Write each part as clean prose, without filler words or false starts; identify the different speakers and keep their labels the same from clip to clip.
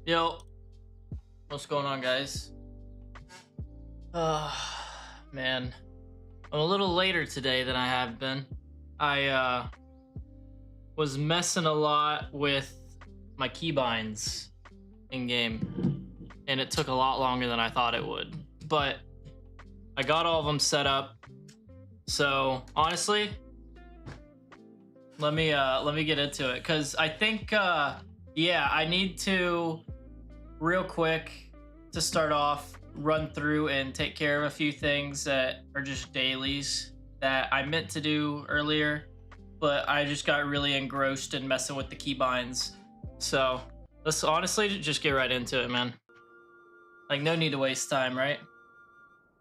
Speaker 1: Yo, what's going on, guys? Uh, man, I'm a little later today than I have been. I was messing a lot with my keybinds in game, and it took a lot longer than I thought it would. But I got all of them set up. So honestly, let me get into it, because I think yeah, I need to real quick to start off run through and take care of a few things that are just dailies that I meant to do earlier, but I just got really engrossed in messing with the keybinds. So let's honestly just get right into it, man. Like, no need to waste time, right?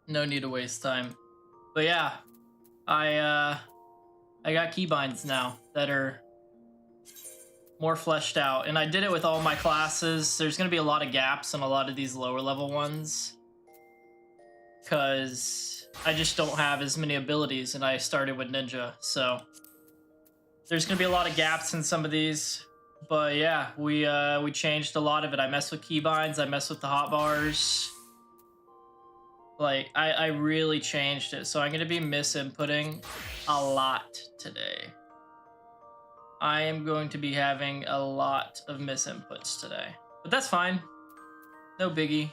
Speaker 1: No need to waste time. But yeah, I got keybinds now that are more fleshed out, and I did it with all my classes. There's going to be a lot of gaps in a lot of these lower level ones because I just don't have as many abilities, and I started with ninja, so there's going to be a lot of gaps in some of these. But yeah, we changed a lot of it. I messed with keybinds, I messed with the hotbars. Like, I really changed it, so I'm going to be misinputting a lot today. I am going to be having a lot of misinputs today, but that's fine. No biggie.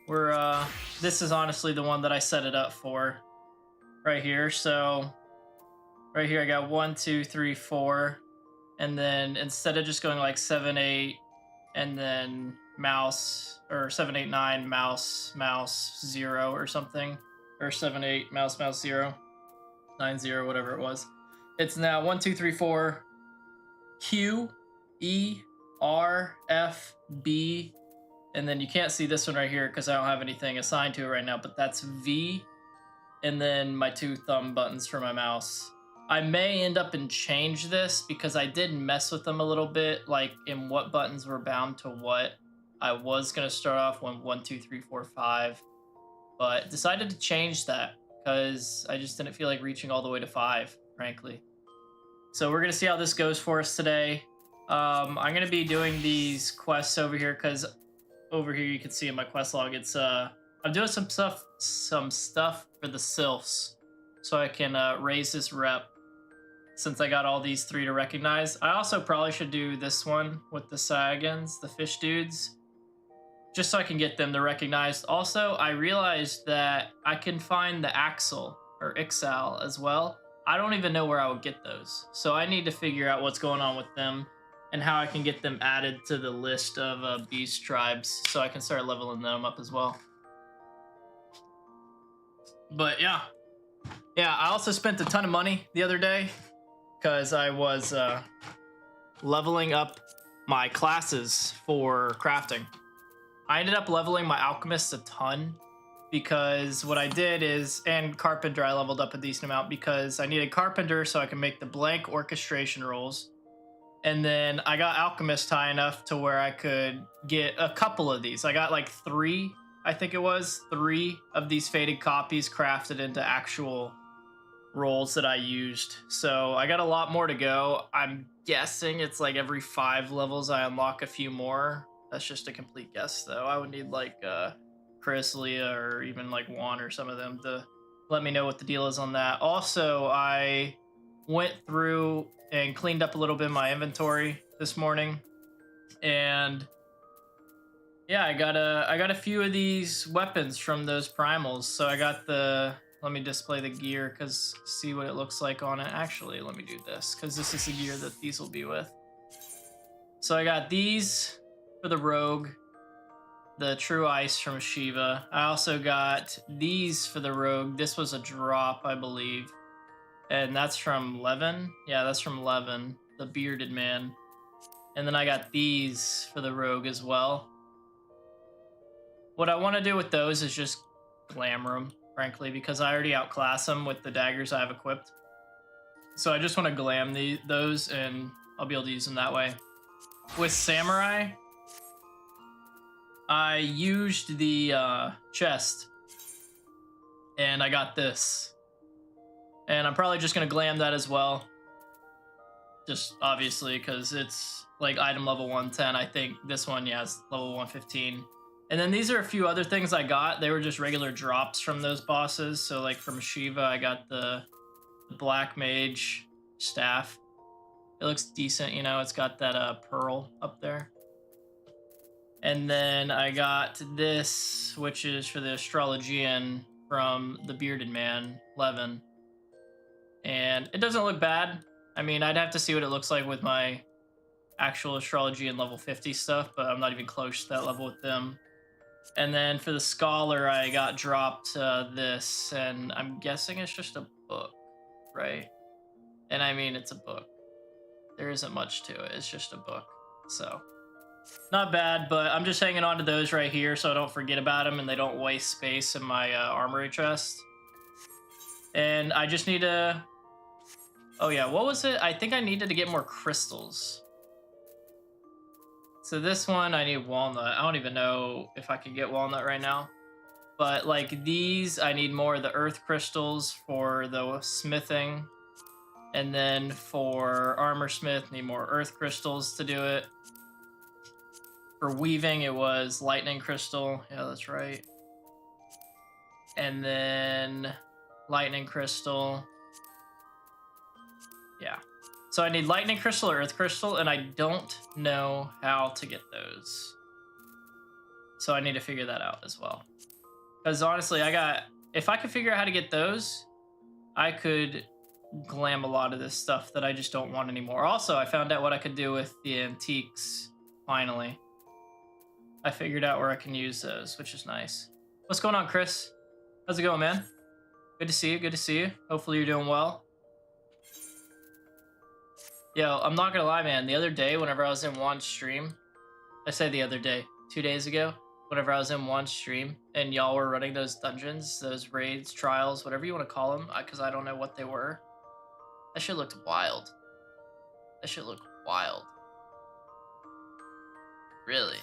Speaker 1: We're this is honestly the one that I set it up for right here. So right here I got 1, 2, 3, 4, and then instead of just going like 7, 8, and then mouse, or 7, 8, 9, mouse, 0 or something, or 7, 8, mouse, 0, 9, 0, whatever it was. It's now 1, 2, 3, 4, Q, E, R, F, B, and then you can't see this one right here because I don't have anything assigned to it right now, but that's V, and then my 2 thumb buttons for my mouse. I may end up and change this because I did mess with them a little bit, like in what buttons were bound to what. I was going to start off with 1, 2, 3, 4, 5, but decided to change that because I just didn't feel like reaching all the way to 5, frankly. So we're going to see how this goes for us today. I'm going to be doing these quests over here because over here you can see in my quest log, it's I'm doing some stuff for the sylphs so I can raise this rep since I got all these 3 to recognize. I also probably should do this one with the Saiyagins, the fish dudes, just so I can get them to recognize. Also, I realized that I can find the Axel or Ixal as well. I don't even know where I would get those. So I need to figure out what's going on with them and how I can get them added to the list of beast tribes so I can start leveling them up as well. But yeah. Yeah, I also spent a ton of money the other day because I was leveling up my classes for crafting. I ended up leveling my alchemist a ton because what I did is, and carpenter I leveled up a decent amount because I needed carpenter so I can make the blank orchestration rolls. And then I got alchemist high enough to where I could get a couple of these. I got like 3, I think it was 3 of these faded copies crafted into actual rolls that I used. So I got a lot more to go. I'm guessing it's like every 5 levels I unlock a few more. That's just a complete guess though. I would need like Chris, Leah, or even like Juan or some of them to let me know what the deal is on that. Also, I went through and cleaned up a little bit of my inventory this morning, and yeah, I got a few of these weapons from those primals. So I got the, let me display the gear because see what it looks like on it. Actually, let me do this because this is the gear that these will be with. So I got these for the rogue, the true ice from Shiva. I also got these for the rogue. This was a drop, I believe, and that's from Levin. Yeah, that's from Levin, the bearded man. And then I got these for the rogue as well. What I want to do with those is just glamour them, frankly, because I already outclass them with the daggers I have equipped. So I just want to glam those, and I'll be able to use them that way. With samurai, I used the chest, and I got this. And I'm probably just going to glam that as well. just obviously because it's like item level 110. I think this one, yeah, is level 115. And then these are a few other things I got. They were just regular drops from those bosses. So like from Shiva, I got the Black Mage staff. It looks decent, you know, it's got that pearl up there. And then I got this, which is for the Astrologian from the Bearded Man, Levin. And it doesn't look bad. I mean, I'd have to see what it looks like with my actual Astrologian level 50 stuff, but I'm not even close to that level with them. And then for the Scholar, I got dropped this, and I'm guessing it's just a book, right? And I mean, it's a book. There isn't much to it. It's just a book. So, not bad, but I'm just hanging on to those right here so I don't forget about them and they don't waste space in my armory chest. And I just need to... Oh yeah, what was it? I think I needed to get more crystals. So this one, I need walnut. I don't even know if I can get walnut right now. But like these, I need more of the earth crystals for the smithing. And then for armor smith, need more earth crystals to do it. For weaving, it was lightning crystal. Yeah, that's right. And then lightning crystal. Yeah. So I need lightning crystal or earth crystal, and I don't know how to get those. So I need to figure that out as well. Because honestly, if I could figure out how to get those, I could glam a lot of this stuff that I just don't want anymore. Also, I found out what I could do with the antiques, finally. I figured out where I can use those, which is nice. What's going on, Chris? How's it going, man? Good to see you, good to see you. Hopefully you're doing well. Yo, I'm not gonna lie, man. The other day, whenever I was in Juan's stream, I say the other day, 2 days ago, whenever I was in Juan's stream, and y'all were running those dungeons, those raids, trials, whatever you want to call them, because I don't know what they were. That shit looked wild. That shit looked wild. Really?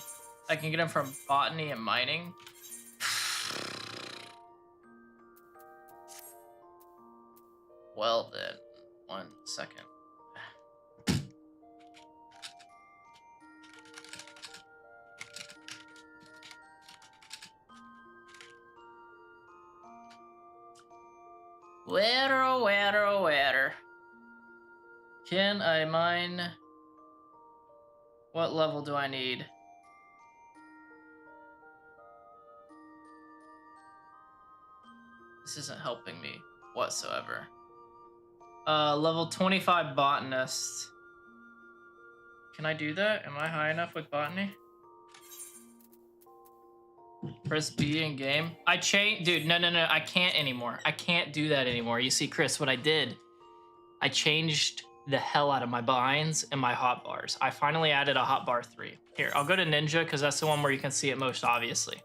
Speaker 1: I can get them from botany and mining? Well then, 1 second. Where? Can I mine? What level do I need? This isn't helping me whatsoever. Level 25 botanist. Can I do that? Am I high enough with botany? Press B in game. I changed, dude. No. I can't anymore. I can't do that anymore. You see, Chris, what I did? I changed the hell out of my binds and my hotbars. I finally added a hotbar 3. Here, I'll go to Ninja because that's the one where you can see it most obviously.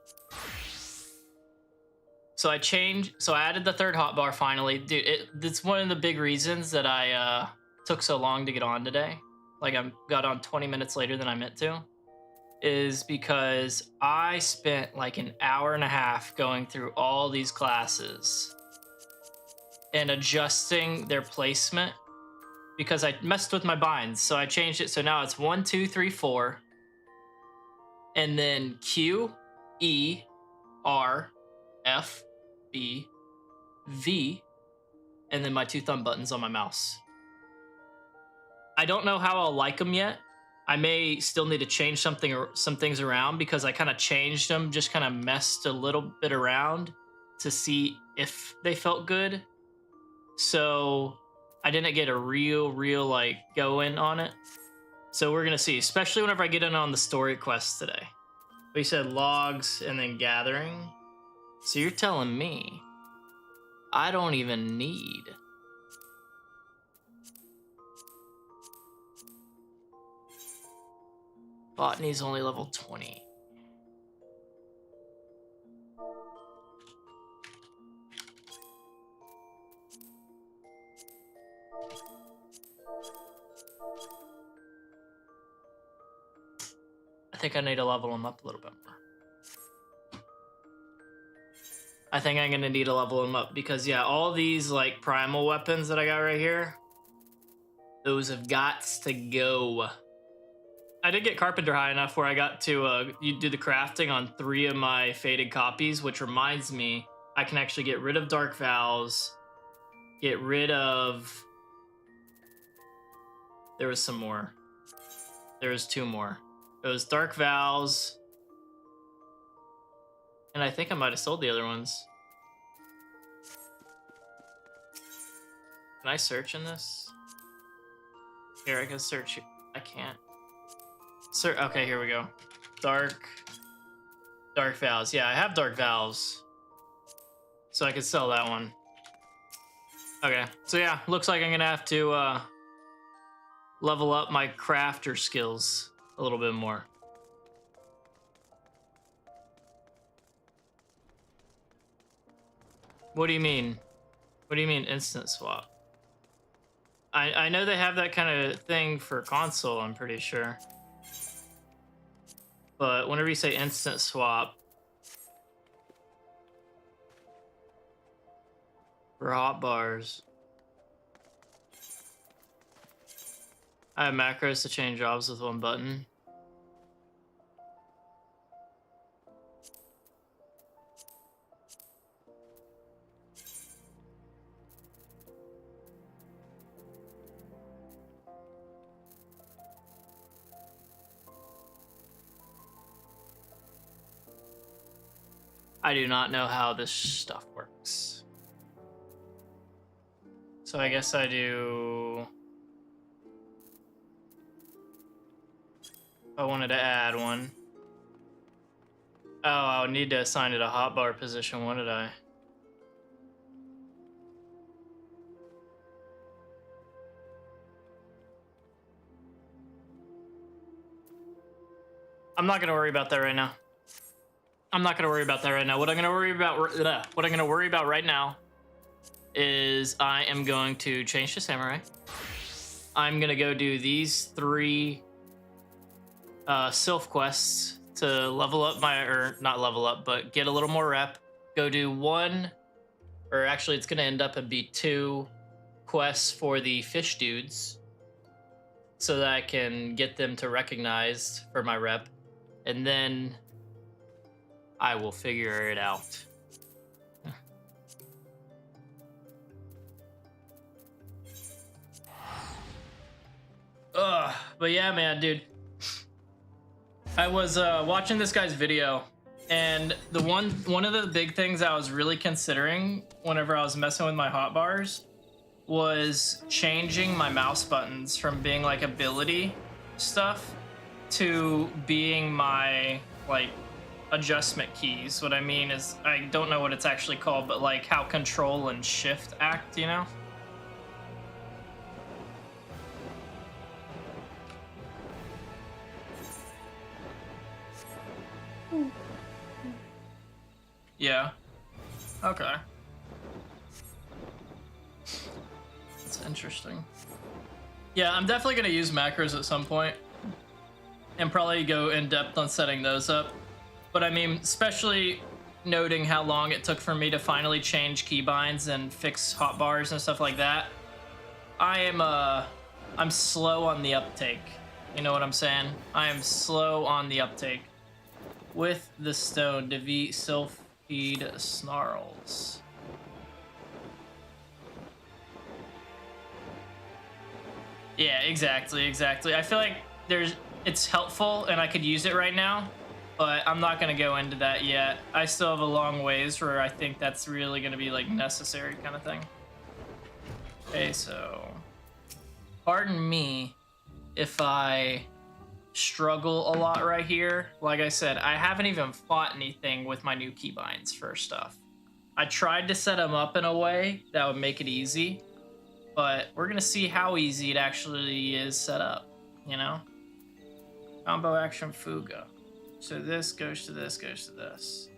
Speaker 1: So I added the 3rd hotbar finally. Dude, it's one of the big reasons that I took so long to get on today. Like I got on 20 minutes later than I meant to. Is because I spent like an hour and a half going through all these classes and adjusting their placement because I messed with my binds. So I changed it. So now it's 1, 2, 3, 4. And then Q, E, R, F, B, V, and then my 2 thumb buttons on my mouse. I don't know how I'll like them yet. I may still need to change some things around because I kind of changed them, just kind of messed a little bit around to see if they felt good. So I didn't get a real like go in on it. So we're gonna see, especially whenever I get in on the story quest today. We said logs and then gathering. So you're telling me I don't even need botany's only level 20. I think I need to level them up a little bit more. I think I'm gonna need to level them up because yeah, all these like primal weapons that I got right here, Those have gots to go. I did get Carpenter high enough where I got to you do the crafting on 3 of my faded copies, which reminds me I can actually get rid of Dark Vows, get rid of... There was some more. There was 2 more. It was Dark Vows, and I think I might have sold the other ones. Can I search in this? Here, I can search. I can't. Okay, here we go. Dark Vows. Yeah, I have Dark Vows, so I could sell that one. Okay, so yeah, looks like I'm gonna have to level up my crafter skills a little bit more. What do you mean? What do you mean instant swap? I know they have that kind of thing for console, I'm pretty sure. But whenever you say instant swap for hot bars, I have macros to change jobs with 1 button. I do not know how this stuff works. So I guess I do... I wanted to add one. Oh, I would need to assign it a hotbar position, wouldn't I? I'm not gonna worry about that right now. I'm not gonna worry about that right now. What I'm gonna worry about right now is I am going to change to samurai. I'm gonna go do these 3 sylph quests to level up my, or not level up, but get a little more rep. Go do 1, or actually it's gonna end up and be 2 quests for the fish dudes, so that I can get them to recognize for my rep, and then I will figure it out. Ugh, but yeah, man, dude. I was watching this guy's video, and one of the big things I was really considering whenever I was messing with my hotbars was changing my mouse buttons from being like ability stuff to being my like adjustment keys. What I mean is, I don't know what it's actually called, but like how control and shift act, you know? Yeah. Okay. That's interesting. Yeah, I'm definitely gonna use macros at some point and probably go in depth on setting those up. But I mean, especially noting how long it took for me to finally change keybinds and fix hotbars and stuff like that. I'm slow on the uptake. You know what I'm saying? I am slow on the uptake. With the stone, defeat sylphid snarls. Yeah, exactly. I feel like it's helpful and I could use it right now, but I'm not gonna go into that yet. I still have a long ways where I think that's really gonna be like necessary kind of thing. Okay, so pardon me if I struggle a lot right here. Like I said, I haven't even fought anything with my new keybinds for stuff. I tried to set them up in a way that would make it easy, but we're gonna see how easy it actually is set up, you know? Combo action Fuga. So this goes to this, goes to this.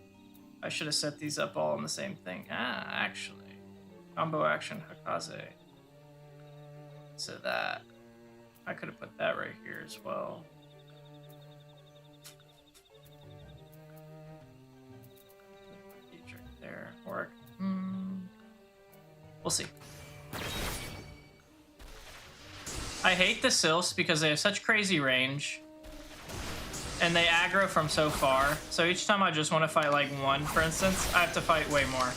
Speaker 1: I should have set these up all in the same thing. Actually. Combo action Hakaze. So that. I could have put that right here as well. These right there. Or we'll see. I hate the sylphs because they have such crazy range. And they aggro from so far. So each time I just want to fight like one, for instance, I have to fight way more.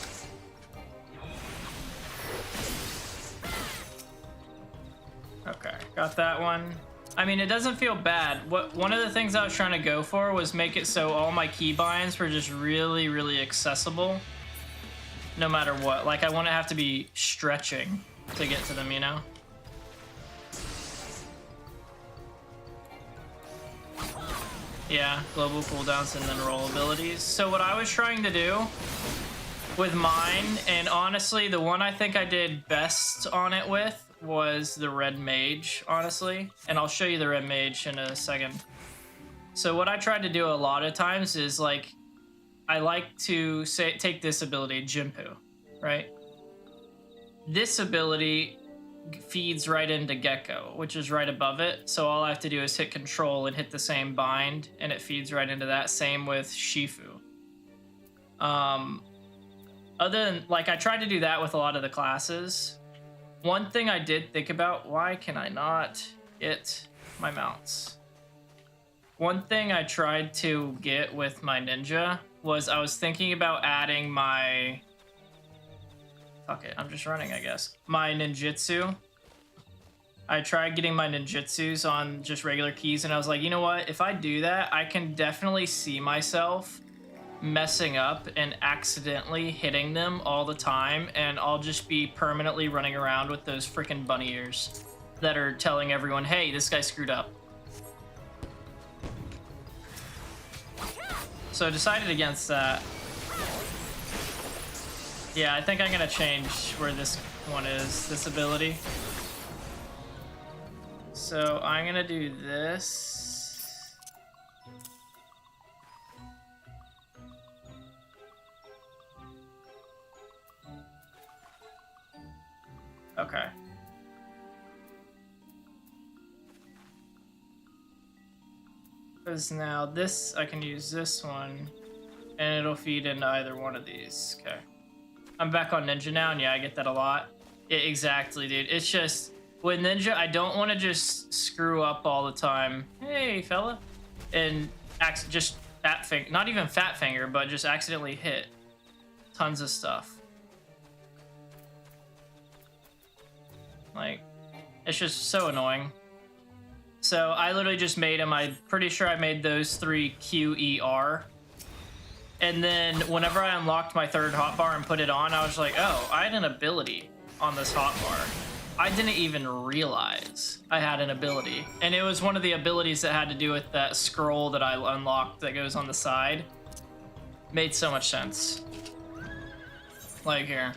Speaker 1: Okay, got that one. I mean, it doesn't feel bad. One of the things I was trying to go for was make it so all my keybinds were just really, really accessible. No matter what. Like, I wouldn't have to be stretching to get to them, you know? Yeah, global cooldowns and then roll abilities. So what I was trying to do with mine, and honestly, the one I think I did best on it with was the red mage, honestly. And I'll show you the red mage in a second. So what I tried to do a lot of times is like, I like to take this ability, Jimpu, right? This ability feeds right into Gecko, which is right above it. So all I have to do is hit control and hit the same bind, and it feeds right into that. Same with Shifu. Other than, like, I tried to do that with a lot of the classes. One thing I did think about, why can I not get my mounts? One thing I tried to get with my ninja was I was thinking about adding my... Fuck it, I'm just running, I guess. My ninjutsu. I tried getting my ninjutsus on just regular keys, and I was like, you know what? If I do that, I can definitely see myself messing up and accidentally hitting them all the time, and I'll just be permanently running around with those freaking bunny ears that are telling everyone, hey, this guy screwed up. So I decided against that. Yeah, I think I'm gonna change where this one is, this ability. So I'm gonna do this. Okay. Because now this, I can use this one, and it'll feed into either one of these. Okay. I'm back on Ninja now, and yeah, I get that a lot. Exactly, dude. It's just, with Ninja, I don't want to just screw up all the time. Hey, fella. And just fat finger, not even fat finger, but just accidentally hit tons of stuff. Like, it's just so annoying. So I literally just made them. I'm pretty sure I made those 3 QER. And then whenever I unlocked my third hotbar and put it on, I was like, oh, I had an ability on this hotbar. I didn't even realize I had an ability. And it was one of the abilities that had to do with that scroll that I unlocked that goes on the side. Made so much sense. Like here.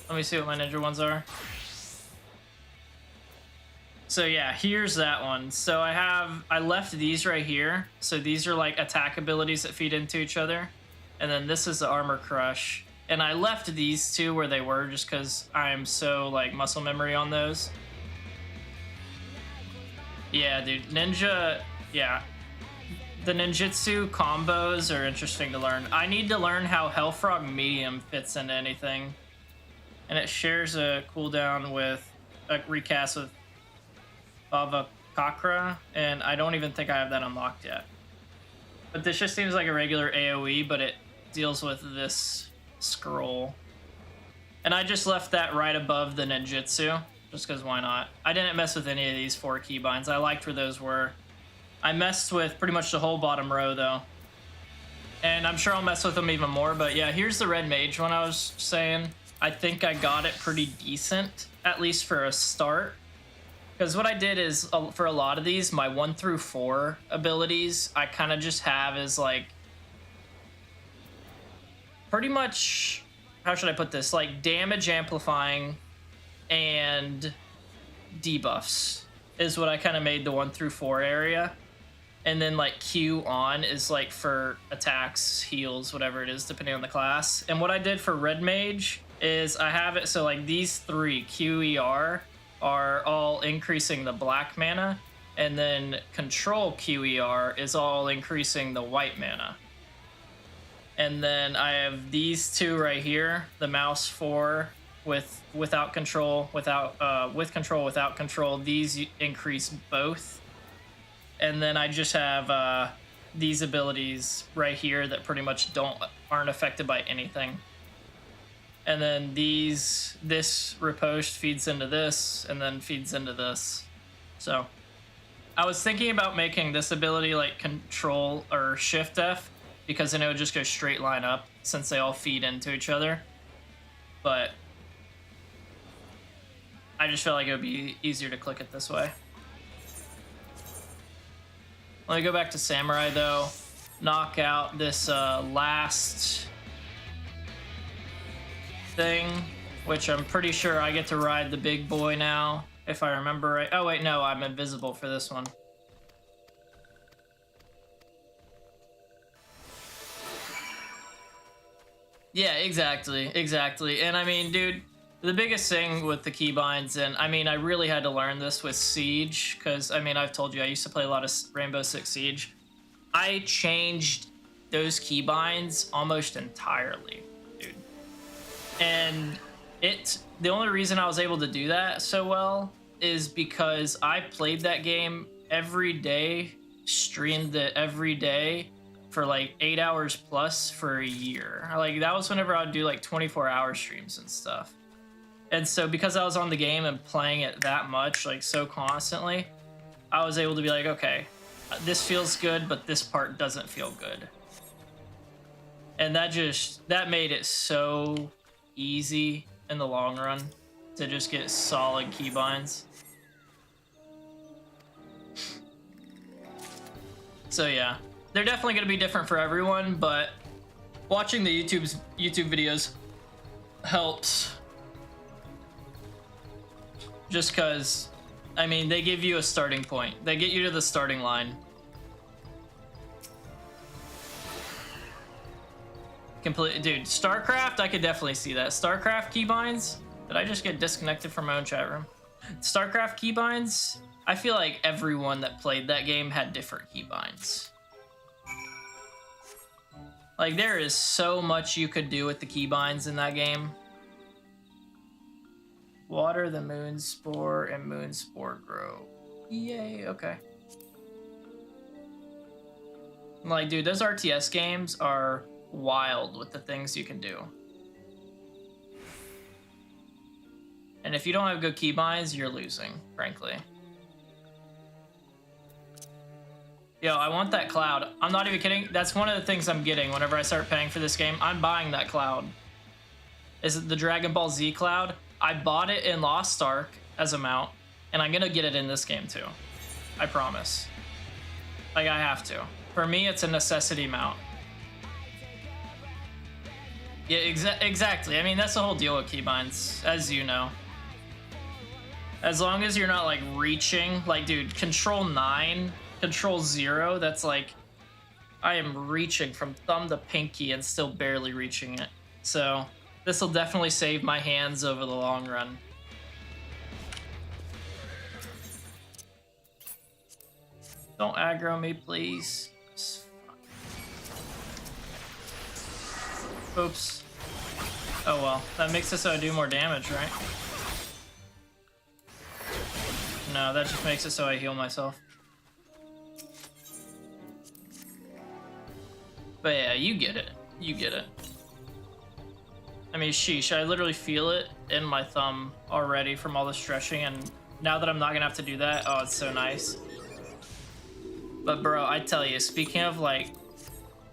Speaker 1: Let me see what my ninja ones are. So yeah, here's that one. So I left these right here. So these are like attack abilities that feed into each other. And then this is the armor crush. And I left these two where they were just because I'm so like muscle memory on those. Yeah, dude, ninja, yeah. The ninjutsu combos are interesting to learn. I need to learn how Hellfrog Medium fits into anything. And it shares a cooldown with a recast with Bava Kakra, and I don't even think I have that unlocked yet. But this just seems like a regular AoE, but it deals with this scroll. And I just left that right above the ninjutsu, just because why not? I didn't mess with any of these 4 keybinds. I liked where those were. I messed with pretty much the whole bottom row, though. And I'm sure I'll mess with them even more, but yeah, here's the red mage one I was saying. I think I got it pretty decent, at least for a start. Because what I did is, for a lot of these, my 1 through 4 abilities, I kind of just have as, like, pretty much, how should I put this? Like, damage amplifying and debuffs is what I kind of made the 1 through 4 area. And then, like, Q on is, like, for attacks, heals, whatever it is, depending on the class. And what I did for Red Mage is I have it so, like, these 3, QER, are all increasing the black mana, and then control QER is all increasing the white mana. And then I have these 2 right here, the mouse 4 without control, with control, without control. These increase both. And then I just have these abilities right here that pretty much aren't affected by anything. And then this riposte feeds into this, and then feeds into this. So I was thinking about making this ability like control or shift F, because then it would just go straight line up since they all feed into each other. But I just felt like it would be easier to click it this way. Let me go back to Samurai though. Knock out this last thing, which I'm pretty sure I get to ride the big boy now, if I remember right. Oh wait, no, I'm invisible for this one. Yeah, exactly. And I mean, dude, the biggest thing with the keybinds, and I mean, I really had to learn this with Siege, because I mean, I've told you I used to play a lot of Rainbow Six Siege. I changed those keybinds almost entirely, dude. And the only reason I was able to do that so well is because I played that game every day, streamed it every day for like 8 hours plus for a year. Like that was whenever I'd do like 24-hour streams and stuff. And so because I was on the game and playing it that much, like so constantly, I was able to be like, okay, this feels good, but this part doesn't feel good. And that made it so easy in the long run to just get solid keybinds. So yeah, they're definitely going to be different for everyone, but watching the YouTube videos helps. Just because, I mean, they give you a starting point. They get you to the starting line. Dude, StarCraft, I could definitely see that. StarCraft keybinds? Did I just get disconnected from my own chat room? StarCraft keybinds? I feel like everyone that played that game had different keybinds. Like, there is so much you could do with the keybinds in that game. Water the Moonspore and Moonspore grow. Yay, okay. Like, dude, those RTS games are wild with the things you can do. And if you don't have good keybinds, you're losing, frankly. Yo, I want that cloud. I'm not even kidding. That's one of the things I'm getting whenever I start paying for this game. I'm buying that cloud. Is it the Dragon Ball Z cloud? I bought it in Lost Ark as a mount, and I'm gonna get it in this game too. I promise. Like, I have to. For me, it's a necessity mount. Yeah, exactly. I mean, that's the whole deal with keybinds, as you know. As long as you're not, like, reaching. Like, dude, Control 9, Control 0, that's like... I am reaching from thumb to pinky and still barely reaching it. So, this will definitely save my hands over the long run. Don't aggro me, please. Oops. Oh well, that makes it so I do more damage, right? No, that just makes it so I heal myself. But yeah, you get it. You get it. I mean, sheesh, I literally feel it in my thumb already from all the stretching, and now that I'm not gonna have to do that, oh, it's so nice. But bro, I tell you, speaking of like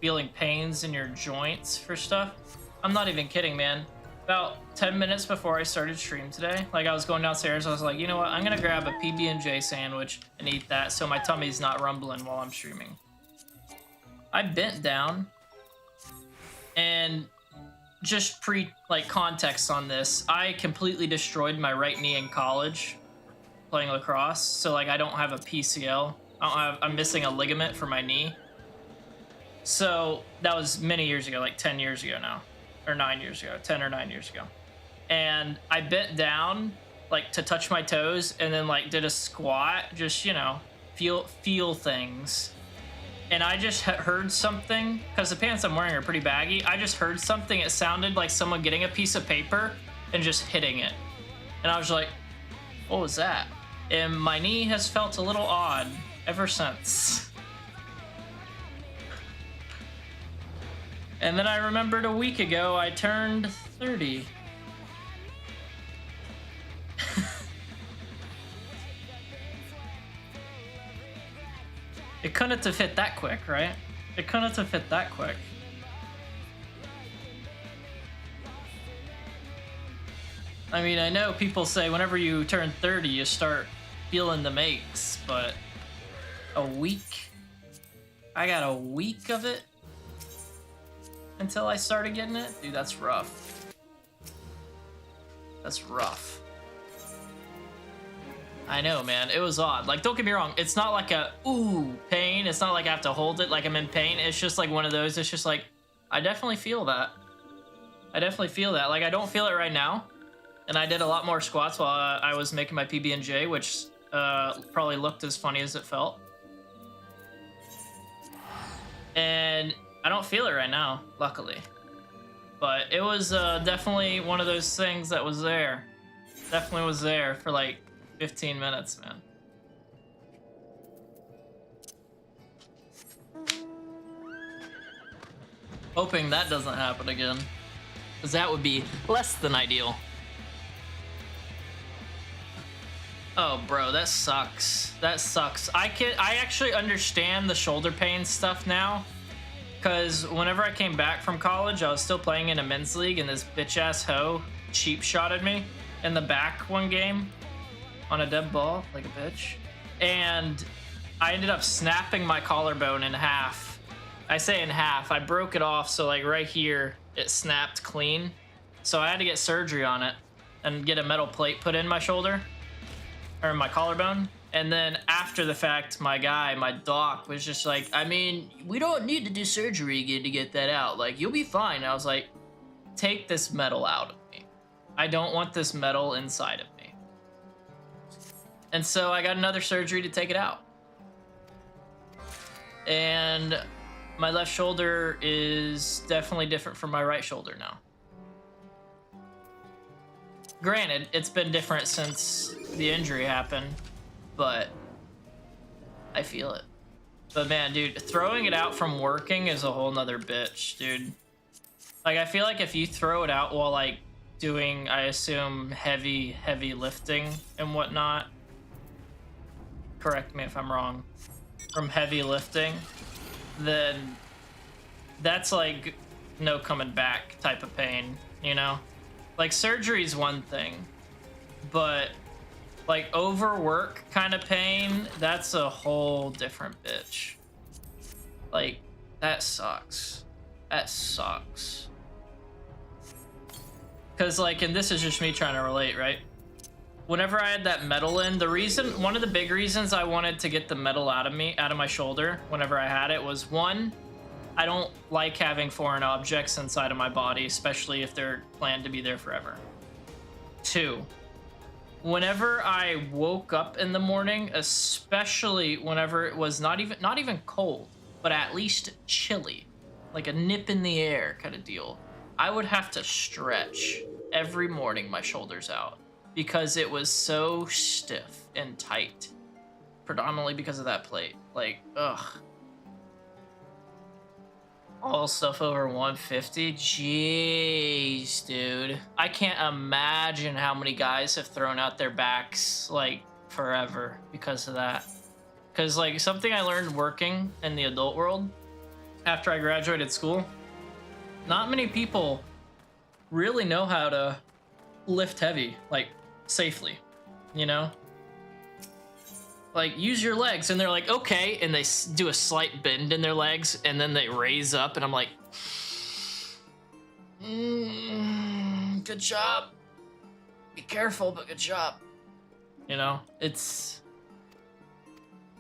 Speaker 1: feeling pains in your joints for stuff, I'm not even kidding, man. About 10 minutes before I started stream today, like I was going downstairs, I was like, you know what, I'm gonna grab a PB&J sandwich and eat that so my tummy's not rumbling while I'm streaming. I bent down, and just context on this, I completely destroyed my right knee in college playing lacrosse, so like I don't have a PCL. I'm missing a ligament for my knee. So that was many years ago, like 10 years ago now. Or 9 years ago, 10 or 9 years ago. And I bent down like to touch my toes and then like did a squat, just, you know, feel things. And I just heard something, because the pants I'm wearing are pretty baggy. I just heard something. It sounded like someone getting a piece of paper and just hitting it. And I was like, what was that? And my knee has felt a little odd ever since. And then I remembered a week ago I turned 30. It couldn't have fit that quick, right? It couldn't have fit that quick. I mean, I know people say whenever you turn 30, you start feeling the makes, but a week? I got a week of it until I started getting it? Dude, that's rough. That's rough. I know, man. It was odd. Like, don't get me wrong. It's not like a, ooh, pain. It's not like I have to hold it like I'm in pain. It's just like one of those. It's just like, I definitely feel that. I definitely feel that. Like, I don't feel it right now. And I did a lot more squats while I was making my PB&J, which probably looked as funny as it felt. And I don't feel it right now, luckily. But it was definitely one of those things that was there. Definitely was there for like 15 minutes, man. Hoping that doesn't happen again, because that would be less than ideal. Oh, bro, that sucks. That sucks. I actually understand the shoulder pain stuff now, because whenever I came back from college, I was still playing in a men's league, and this bitch-ass hoe cheap shotted me in the back one game on a dead ball, like a bitch. And I ended up snapping my collarbone in half. I say in half. I broke it off, so like right here, it snapped clean. So I had to get surgery on it and get a metal plate put in my shoulder, or my collarbone. And then after the fact, my doc was just like, I mean, we don't need to do surgery again to get that out. Like, you'll be fine. And I was like, take this metal out of me. I don't want this metal inside of me. And so I got another surgery to take it out. And my left shoulder is definitely different from my right shoulder now. Granted, it's been different since the injury happened, but I feel it. But man, dude, throwing it out from working is a whole nother bitch, dude. Like, I feel like if you throw it out while like doing, I assume, heavy lifting and whatnot, correct me if I'm wrong, from heavy lifting, then that's like no coming back type of pain, you know? Like, surgery's one thing, but like overwork kind of pain, that's a whole different bitch. Like, that sucks. That sucks. Cause like, and this is just me trying to relate, right? Whenever I had that metal in, one of the big reasons I wanted to get the metal out of my shoulder whenever I had it was, one, I don't like having foreign objects inside of my body, especially if they're planned to be there forever. Two, whenever I woke up in the morning, especially whenever it was not even cold, but at least chilly, like a nip in the air kind of deal, I would have to stretch every morning my shoulders out because it was so stiff and tight, predominantly because of that plate. Like, ugh. All stuff over 150? Jeez, dude. I can't imagine how many guys have thrown out their backs, like, forever because of that. Because, like, something I learned working in the adult world after I graduated school, not many people really know how to lift heavy, like, safely, you know? Like, use your legs, and they're like, okay, and they do a slight bend in their legs, and then they raise up, and I'm like, good job. Be careful, but good job. You know, it's,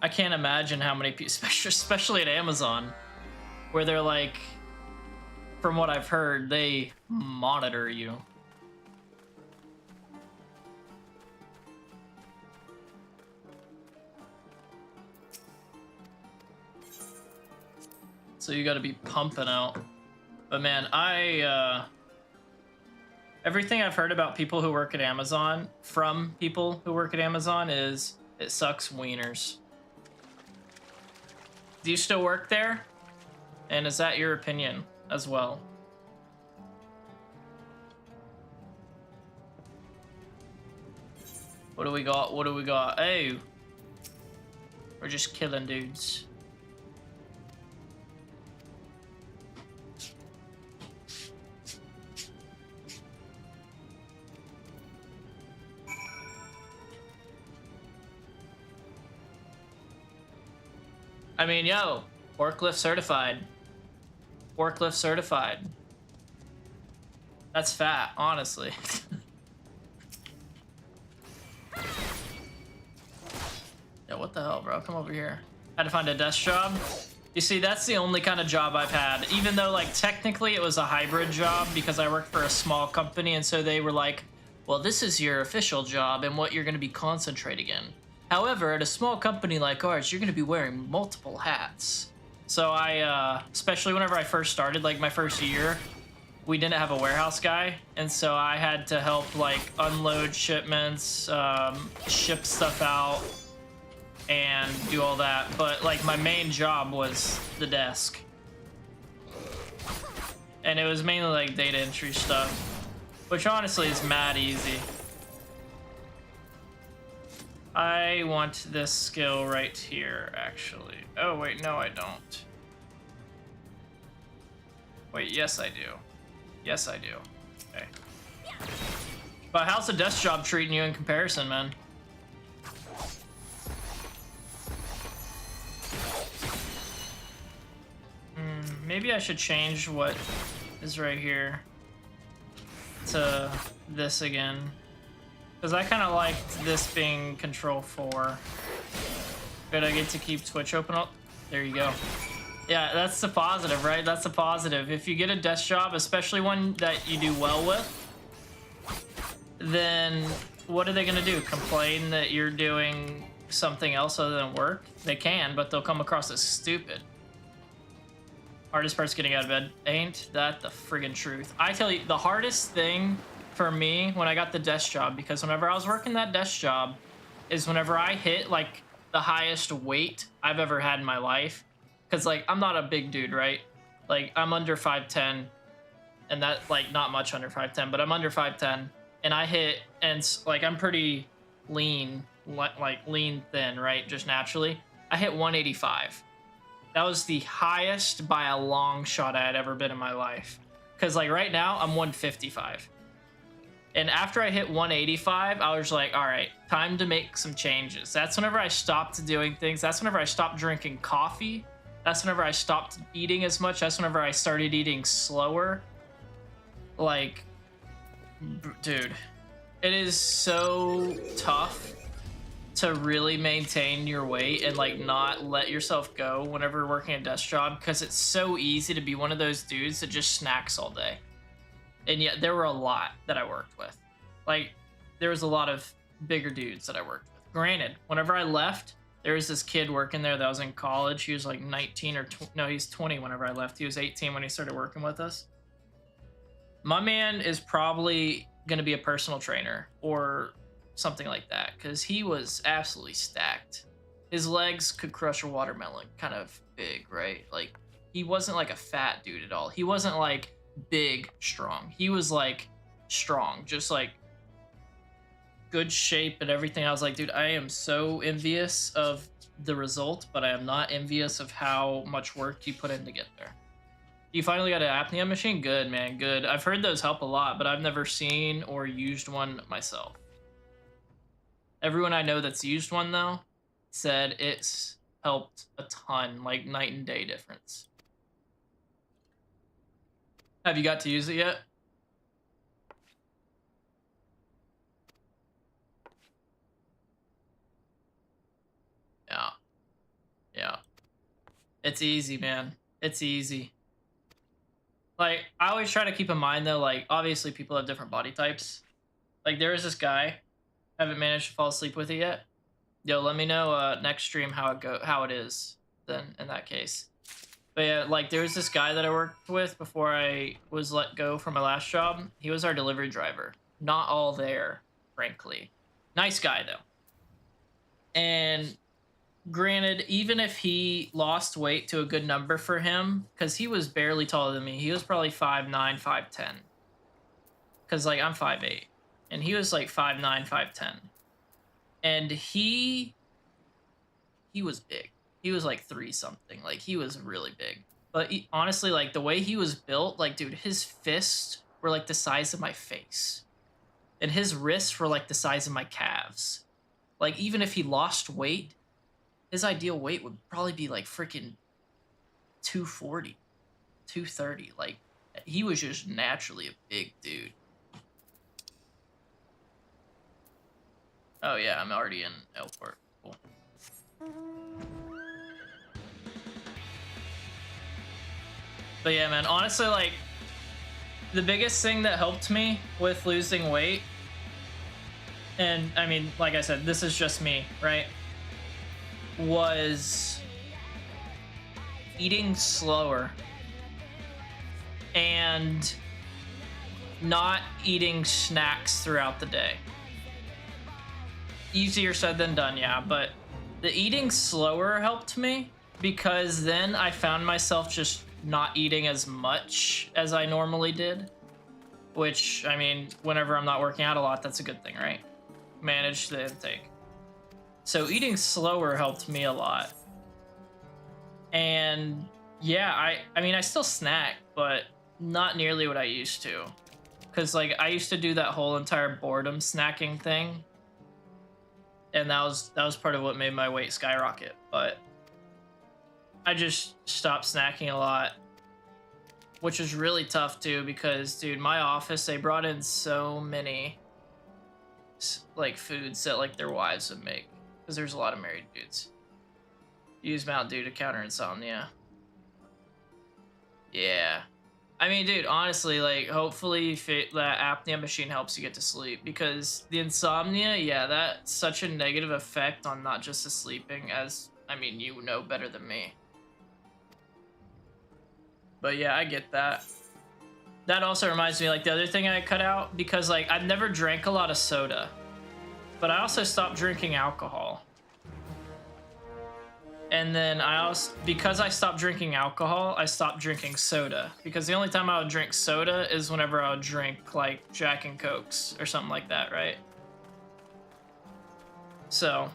Speaker 1: I can't imagine how many people, especially at Amazon, where they're like, from what I've heard, they monitor you. So you got to be pumping out. But man, Everything I've heard about people who work at Amazon, from people who work at Amazon, is it sucks wieners. Do you still work there? And is that your opinion as well? What do we got? What do we got? Oh, we're just killing dudes. I mean, yo, forklift certified. Forklift certified. That's fat, honestly. Yeah, what the hell, bro? Come over here. Had to find a desk job. You see, that's the only kind of job I've had. Even though, like, technically it was a hybrid job because I worked for a small company, and so they were like, well, this is your official job and what you're going to be concentrating in. However, at a small company like ours, you're going to be wearing multiple hats. So I, especially whenever I first started, like my first year, we didn't have a warehouse guy. And so I had to help like unload shipments, ship stuff out, and do all that. But like my main job was the desk. And it was mainly like data entry stuff, which honestly is mad easy. I want this skill right here, actually. Oh, wait, no, I don't. Wait, yes, I do. Yes, I do. Okay. But how's the desk job treating you in comparison, man? Maybe I should change what is right here to this again. Because I kind of liked this being control 4. Good, I get to keep Twitch open. Oh, there you go. Yeah, that's the positive, right? That's the positive. If you get a desk job, especially one that you do well with, then what are they going to do? Complain that you're doing something else other than work? They can, but they'll come across as stupid. Hardest part's getting out of bed. Ain't that the friggin' truth? I tell you, the hardest thing for me when I got the desk job, because whenever I was working that desk job, is whenever I hit like the highest weight I've ever had in my life. Because like I'm not a big dude, right? Like I'm under 5'10", and that like not much under 5'10", but I'm under 5'10", and I hit, and like I'm pretty lean, like lean thin, right? Just naturally, I hit 185. That was the highest by a long shot I had ever been in my life. Because like right now I'm 155. And after I hit 185, I was like, all right, time to make some changes. That's whenever I stopped doing things. That's whenever I stopped drinking coffee. That's whenever I stopped eating as much. That's whenever I started eating slower. Like, dude, it is so tough to really maintain your weight and like not let yourself go whenever working a desk job, because it's so easy to be one of those dudes that just snacks all day. And yet there were a lot that I worked with. Like there was a lot of bigger dudes that I worked with. Granted, whenever I left, there was this kid working there that was in college. He was like 19 or no, he's 20 whenever I left. He was 18 when he started working with us. My man is probably going to be a personal trainer or something like that, because he was absolutely stacked. His legs could crush a watermelon, kind of big, right? Like he wasn't like a fat dude at all. He wasn't like big strong. He was like strong, just like good shape and everything. I was like, dude, I am so envious of the result, but I am not envious of how much work you put in to get there. You finally got an apnea machine? Good, man, good. I've heard those help a lot, but I've never seen or used one myself. Everyone I know that's used one, though, said it's helped a ton, like night and day difference. Have you got to use it yet? Yeah. Yeah. It's easy, man. It's easy. Like, I always try to keep in mind, though, like, obviously people have different body types. Like, there is this guy, haven't managed to fall asleep with it yet. Yo, let me know next stream how it is then in that case. But yeah, like there was this guy that I worked with before I was let go from my last job. He was our delivery driver. Not all there, frankly. Nice guy though. And granted, even if he lost weight to a good number for him, because he was barely taller than me, he was probably 5'9", 5'10". Because like I'm 5'8", and he was like 5'9", 5'10". And he was big. He was like 3 something. Like he was really big. But honestly, like the way he was built, like dude, his fists were like the size of my face, and his wrists were like the size of my calves. Like even if he lost weight, his ideal weight would probably be like freaking 240, 230. Like he was just naturally a big dude. Oh yeah, I'm already in airport. Cool. But yeah, man, honestly, like the biggest thing that helped me with losing weight, and I mean, like I said, this is just me, right? Was eating slower and not eating snacks throughout the day. Easier said than done, yeah, but the eating slower helped me because then I found myself just not eating as much as I normally did, which, I mean, whenever I'm not working out a lot, that's a good thing, right? Manage the intake. So eating slower helped me a lot. And yeah, I mean, I still snack, but not nearly what I used to. Because like I used to do that whole entire boredom snacking thing, and that was part of what made my weight skyrocket. But I just stopped snacking a lot, which is really tough too, because dude, my office, they brought in so many like foods that like their wives would make, because there's a lot of married dudes. Use Mountain Dew to counter insomnia. Yeah. I mean, dude, honestly, like, hopefully that apnea machine helps you get to sleep, because the insomnia, yeah, that's such a negative effect on not just the sleeping, as, I mean, you know better than me. But yeah, I get that. That also reminds me, like, the other thing I cut out, because, like, I've never drank a lot of soda, but I also stopped drinking alcohol. And then I also, because I stopped drinking alcohol, I stopped drinking soda. Because the only time I would drink soda is whenever I would drink, like, Jack and Cokes or something like that, right? So,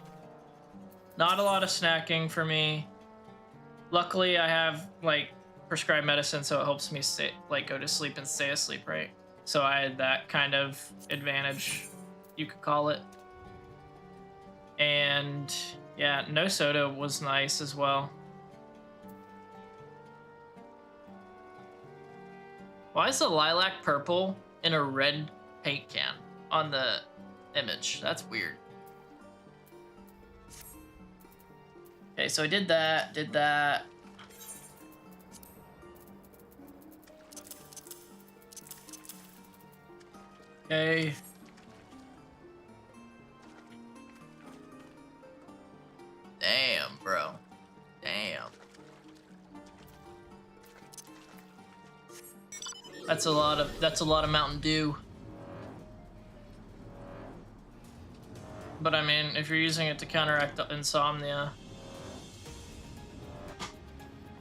Speaker 1: not a lot of snacking for me. Luckily, I have, like, prescribed medicine, so it helps me stay, like, go to sleep and stay asleep, right? So I had that kind of advantage, you could call it. And yeah, no soda was nice as well. Why is the lilac purple in a red paint can on the image? That's weird. Okay, so I did that. Okay. Damn, bro. Damn. That's a lot of Mountain Dew. But I mean, if you're using it to counteract the insomnia,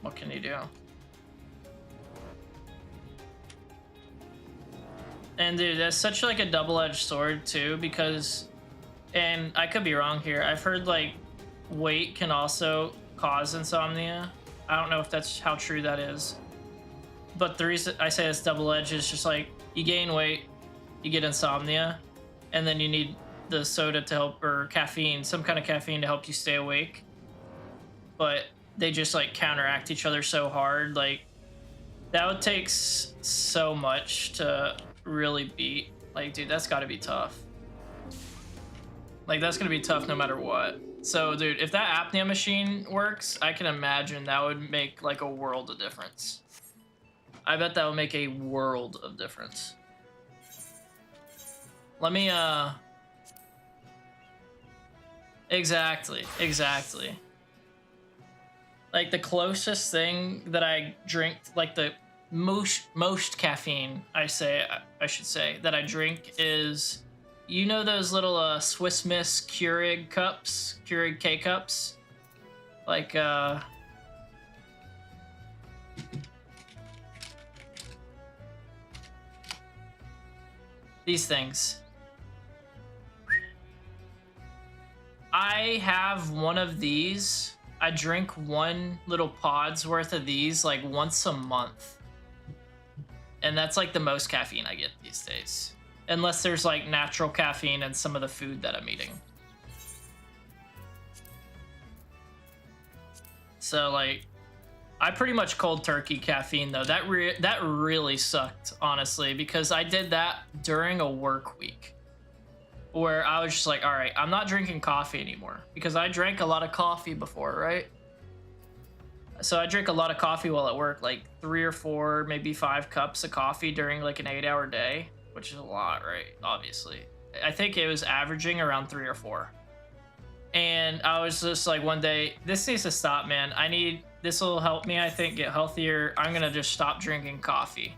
Speaker 1: what can you do? And dude, that's such like a double-edged sword too, because, and I could be wrong here, I've heard like weight can also cause insomnia. I don't know if that's how true that is, but the reason I say it's double-edged is just like you gain weight, you get insomnia, and then you need the soda to help, or caffeine, some kind of caffeine to help you stay awake, but they just like counteract each other so hard. Like that would take so much to really beat. Like dude, that's got to be tough. Like that's gonna be tough no matter what. So dude, if that apnea machine works, I can imagine that would make like a world of difference. I bet that would make a world of difference. Let me exactly. Like the closest thing that I drink, like the most caffeine I should say that I drink is, you know, those little Swiss Miss Keurig K cups, like these things. I have one of these. I drink one little pod's worth of these like once a month. And that's like the most caffeine I get these days. Unless there's like natural caffeine in some of the food that I'm eating. So like, I pretty much cold turkey caffeine though. That really sucked, honestly, because I did that during a work week where I was just like, all right, I'm not drinking coffee anymore, because I drank a lot of coffee before, right? So I drink a lot of coffee while at work, like 3 or 4, maybe 5 cups of coffee during like an 8-hour day, which is a lot, right? Obviously. I think it was averaging around 3 or 4. And I was just like, one day, this needs to stop, man. This will help me, I think, get healthier. I'm gonna just stop drinking coffee.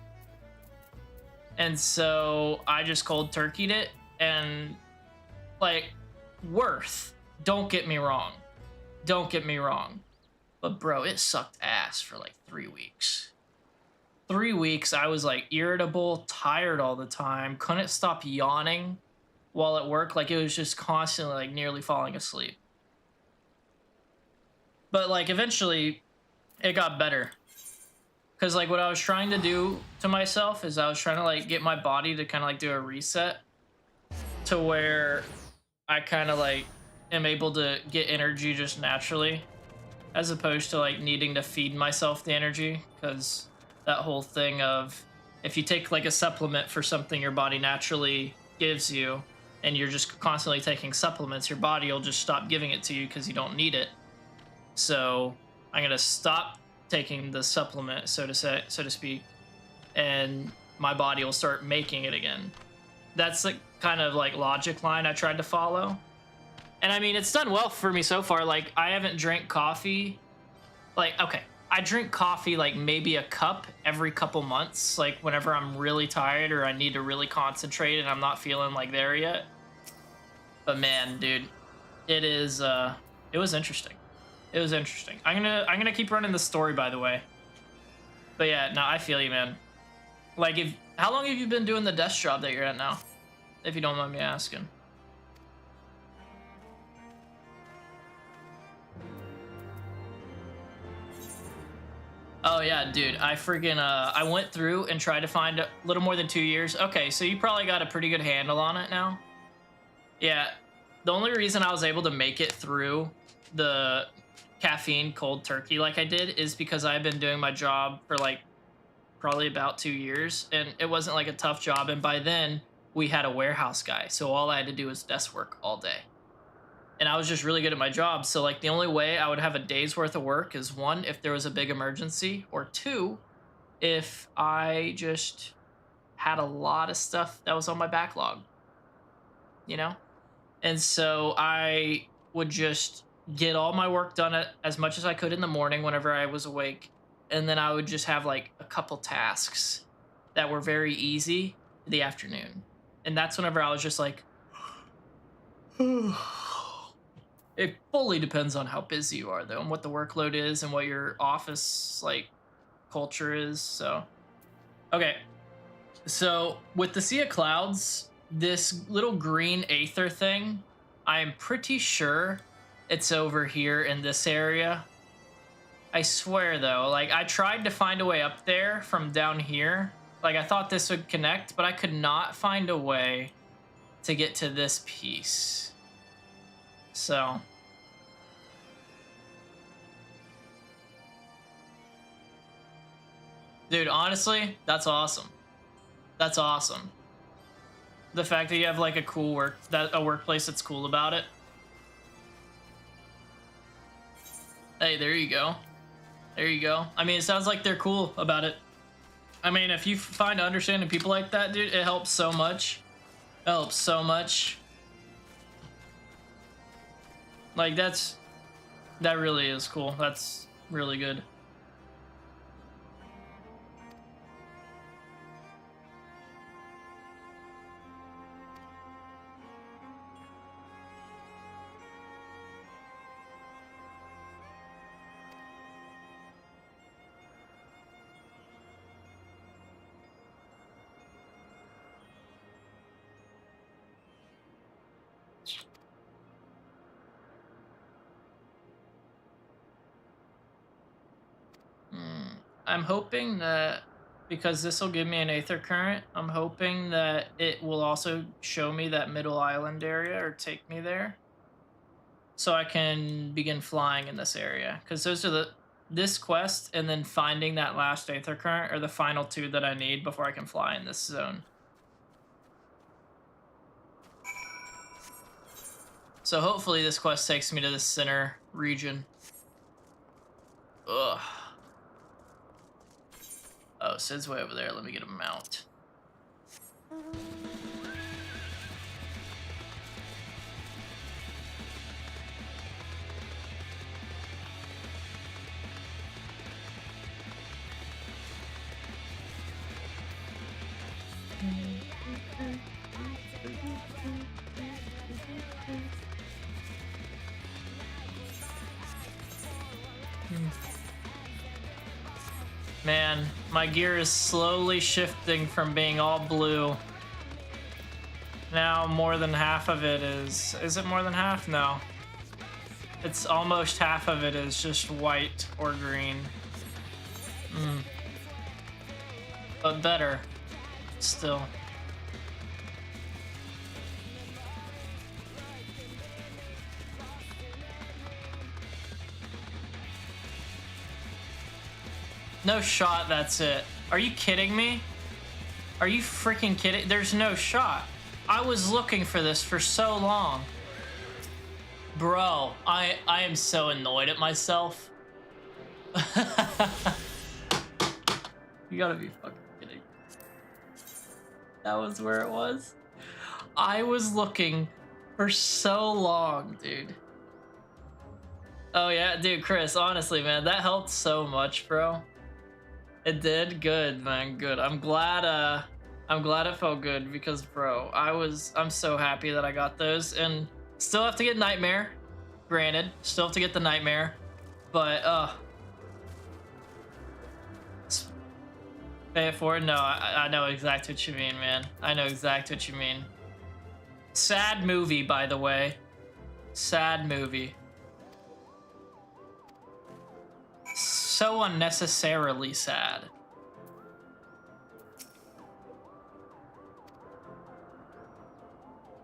Speaker 1: And so I just cold turkeyed it, and like, don't get me wrong. But bro, it sucked ass for like 3 weeks. 3 weeks, I was like irritable, tired all the time, couldn't stop yawning while at work. Like, it was just constantly like nearly falling asleep. But like eventually it got better. Cause like what I was trying to do to myself is I was trying to like get my body to kind of like do a reset to where I kind of like am able to get energy just naturally, as opposed to like needing to feed myself the energy. Because that whole thing of, if you take like a supplement for something your body naturally gives you, and you're just constantly taking supplements, your body will just stop giving it to you because you don't need it. So I'm gonna stop taking the supplement, so to speak, and my body will start making it again. That's the kind of like logic line I tried to follow. And I mean, it's done well for me so far. Like, I haven't drank coffee. Like, okay, I drink coffee like maybe a cup every couple months, like whenever I'm really tired or I need to really concentrate and I'm not feeling like there yet. But man, dude, it was interesting. It was interesting. I'm gonna keep running the story, by the way. But yeah, no, I feel you, man. Like, how long have you been doing the desk job that you're at now, if you don't mind me asking? Oh yeah, dude, I freaking I went through and tried to find a little more than 2 years. Okay, so you probably got a pretty good handle on it now. Yeah, the only reason I was able to make it through the caffeine cold turkey like I did is because I've been doing my job for like probably about 2 years, and it wasn't like a tough job, and by then we had a warehouse guy, so all I had to do was desk work all day. And I was just really good at my job, so like the only way I would have a day's worth of work is, 1, if there was a big emergency, or 2, if I just had a lot of stuff that was on my backlog, you know? And so I would just get all my work done as much as I could in the morning whenever I was awake, and then I would just have like a couple tasks that were very easy in the afternoon. And that's whenever I was just like, it fully depends on how busy you are, though, and what the workload is and what your office like culture is. So okay, so with the Sea of Clouds, this little green aether thing, I am pretty sure it's over here in this area. I swear though, like, I tried to find a way up there from down here. Like, I thought this would connect, but I could not find a way to get to this piece. So dude, honestly, that's awesome. That's awesome. The fact that you have like a workplace that's cool about it. Hey, there you go. There you go. I mean, it sounds like they're cool about it. I mean, if you find understanding people like that, dude, it helps so much. It helps so much. Like, that really is cool. really good. I'm hoping that because this will give me an Aether Current, I'm hoping that it will also show me that middle island area or take me there. So I can begin flying in this area. Because those are this quest and then finding that last Aether Current are the final two that I need before I can fly in this zone. So hopefully this quest takes me to the center region. Ugh. Oh, Sid's way over there. Let me get a mount. Man, my gear is slowly shifting from being all blue. Now more than half of it is it more than half? No. It's almost half of it is just white or green. But better, still. No shot, that's it. Are you kidding me? Are you freaking kidding? There's no shot. I was looking for this for so long. Bro, I am so annoyed at myself. You gotta be fucking kidding. That was where it was? I was looking for so long, dude. Oh yeah, dude, Chris, honestly, man, that helped so much, bro. It did? Good, man, good. I'm glad it felt good because, bro, I'm so happy that I got those, and still have to get Nightmare. Granted, still have to get the Nightmare, but, pay it forward? No, I know exactly what you mean, man. I know exactly what you mean. Sad movie, by the way. Sad movie. So unnecessarily sad.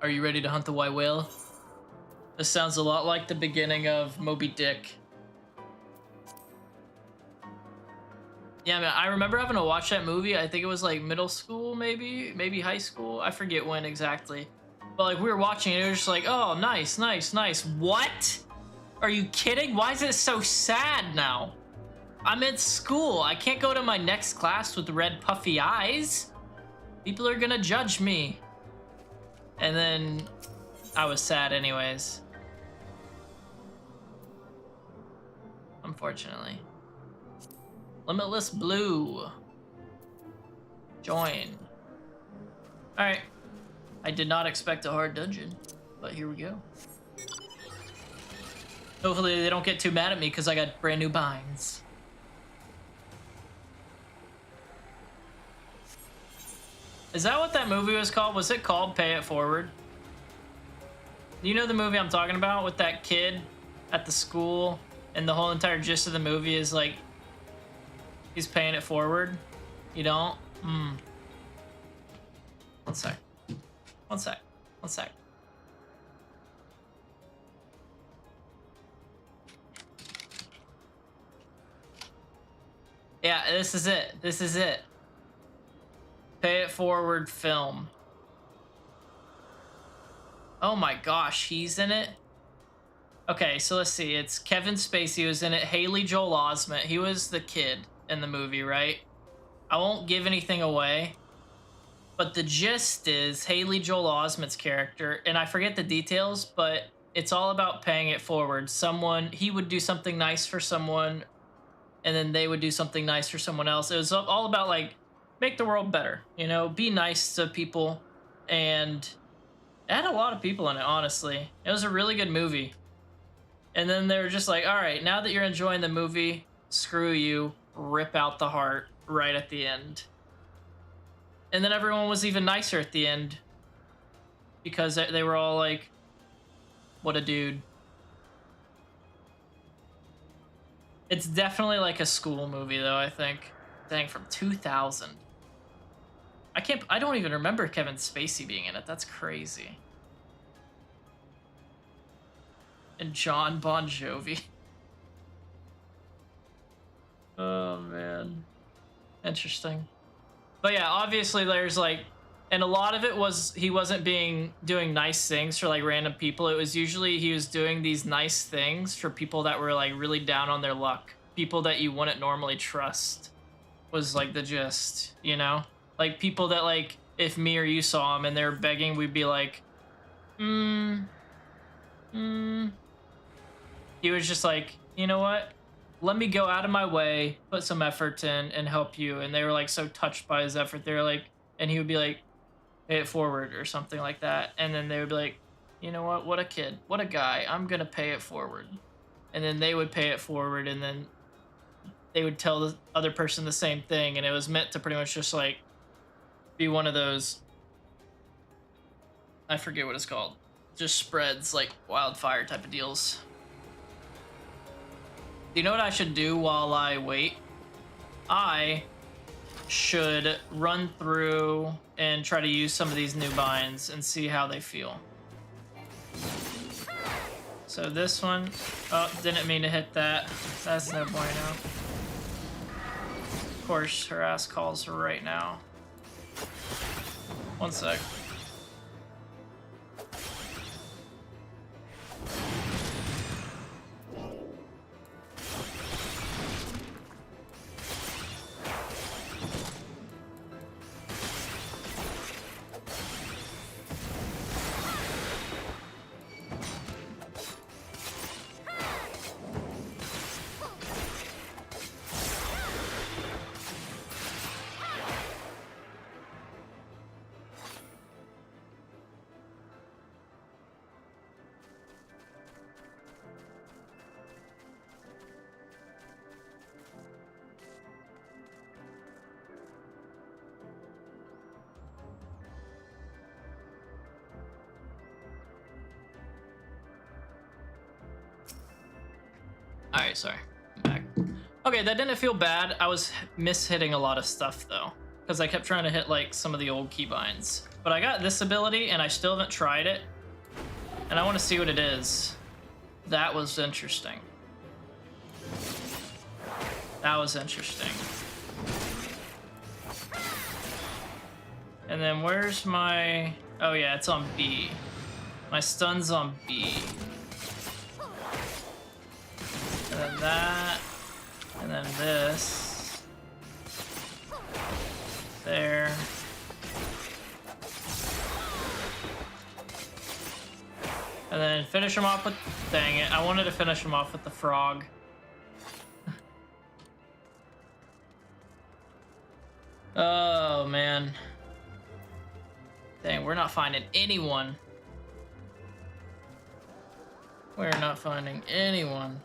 Speaker 1: Are you ready to hunt the white whale? This sounds a lot like the beginning of Moby Dick. Yeah, man, I remember having to watch that movie. I think it was like middle school, maybe high school. I forget when exactly. But like we were watching it, it was just like, oh, nice, nice, nice. What? Are you kidding? Why is it so sad now? I'm at school. I can't go to my next class with red puffy eyes. People are gonna judge me. And then I was sad anyways. Unfortunately. Limitless Blue. Join. Alright. I did not expect a hard dungeon, but here we go. Hopefully they don't get too mad at me because I got brand new binds. Is that what that movie was called? Was it called Pay It Forward? You know the movie I'm talking about with that kid at the school, and the whole entire gist of the movie is like he's paying it forward? You don't? One sec. One sec. One sec. Yeah, this is it. This is it. Pay It Forward film. Oh my gosh, he's in it? Okay, so let's see. It's Kevin Spacey was in it. Haley Joel Osment. He was the kid in the movie, right? I won't give anything away. But the gist is Haley Joel Osment's character, and I forget the details, but it's all about paying it forward. He would do something nice for someone and then they would do something nice for someone else. It was all about like make the world better, you know, be nice to people, and it had a lot of people in it. Honestly, it was a really good movie. And then they were just like, all right, now that you're enjoying the movie, screw you, rip out the heart right at the end. And then everyone was even nicer at the end because they were all like, what a dude. It's definitely like a school movie though, I think. Dang, from 2000. I don't even remember Kevin Spacey being in it. That's crazy. And John Bon Jovi. Oh man. Interesting. But yeah, obviously there's like, and a lot of it was he wasn't doing nice things for like random people. It was usually he was doing these nice things for people that were like really down on their luck. People that you wouldn't normally trust was like the gist, you know? Like people that like, if me or you saw them and they're begging, we'd be like, He was just like, you know what? Let me go out of my way, put some effort in, and help you. And they were like so touched by his effort. They were like, and he would be like, pay it forward or something like that. And then they would be like, you know what a kid, what a guy, I'm gonna pay it forward. And then they would pay it forward, and then they would tell the other person the same thing. And it was meant to pretty much just like be one of those, I forget what it's called, just spreads like wildfire type of deals. You know what I should do while I wait? I should run through and try to use some of these new binds and see how they feel. So this one, oh, didn't mean to hit that. That's no bueno. Of course, her ass calls her right now. One sec. Alright, sorry. I'm back. Okay, that didn't feel bad. I was mishitting a lot of stuff, though. Because I kept trying to hit, like, some of the old keybinds. But I got this ability, and I still haven't tried it. And I want to see what it is. That was interesting. That was interesting. And then where's my... Oh, yeah, it's on B. My stun's on B. And then that, and then this, there, and then finish him off with, dang it, I wanted to finish him off with the frog. Oh man, dang, we're not finding anyone. We're not finding anyone.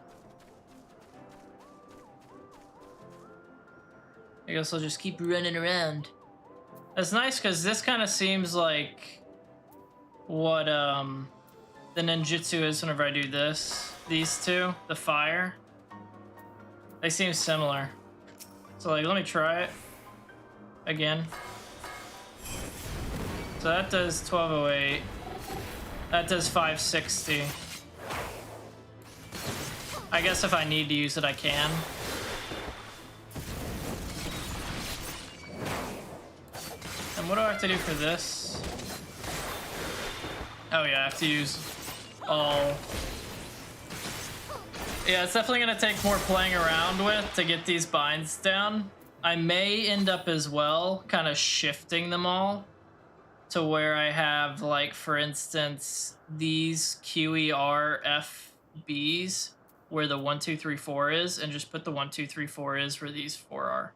Speaker 1: I guess I'll just keep running around. That's nice because this kind of seems like what the ninjutsu is whenever I do this. These two, the fire, they seem similar. So like, let me try it again. So that does 1208. That does 560. I guess if I need to use it, I can. And what do I have to do for this? Oh yeah, I have to use all. Yeah, it's definitely gonna take more playing around with to get these binds down. I may end up as well kind of shifting them all to where I have, like, for instance, these QER FBs where the 1, 2, 3, 4 is, and just put the 1, 2, 3, 4 is where these 4 are.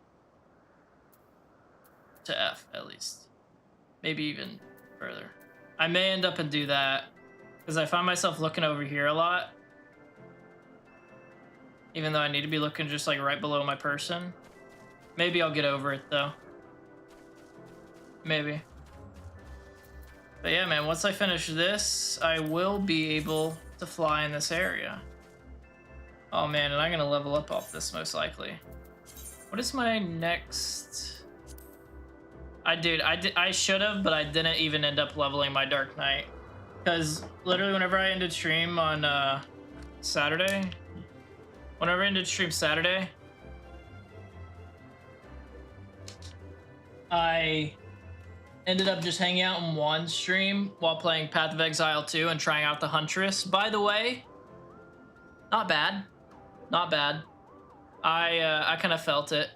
Speaker 1: To F, at least. Maybe even further. I may end up and do that, because I find myself looking over here a lot. Even though I need to be looking just like right below my person. Maybe I'll get over it though. Maybe. But yeah, man, once I finish this, I will be able to fly in this area. Oh man, and I'm gonna level up off this most likely. What is my next? I should have, but I didn't even end up leveling my Dark Knight. Because literally whenever I ended stream on Saturday, I ended up just hanging out in one stream while playing Path of Exile 2 and trying out the Huntress. By the way, not bad. Not bad. I kind of felt it.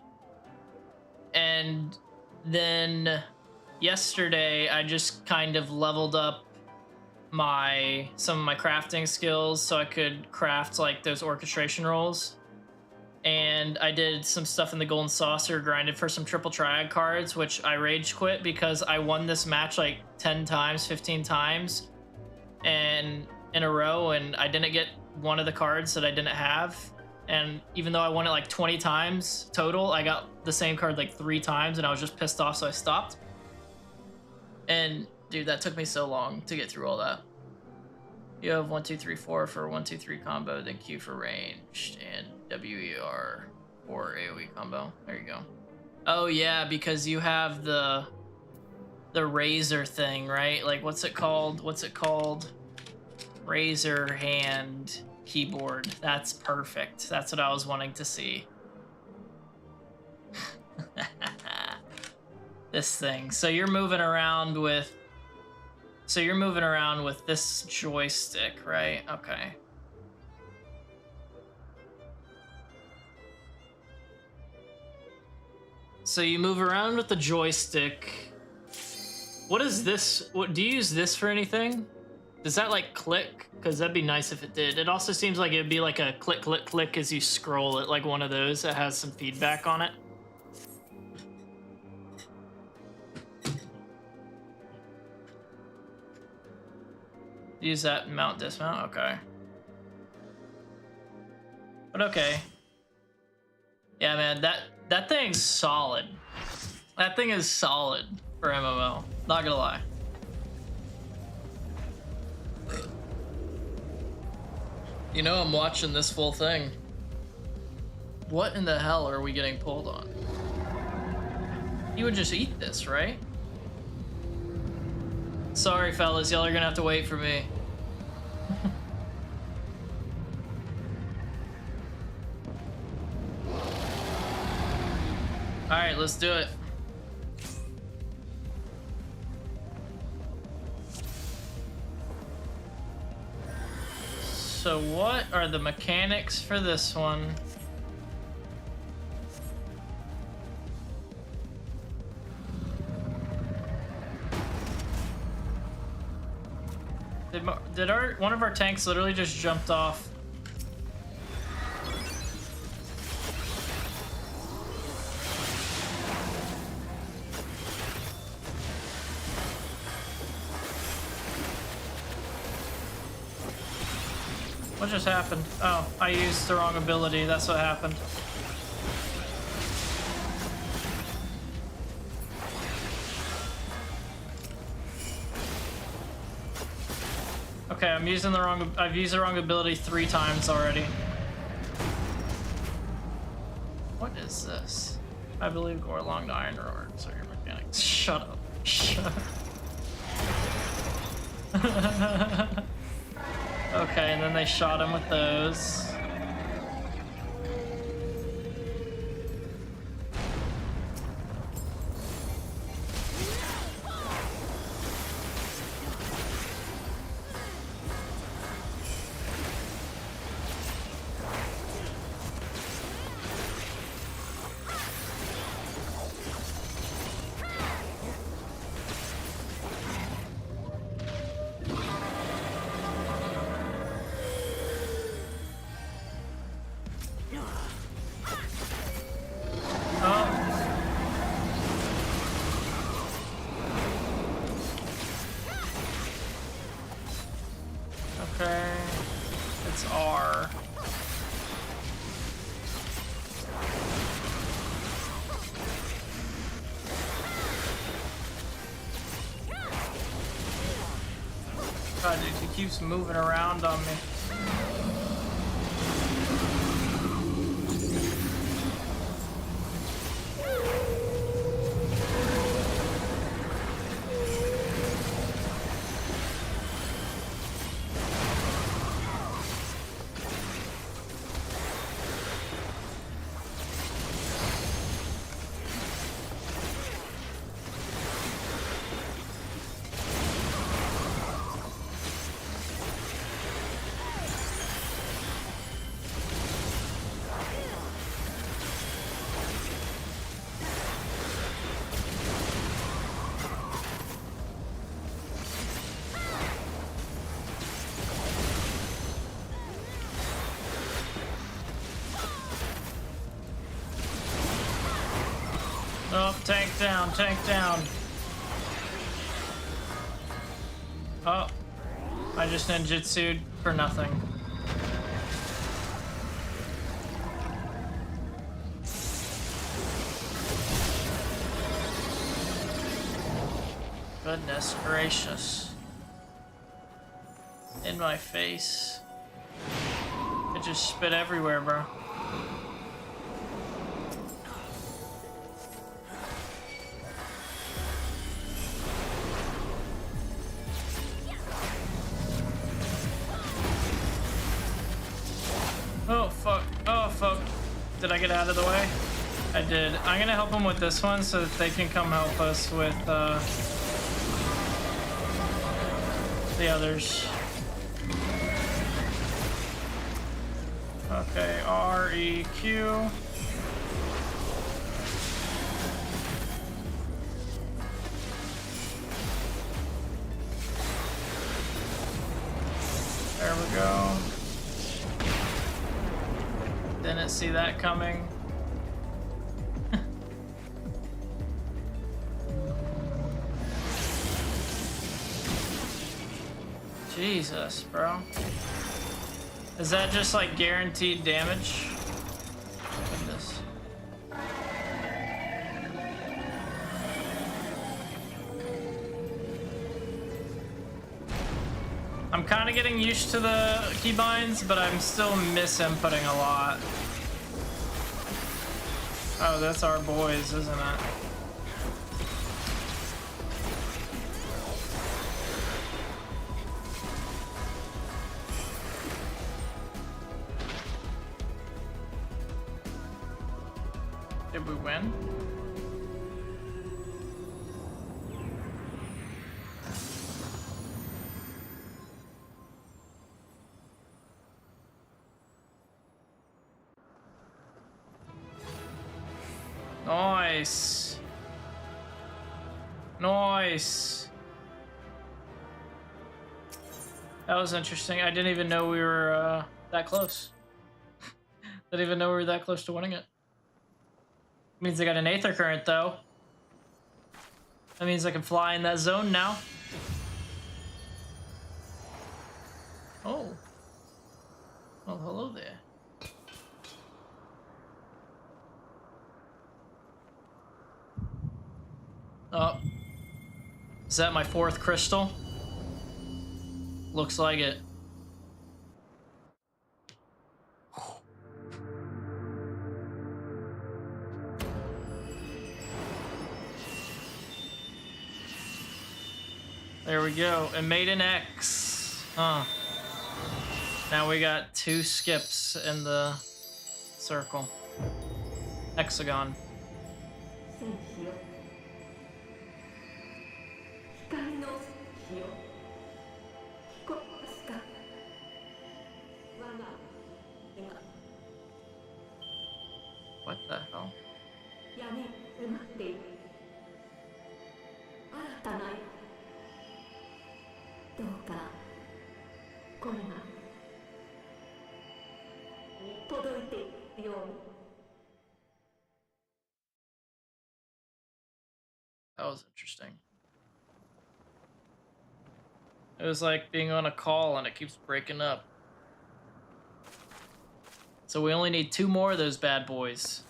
Speaker 1: And then yesterday, I just kind of leveled up some of my crafting skills so I could craft like those orchestration rolls. And I did some stuff in the Golden Saucer, grinded for some triple triad cards, which I rage quit because I won this match like 10 times, 15 times and in a row, and I didn't get one of the cards that I didn't have. And even though I won it like 20 times total, I got the same card like 3 times, and I was just pissed off, so I stopped. And dude, that took me so long to get through all that. You have 1, 2, 3, 4 for 1, 2, 3 combo, then Q for ranged, and WER for AoE combo. There you go. Oh yeah, because you have the razor thing, right? Like what's it called? Razor hand keyboard. That's perfect. That's what I was wanting to see. This thing. So you're moving around with this joystick, right? Okay. So you move around with the joystick. What is this? What do you use this for anything? Does that like click? Because that'd be nice if it did. It also seems like it'd be like a click, click, click as you scroll it, like one of those that has some feedback on it. Use that and mount, dismount, okay. But okay. Yeah, man, that thing's solid. That thing is solid for MMO, not gonna lie. You know I'm watching this full thing. What in the hell are we getting pulled on? You would just eat this, right? Sorry, fellas, y'all are gonna have to wait for me. Alright, let's do it. So what are the mechanics for this one? Did one of our tanks literally just jumped off? What just happened? Oh, I used the wrong ability. That's what happened. Okay, I've used the wrong ability 3 times already. What is this? I believe go along the iron rods are your mechanics. Shut up. Shut up. Okay, and then they shot him with those. keeps moving around on me. Oh, tank down, tank down. Oh, I just ninjutsu'd for nothing. Goodness gracious. In my face. It just spit everywhere, bro. Oh fuck, oh fuck. Did I get out of the way? I did. I'm gonna help them with this one so that they can come help us with the others. Okay, R-E-Q. There we go. Didn't see that coming. Jesus, bro. Is that just like guaranteed damage? Goodness. I'm kind of getting used to the keybinds, but I'm still misinputting a lot. Oh, that's our boys, isn't it? Did we win? Nice. Nice. That was interesting. I didn't even know we were that close. Didn't even know we were that close to winning it. Means I got an Aether Current, though. That means I can fly in that zone now. Oh. Oh, hello there. Oh. Is that my 4th crystal? Looks like it. There we go. And made an X. Huh. Now we got 2 skips in the circle. Hexagon. What the hell? That was interesting. It was like being on a call and it keeps breaking up. So we only need 2 more of those bad boys.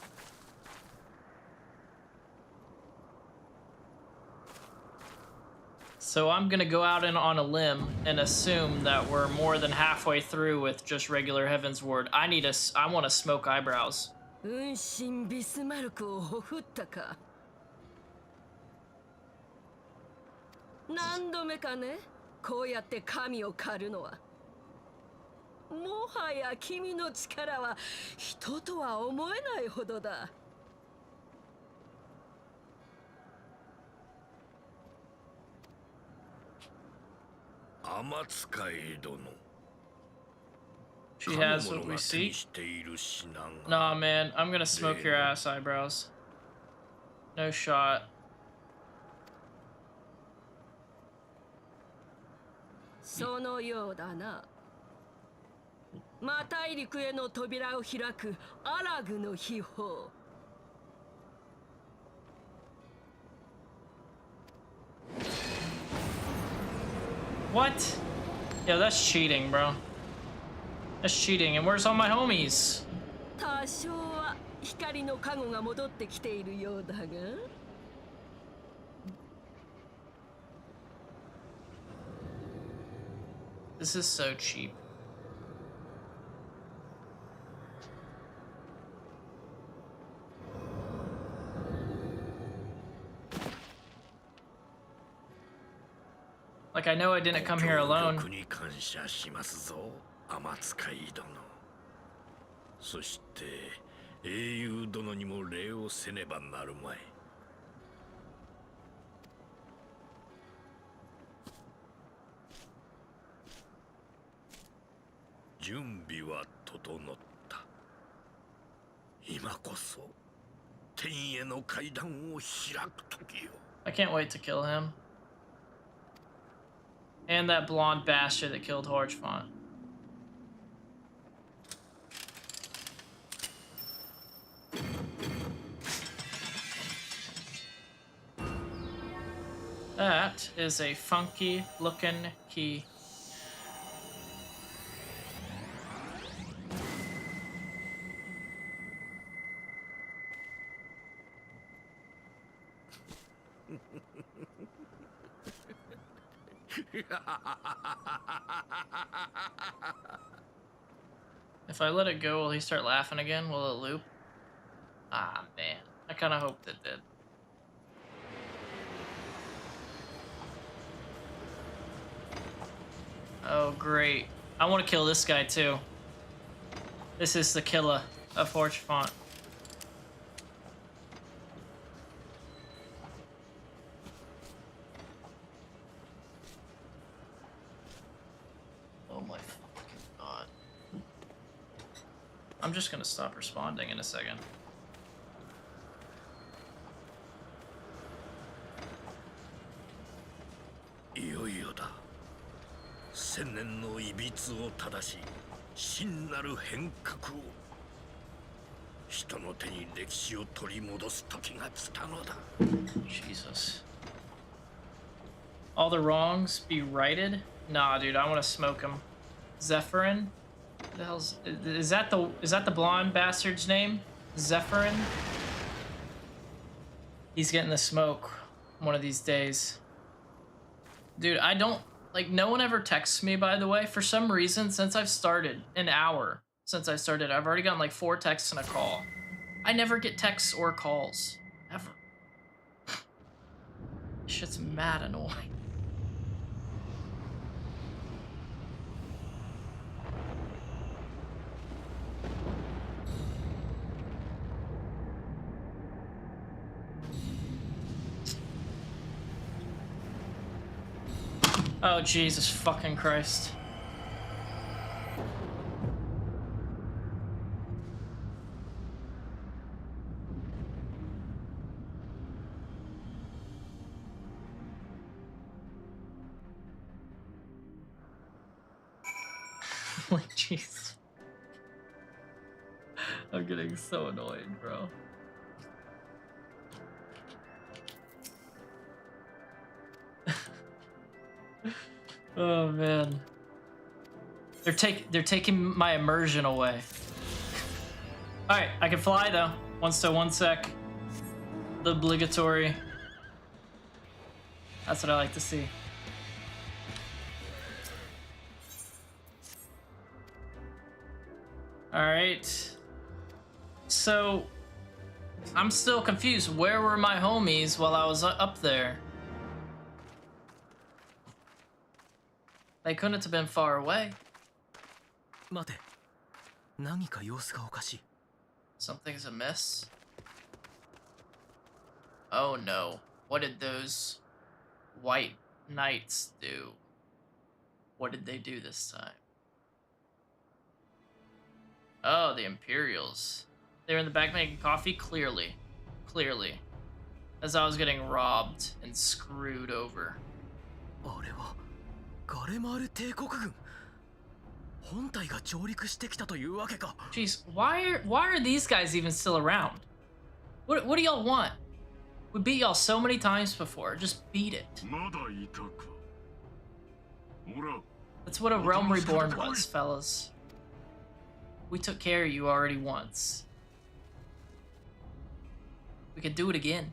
Speaker 1: So I'm gonna go out on a limb and assume that we're more than halfway through with just regular Heavensward. I want to smoke eyebrows.
Speaker 2: 運神ビスマルクをほふったか。何度目かね、こうやって神を狩るのは。もはや君の力は人とは思えないほどだ。
Speaker 3: 天使い殿。
Speaker 1: She has what we see. Nah, man, I'm gonna smoke your ass, eyebrows. No shot.
Speaker 2: そのようだな。魔大陸への扉を開くアラグの秘宝。
Speaker 1: What? Yo, that's cheating, bro. That's cheating. And where's all my homies?
Speaker 2: 多少は光の加護が戻ってきているようだが。
Speaker 1: This is so cheap. Like, I know I didn't come here alone.
Speaker 3: そして英雄殿にも礼をせねばなるまい。準備は整った。今こそ天への階段を開く時よ。
Speaker 1: I can't wait to kill him. And that blonde bastard that killed Horchfont. That is a funky looking key. If I let it go, will he start laughing again? Will it loop? Ah, man. I kind of hoped it did. Oh, great. I want to kill this guy, too. This is the killer of Horchfont. Oh my fucking god. I'm just gonna stop responding in a second.
Speaker 3: Yo yo da. 千年のいびつを正し、真なる変革を。人の手に歴史を取り戻す時が来たのだ。
Speaker 1: Jesus. All the wrongs be righted? Nah, dude, I want to smoke him. Zephyrin? What the hell's is that the blonde bastard's name? Zephyrin? He's getting the smoke one of these days. Dude, I don't like no one ever texts me, by the way. For some reason, since I've started, an hour since I started, I've already gotten like 4 texts and a call. I never get texts or calls. Ever. Shit's mad annoying. Oh, Jesus fucking Christ. Like, Jesus. I'm getting so annoyed, bro. Oh man, they're taking my immersion away. All right, I can fly though. 1 sec. The obligatory. That's what I like to see. All right. So, I'm still confused. Where were my homies while I was up there? They couldn't have been far away.
Speaker 4: 待て、何か様子がおかしい。
Speaker 1: Something's amiss. Oh no. What did those white knights do? What did they do this time? Oh, the Imperials. They're in the back making coffee? Clearly. Clearly. As I was getting robbed and screwed over.
Speaker 4: あれはガレマール帝国軍。本体が上陸してきたというわけか。
Speaker 1: Jeez, why are these guys even still around? What do y'all want? We beat y'all so many times before. Just beat it.
Speaker 3: まだいたか。ほら、
Speaker 1: That's what a realm reborn was, fellas. We took care of you already once. We could do it again.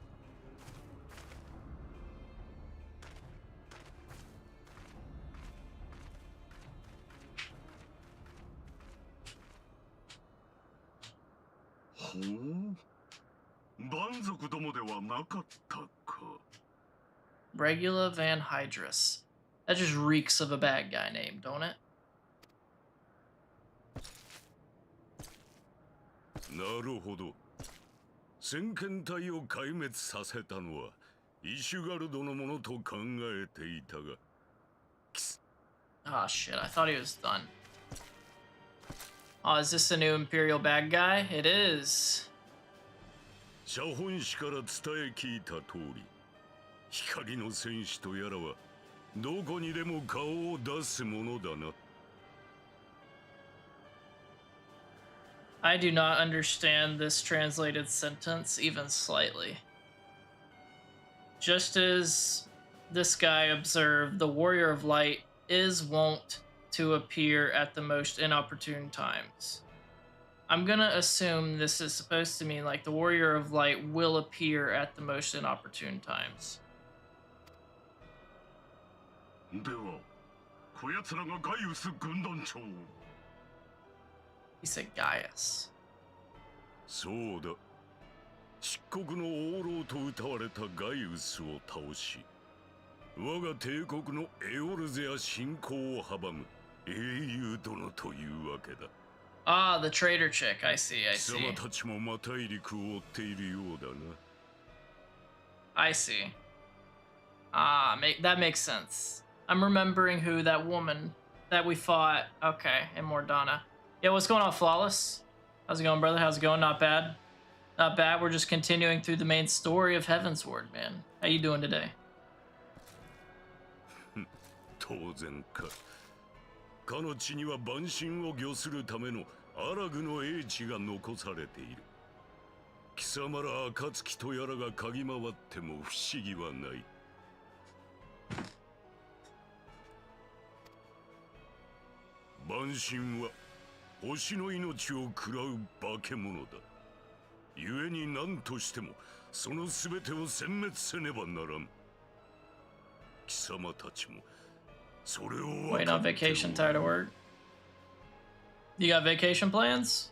Speaker 1: Regula Van Hydrus. That just reeks of a bad guy name, don't it?
Speaker 3: なるほど。先遣隊を壊滅させたのはイシュガルドのものと考えていたが。
Speaker 1: Oh shit, I thought he was done. Oh, is this a new Imperial bad guy? It is.
Speaker 3: 写本誌から伝え聞いた通り、光の戦士とやらはどこにでも顔を出すものだな。
Speaker 1: I do not understand this translated sentence even slightly. Just as this guy observed, the Warrior of Light is wont to appear at the most inopportune times. I'm gonna assume this is supposed to mean like the Warrior of Light will appear at the most inopportune times.
Speaker 3: では、こやつらがガイウス軍団長を。
Speaker 1: He said Gaius.
Speaker 3: そうだ。漆黒の王老と謳われたガイウスを倒し、我が帝国のエオルゼや侵攻を阻む英雄殿というわけだ。
Speaker 1: Ah, the traitor chick. I see, I
Speaker 3: 貴
Speaker 1: see.
Speaker 3: 様たちもまた入りくを追っているようだな。
Speaker 1: I see. Ah, that makes sense. I'm remembering who that woman that we fought. Okay, in Mordana. Yeah, what's going on, Flawless? How's it going, brother? How's it going? Not bad. Not bad. We're just continuing through the main story of Heavensward, man. How you doing today?
Speaker 3: 当然か。かの地には万神を御するためのアラグの英知が残されている。貴様ら暁とやらが嗅ぎ回っても不思議はない。万神は星の命を喰らう化け物だ。故に何としてもその全てを殲滅せねばならん。貴様たちもそれを分
Speaker 1: Wait
Speaker 3: か
Speaker 1: on
Speaker 3: って
Speaker 1: vacation,
Speaker 3: おる。
Speaker 1: tired of work. You got vacation plans?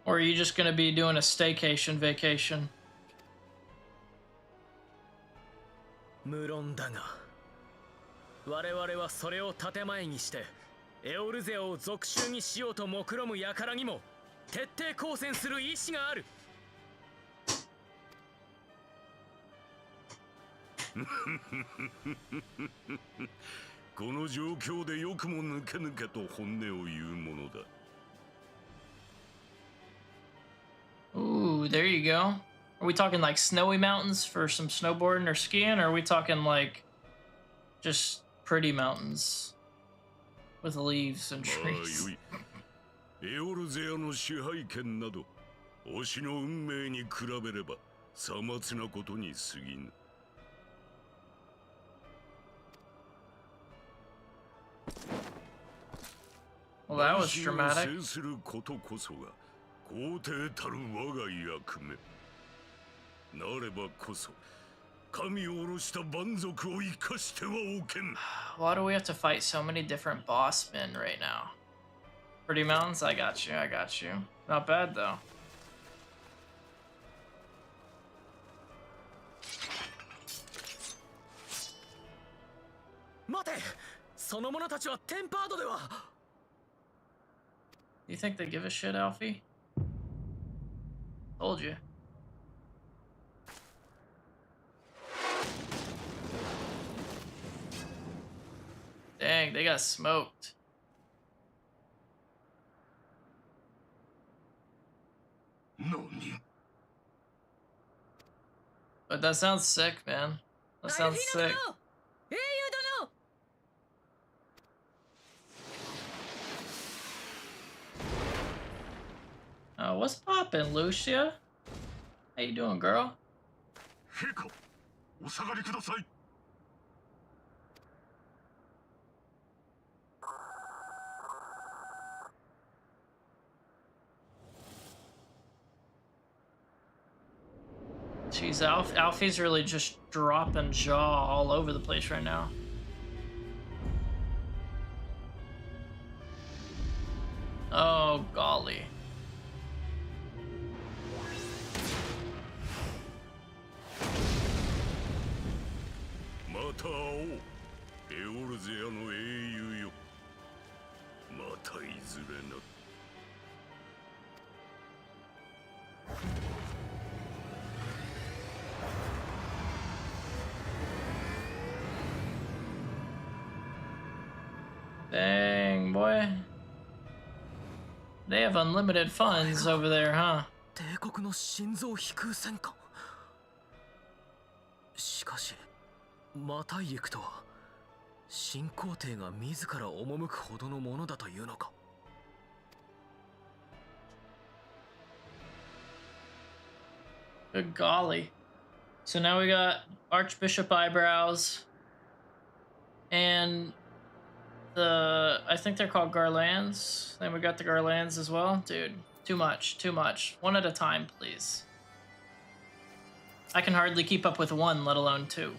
Speaker 1: Or are you just gonna be doing a staycation vacation?
Speaker 4: 無論だが、我々はそれを建前にしてエオルゼを属州にしようと目論む輩にも徹底抗戦する意志がある。
Speaker 3: この状況でよくも抜け抜けと本音を言うものだ。
Speaker 1: Ooh, there you go. Are we talking like snowy mountains for some snowboarding or skiing, or are we talking like just pretty mountains with leaves and
Speaker 3: まあ
Speaker 1: trees?
Speaker 3: よい。エオルゼアの支配権など推しの運命に比べればさまつなことに過ぎぬ。
Speaker 1: Well, that was dramatic.
Speaker 3: 制することこそが皇帝たる我が役目。なればこそ神を下ろした蛮族を生かしてはおけん。
Speaker 1: Why do we have to fight so many different boss men right now? Pretty mountains? I got you, I got you. Not bad, though.
Speaker 4: Mate! その者たちはテンパードでは
Speaker 1: You think they give a shit, Alfie? Told you. Dang, they got smoked. But that sounds sick, man. That sounds sick.
Speaker 2: 英雄殿
Speaker 1: What's poppin', Lucia? How you doing, girl?
Speaker 3: 陛下、お下がりください。
Speaker 1: Jeez, Alfie's really just dropping jaw all over the place right now. Oh, golly. Dang, boy. They have unlimited funds over there, huh?
Speaker 4: 帝国の心臓飛空戦艦しかしマタイエクとは新皇帝が自ら赴くほどのものだというのか
Speaker 1: Good golly. So now we got Archbishop Eyebrows and I think they're called Garlands. Then we got the Garlands as well. Dude, too much, too much. One at a time, please. I can hardly keep up with one, let alone two.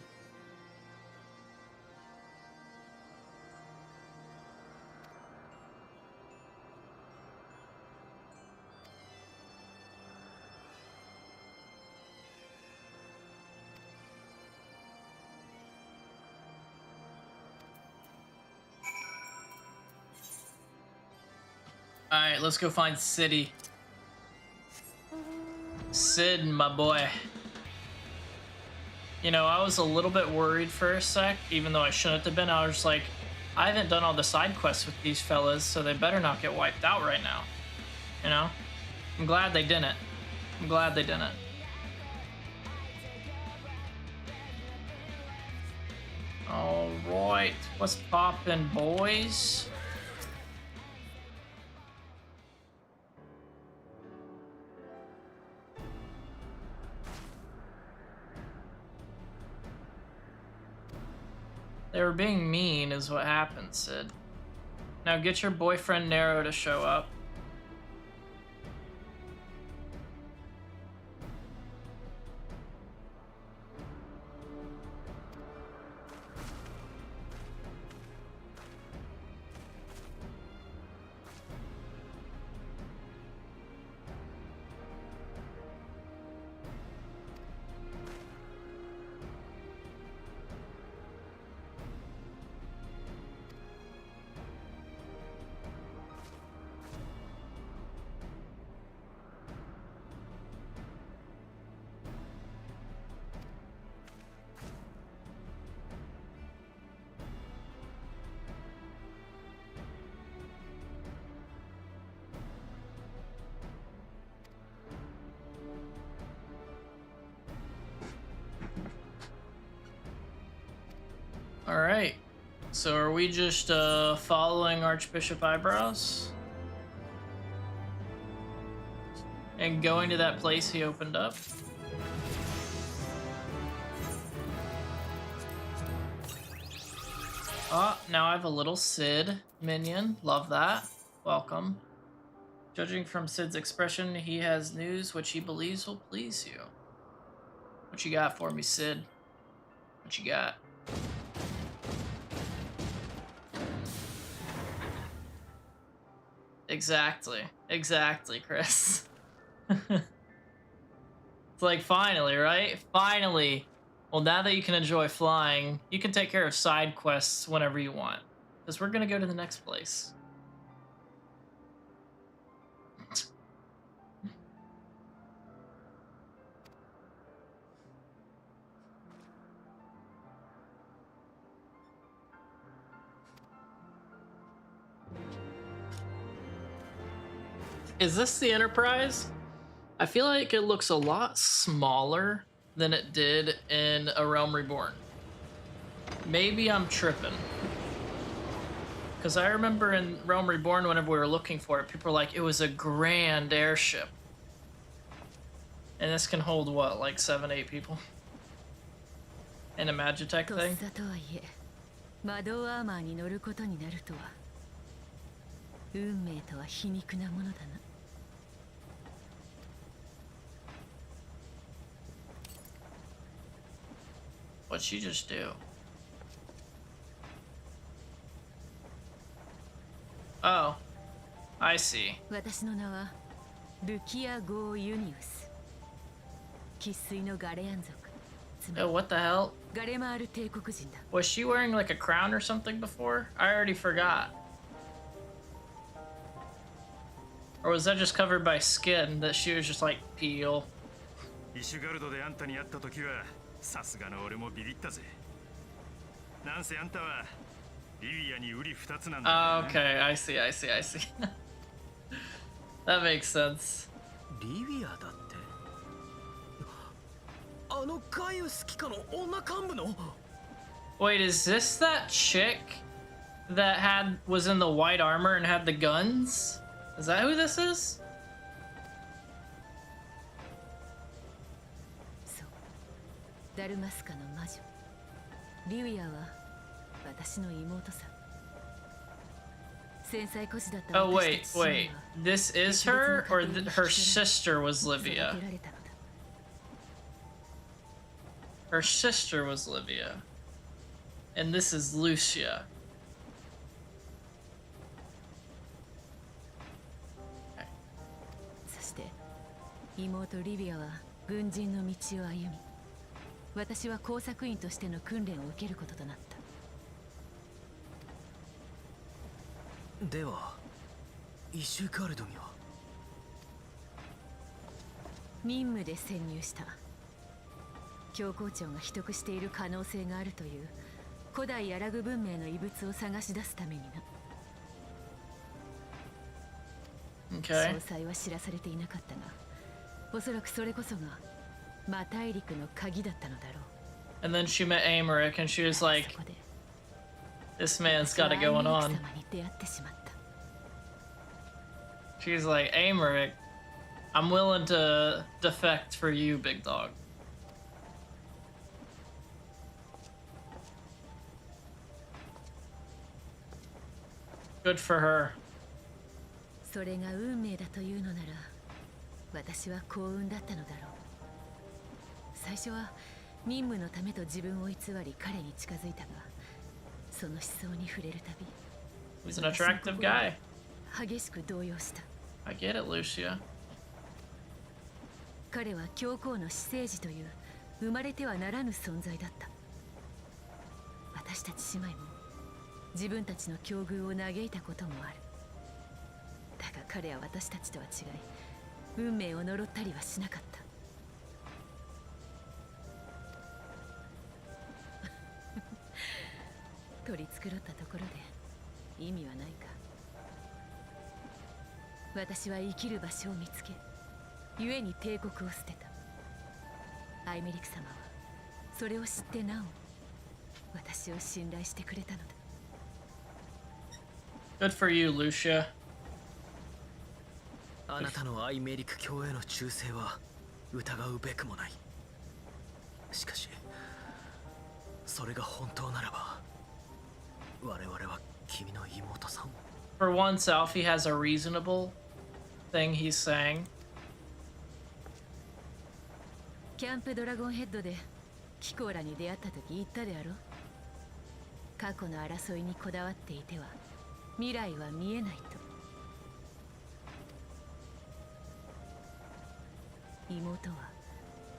Speaker 1: Alright, let's go find City. Sid, my boy. You know, I was a little bit worried for a sec, even though I shouldn't have been. I was like, I haven't done all the side quests with these fellas, so they better not get wiped out right now. You know? I'm glad they didn't. I'm glad they didn't. Alright, what's poppin', boys? They were being mean is what happened, Sid. Now get your boyfriend Nero to show up. Alright, so are we just following Archbishop Eyebrows? And going to that place he opened up? Ah, now I have a little Sid minion. Love that. Welcome. Judging from Sid's expression, he has news which he believes will please you. What you got for me, Sid? What you got? Exactly. Exactly, Chris. It's like, finally, right? Finally. Well, now that you can enjoy flying, you can take care of side quests whenever you want. Because we're going to go to the next place. Is this the Enterprise? I feel like it looks a lot smaller than it did in A Realm Reborn. Maybe I'm tripping. Because I remember in Realm Reborn, whenever we were looking for it, people were like, it was a grand airship. And this can hold, what, like 7, 8 people? In a Magitech
Speaker 2: とっ
Speaker 1: thing?
Speaker 2: さとはいえ魔導アーマーに乗ることになるとは運命とは皮肉なものだな。
Speaker 1: What'd she just do? Oh, I see.
Speaker 2: 私の名はルキア・ゴー・ユニウス。生粋のガレアン族。つまり
Speaker 1: Oh, what the hell?
Speaker 2: ガレマール帝国人だ。
Speaker 1: Was she wearing like a crown or something before? I already forgot. Or was that just covered by skin that she was just like peel?
Speaker 5: イシュガルドであんたに会った時はさすがの俺もビビったぜ。なんせあんたはリビアに瓜二つなんだよ
Speaker 1: Oh,
Speaker 5: な。
Speaker 1: okay, I see, I see, I see. That makes sense.
Speaker 4: リビアだってあのガイウス機下の女幹部の
Speaker 1: Wait, is this that chick that was in the white armor and had the guns? Is that who this is?
Speaker 2: そう。ダルマスカの魔女。リウィアは私の妹さ。繊細孤児だった
Speaker 1: Oh,
Speaker 2: 私
Speaker 1: wait,
Speaker 2: たち姉妹
Speaker 1: wait.
Speaker 2: は
Speaker 1: This is her? Or her sister was
Speaker 2: 育て
Speaker 1: Livia?
Speaker 2: られたのだ。
Speaker 1: Her sister was Livia. And this is Lucia. Okay.
Speaker 2: そして妹リビアは軍人の道を歩み、私は工作員としての訓練を受けることとなった。
Speaker 4: ではイシュガルドには
Speaker 2: 任務で潜入した。教皇庁が秘匿している可能性があるという古代アラグ文明の遺物を探し出すためにな。
Speaker 1: Okay.
Speaker 2: 詳細は知らされていなかったが、おそらくそれこそが魔大陸の鍵だったのだろう。
Speaker 1: And then she met Amaric and she was like,
Speaker 2: そこで
Speaker 1: this man's got it
Speaker 2: 私は
Speaker 1: going
Speaker 2: アイ
Speaker 1: on.
Speaker 2: ミリク様に出会ってしまった。
Speaker 1: She's like, Amaric, I'm willing to defect for you, big dog. Good for her.
Speaker 2: それが運命だというのなら、私は幸運だったのだろう。最初は任務のためと自分を偽り彼に近づいたが、その思想に触れるたび、
Speaker 1: He's an attractive guy.
Speaker 2: 激しく動揺した。
Speaker 1: I get it, Lucia.
Speaker 2: 彼は教皇の私生児という生まれてはならぬ存在だった。私たち姉妹も自分たちの境遇を嘆いたこともある。だが彼は私たちとは違い、運命を呪ったりはしなかった。取り繕ったところで意味はないか。私は生きる場所を見つけ、故に帝国を捨てた。アイメリク様はそれを知ってなお私を信頼してくれたのだ。
Speaker 1: Good for you, Lucia.
Speaker 4: あなたのアイメリク教への忠誠は疑うべくもない。しかしそれが本当ならば我々は君の妹さんを
Speaker 1: For once, Alfie has a reasonable thing he's saying.
Speaker 2: キャンプドラゴンヘッドでキコーラに出会った時言ったであろう。過去の争いにこだわっていては未来は見えないと。は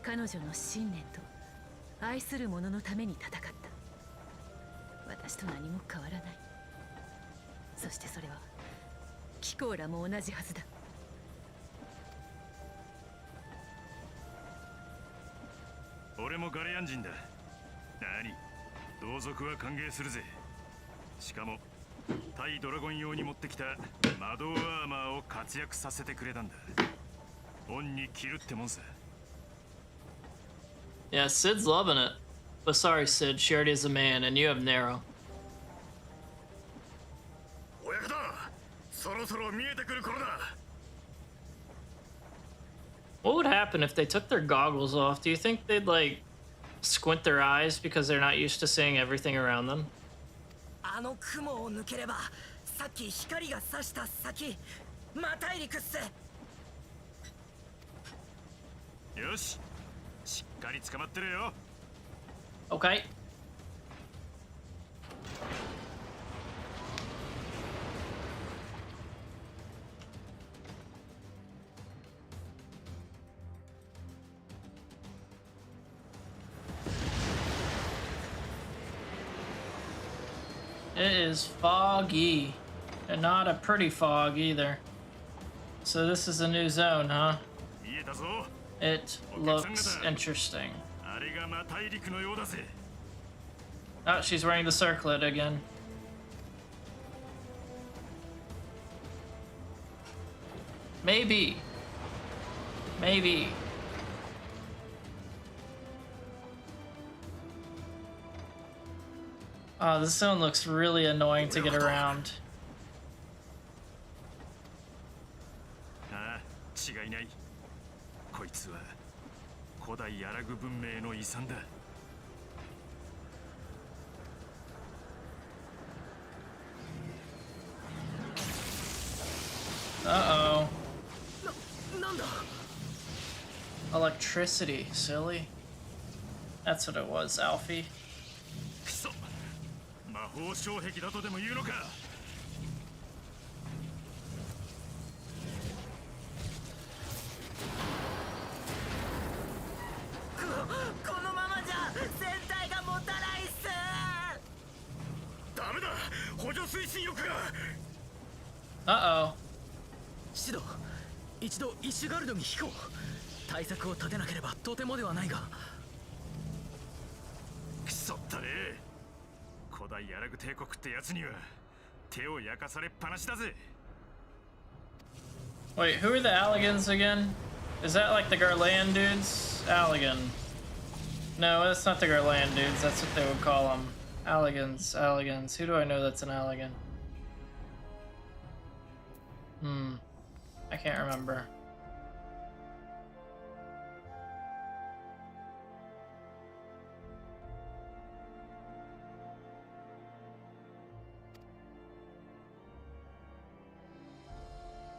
Speaker 2: 彼女の信念と愛する者のために戦った。私と何も変わらない。そしてそれはキコーラも同じはずだ。
Speaker 5: 俺もガレアン人だ。何、同族は歓迎するぜ。しかも対ドラゴン用に持ってきた魔導アーマーを活躍させてくれたんだ。恩に着るってもんさ。
Speaker 1: Yeah, Sid's loving it. But sorry, Sid, she already is a man, and you have Narrow.
Speaker 3: 親方、そろそろ見えてくる頃だ。
Speaker 1: What would happen if they took their goggles off? Do you think they'd, like, squint their eyes because they're not used to seeing everything around them?
Speaker 4: あの雲を抜ければ、さっき光が差した先、魔大陸っす。
Speaker 5: よし、しっかり捕まってるよ。
Speaker 1: Okay. It is foggy, and not a pretty fog either. So this is a new zone, huh?
Speaker 5: 見えたぞ。
Speaker 1: It looks interesting.
Speaker 5: あれが魔大陸のようだぜ。
Speaker 1: Oh, she's wearing the circlet again. Maybe. Maybe. Oh, this zone looks really annoying to get around.
Speaker 5: ああ、違いない。こいつは古代アラグ文明の遺産だ。
Speaker 1: Uh-oh.
Speaker 4: なんだ。
Speaker 1: Electricity, silly. That's what it was, Alfie.
Speaker 5: くそ、魔法障壁だとでも言うのか。
Speaker 4: このままじゃ全体が持たないっす。
Speaker 3: ダメだ、補助推進力が。
Speaker 1: Uh-oh.
Speaker 4: シド、一度イシュガルドに引こう。対策を立てなければとてもではないが。
Speaker 5: くそったね。古代アラグ帝国ってやつには手を焼かされっぱなしだぜ。
Speaker 1: Wait, who are the Alligans again? Is that like the Garlean dudes? Alligan. No, that's not the Garlean dudes. That's what they would call them. Alligans, Alligans. Who do I know that's an Alligan? I can't remember.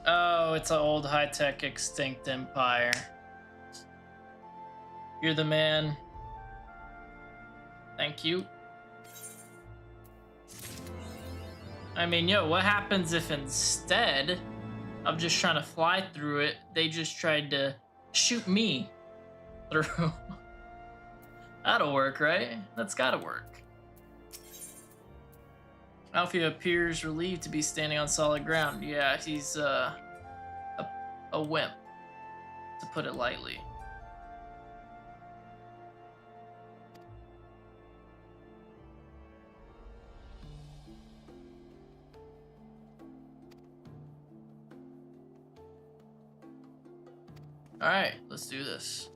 Speaker 1: Oh, it's an old high-tech extinct empire. You're the man. Thank you. I mean, yo, what happens if instead of just trying to fly through it, they just tried to shoot me through? That'll work, right? That's gotta work. Alfie appears relieved to be standing on solid ground. Yeah, he's a wimp, to put it lightly. All right, let's do this.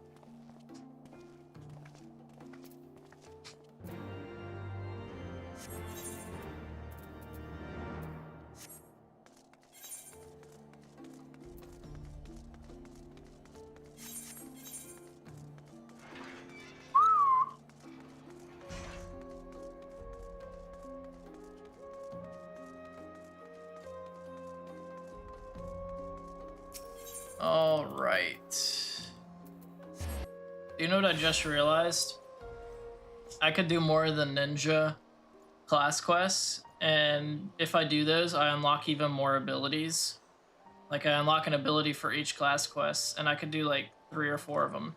Speaker 1: All right. You know what I just realized? I could do more of the ninja class quests, and if I do those, I unlock even more abilities. Like I unlock an ability for each class quest, and I could do like 3 or 4 of them.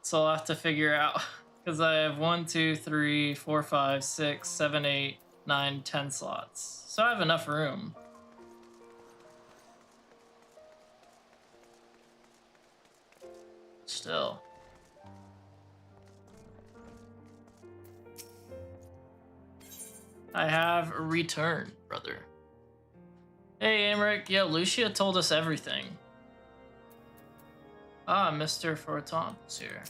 Speaker 1: So I'll have to figure out, because I have 1, 2, 3, 4, 5, 6, 7, 8, 9, 10 slots. So I have enough room. Still. I have returned, brother. Hey, Amric. Yeah, Lucia told us everything. Ah, Mr. Forton's here.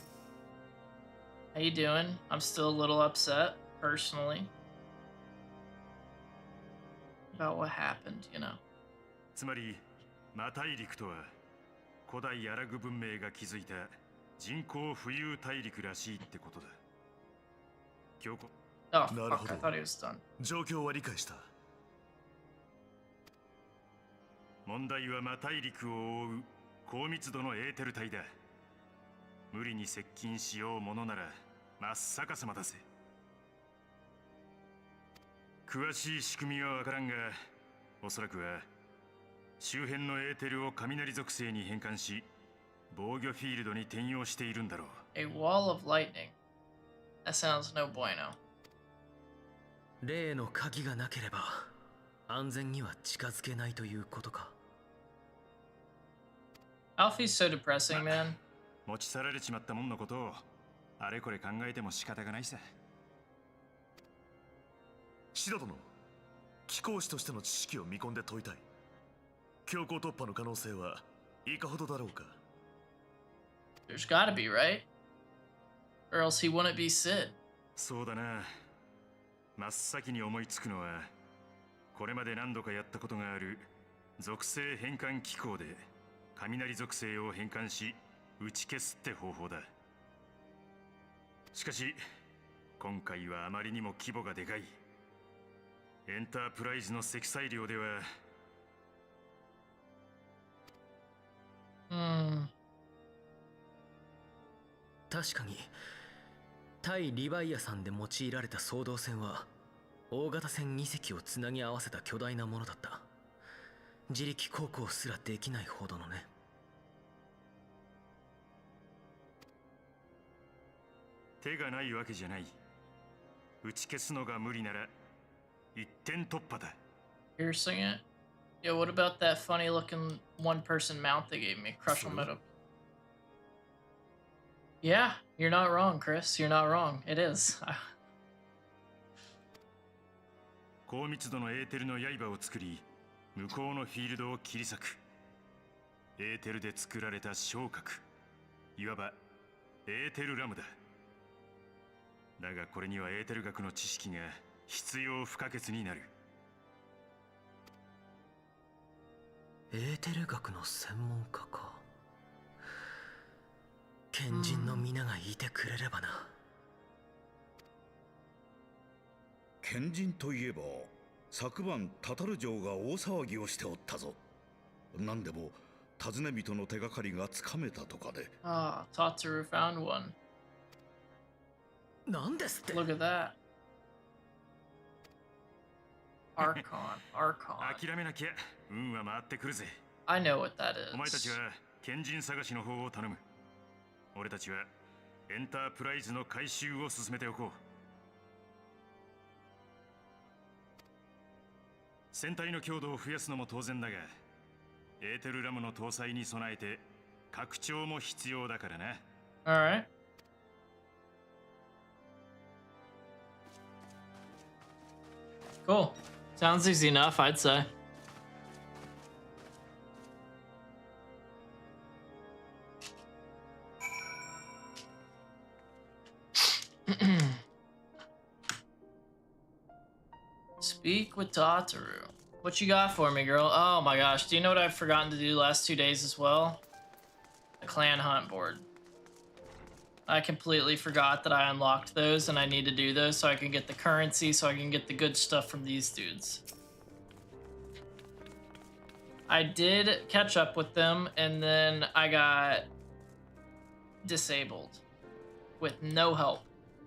Speaker 1: How you doing? I'm still a little upset, personally, about what happened, you know.
Speaker 5: つまり魔大陸とは古代アラグ文明が築いた人工浮遊大陸らしいってことだ。強固
Speaker 1: Oh, fuck, I thought he was done.
Speaker 3: 状況は理解した。
Speaker 5: 問題は魔大陸を覆う高密度のエーテル体だ。無理に接近しようものなら真っ逆さまだぜ。詳しい仕組みはわからんが、おそらくは周辺のエーテルを雷属性に変換し、防御フィールドに転用しているんだろう。
Speaker 1: A wall of lightning. That sounds no bueno.
Speaker 4: 例の鍵がなければ安全には近づけないということか。
Speaker 1: Alfie's so depressing, man.
Speaker 5: 持ち去られちまったもんのことをあれこれ考えても仕方がないさ。
Speaker 3: シド殿、貴公子としての知識を見込んで問いたい。強行突破の可能性はいかほどだろうか。
Speaker 1: There's gotta be, right? Or else he wouldn't be Sid.
Speaker 5: そうだな。真っ先に思いつくのは、これまで何度かやったことがある属性変換機構で雷属性を変換し打ち消すって方法だ。しかし今回はあまりにも規模がでかい。エンタープライズの積載量では
Speaker 4: 確かに対リヴァイアさんで用いられた双胴船は大型船2隻をつなぎ合わせた巨大なものだった。自力航行すらできないほどのね。
Speaker 5: 手がないわけじゃない。打ち消すのが無理なら一点突破だ。
Speaker 1: Piercing it? Yo, what about that funny looking one person mount they gave me? Crush them at a... Yeah, you're not wrong, Chris. You're not wrong. It is.
Speaker 5: 高密度のエーテルの刃を作り、向こうのフィールドを切り裂く。エーテルで作られた昇格。いわばエーテルラムだ。だがこれにはエーテル学の知識が必要不可欠になる。
Speaker 4: エーテル学の専門家か。賢人の皆がいてくれればな。
Speaker 6: 賢人といえば昨晩タタル城が大騒ぎをしておったぞ。何でも尋ね人の手がかりがつかめたとかで。
Speaker 1: Ah, Tataru found one.
Speaker 4: なんですって。
Speaker 1: Look at that. Archon, Archon.
Speaker 5: 諦めなきゃ運は回ってくるぜ。
Speaker 1: I know what that
Speaker 5: お前たち
Speaker 1: is.
Speaker 5: は賢人探しの方を頼む。俺たちはエンタープライズの回収を進めておこう。船体の強度を増やすのも当然だが、エーテルラムの搭載に備えて拡張も必要だからな。
Speaker 1: Alright. Cool. Sounds easy enough, I'd say. Speak with Tataru. What you got for me, girl? Oh my gosh, do you know what I've forgotten to do the last 2 days as well? The clan hunt board. I completely forgot that I unlocked those and I need to do those so I can get the currency, so I can get the good stuff from these dudes. I did catch up with them and then I got disabled with no help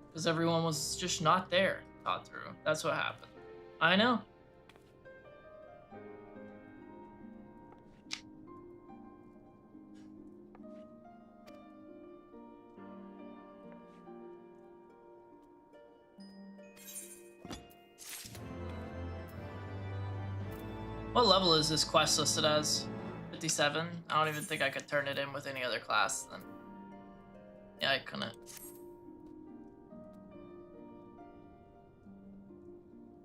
Speaker 1: because everyone was just not there. Tataru. That's what happened. I know. What level is this quest listed as? 57? I don't even think I could turn it in with any other class then. Yeah, I couldn't.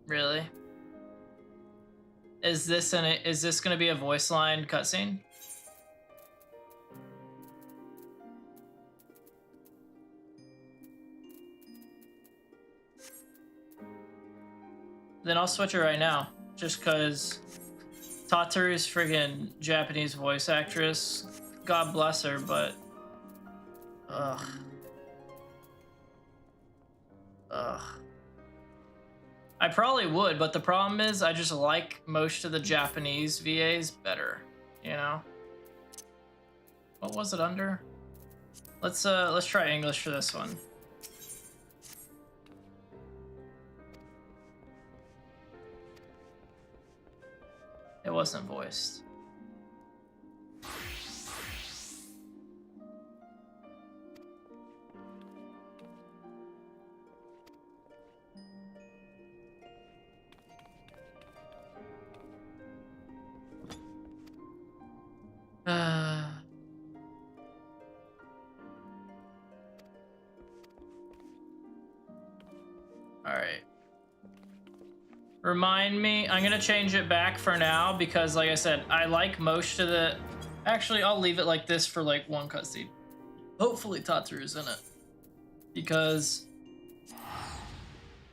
Speaker 1: Really? Is this gonna be a voice line cutscene? Then I'll switch it right now, just cause Tataru's friggin' Japanese voice actress. God bless her, but ugh. I probably would, but the problem is I just like most of the Japanese VAs better, you know? What was it under? Let's try English for this one. It wasn't voiced. Alright. Remind me, I'm gonna change it back for now because like I said, I like most of the... Actually, I'll leave it like this for like one cutscene. Hopefully Tataru's in it. Because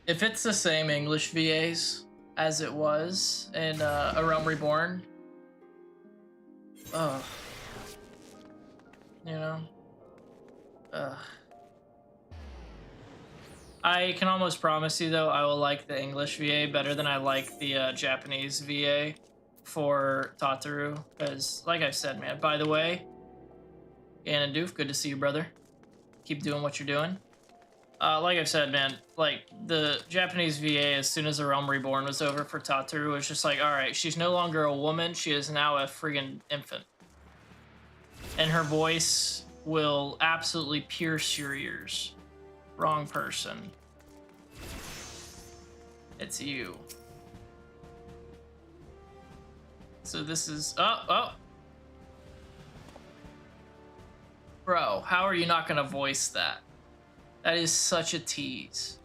Speaker 1: if it's the same English VAs as it was in A Realm Reborn, you know, I can almost promise you though, I will like the English VA better than I like the Japanese VA for Tataru, because like I said, man, by the way, Ganondoof, good to see you, brother. Keep doing what you're doing. Like I've said, man, like the Japanese VA, as soon as The Realm Reborn was over for Tataru, was just like, all right, she's no longer a woman, she is now a friggin' infant. And her voice will absolutely pierce your ears. Wrong person. It's you. So this is... Oh! Bro, how are you not gonna voice that? That is such a tease.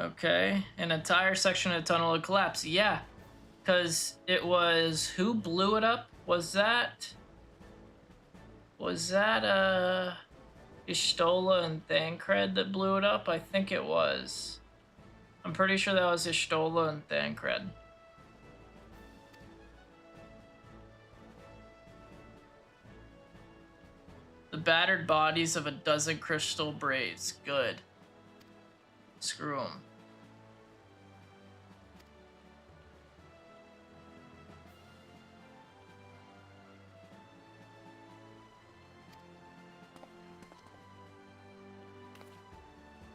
Speaker 1: Okay, an entire section of the tunnel would collapse. Yeah, because it was... Who blew it up? Was that Ishtola and Thancred that blew it up? I think it was. I'm pretty sure that was Ishtola and Thancred. The battered bodies of a dozen crystal braids. Good. Screw them.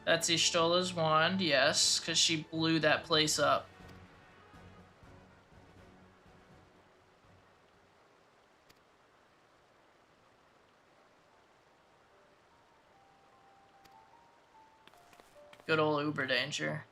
Speaker 1: That's Ishtola's wand, yes, because she blew that place up. Good old Uber Danger.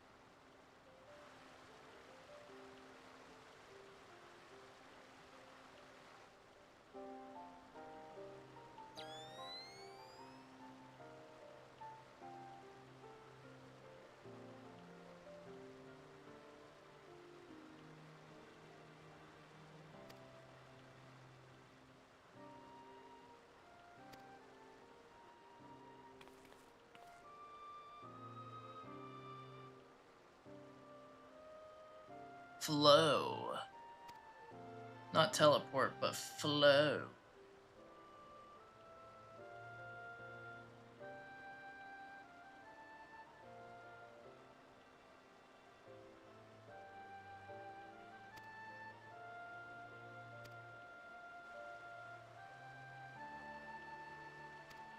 Speaker 1: Flow. Not teleport, but flow.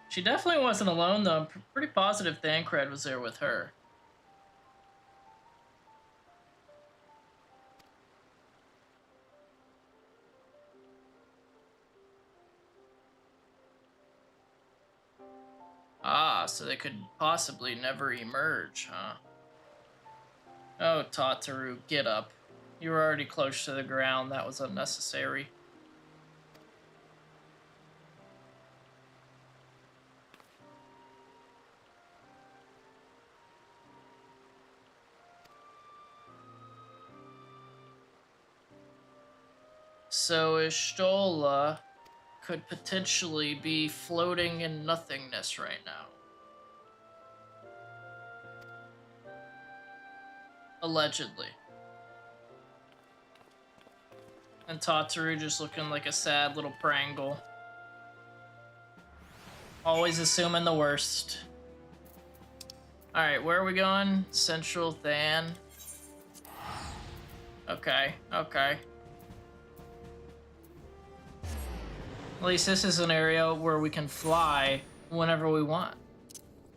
Speaker 1: She definitely wasn't alone though. I'm pretty positive Thancred was there with her. Ah, so they could possibly never emerge, huh? Oh, Tataru, get up. You were already close to the ground. That was unnecessary. So Ishtola could potentially be floating in nothingness right now. Allegedly. And Tataru just looking like a sad little prangle. Always assuming the worst. Alright, where are we going? Central Than. Okay, okay. At least this is an area where we can fly whenever we want.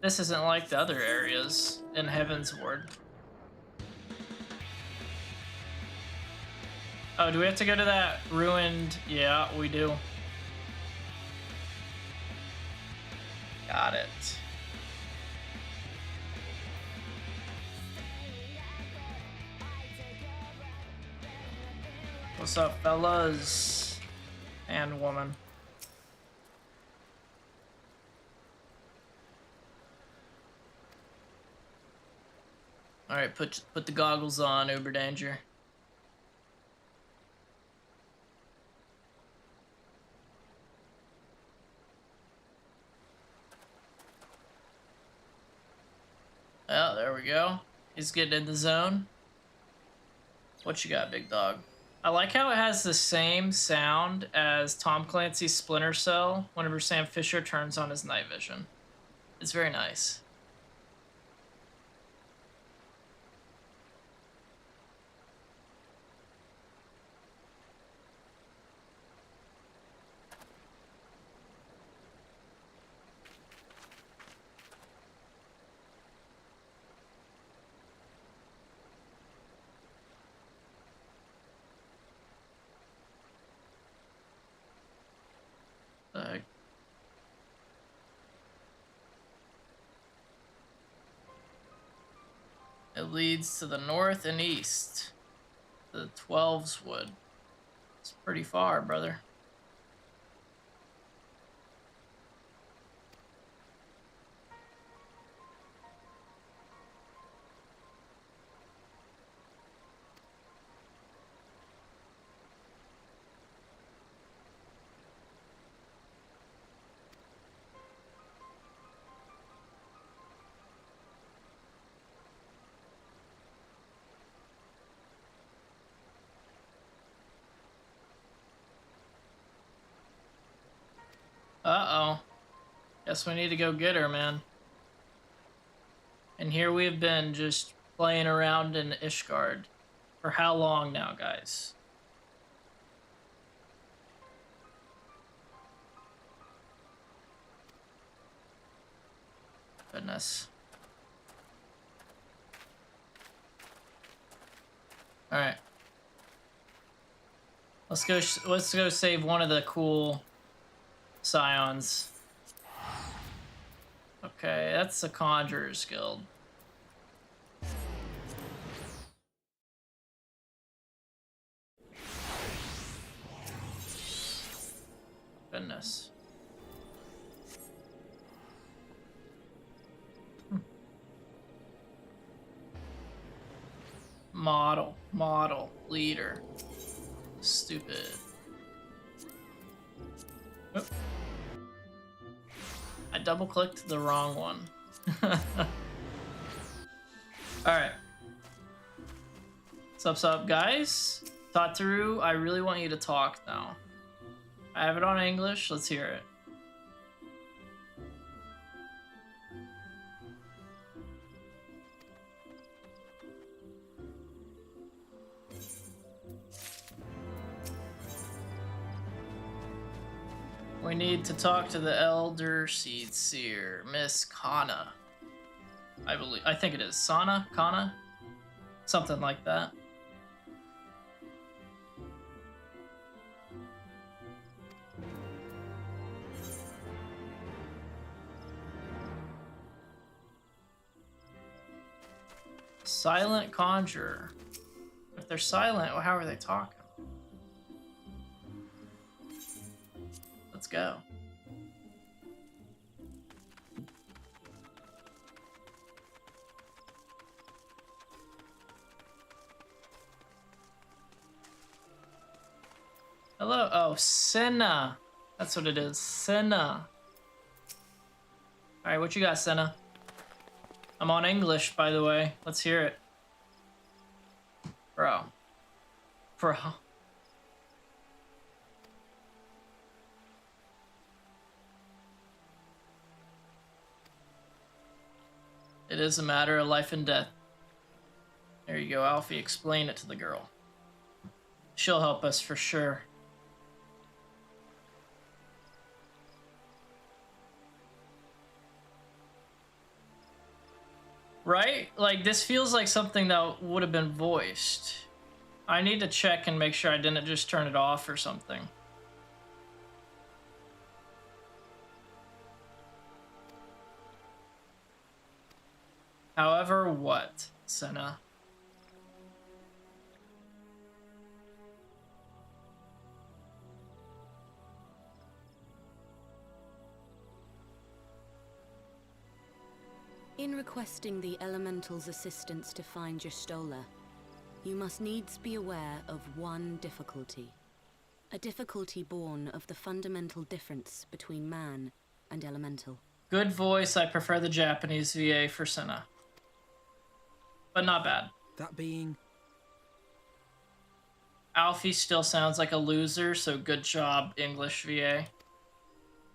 Speaker 1: This isn't like the other areas in Heavensward. Oh, do we have to go to that ruined? Yeah, we do. Got it. What's up, fellas? And woman. Alright, put the goggles on, Uber Danger. Oh, there we go. He's getting in the zone. What you got, big dog? I like how it has the same sound as Tom Clancy's Splinter Cell whenever Sam Fisher turns on his night vision. It's very nice. It leads to the north and east. The 12's wood. It's pretty far, brother. Uh-oh. Guess we need to go get her, man. And here we have been just playing around in Ishgard. For how long now, guys? Goodness. Alright. Let's go save one of the cool Scions. Okay, that's the Conjurer's Guild. Goodness. Model, leader. Stupid. Oop. I double-clicked the wrong one. Alright. What's up, guys? Tataru, I really want you to talk now. I have it on English. Let's hear it. We need to talk to the Elder Seed Seer, Miss Kana. I think it is Kana? Something like that. Silent conjurer. If they're silent, well, how are they talking? Let's go. Hello. Oh, Senna. That's what it is. Senna. Alright, what you got, Senna? I'm on English, by the way. Let's hear it. Bro. Bro. It is a matter of life and death. There you go, Alfie. Explain it to the girl. She'll help us for sure. Right? Like, this feels like something that would have been voiced. I need to check and make sure I didn't just turn it off or something. However, what, Senna?
Speaker 2: In requesting the Elemental's assistance to find Y'shtola, you must needs be aware of one difficulty. A difficulty born of the fundamental difference between man and Elemental.
Speaker 1: Good voice. I prefer the Japanese VA for Senna. But not bad.
Speaker 4: That being...
Speaker 1: Alfie still sounds like a loser, so good job, English VA.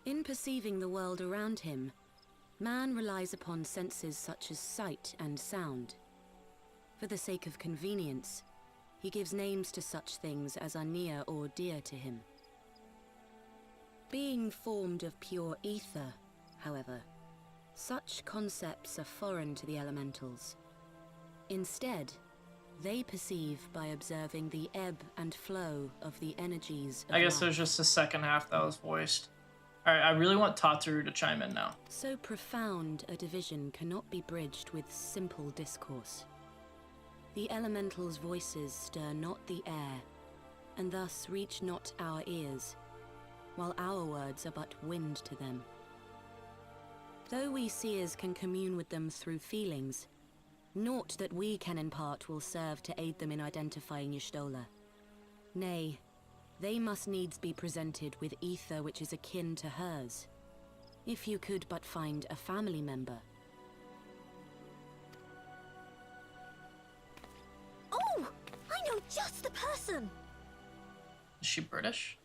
Speaker 2: In perceiving the world around him, man relies upon senses such as sight and sound. For the sake of convenience, he gives names to such things as are near or dear to him. Being formed of pure ether, however, such concepts are foreign to the elementals. Instead, they perceive by observing the ebb and flow of the energies of
Speaker 1: I guess
Speaker 2: life.
Speaker 1: there's just the second half that was voiced. Alright, I really want Tataru to chime in now.
Speaker 2: So profound a division cannot be bridged with simple discourse. The elementals' voices stir not the air, and thus reach not our ears, while our words are but wind to them. Though we seers can commune with them through feelings, naught that we can impart will serve to aid them in identifying Y'shtola. Nay, they must needs be presented with ether which is akin to hers. If you could but find a family member.
Speaker 7: Oh! I know just the person!
Speaker 1: Is she British?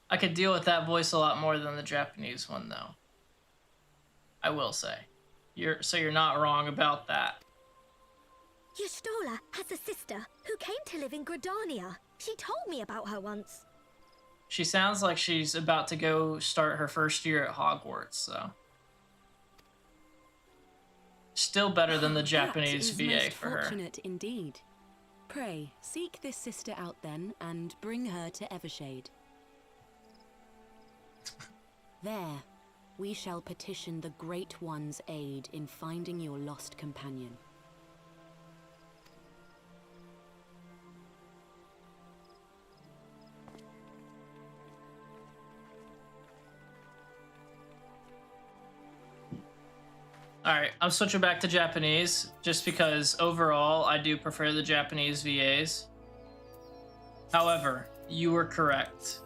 Speaker 1: I could deal with that voice a lot more than the Japanese one, though. I will say. You're not wrong about that.
Speaker 7: Y'shtola has a sister who came to live in Gridania. She told me about her once.
Speaker 1: She sounds like she's about to go start her first year at Hogwarts, so. Still better than the Japanese
Speaker 2: That is
Speaker 1: VA
Speaker 2: most
Speaker 1: for her.
Speaker 2: fortunate indeed. Pray, seek this sister out then, and bring her to Evershade. There, we shall petition the Great One's aid in finding your lost companion.
Speaker 1: Alright, I'm switching back to Japanese, just because overall I do prefer the Japanese VAs. However, you were correct.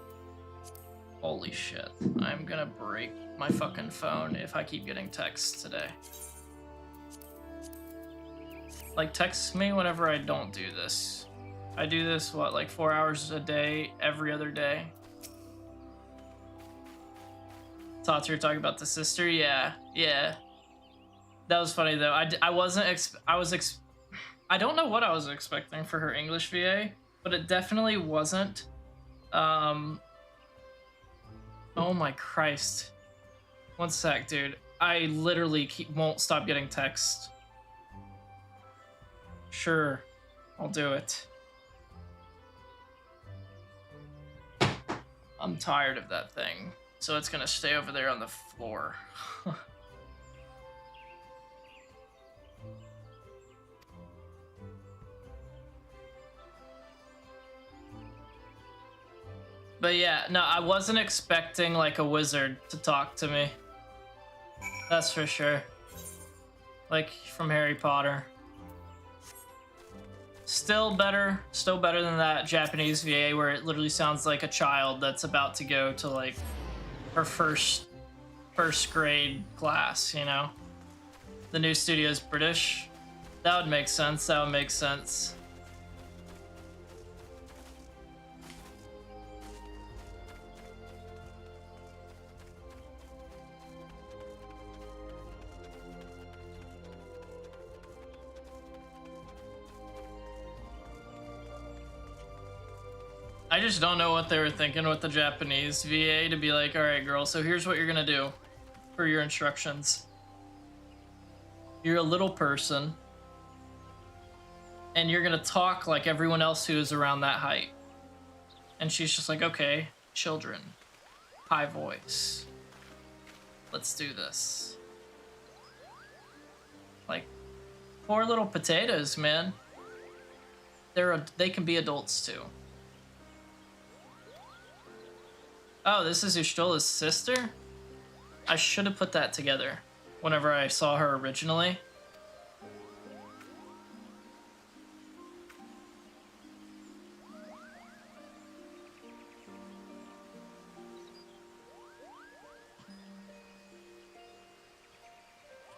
Speaker 1: Holy shit. I'm gonna break my fucking phone if I keep getting texts today. Like, text me whenever I don't do this. I do this, what, like 4 hours a day, every other day? Tataru talking about the sister? Yeah. That was funny though. I don't know what I was expecting for her English VA, but it definitely wasn't. Oh my Christ. One sec, dude. I literally won't stop getting texts. Sure, I'll do it. I'm tired of that thing, so it's gonna stay over there on the floor. But yeah, no, I wasn't expecting like a wizard to talk to me. That's for sure. Like from Harry Potter. Still better than that Japanese VA where it literally sounds like a child that's about to go to like her first grade class, you know? The new studio's British. That would make sense. That would make sense. I just don't know what they were thinking with the Japanese VA to be like, all right, girl, so here's what you're gonna do for your instructions. You're a little person, and you're gonna talk like everyone else who is around that height. And she's just like, okay, children, high voice. Let's do this. Like, poor little potatoes, man. They can be adults too. Oh, this is Yshtola's sister? I should have put that together whenever I saw her originally.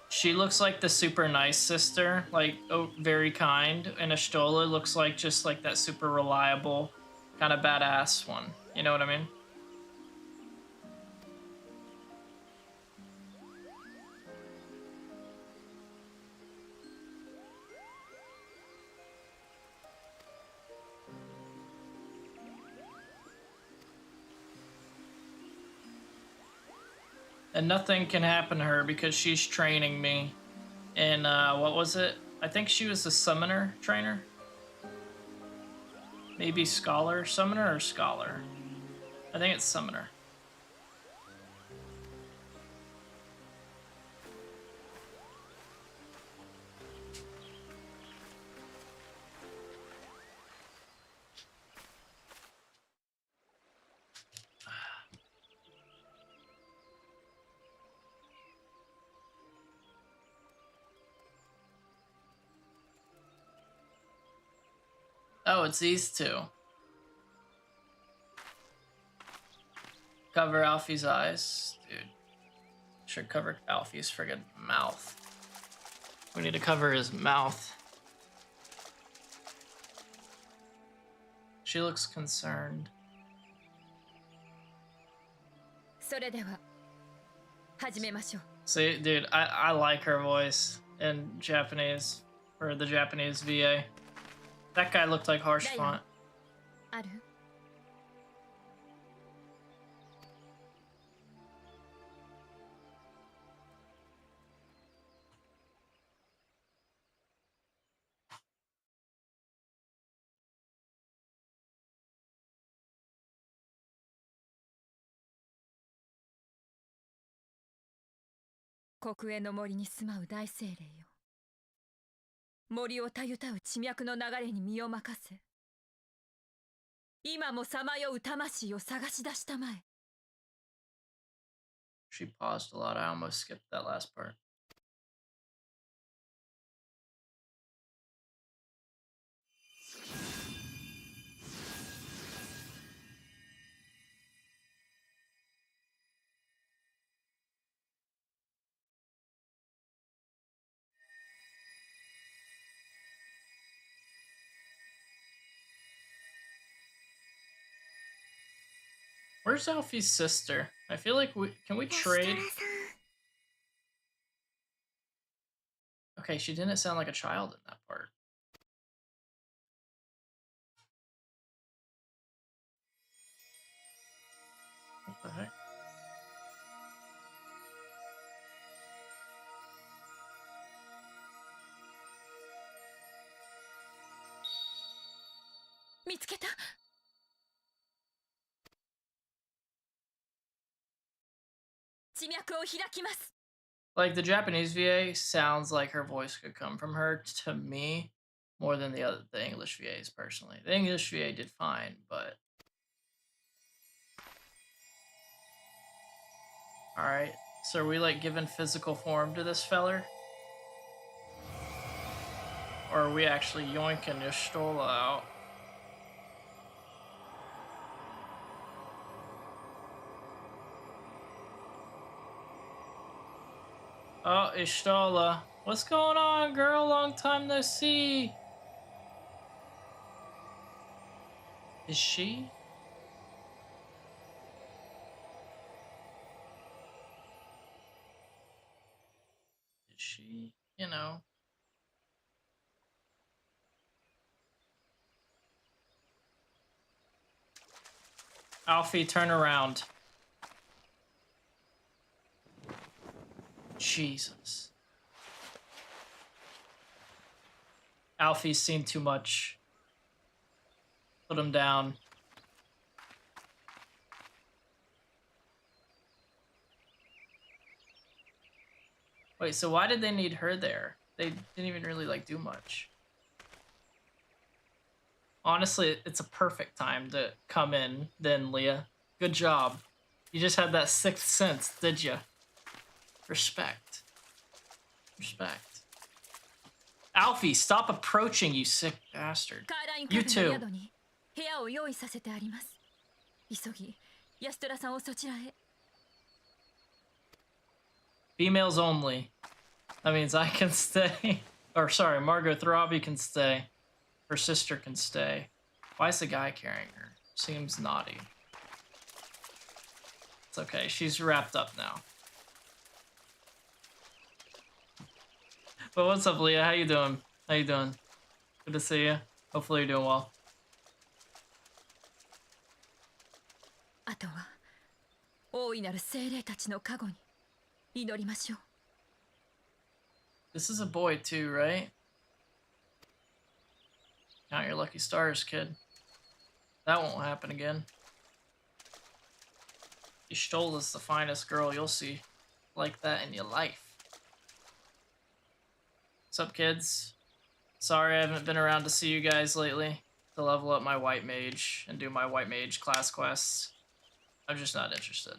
Speaker 1: She looks like the super nice sister, like, oh, very kind, and Yshtola looks like just like that super reliable, kind of badass one. You know what I mean? And nothing can happen to her because she's training me in, what was it? I think she was a summoner trainer. Maybe scholar? Summoner or scholar? I think it's summoner. Oh, it's these two. Cover Alfie's eyes. Dude. Should cover Alfie's friggin' mouth. We need to cover his mouth. She looks concerned.
Speaker 2: それでは始めましょう。
Speaker 1: See, dude, I like her voice in Japanese, or the Japanese VA. That guy looked like harsh font.
Speaker 2: ある? Kokuheの森に住まう大精霊よ。森をたゆたう地脈の流れに身を任せ、今もさまよう魂を探し出したまえ。
Speaker 1: She paused a lot. I almost skipped that last part. Where's Alfie's sister? I feel like can we trade? Okay, she didn't sound like a child in that part. What the heck? Like, the Japanese VA sounds like her voice could come from her to me more than the English VAs personally. The English VA did fine, but Alright, so are we like giving physical form to this feller? Or are we actually yoinking Y'shtola out? Oh, Y'shtola. What's going on, girl? Long time no see. Is she? Is she? You know. Alfie, turn around. Jesus. Alfie's seen too much. Put him down. Wait, so why did they need her there? They didn't even really like do much. Honestly, it's a perfect time to come in then, Leah. Good job. You just had that sixth sense, did you? Respect. Respect. Alfie, stop approaching, you sick bastard. You too.
Speaker 2: 部屋を用意させてあります。急ぎ、ヤストラさんをそちらへ。
Speaker 1: Females only. That means I can stay. Or sorry, Margot Robbie can stay. Her sister can stay. Why is the guy carrying her? Seems naughty. It's okay, she's wrapped up now. But what's up, Leah? How you doing? How you doing? Good to see you. Hopefully you're doing well.
Speaker 2: あとは大いなる精霊たちの加護に祈りましょう。
Speaker 1: This is a boy too, right? Count your lucky stars, kid. That won't happen again. Y'shtola's the finest girl you'll see like that in your life. What's up, kids? Sorry I haven't been around to see you guys lately to level up my white mage and do my white mage class quests. I'm just not interested.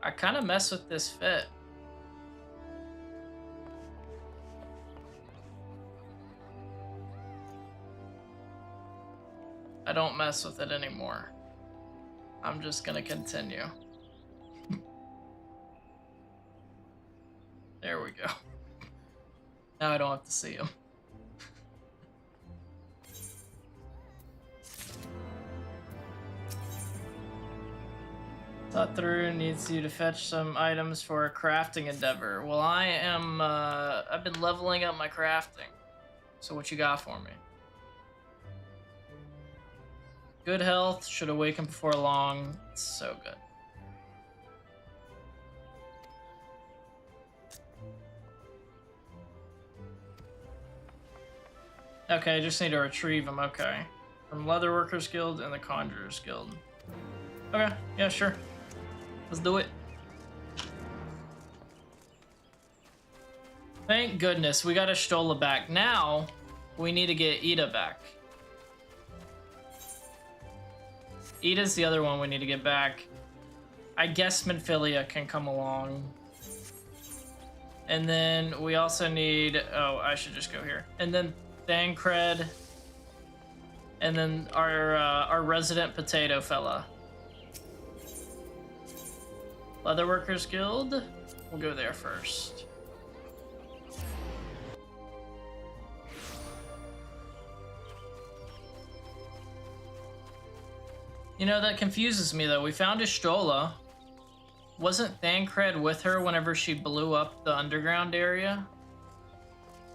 Speaker 1: I kind of mess with this fit. I don't mess with it anymore. I'm just gonna continue. There we go. Now I don't have to see him. Satoru needs you to fetch some items for a crafting endeavor. Well, I am, I've been leveling up my crafting. So what you got for me? Good health, should awaken before long. It's so good. Okay, I just need to retrieve them, okay. From Leatherworkers Guild and the Conjurers Guild. Okay, yeah, sure. Let's do it. Thank goodness, we got Y'shtola back. Now, we need to get Ida back. Ida's the other one we need to get back. I guess Minfilia can come along. And then we also need... Oh, I should just go here. And then Thancred. And then our resident potato fella. Leatherworkers Guild. We'll go there first. You know, that confuses me, though. We found Y'shtola. Wasn't Thancred with her whenever she blew up the underground area?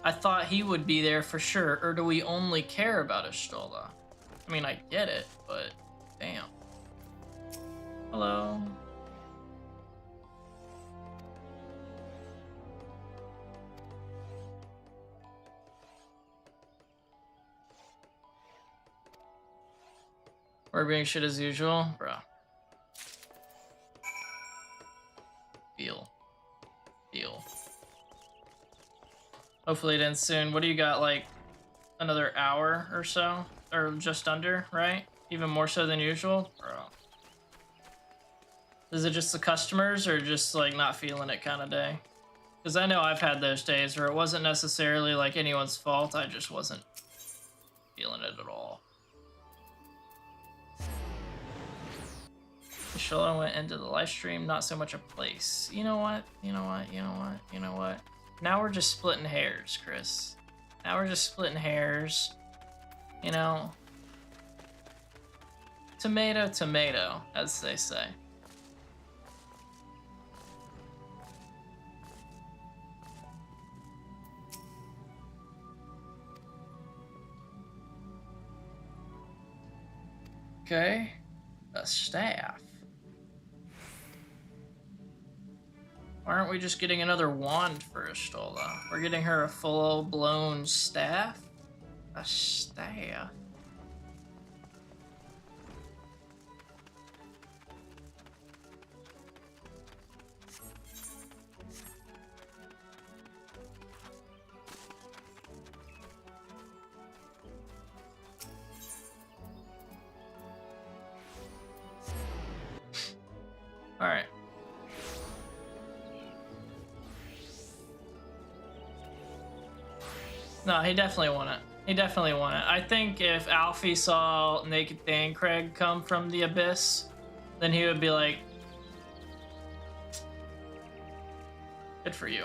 Speaker 1: I thought he would be there for sure, or do we only care about Y'shtola? I mean, I get it, but damn. Hello. We're being shit as usual, bro. Hopefully it ends soon. What do you got, like another hour or so? Or just under, right? Even more so than usual? Bro. Is it just the customers or just like not feeling it kind of day? Because I know I've had those days where it wasn't necessarily like anyone's fault, I just wasn't feeling it at all. Shola went into the live stream, not so much a place. You know what? You know what? You know what? You know what? Now we're just splitting hairs, Chris. Now we're just splitting hairs. You know? Tomato, tomato, as they say. Okay. A staff. Why aren't we just getting another wand for Astola? We're getting her a full-blown staff? A staff? Alright. No, he definitely won it. He definitely won it. I think if Alfie saw Naked Dan Craig come from the abyss, then he would be like, good for you.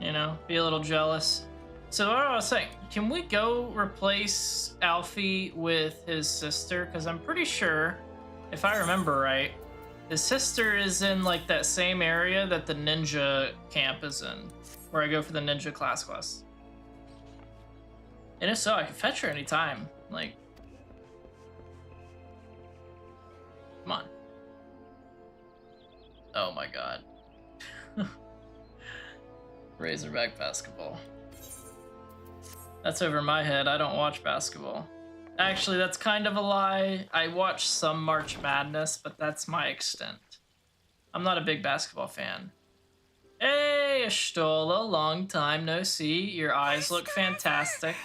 Speaker 1: You know, be a little jealous. So what I was saying, can we go replace Alfie with his sister? Because I'm pretty sure, if I remember right, his sister is in like that same area that the ninja camp is in, where I go for the ninja class quest. And if so, I can fetch her anytime. Like, come on. Oh my god. Razorback basketball. That's over my head. I don't watch basketball. Actually, that's kind of a lie. I watch some March Madness, but that's my extent. I'm not a big basketball fan. Hey, Astola, long time no see. Your eyes look fantastic.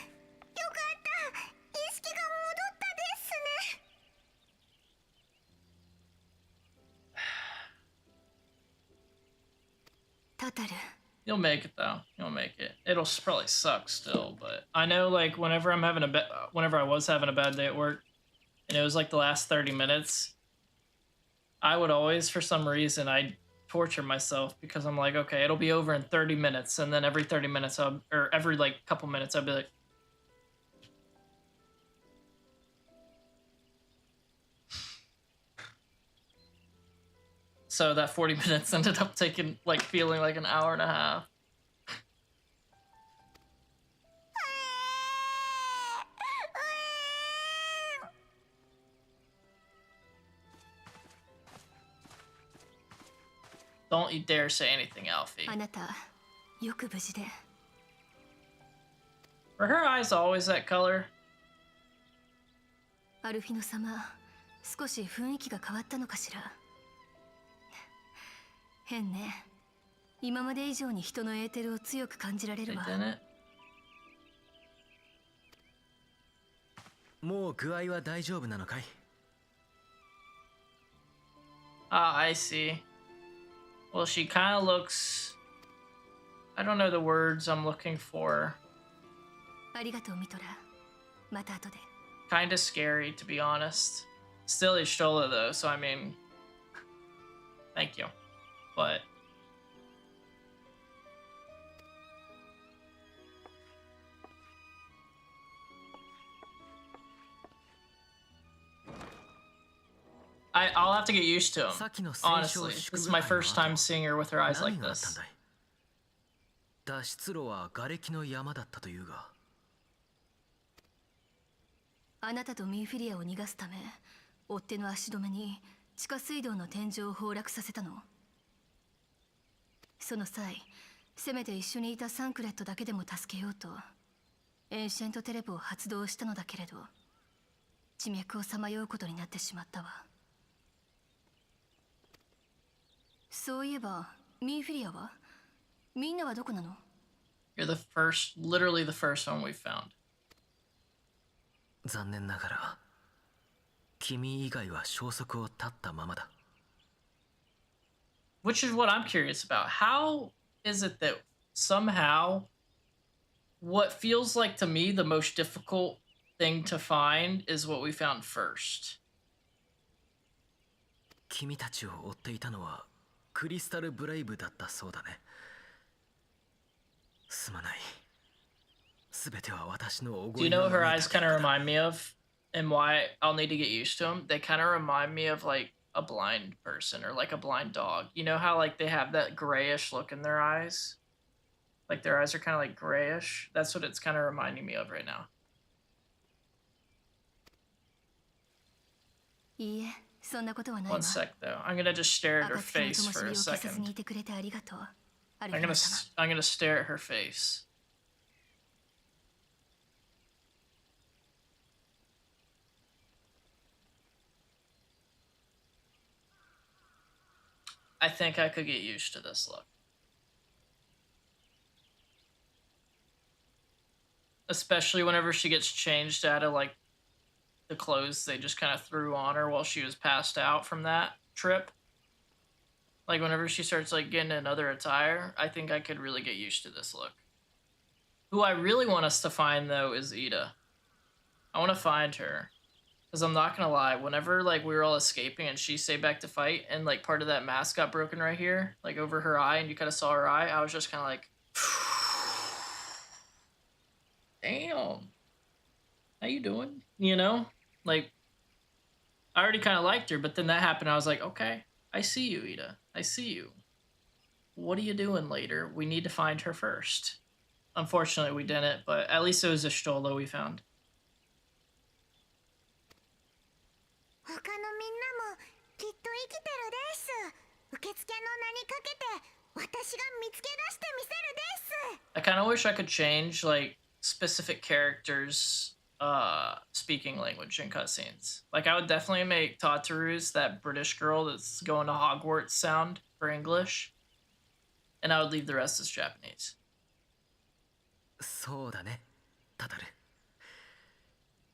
Speaker 1: You'll make it though. You'll make it. It'll probably suck still, but I know like whenever I was having a bad day at work, and it was like the last 30 minutes, I would always, for some reason, I'd torture myself because I'm like, okay, it'll be over in 30 minutes, and then every 30 minutes, or every like couple minutes, I'd be like, so that 40 minutes ended up taking, like, feeling like an hour and a half. Don't you dare say anything, Alfie. Were her eyes always that color?
Speaker 2: アルフィノ様、少し雰囲気が変わったのかしら。変ね。今まで以上に人のエーテルを強く感じられるわ。
Speaker 4: もう具合は大丈夫なのかい?
Speaker 1: Ah, I see. Well, she kind of looks... I don't know the words I'm looking for.
Speaker 2: ありがとう、ミトラ。また後で。
Speaker 1: Kind of scary, to be honest. Still Ishtola, though, so I mean... Thank you. But... I'll have to get used to him, honestly. This is my first time seeing her with her eyes like this.
Speaker 4: 脱出路は瓦礫の山だったというが。
Speaker 2: あなたとミンフィリアを逃がすため、追っ手の足止めに地下水道の天井を崩落させたの。その際、せめて一緒にいたサンクレットだけでも助けようと、エンシェントテレポを発動したのだけれど、地脈をさまようことになってしまったわ。そういえば、ミンフィリアはみんなはどこなの？
Speaker 1: You're the first, literally the first one we found.
Speaker 4: 残念ながら君以外は消息を絶ったままだ。
Speaker 1: Which is what I'm curious about. How is it that somehow what feels like to me the most difficult thing to find is what we found first?
Speaker 4: 君たちを追っていたのはクリスタルブレイブだったそうだね。すまない。すべては私のおご
Speaker 1: Do you
Speaker 4: り
Speaker 1: know
Speaker 4: の
Speaker 1: who her
Speaker 4: 上
Speaker 1: eyes
Speaker 4: だけ
Speaker 1: kind of
Speaker 4: だから。
Speaker 1: remind me of and why I'll need to get used to them? They kind of remind me of like a blind person or like a blind dog. You know how like they have that grayish look in their eyes? Like their eyes are kind of like grayish. That's what it's kind of reminding me of right now.
Speaker 2: いいえ、そんなことはないわ。
Speaker 1: One sec though. I'm gonna just stare at her
Speaker 2: 暁の
Speaker 1: face
Speaker 2: 灯
Speaker 1: for
Speaker 2: 火
Speaker 1: a
Speaker 2: を消さずに
Speaker 1: second.
Speaker 2: いてくれてありがとう。アル
Speaker 1: I'm
Speaker 2: フィ
Speaker 1: gonna
Speaker 2: ナ様。
Speaker 1: I'm gonna stare at her face. I think I could get used to this look. Especially whenever she gets changed out of like the clothes they just kind of threw on her while she was passed out from that trip. Like whenever she starts like getting another attire, I think I could really get used to this look. Who I really want us to find though is Ida. I want to find her. Because I'm not gonna lie, whenever like we were all escaping and she stayed back to fight and like part of that mask got broken right here, like over her eye, and you kind of saw her eye, I was just kind of like, damn, how you doing? You know, like I already kind of liked her, but then that happened. I was like, okay, I see you, Ida. I see you. What are you doing later? We need to find her first. Unfortunately, we didn't, but at least it was a Stolo we found.
Speaker 7: 他のみんなもきっと生きてるです受付の名にかけて私が見つけ出してみせるです
Speaker 1: I kind of wish I could change like specific characters speaking language in cutscenes. Like I would definitely make Tataru's that British girl that's going to Hogwarts sound for English, and I would leave the rest as Japanese.
Speaker 4: そうだね、タタル。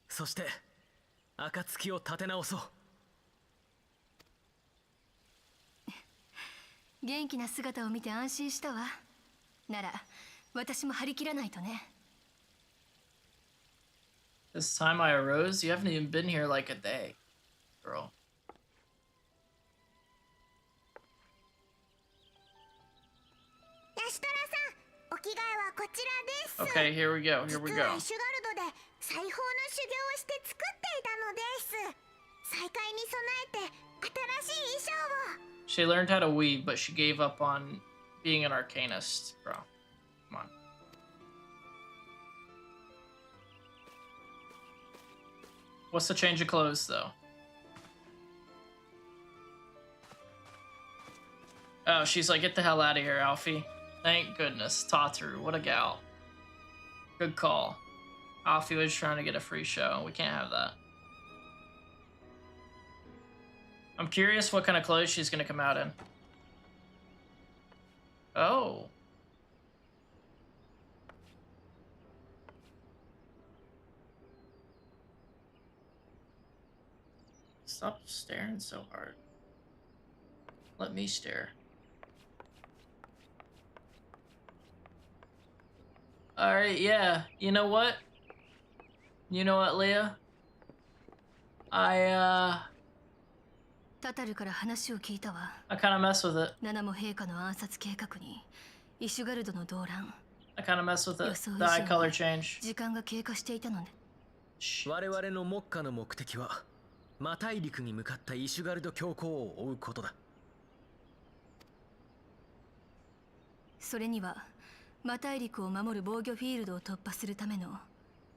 Speaker 4: そして暁を立て直そう。
Speaker 2: 元気な姿を見て安心したわ。なら私も張り切らないとね。
Speaker 1: This time I arose, you haven't even been here like a day, girl.
Speaker 7: ヤシトラさんお着替えはこちらです
Speaker 1: Okay, here we go. Here we
Speaker 7: 実は
Speaker 1: go.
Speaker 7: イシュガルドで裁縫の修行をして作っていたのです再会に備えて新しい衣装を
Speaker 1: She learned how to weave, but she gave up on being an arcanist, bro. Come on. What's the change of clothes, though? Oh, she's like, get the hell out of here, Alfie. Thank goodness. Tataru, what a gal. Good call. Alfie was trying to get a free show. We can't have that. I'm curious what kind of clothes she's gonna come out in. Oh. Stop staring so hard. Let me stare. Alright, yeah. You know what? You know what, Leah?
Speaker 2: タタルから話を聞いたわ。
Speaker 1: I kind of mess with it.
Speaker 2: ナナも陛下の暗殺計画にイシュガルドの動乱、
Speaker 1: I kind of mess with it.
Speaker 2: 予想以
Speaker 1: The eye
Speaker 2: 上
Speaker 1: color
Speaker 2: に
Speaker 1: change.
Speaker 2: 時間が経過していたのね。
Speaker 1: Shh.
Speaker 4: 我々の目下の目的は魔大陸に向かったイシュガルド教皇を追うことだ。
Speaker 2: それには魔大陸を守る防御フィールドを突破するための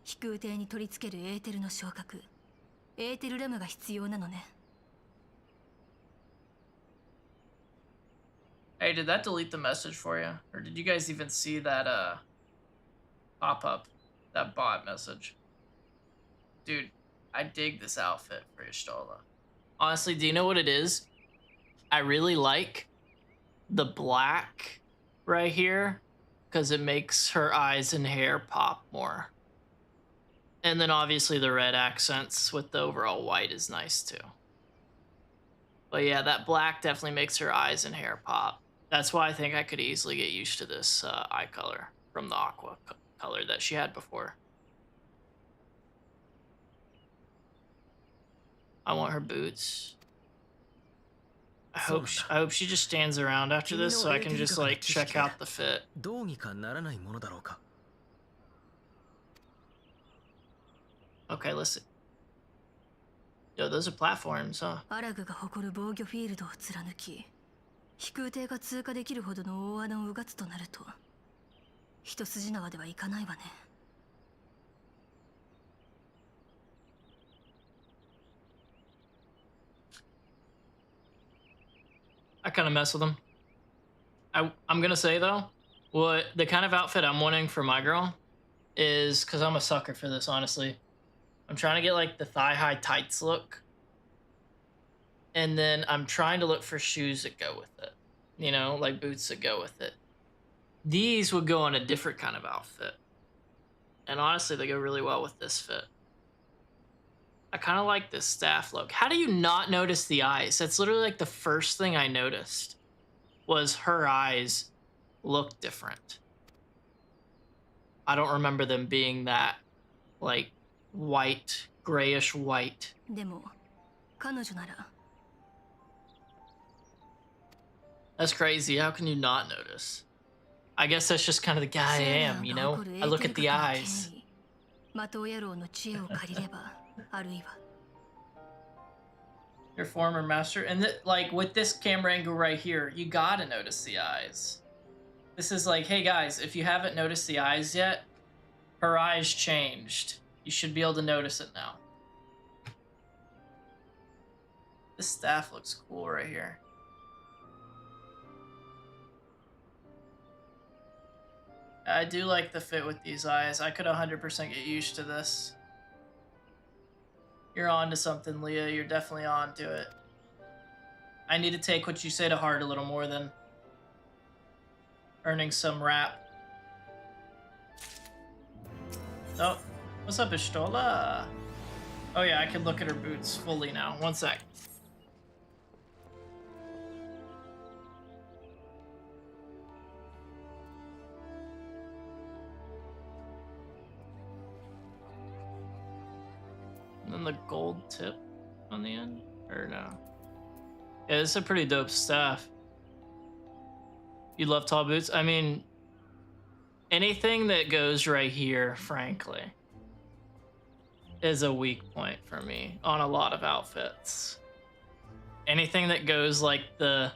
Speaker 2: 飛空艇に取り付けるエーテルの昇格、エーテルラムが必要なのね。
Speaker 1: Hey, did that delete the message for you? Or did you guys even see that pop up? That bot message? Dude, I dig this outfit for Ishtola. Honestly, do you know what it is? I really like the black right here because it makes her eyes and hair pop more. And then obviously the red accents with the overall white is nice too. But yeah, that black definitely makes her eyes and hair pop. That's why I think I could easily get used to this eye color from the aqua color that she had before. I want her boots. I hope she just stands around after this so I can just like check out the fit.
Speaker 4: どうにかならないものだろうか。
Speaker 1: Okay, listen. Yo, those are platforms, huh?
Speaker 2: アラグが誇る防御フィールドを貫き、飛空艇が通過できるほどの大穴をうがつとなると、一筋縄ではいかないわね。
Speaker 1: I kind of mess with them. I'm gonna say though, what the kind of outfit I'm wanting for my girl is, because I'm a sucker for this, honestly. I'm trying to get like the thigh-high tights look. And then I'm trying to look for shoes that go with it. You know, like boots that go with it. These would go on a different kind of outfit. And honestly, they go really well with this fit. I kind of like this staff look. How do you not notice the eyes? That's literally like the first thing I noticed was her eyes look different. I don't remember them being that like white, grayish white.
Speaker 2: でも、彼女なら
Speaker 1: That's crazy. How can you not notice? I guess that's just kind of the guy I am, you know? I look at the eyes.
Speaker 2: 魔党野郎の知恵を借りれば、あるいは
Speaker 1: Your former master. And like with this camera angle right here, you gotta notice the eyes. This is like, hey guys, if you haven't noticed the eyes yet, her eyes changed. You should be able to notice it now. This staff looks cool right here. I do like the fit with these eyes. I could 100% get used to this. You're on to something, Leah. You're definitely on to it. I need to take what you say to heart a little more than earning some rap. Oh, what's up, Ishtola? Oh yeah, I can look at her boots fully now. One sec. And then the gold tip on the end? Or no? Yeah, this is a pretty dope staff. You love tall boots? I mean, anything that goes right here, frankly, is a weak point for me on a lot of outfits. Anything that goes like the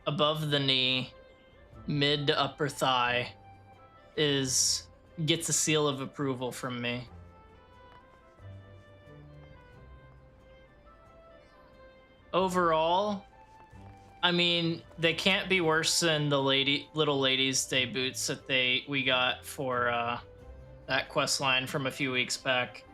Speaker 1: above the knee, mid to upper thigh gets a seal of approval from me. Overall, I mean, they can't be worse than the little ladies' day boots that we got for that quest line from a few weeks back.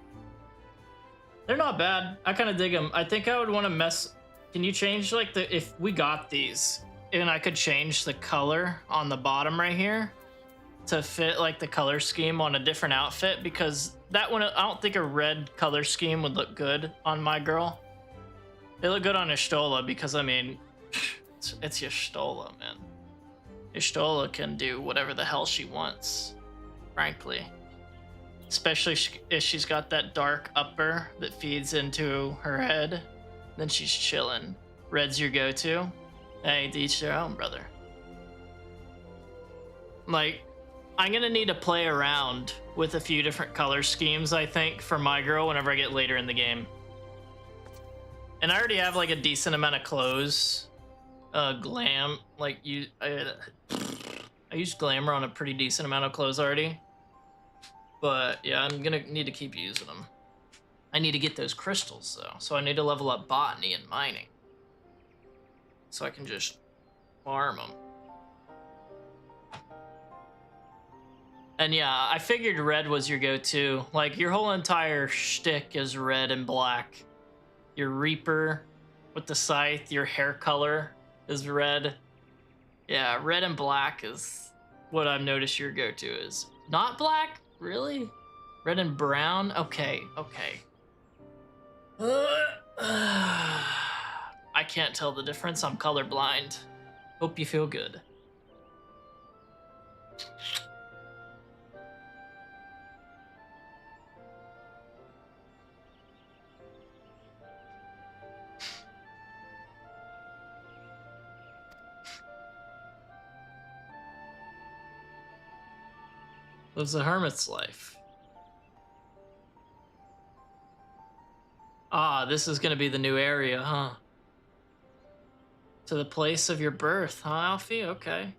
Speaker 1: They're not bad. I kind of dig them. I think I would want to mess. Can you change like if we got these and I could change the color on the bottom right here to fit like the color scheme on a different outfit, because that one, I don't think a red color scheme would look good on my girl. They look good on Ishtola because, I mean, it's Ishtola, man. Ishtola can do whatever the hell she wants, frankly. Especially if she's got that dark upper that feeds into her head, then she's chilling. Red's your go-to. Hey, to each their own, brother. Like, I'm gonna need to play around with a few different color schemes, I think, for my girl whenever I get later in the game. And I already have like a decent amount of clothes. Glam, like I use glamour on a pretty decent amount of clothes already. But yeah, I'm gonna need to keep using them. I need to get those crystals though, so I need to level up botany and mining, so I can just farm them. And yeah, I figured red was your go-to. Like, your whole entire shtick is red and black. Your Reaper with the scythe, your hair color is red. Yeah, red and black is what I've noticed your go-to is. Not black? Really? Red and brown? Okay, okay. I can't tell the difference. I'm colorblind. Hope you feel good. Lives a hermit's life. Ah, this is gonna be the new area, huh? To the place of your birth, huh, Alfie? Okay.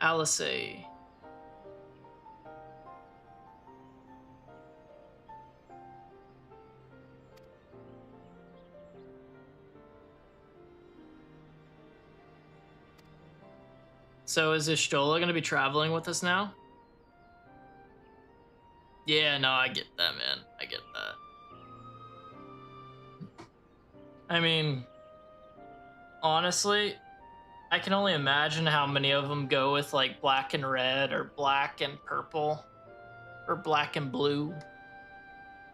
Speaker 1: Alice. So is Ishtola gonna be traveling with us now? Yeah, no, I get that, man. I get that. I mean, honestly, I can only imagine how many of them go with like black and red or black and purple or black and blue.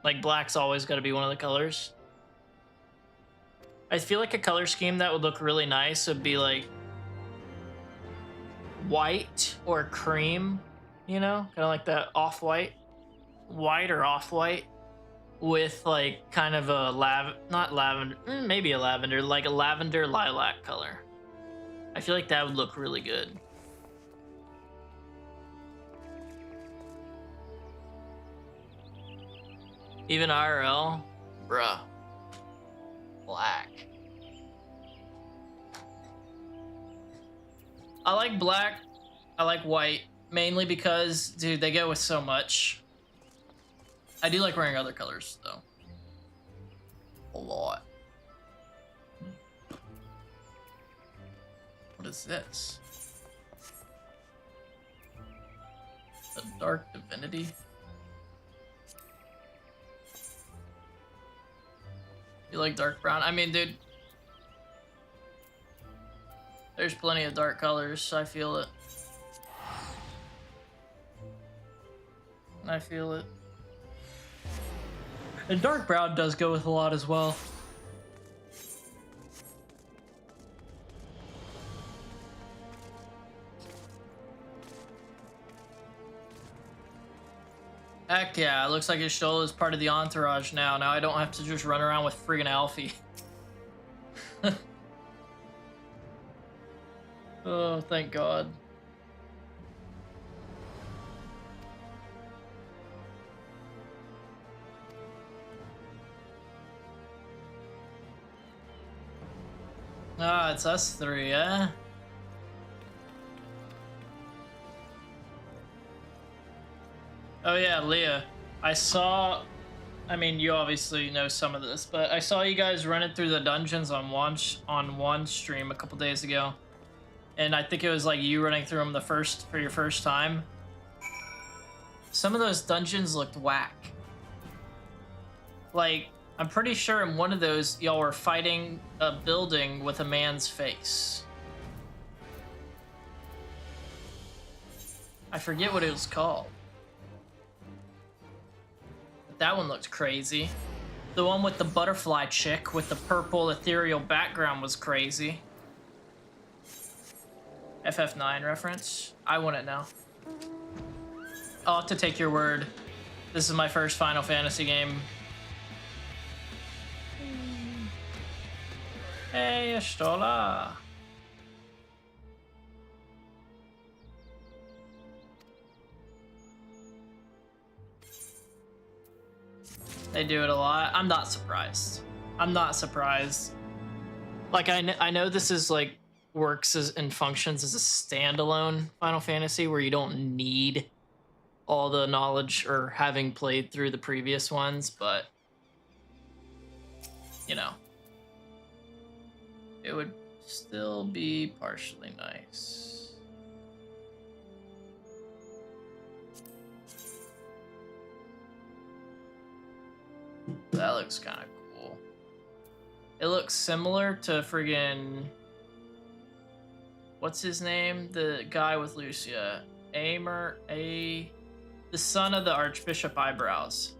Speaker 1: Like black's always got to be one of the colors. I feel like a color scheme that would look really nice would be like white or cream, you know, kind of like that off-white, white or off-white with like kind of a not lavender, maybe a lavender, like a lavender lilac color. I feel like that would look really good. Even IRL, bruh, black. I like black, I like white, mainly because, dude, they go with so much. I do like wearing other colors, though. A lot. What is this? A dark divinity? You like dark brown? I mean, dude, there's plenty of dark colors. I feel it. I feel it. And dark brown does go with a lot as well. Heck yeah, it looks like Ishtola is part of the entourage now. Now I don't have to just run around with friggin' Alfie. Oh, thank God. Ah, it's us three, eh? Oh yeah, Leah. I saw, I mean, you obviously know some of this, but I saw you guys running through the dungeons on one stream a couple days ago. And I think it was like you running through them for your first time. Some of those dungeons looked whack. Like, I'm pretty sure in one of those, y'all were fighting a building with a man's face. I forget what it was called. But that one looked crazy. The one with the butterfly chick with the purple ethereal background was crazy. FF9 reference? I wouldn't know. I'll have to take your word. This is my first Final Fantasy game. Hey, Ishtola. They do it a lot. I'm not surprised. I'm not surprised. Like, I know this is like works as and functions as a standalone Final Fantasy where you don't need all the knowledge or having played through the previous ones, but you know, it would still be partially nice. That looks kind of cool. It looks similar to friggin' What's his name? The guy with Lucia. The son of the Archbishop Eyebrows.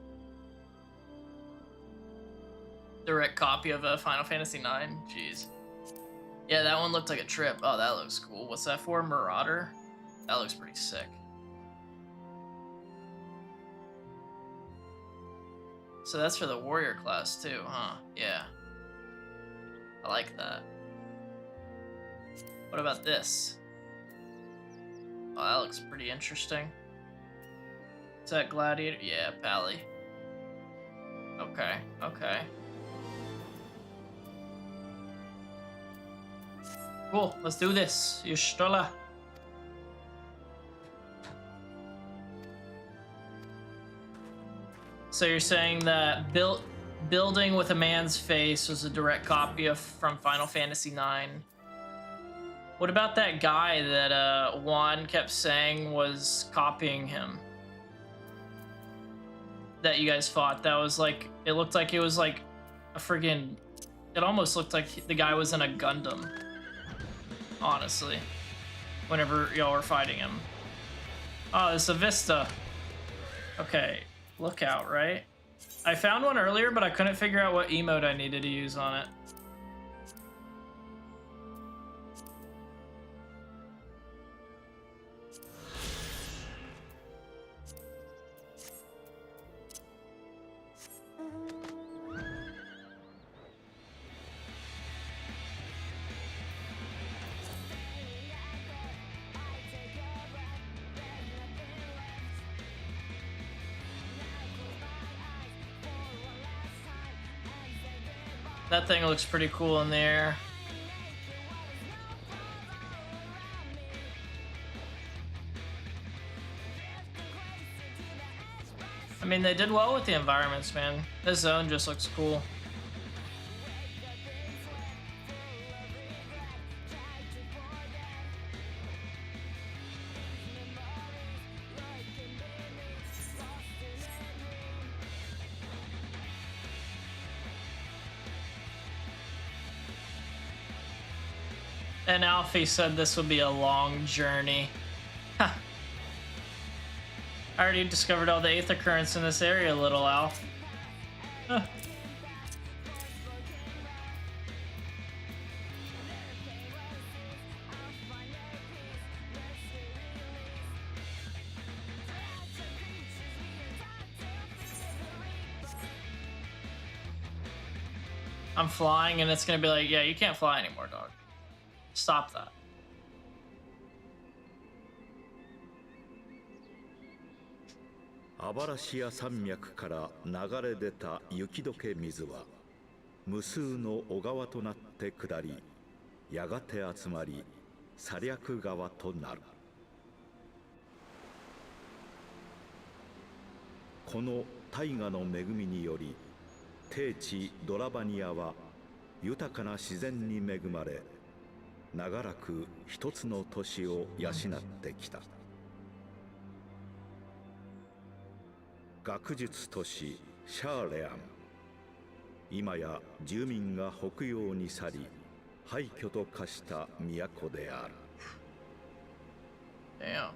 Speaker 1: Direct copy of Final Fantasy IX. Jeez. Yeah, that one looked like a trip. Oh, that looks cool. What's that for? Marauder? That looks pretty sick. So that's for the warrior class too, huh? Yeah. I like that. What about this? Oh, that looks pretty interesting. Is that gladiator? Yeah, Pally. Okay, okay. Cool, let's do this. Yushtola. So you're saying that building with a man's face was a direct copy of from Final Fantasy IX. What about that guy that Juan kept saying was copying him? That you guys fought? That was like, it looked like it was like a friggin', it almost looked like the guy was in a Gundam. Honestly. Whenever y'all were fighting him. Oh, it's a Vista. Okay. Lookout, right? I found one earlier, but I couldn't figure out what emote I needed to use on it. That thing looks pretty cool in the air. I mean, they did well with the environments, man. This zone just looks cool. And Alfie said this would be a long journey. Huh. I already discovered all the aether currents in this area, little Alf. Huh. I'm flying and it's gonna be like, yeah, you can't fly anymore, dog. Stop that.
Speaker 6: アバラシア山脈から流れ出た雪解け水は無数の小川となって下り、やがて集まり砂略川となる。この大河の恵みにより、低地ドラバニアは豊かな自然に恵まれ、長らく一つの都市を養ってきた。学術都市シャーレアン。今や住民が北洋に去り、廃墟と化した都である。
Speaker 1: Damn.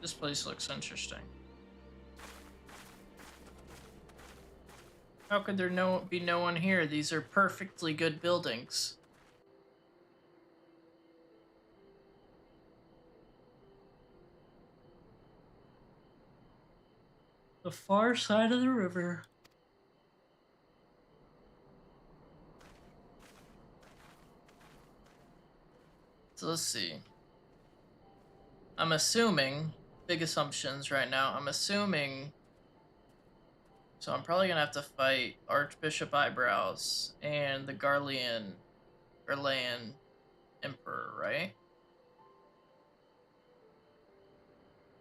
Speaker 1: This place looks interesting. How could there be no one here? These are perfectly good buildings. The far side of the river. So let's see. I'm assuming, big assumptions right now, I'm assuming, so I'm probably gonna have to fight Archbishop Eyebrows and the Garlean Emperor, right?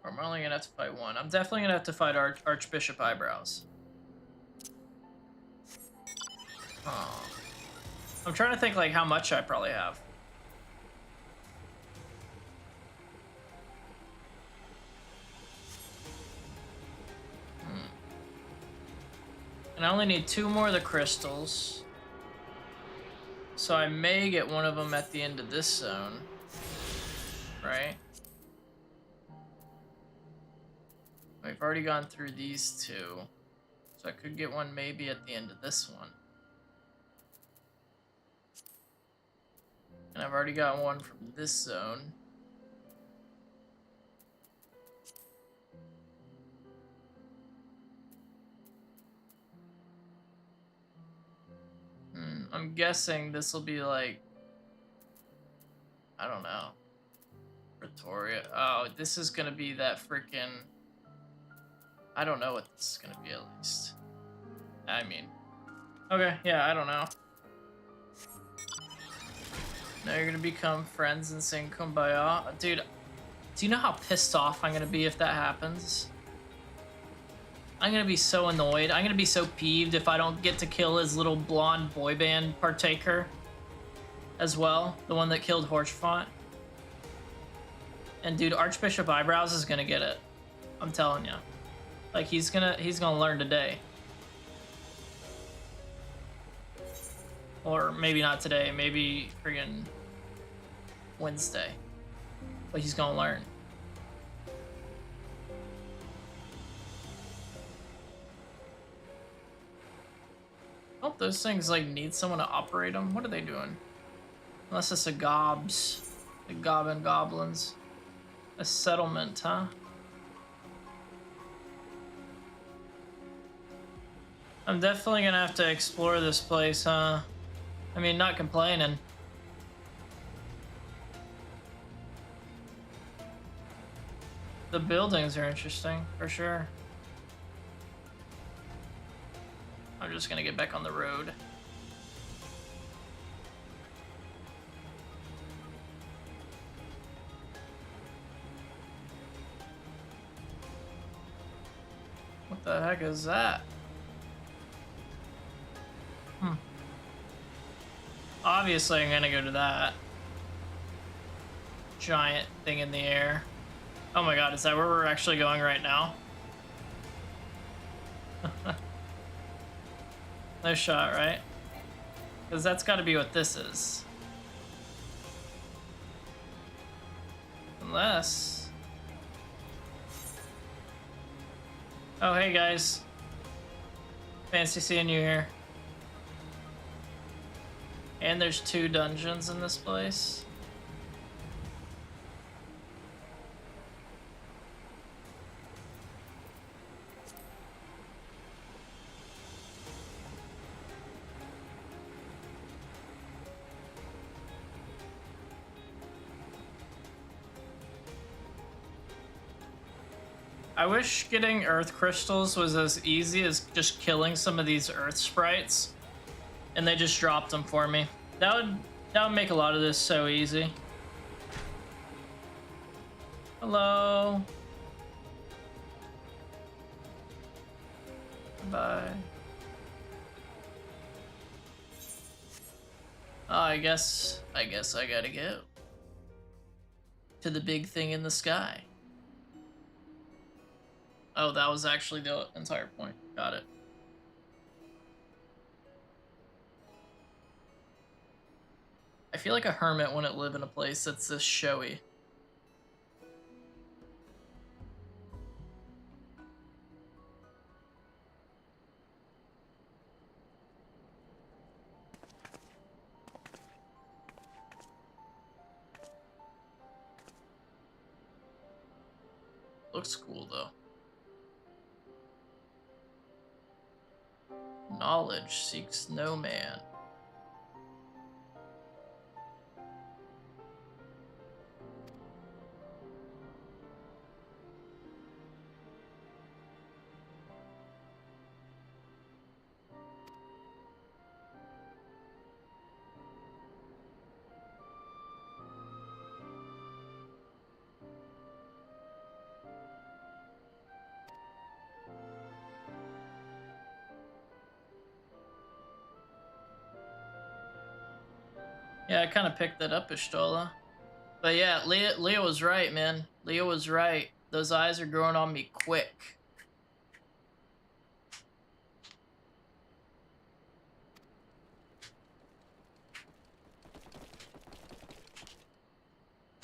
Speaker 1: Or am I only gonna have to fight one? I'm definitely gonna have to fight Archbishop Eyebrows. Oh. I'm trying to think like how much I probably have. And I only need 2 more of the crystals. So I may get one of them at the end of this zone. right? We've already gone through these two. So I could get one maybe at the end of this one. And I've already got one from this zone. I'm guessing this will be like, I don't know. Pretoria. Oh, this is gonna be that freaking. I don't know what this is gonna be at least. I mean, okay, yeah, I don't know. Now you're gonna become friends and sing Kumbaya. Dude, do you know how pissed off I'm gonna be if that happens? I'm gonna be so annoyed. I'm gonna be so peeved if I don't get to kill his little blonde boy band partaker as well. The one that killed Horchefont. And dude, Archbishop Eyebrows is gonna get it. I'm telling you. Like, he's gonna learn today. Or maybe not today, maybe friggin' Wednesday. But he's gonna learn. Oh, those things like need someone to operate them. What are they doing? Unless it's a gobs. The goblin goblins. A settlement, huh? I'm definitely gonna have to explore this place, huh? I mean, not complaining. The buildings are interesting, for sure. I'm just gonna get back on the road. What the heck is that? Obviously, I'm gonna go to that giant thing in the air. Oh my god, is that where we're actually going right now? No shot, right? Because that's got to be what this is. Unless... Oh, hey guys. Fancy seeing you here. And there's 2 dungeons in this place. I wish getting earth crystals was as easy as just killing some of these earth sprites and they just dropped them for me. That would make a lot of this so easy. Hello. Bye. Oh, I guess I gotta go to the big thing in the sky. Oh, that was actually the entire point. Got it. I feel like a hermit wouldn't live in a place that's this showy. Looks cool though. Knowledge seeks no man. Yeah, I kind of picked that up, Ishtola. But yeah, Leah was right, man. Leah was right. Those eyes are growing on me quick.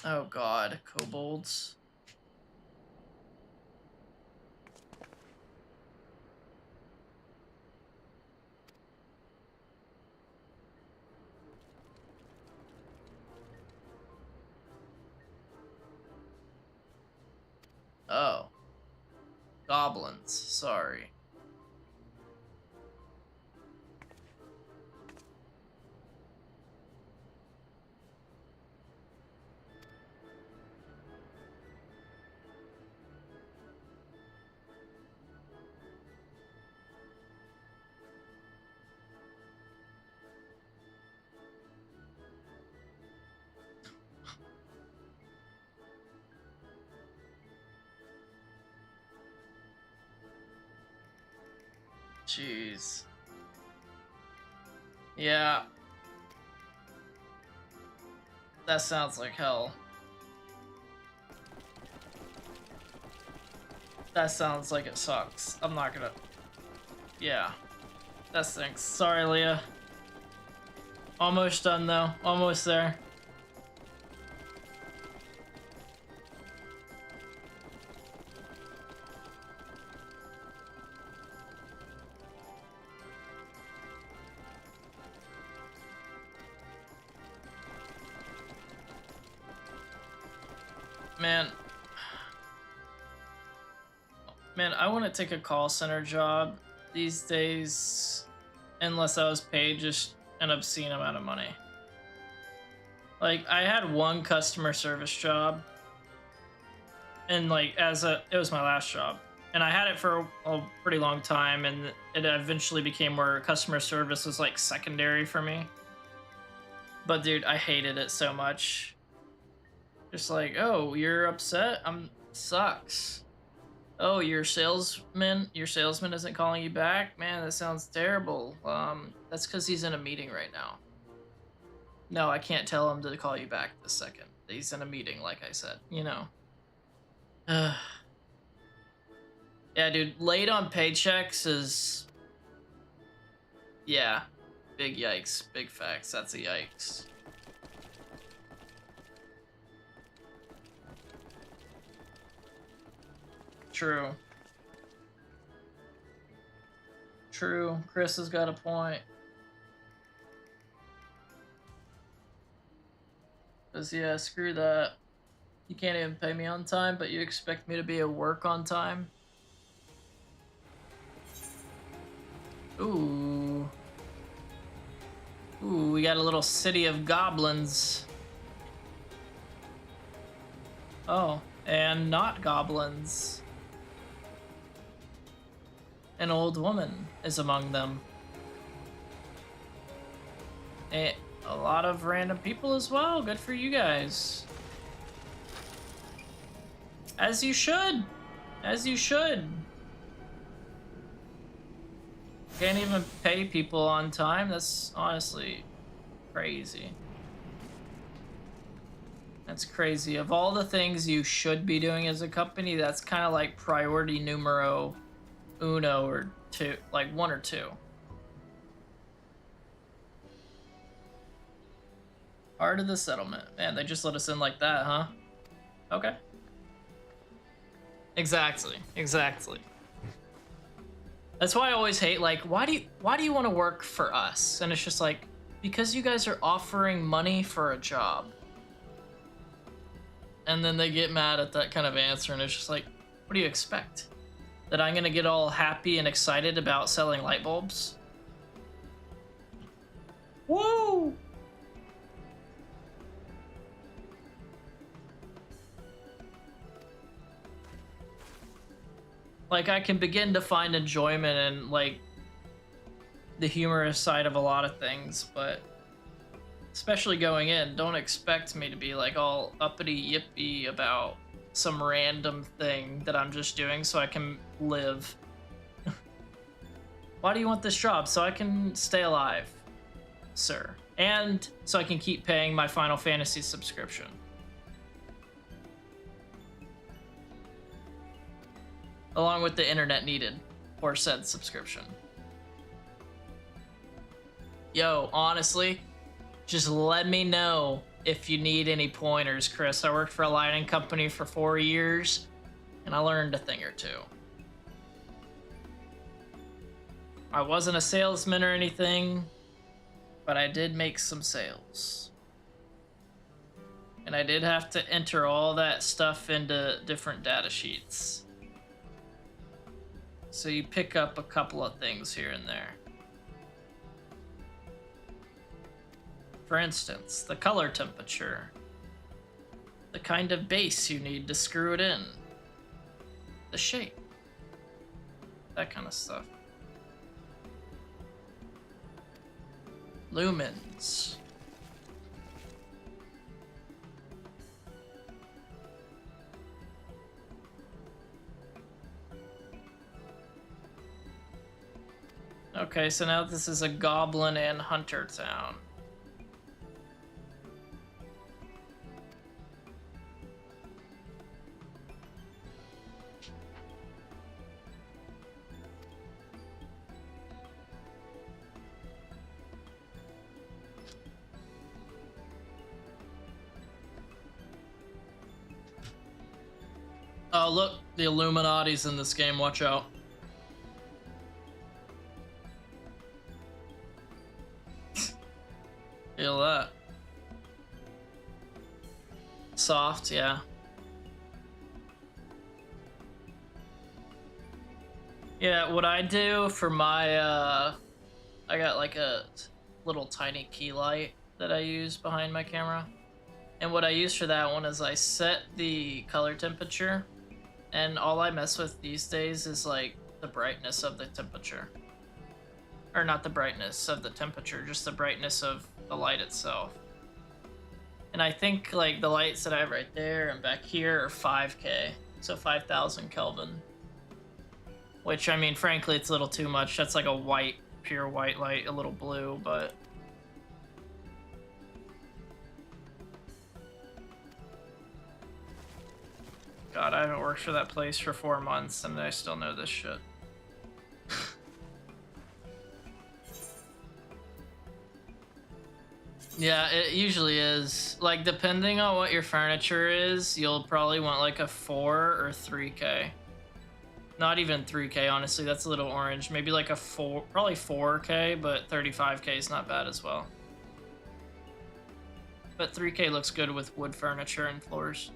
Speaker 1: Oh god, kobolds. Oh. Goblins, sorry. Jeez. Yeah. That sounds like hell. That sounds like it sucks. I'm not gonna... Yeah. That stinks. Sorry, Leah. Almost done, though. Almost there. Man, I want to take a call center job these days, unless I was paid just an obscene amount of money. Like, I had one customer service job, and like, it was my last job, and I had it for a pretty long time, and it eventually became where customer service was like secondary for me. But dude, I hated it so much. Just like, oh, you're upset? Sucks. Oh, your salesman isn't calling you back? Man, that sounds terrible. That's because he's in a meeting right now. No, I can't tell him to call you back this second. He's in a meeting, like I said, you know. Yeah, dude, late on paychecks is... Yeah, big yikes, big facts, that's a yikes. True. True. Chris has got a point. Cause yeah, screw that. You can't even pay me on time, but you expect me to be at work on time? Ooh. Ooh, we got a little city of goblins. Oh, and not goblins. An old woman is among them. And a lot of random people as well. Good for you guys. As you should. As you should. Can't even pay people on time. That's honestly crazy. That's crazy. Of all the things you should be doing as a company, that's kind of like priority numero uno or two, like one or two. Heart of the settlement. Man, they just let us in like that, huh? Okay. Exactly. Exactly. That's why I always hate, like, why do you want to work for us? And it's just like, because you guys are offering money for a job. And then they get mad at that kind of answer, and it's just like, what do you expect? That I'm gonna get all happy and excited about selling light bulbs? Woo! Like, I can begin to find enjoyment in, like, the humorous side of a lot of things, but especially going in, don't expect me to be, like, all uppity yippy about some random thing that I'm just doing so I can live. Why do you want this job? So I can stay alive, sir. And so I can keep paying my Final Fantasy subscription. Along with the internet needed for said subscription. Yo, honestly, just let me know if you need any pointers, Chris. I worked for a lighting company for 4 years, and I learned a thing or two. I wasn't a salesman or anything, but I did make some sales. And I did have to enter all that stuff into different data sheets. So you pick up a couple of things here and there. For instance, the color temperature, the kind of base you need to screw it in, the shape, that kind of stuff. Lumens. Okay, so now this is a goblin and hunter town. Oh, look, the Illuminati's in this game, watch out. Feel that. Soft, yeah. Yeah, what I do for my, I got like a little tiny key light that I use behind my camera. And what I use for that one is I set the color temperature, and all I mess with these days is like the brightness of the temperature. Or not the brightness of the temperature, just the brightness of the light itself. And I think like the lights that I have right there and back here are 5K, so 5,000 Kelvin. Which, I mean, frankly, it's a little too much. That's like a white, pure white light, a little blue, but... God, I haven't worked for that place for 4 months, and I still know this shit. Yeah, it usually is. Like, depending on what your furniture is, you'll probably want like a 4 or 3K. Not even 3K, honestly, that's a little orange. Maybe like a 4, probably 4K, but 35K is not bad as well. But 3K looks good with wood furniture and floors.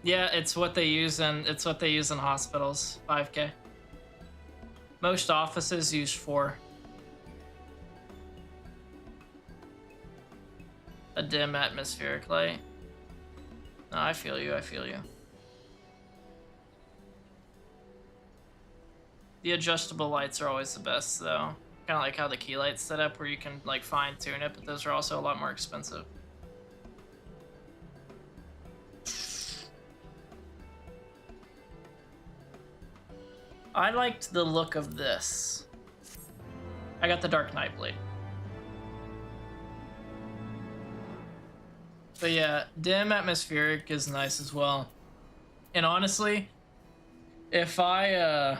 Speaker 1: Yeah, it's what they use in hospitals, 5K. Most offices use 4. A dim atmospheric light. No, I feel you, I feel you. The adjustable lights are always the best, though. Kind of like how the key light's set up, where you can like fine tune it, but those are also a lot more expensive. I liked the look of this. I got the Dark Knight blade. But yeah, dim atmospheric is nice as well. And honestly, if I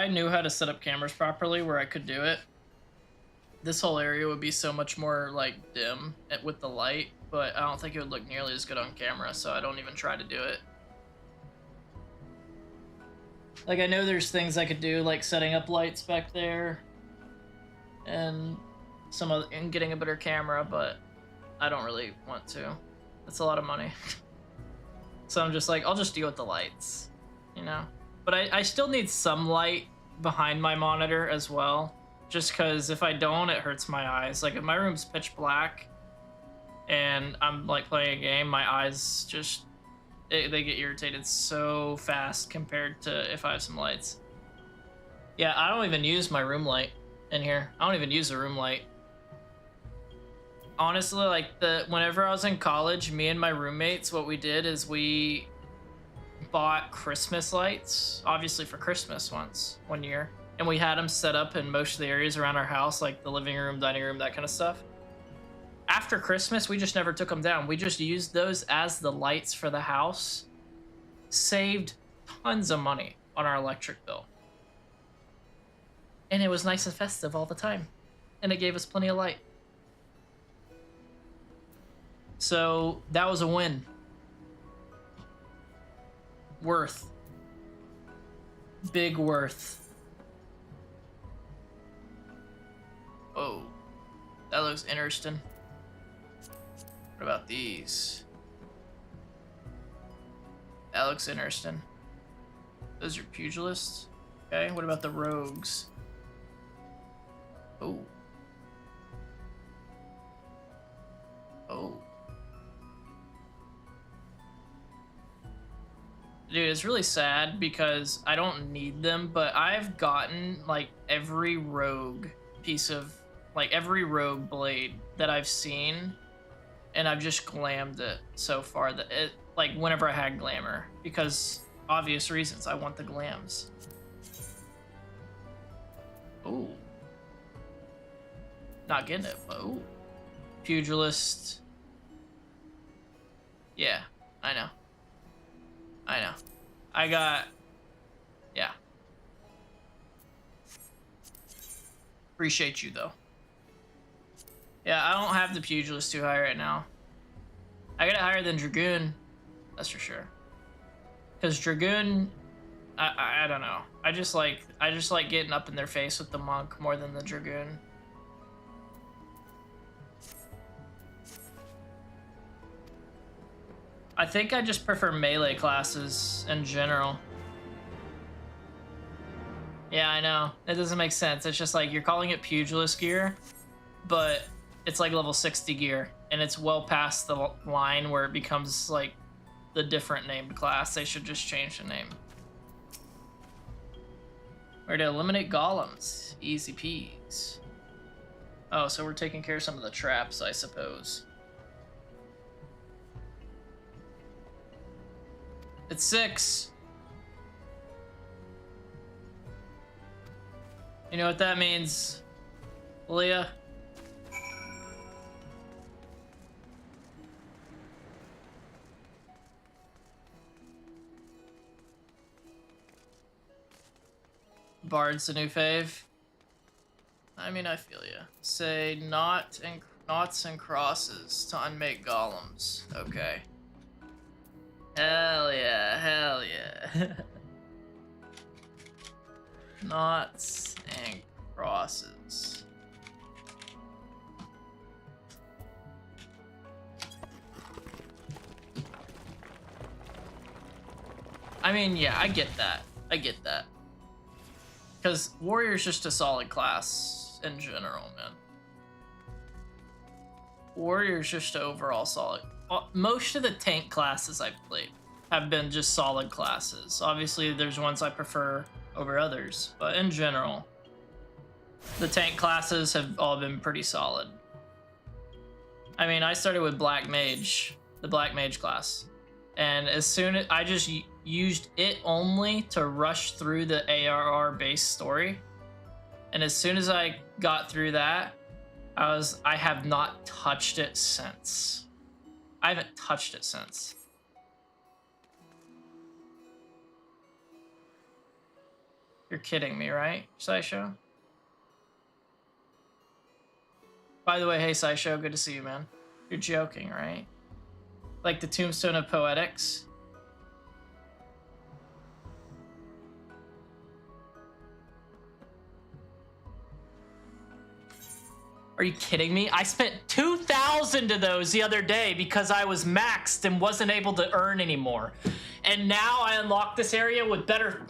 Speaker 1: knew how to set up cameras properly where I could do it, this whole area would be so much more like dim with the light, but I don't think it would look nearly as good on camera, so I don't even try to do it. Like, I know there's things I could do, like setting up lights back there and and getting a better camera, but I don't really want to. It's a lot of money. So I'm just like, I'll just deal with the lights, you know? But I still need some light behind my monitor as well, just because if I don't, it hurts my eyes. Like, if my room's pitch black and I'm like playing a game, my eyes just... They get irritated so fast compared to if I have some lights. Yeah, I don't even use my room light in here. I don't even use the room light. Honestly, like, whenever I was in college, me and my roommates, what we did is we bought Christmas lights, obviously for Christmas one year, and we had them set up in most of the areas around our house, like the living room, dining room, that kind of stuff. After Christmas, we just never took them down. We just used those as the lights for the house. Saved tons of money on our electric bill. And it was nice and festive all the time. And it gave us plenty of light. So that was a win. Worth. Big worth. Oh, that looks interesting. What about these? That looks interesting. Those are pugilists. Okay, what about the rogues? Oh. Oh. Dude, it's really sad because I don't need them, but I've gotten like every rogue piece of, like every rogue blade that I've seen, and I've just glammed it so far that it, like whenever I had glamour, because obvious reasons, I want the glams. Ooh. Not getting it, but ooh. Pugilist. Yeah, I know. I know. I got... Yeah. Appreciate you, though. Yeah, I don't have the Pugilist too high right now. I got it higher than Dragoon. That's for sure. Because Dragoon... I don't know. I just like getting up in their face with the Monk more than the Dragoon. I think I just prefer melee classes in general. Yeah, I know. It doesn't make sense. It's just like you're calling it pugilist gear, but it's like level 60 gear, and it's well past the line where it becomes like the different named class. They should just change the name. Where to eliminate golems. Easy peas. Oh, so we're taking care of some of the traps, I suppose. It's 6. You know what that means, Leah? Bard's the new fave. I mean, I feel ya. Say knots and crosses to unmake golems. Okay. Hell yeah, hell yeah. Knots and crosses. I mean, yeah, I get that. I get that. Because Warrior's just a solid class in general, man. Warrior's just overall solid. Most of the tank classes I've played have been just solid classes. Obviously, there's ones I prefer over others, but in general, the tank classes have all been pretty solid. I mean, I started with Black Mage, the Black Mage class, and as soon as I just used it only to rush through the ARR based story, and as soon as I got through that, I have not touched it since. I haven't touched it since. You're kidding me, right, Saisho? By the way, hey Saisho, good to see you, man. You're joking, right? Like the Tombstone of Poetics? Are you kidding me? I spent 2,000 of those the other day because I was maxed and wasn't able to earn anymore. And now I unlock this area with better...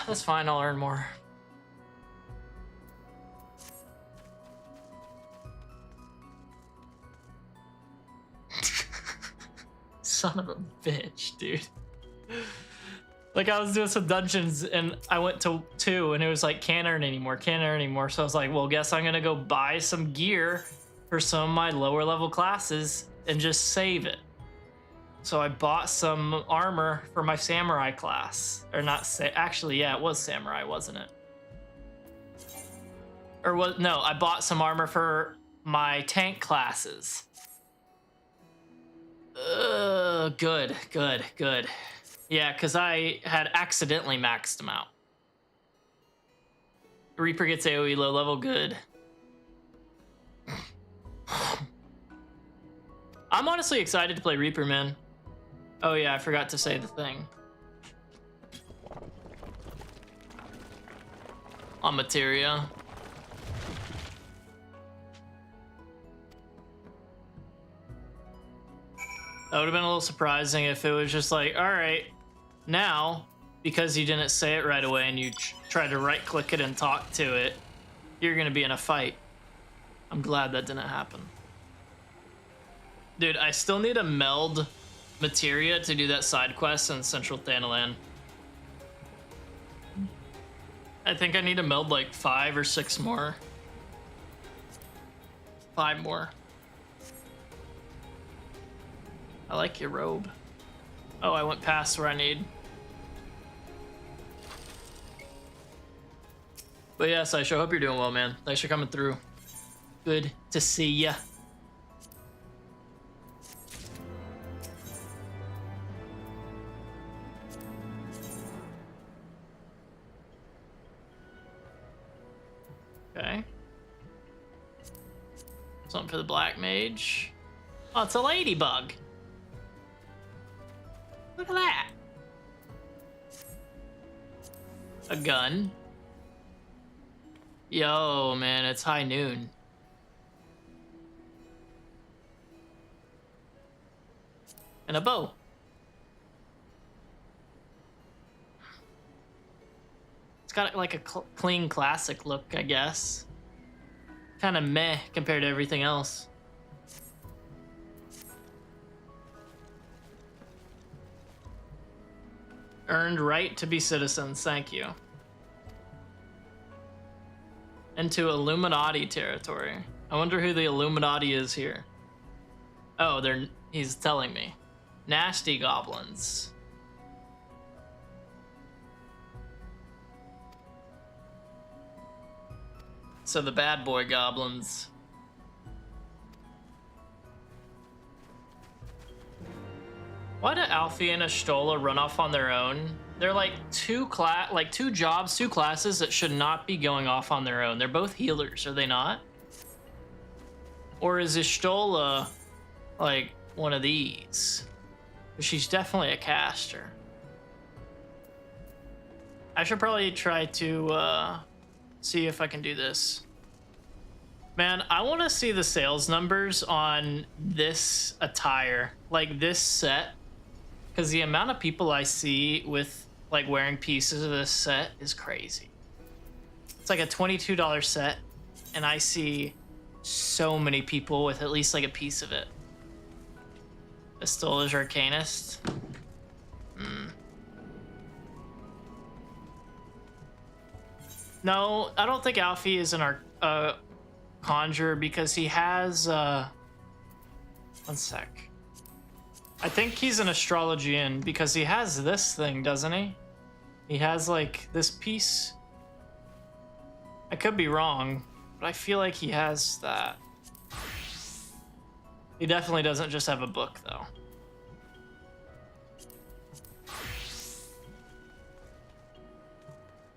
Speaker 1: That's fine, I'll earn more. Son of a bitch, dude. Like, I was doing some dungeons and I went to 2 and it was like, can't earn anymore. So I was like, well, guess I'm gonna go buy some gear for some of my lower level classes and just save it. So I bought some armor for my samurai class. Or not, actually, yeah, it was samurai, wasn't it? Or what? No, I bought some armor for my tank classes. Good. Yeah, because I had accidentally maxed them out. Reaper gets AoE low level, good. I'm honestly excited to play Reaper, man. Oh yeah, I forgot to say the thing. On materia. That would have been a little surprising if it was just like, all right, now, because you didn't say it right away and you tried to right click it and talk to it, you're gonna be in a fight. I'm glad that didn't happen. Dude, I still need to meld materia to do that side quest in Central Thanalan. I think I need to meld like 5 or 6 more. 5 more. I like your robe. Oh, I went past where I need. But yes, I sure hope you're doing well, man. Thanks for coming through. Good to see ya. Okay. Something for the black mage. Oh, it's a ladybug. Look at that. A gun. Yo, man, it's high noon. And a bow. It's got like a clean classic look, I guess. Kind of meh compared to everything else. Earned right to be citizens, thank you. Into Illuminati territory. I wonder who the Illuminati is here. Oh, he's telling me. Nasty goblins. So the bad boy goblins. Why do Alfie and Ashtola run off on their own? They're like two jobs, 2 classes that should not be going off on their own. They're both healers, are they not? Or is Ashtola like one of these? She's definitely a caster. I should probably try to see if I can do this. Man, I want to see the sales numbers on this attire, like this set. Because the amount of people I see with like wearing pieces of this set is crazy. It's like a $22 set, and I see so many people with at least like a piece of it. Astola's Arcanist. No, I don't think Alfie is an conjurer because he has one sec. I think he's an astrologian because he has this thing, doesn't he? He has like this piece. I could be wrong, but I feel like he has that. He definitely doesn't just have a book though.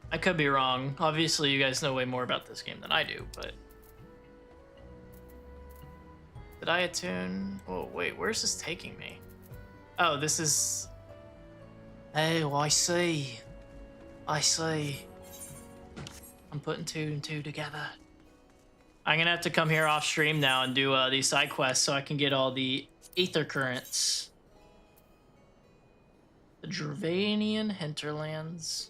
Speaker 1: I could be wrong. Obviously you guys know way more about this game than I do, but... Did I attune? Oh wait, where's this taking me? Oh, this is... Oh, I see. I see. I'm putting 2 and 2 together. I'm gonna have to come here off stream now and do these side quests so I can get all the ether currents. The Dravanian hinterlands.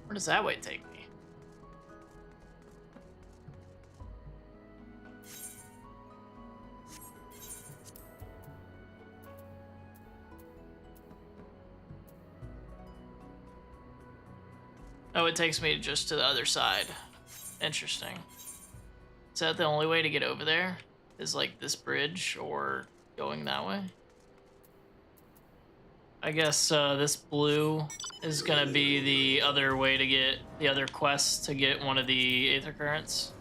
Speaker 1: Where does that way take me? Oh, it takes me just to the other side. Interesting. Is that the only way to get over there? Is like this bridge or going that way? I guess this blue is gonna be the other way to get the other quest to get one of the Aether Currents.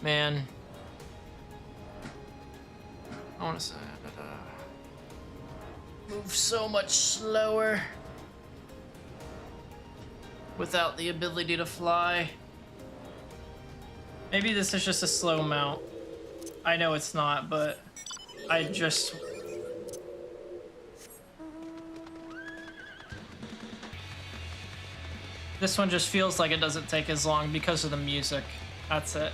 Speaker 1: Man. I want to move so much slower without the ability to fly. Maybe this is just a slow mount. I know it's not, but I just... This one just feels like it doesn't take as long because of the music. That's it.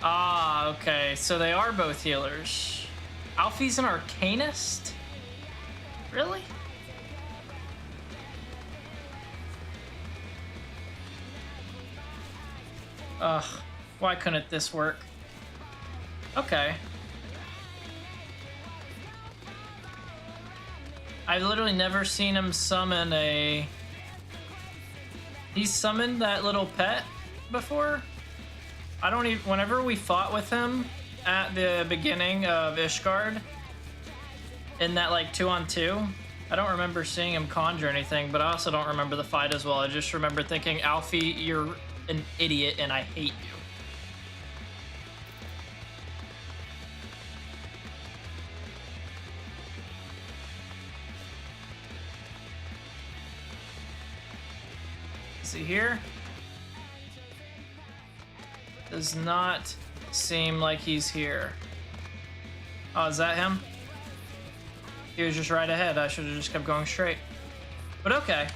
Speaker 1: Ah, okay. So they are both healers. Alfie's an arcanist? Really? Ugh. Why couldn't this work? Okay. I've literally never seen him summon a... He's summoned that little pet before? I don't even... Whenever we fought with him at the beginning of Ishgard, in that, like, 2-on-2, I don't remember seeing him conjure anything, but I also don't remember the fight as well. I just remember thinking, Alfie, you're an idiot and I hate you. See here? Does not seem like he's here. Oh, is that him? He was just right ahead. I should have just kept going straight. But okay.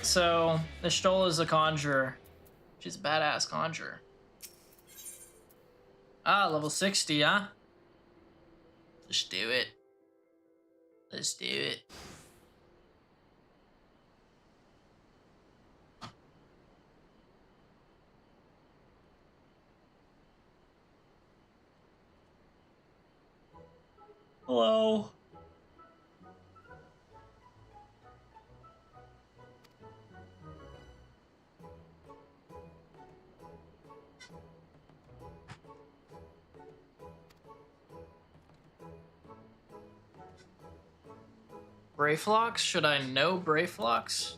Speaker 1: So, Nishtola is a conjurer. She's a badass conjurer. Ah, level 60, huh? Let's do it. Let's do it. Hello. Brayflox? Should I know Brayflox?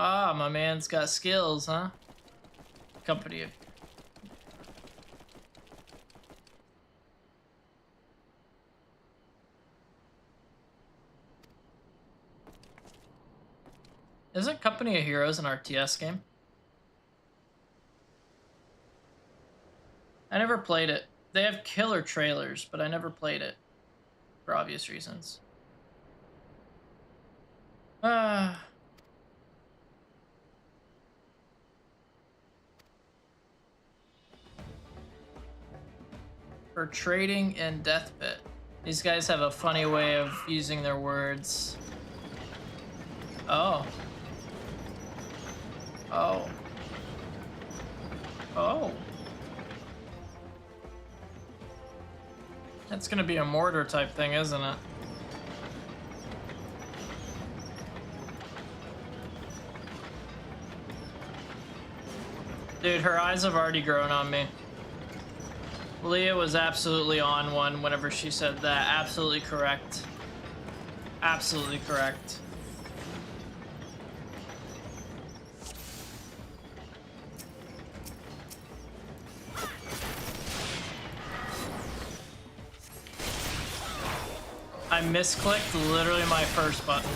Speaker 1: Ah, my man's got skills, huh? Company of... Isn't Company of Heroes an RTS game? I never played it. They have killer trailers, but I never played it. For obvious reasons. For trading in Deathbit. These guys have a funny way of using their words. Oh. Oh. Oh. That's gonna be a mortar type thing, isn't it? Dude, her eyes have already grown on me. Leah was absolutely on one whenever she said that. Absolutely correct. Absolutely correct. I misclicked literally my first button.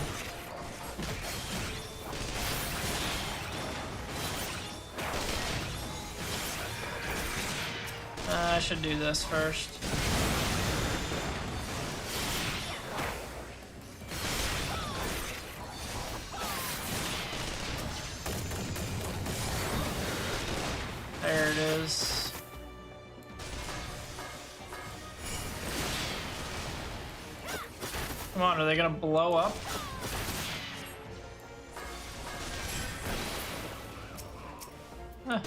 Speaker 1: I should do this first. There it is. Come on, are they gonna blow up? Huh.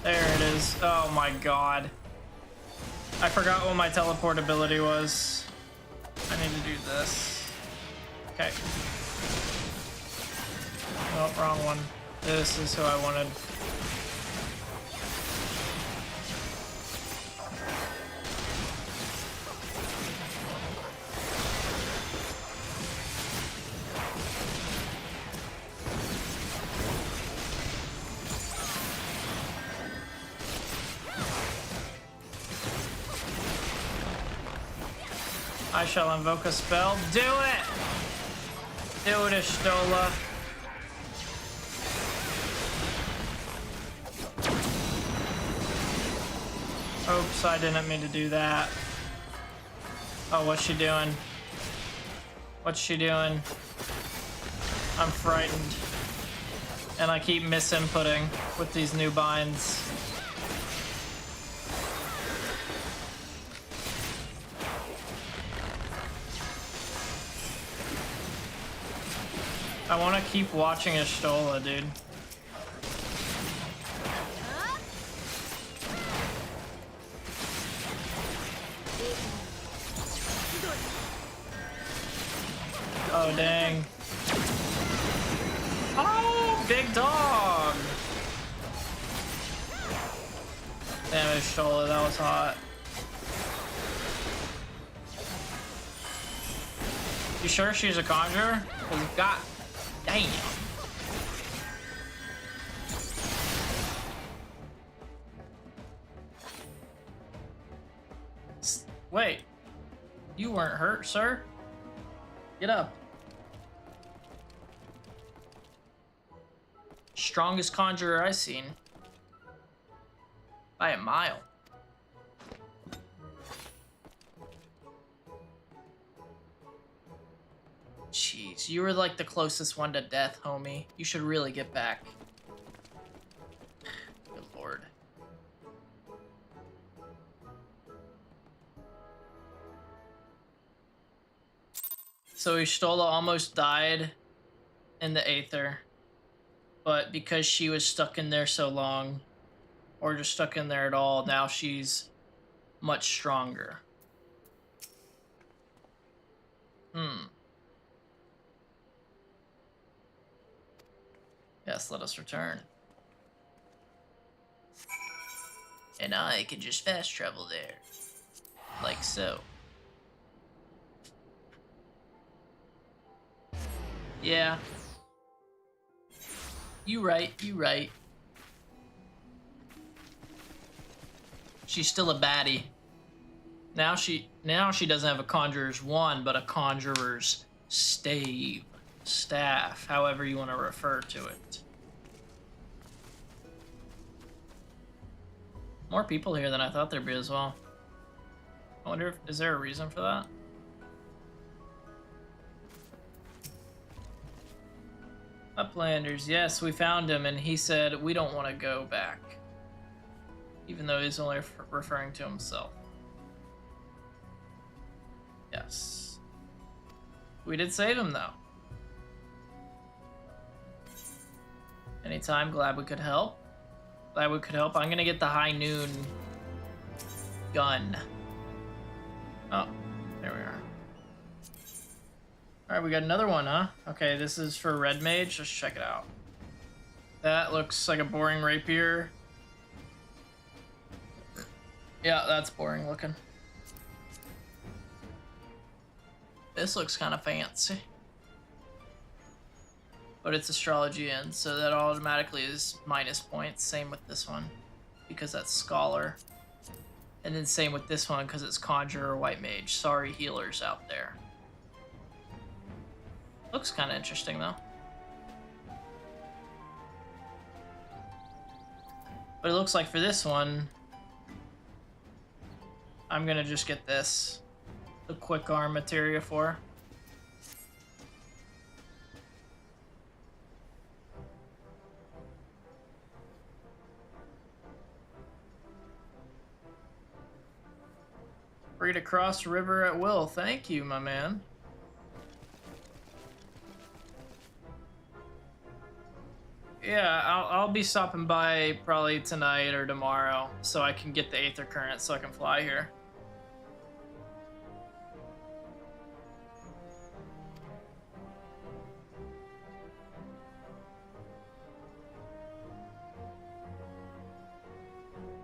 Speaker 1: There it is. Oh my god. I forgot what my teleport ability was. I need to do this. Okay. Oh, wrong one. This is who I wanted. I shall invoke a spell. Do it! Do it, Ishtola. Oops, I didn't mean to do that. Oh, what's she doing? What's she doing? I'm frightened. And I keep misinputting with these new binds. I want to keep watching Ishtola, dude. Oh, dang. Oh, big dog! Damn, Ishtola, that was hot. You sure she's a conjurer? Because God damn. Wait. You weren't hurt, sir? Get up. Strongest conjurer I've seen. By a mile. Jeez, you were like the closest one to death, homie. You should really get back. Good lord. So Ishtola almost died in the Aether. But because she was stuck in there so long, or just stuck in there at all, now she's much stronger. Yes, let us return. And I can just fast travel there. Like so. Yeah. You right, you right. She's still a baddie. Now she doesn't have a Conjurer's Wand, but a Conjurer's Staff, however you want to refer to it. More people here than I thought there'd be as well. I wonder if, is there a reason for that? Uplanders, yes, we found him, and he said we don't want to go back. Even though he's only referring to himself. Yes. We did save him, though. Anytime, glad we could help. Glad we could help. I'm gonna get the high noon gun. Oh, there we are. Alright, we got another one, huh? Okay, this is for Red Mage. Let's check it out. That looks like a boring rapier. Yeah, that's boring looking. This looks kind of fancy. But it's astrology in, so that automatically is minus points. Same with this one, because that's Scholar. And then same with this one, because it's Conjurer White Mage. Sorry, healers out there. Looks kind of interesting, though. But it looks like for this one, I'm gonna just get this. The quick arm materia for. Free to cross river at will. Thank you, my man. Yeah, I'll be stopping by probably tonight or tomorrow, so I can get the Aether Current so I can fly here.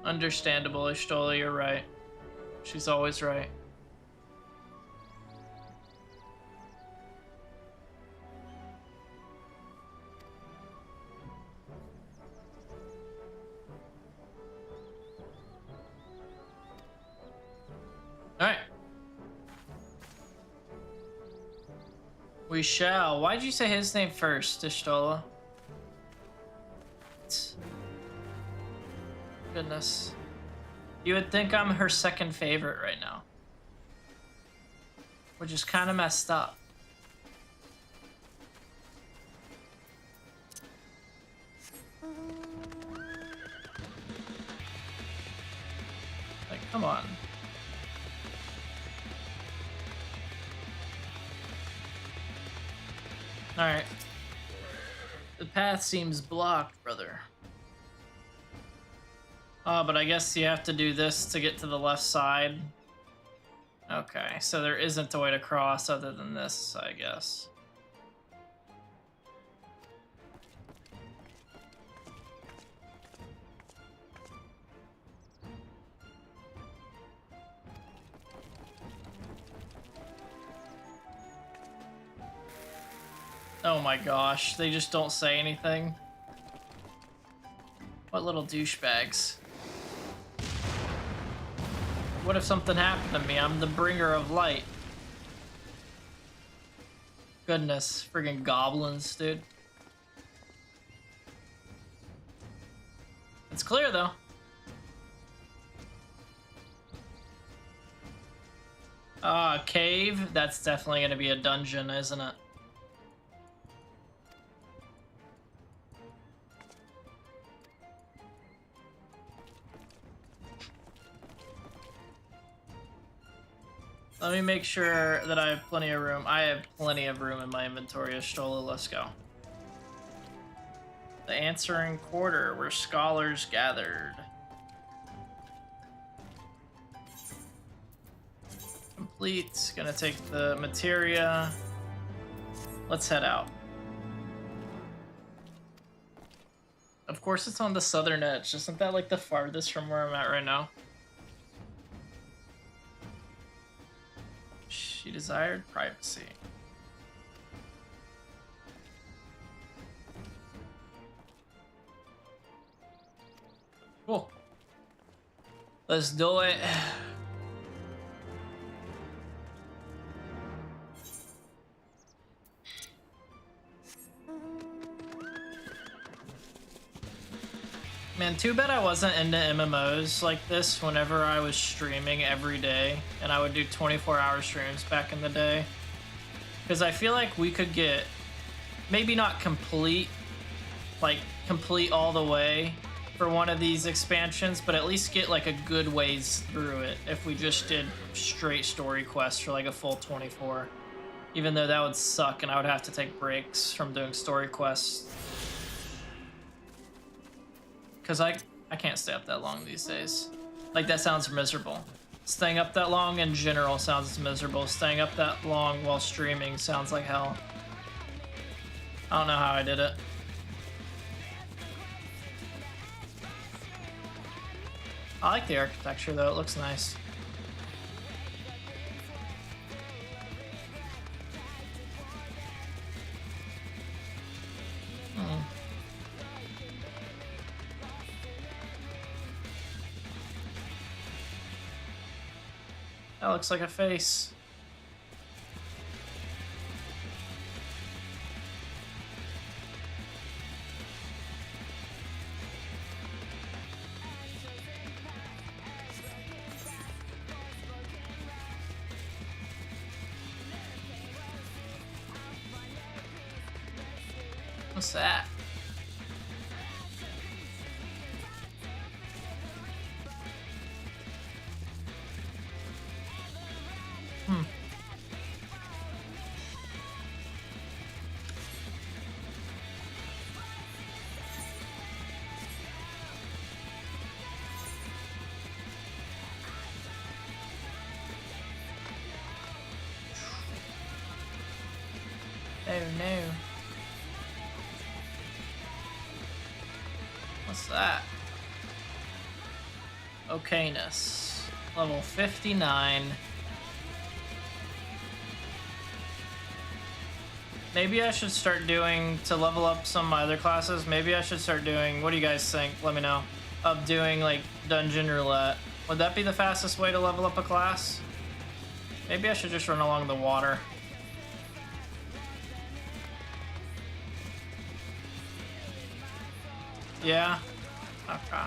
Speaker 1: Understandable, Ishtola, you're right. She's always right. Alright. We shall. Why'd you say his name first, Ishtola? Goodness. You would think I'm her second favorite right now. Which is kind of messed up. Like, come on. Alright. The path seems blocked, brother. Oh, but I guess you have to do this to get to the left side. Okay, so there isn't a way to cross other than this, I guess. Oh my gosh, they just don't say anything. What little douchebags. What if something happened to me? I'm the bringer of light. Goodness, friggin' goblins, dude. It's clear though. Cave? That's definitely gonna be a dungeon, isn't it? Let me make sure that I have plenty of room. I have plenty of room in my inventory. Ashtola, let's go. The answering quarter where scholars gathered. Complete. Gonna take the materia. Let's head out. Of course it's on the southern edge. Isn't that like the farthest from where I'm at right now? She desired privacy. Cool. Let's do it. Man, too bad I wasn't into MMOs like this whenever I was streaming every day, and I would do 24-hour streams back in the day. Because I feel like we could get, maybe not complete, like complete all the way for one of these expansions, but at least get like a good ways through it if we just did straight story quests for like a full 24. Even though that would suck and I would have to take breaks from doing story quests. Because I can't stay up that long these days. Like, that sounds miserable. Staying up that long in general sounds miserable. Staying up that long while streaming sounds like hell. I don't know how I did it. I like the architecture though, it looks nice. That looks like a face. What's that? Oh no. What's that? Okayness. Level 59. Maybe I should start doing, to level up some of my other classes, maybe I should start doing, what do you guys think? Let me know. Of doing, like, dungeon roulette. Would that be the fastest way to level up a class? Maybe I should just run along the water. Yeah? Okay.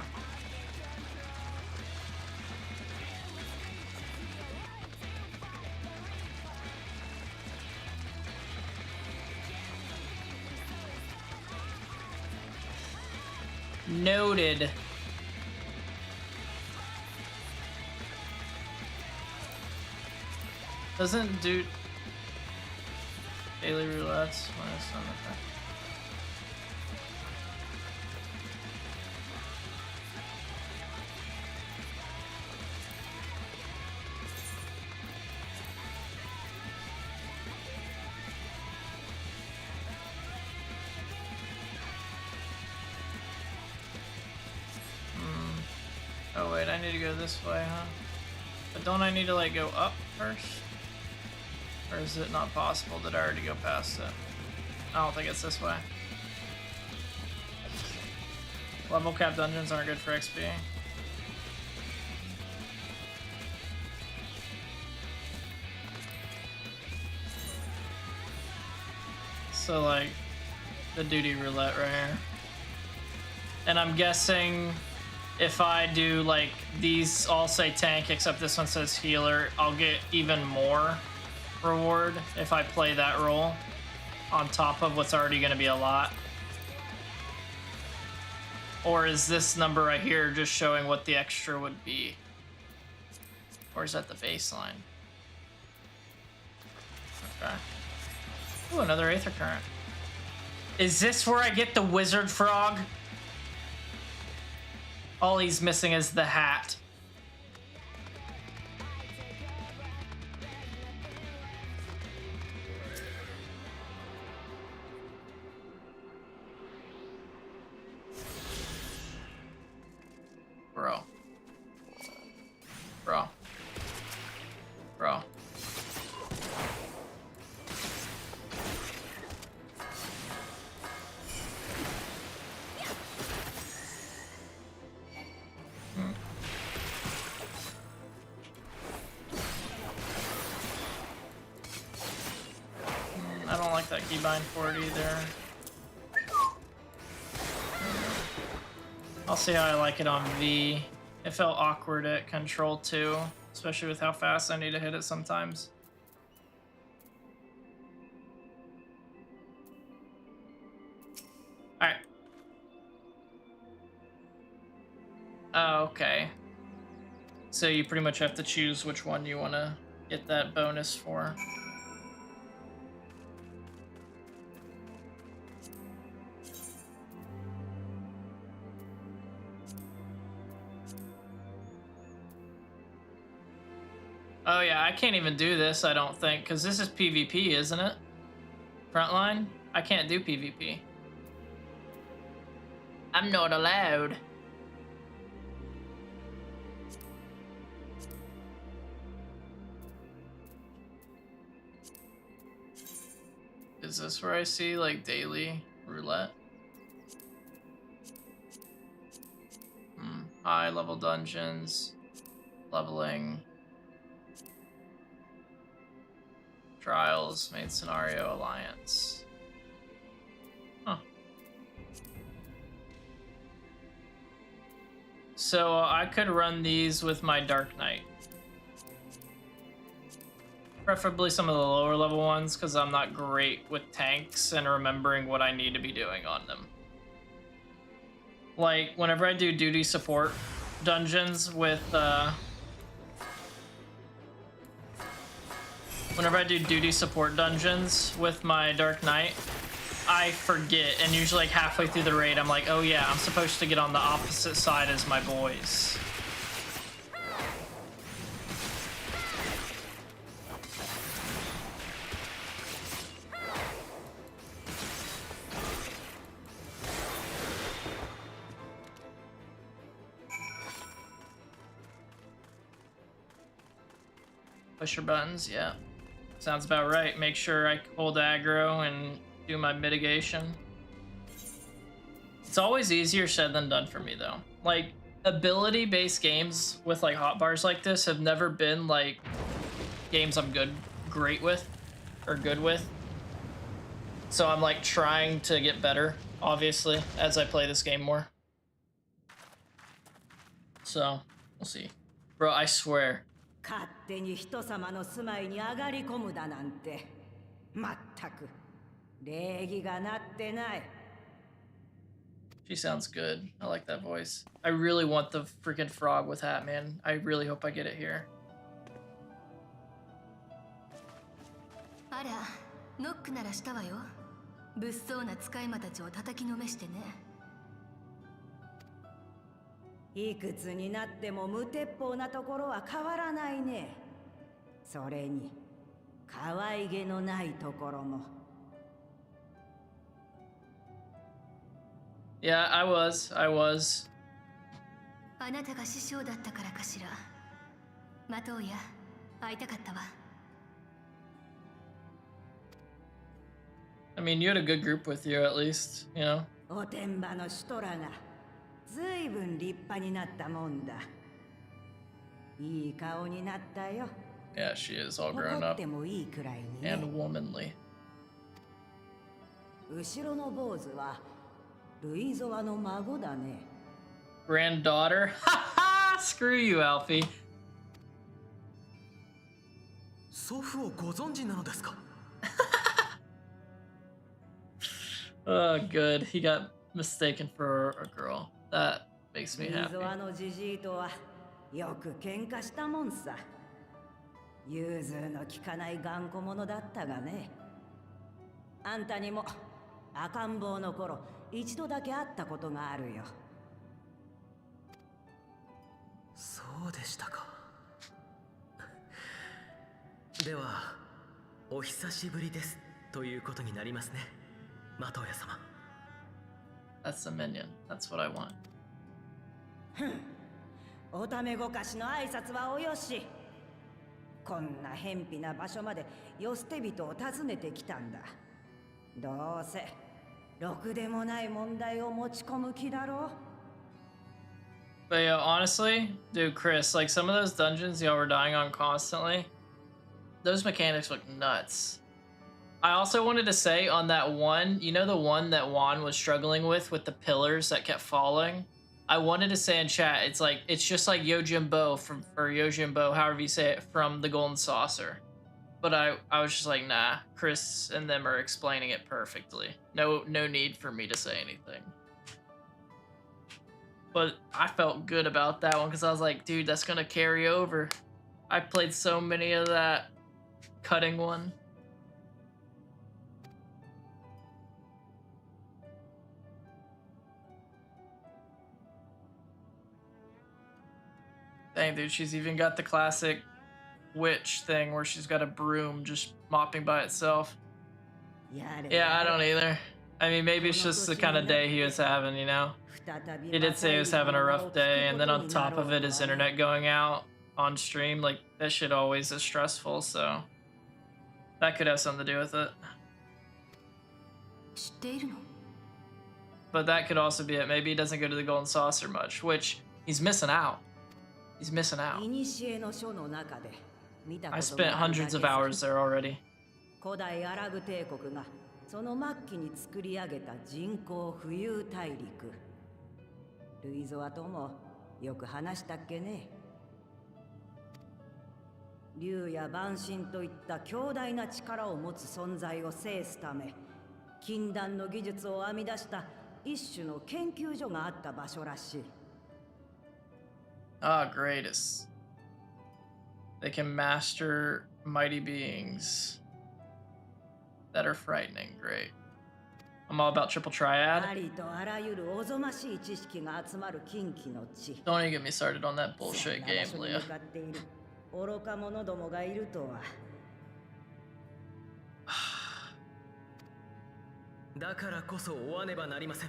Speaker 1: Noted. Doesn't do daily roulettes minus some effect. Oh wait, I need to go this way, huh? But don't I need to like go up first? Or is it not possible that I already go past it? I don't think it's this way. Level cap dungeons aren't good for XP. So like, the duty roulette right here. And I'm guessing if I do like these all say tank except this one says healer, I'll get even more reward if I play that role on top of what's already going to be a lot. Or is this number right here just showing what the extra would be? Or is that the baseline? Okay. Ooh, another Aether Current. Is this where I get the Wizard Frog? All he's missing is the hat. Bro. Bro. Bro. I don't like that keybind for it either. I'll see how I like it on V. It felt awkward at Control 2, especially with how fast I need to hit it sometimes. Alright. Oh, okay. So you pretty much have to choose which one you want to get that bonus for. Oh yeah, I can't even do this, I don't think, because this is PvP, isn't it? Frontline? I can't do PvP. I'm not allowed. Is this where I see, like, daily roulette? High level dungeons. Leveling. Trials, main scenario, alliance. Huh. So I could run these with my Dark Knight. Preferably some of the lower level ones, because I'm not great with tanks and remembering what I need to be doing on them. Like, whenever I do duty support dungeons with, whenever I do duty support dungeons with my Dark Knight, I forget, and usually like halfway through the raid, I'm like, oh yeah, I'm supposed to get on the opposite side as my boys. Push your buttons, yeah. Sounds about right. Make sure I hold aggro and do my mitigation. It's always easier said than done for me though. Like, ability-based games with like hotbars like this have never been like games I'm great with, or good with. So I'm like trying to get better, obviously, as I play this game more. So, we'll see. Bro, I swear.
Speaker 8: 勝手に人様の住まいに上がり込むだなんて、まったく礼儀がなってない。
Speaker 1: She sounds good. I like that voice. I really want the freaking frog with hat, man. I really hope I get it here.
Speaker 2: あら、ノックならしたわよ。物騒な使い魔たちを叩きのめしてね。
Speaker 8: いくつになっても無鉄砲なところは変わらないね。それに可愛げのないところも。
Speaker 1: Yeah, I was.
Speaker 2: あなたが師匠だったからかしら。待とうや、会いたかったわ。
Speaker 1: I mean, you had a good group with you at least, you know?
Speaker 8: おてんばのシュトラがずいぶん立派になったもんだ。いい顔になったよ。
Speaker 1: Yeah, she is all grown
Speaker 8: 怒っ
Speaker 1: up
Speaker 8: てもいいくらいにね。
Speaker 1: and womanly.
Speaker 8: 後ろの坊主はルイゾワの孫だね。
Speaker 1: Granddaughter? Haha! Screw you, Alfie.
Speaker 4: 祖父をご存知なのですか？
Speaker 1: Oh, good. He got mistaken for a girl. That makes me
Speaker 8: ルイ
Speaker 1: happy.
Speaker 8: ゾワのジジイとはよく喧嘩したもんさ。融通の利かない頑固者だったがね。あんたにも赤ん坊の頃一度だけ会ったことがあるよ。
Speaker 4: そうでしたか。では、お久しぶりですということになりますね、マトウヤ様。
Speaker 1: That's the minion. That's what I want.
Speaker 8: おためごかしの挨拶はおよし。こんな偏僻な場所まで世捨て人を訪ねてきたんだ。どうせろくでもない問題を持ち込む気だろう。
Speaker 1: But yeah, honestly, dude, Chris, like some of those dungeons y'all were dying on constantly, those mechanics look nuts. I also wanted to say on that one, you know the one that Juan was struggling with the pillars that kept falling? I wanted to say in chat, it's just like Yojimbo or Yojimbo, however you say it, from the Golden Saucer. But I was just like, nah, Chris and them are explaining it perfectly. No need for me to say anything. But I felt good about that one because I was like, dude, that's gonna carry over. I played so many of that cutting one. Dang, dude, she's even got the classic witch thing where she's got a broom just mopping by itself. Yeah, I don't either. I mean, maybe it's just the kind of day he was having, you know? He did say he was having a rough day, and then on top of it, his internet going out on stream, like, that shit always is stressful, so that could have something to do with it.
Speaker 2: 知っているの？
Speaker 1: But that could also be it. Maybe he doesn't go to the Golden Saucer much, which he's missing out. He's missing out. I spent hundreds of hours there already.
Speaker 8: 古代アラブ帝国がその末期に作り上げた人工浮遊大陸。ルイゾワともよく話したっけね。竜や万神といった強大な力を持つ存在を制すため、禁断の技術を編み出した一種の研究所があった場所らしい。
Speaker 1: Ah, greatest. They can master mighty beings that are frightening. Great. I'm all about triple triad.
Speaker 8: ありとあらゆるおぞましい知識が集まる禁忌の地。
Speaker 1: Don't even get me started on that bullshit game,
Speaker 8: そんな場所に
Speaker 1: Leah.
Speaker 8: 向かっている愚か者どもがいるとは。
Speaker 4: だからこそ追わねばなりません。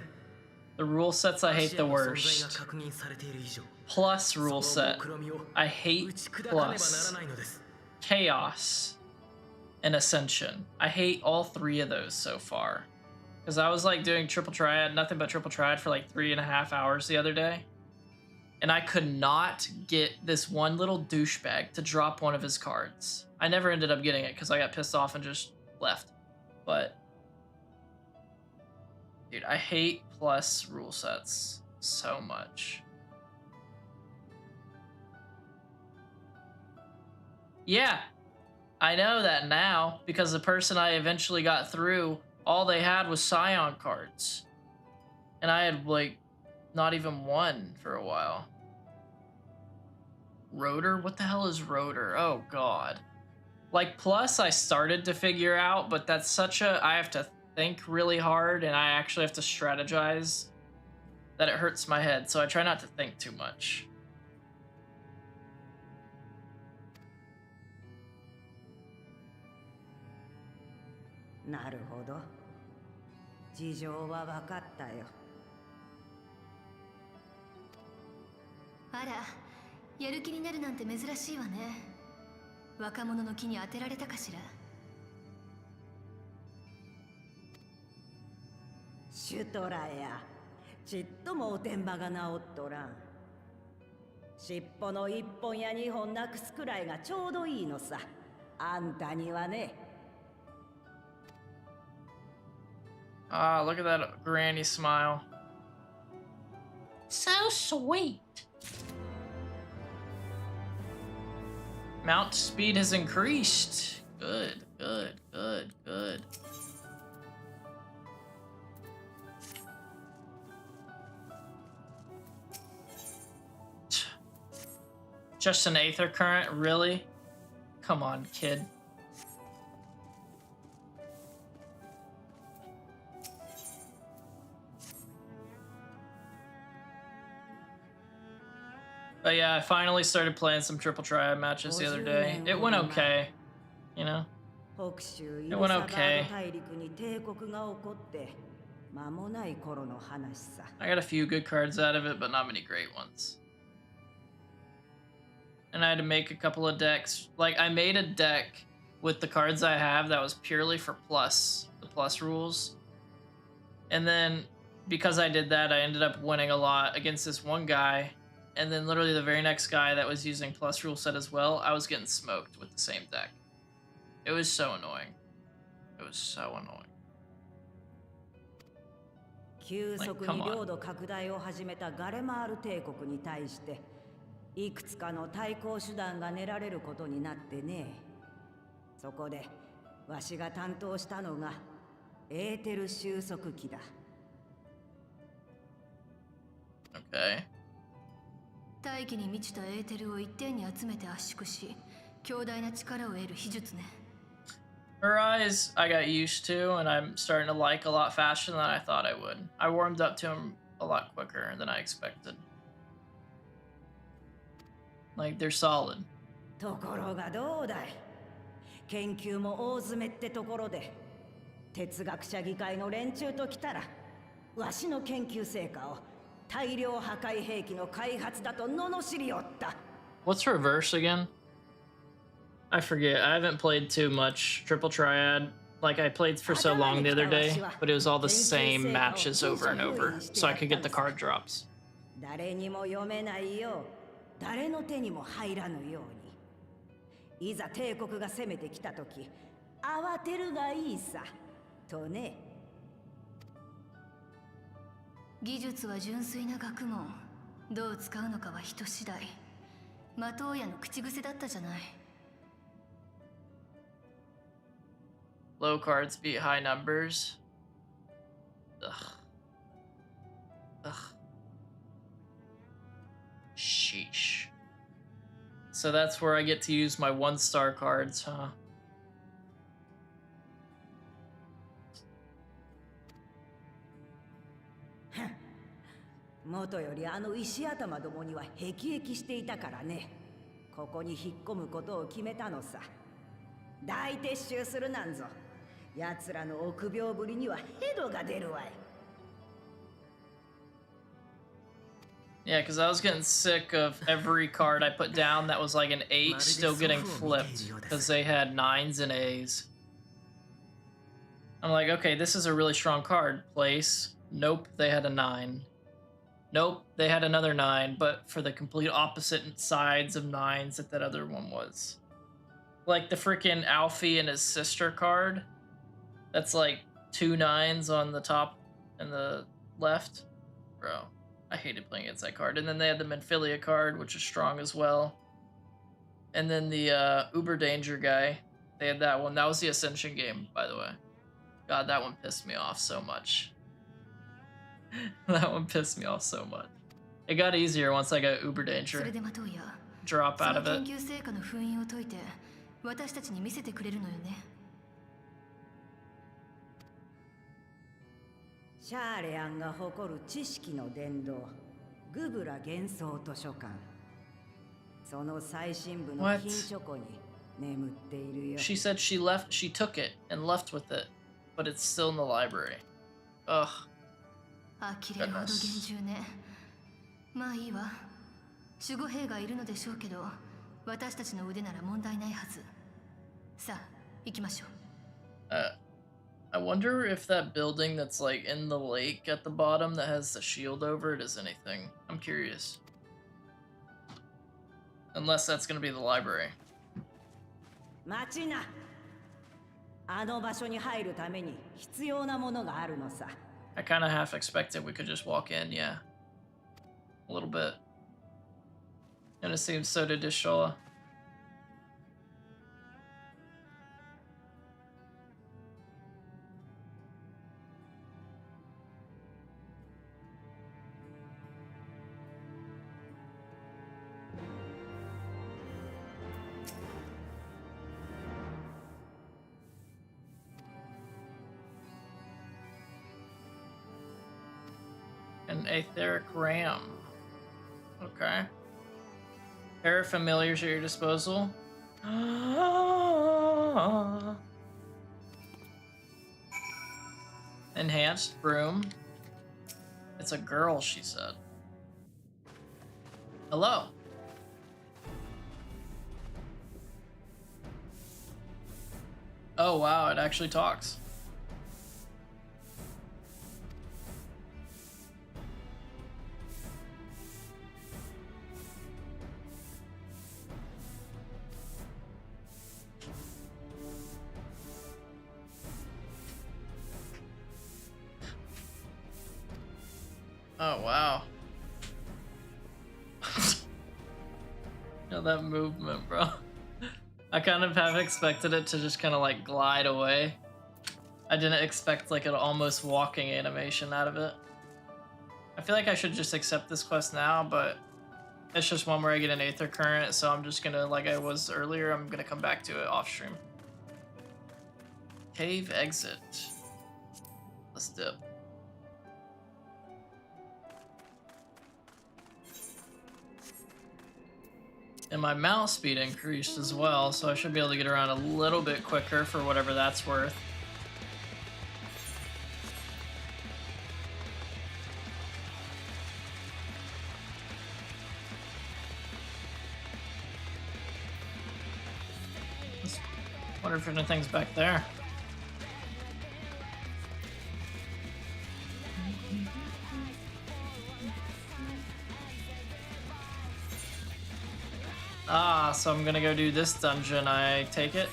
Speaker 1: The rule sets I hate the worst. Plus rule set. I hate plus. Chaos, and Ascension. I hate all three of those so far. Because I was like doing triple triad, nothing but triple triad for like 3.5 hours the other day. And I could not get this one little douchebag to drop one of his cards. I never ended up getting it because I got pissed off and just left. But, dude, I hate plus rule sets so much. Yeah, I know that now because the person I eventually got through, all they had was Scion cards. And I had, like, not even one for a while. Rotor? What the hell is Rotor? Oh, God. Like, plus I started to figure out, but that's such a... I have to think really hard, and I actually have to strategize that it hurts my head, so I try not to think too much.
Speaker 8: Naruhodo. 事情は分かったよ。
Speaker 2: あら、やる気になるなんて珍しいわね。若者の気に当てられたかしら。
Speaker 8: シュトラや、ちっともおてんばが治っとらん。尻尾の1本や2本なくすくらいがちょうどいいのさ。あんたにはね。
Speaker 1: Ah, look at that granny smile. So sweet. Mount speed has increased. Good, good, good, good. Just an Aether Current? Really? Come on, kid. But yeah, I finally started playing some triple triad matches the other day. It went okay, you know? It went okay. I got a few good cards out of it, but not many great ones. And I had to make a couple of decks. Like, I made a deck with the cards I have that was purely for plus, the plus rules. And then, because I did that, I ended up winning a lot against this one guy. And then literally the very next guy that was using plus rule set as well, I was getting smoked with the same deck. It was so annoying. It was so annoying.
Speaker 8: 急速に領土拡大を始めたガレマール帝国に対していくつかの対抗手段が練られることになってね。そこでわしが担当したのがエーテル収束機だ。
Speaker 1: Okay.
Speaker 2: 大気に満ちたエーテルを一点に集めて圧縮し、強大な力を得る秘術ね。
Speaker 1: Her eyes, I got used to, and I'm starting to like a lot faster than I thought I would. I warmed up to him a lot quicker than I expected. Like, they're solid.
Speaker 8: ところがどうだい。研究も大詰めってところで、哲学者議会の連中ときたら、わしの研究成果を大量破壊兵器の開発だと罵りおった。
Speaker 1: What's reverse again? I forget. I haven't played too much triple triad. Like, I played for so long the other day, but it was all the same matches over and over, so I could get the card drops.
Speaker 8: 誰にも読めないよう、誰の手にも入らぬように。いざ帝国が攻めてきたとき、慌てるがいいさ。とね。
Speaker 2: 技術は純粋な学問。どう使うのかは人次第。魔刀屋の口癖だったじゃない。
Speaker 1: Low cards beat high numbers. Ugh. Ugh. Sheesh. So that's where I get to use my 1-star cards, huh?
Speaker 8: もとよりあの石頭どもには辟易していたからね。ここに引っ込むことを決めたのさ。大撤収するなんぞ。奴らの臆病ぶりにはヘドが出るわい。
Speaker 1: Yeah, because I was getting sick of every card I put down that was like an 8 still getting flipped because they had 9s and A's. I'm like, okay, this is a really strong card. Place. Nope, they had a 9. Nope, they had another 9, but for the complete opposite sides of 9s that other one was. Like the freaking Alfie and his sister card. That's like 2 9s on the top and the left. Bro, I hated playing against that card. And then they had the Menphilia card, which is strong as well. And then the Uber Danger guy, they had that one. That was the Ascension game, by the way. God, that one pissed me off so much. That one pissed me off so much. It got easier once I got Uber Danger. Drop out of it.
Speaker 2: 私たちに見せてくれるのよね。
Speaker 8: シャーレアンが誇る知識の殿堂、グブラ幻想図書館。その最新部の金書庫に眠っているよ。
Speaker 1: She said she took it and left with it, but it's still in the library. Ugh.
Speaker 2: 呆れるほど厳重ね。まあいいわ。守護兵がいるのでしょうけど、私たちの腕なら問題ないはず。さあ、行きましょう。
Speaker 1: I wonder if that building that's like in the lake at the bottom that has the shield over it is anything. I'm curious. Unless that's gonna be the library.
Speaker 8: 待ちな。あの場所に入るために必要なものがあるのさ。
Speaker 1: I kind of half expected we could just walk in, yeah. A little bit. And it seems so did Shola. An etheric ram. Okay. Parafamiliars at your disposal. Enhanced broom. It's a girl, she said. Hello. Oh wow, it actually talks. Oh, wow. That movement, bro. I kind of have expected it to just kind of like glide away. I didn't expect like an almost walking animation out of it. I feel like I should just accept this quest now, but it's just one where I get an Aether Current, so I'm just gonna, like I was earlier, I'm gonna come back to it off stream. Cave exit. Let's dip. And my mouse speed increased as well, so I should be able to get around a little bit quicker for whatever that's worth. Wonder if anything's back there. Ah, so I'm gonna go do this dungeon, I take it.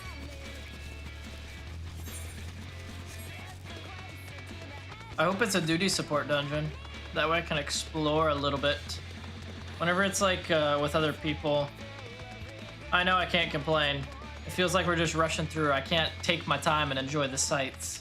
Speaker 1: I hope it's a duty support dungeon. That way I can explore a little bit. Whenever it's like with other people, I know I can't complain. It feels like we're just rushing through. I can't take my time and enjoy the sights.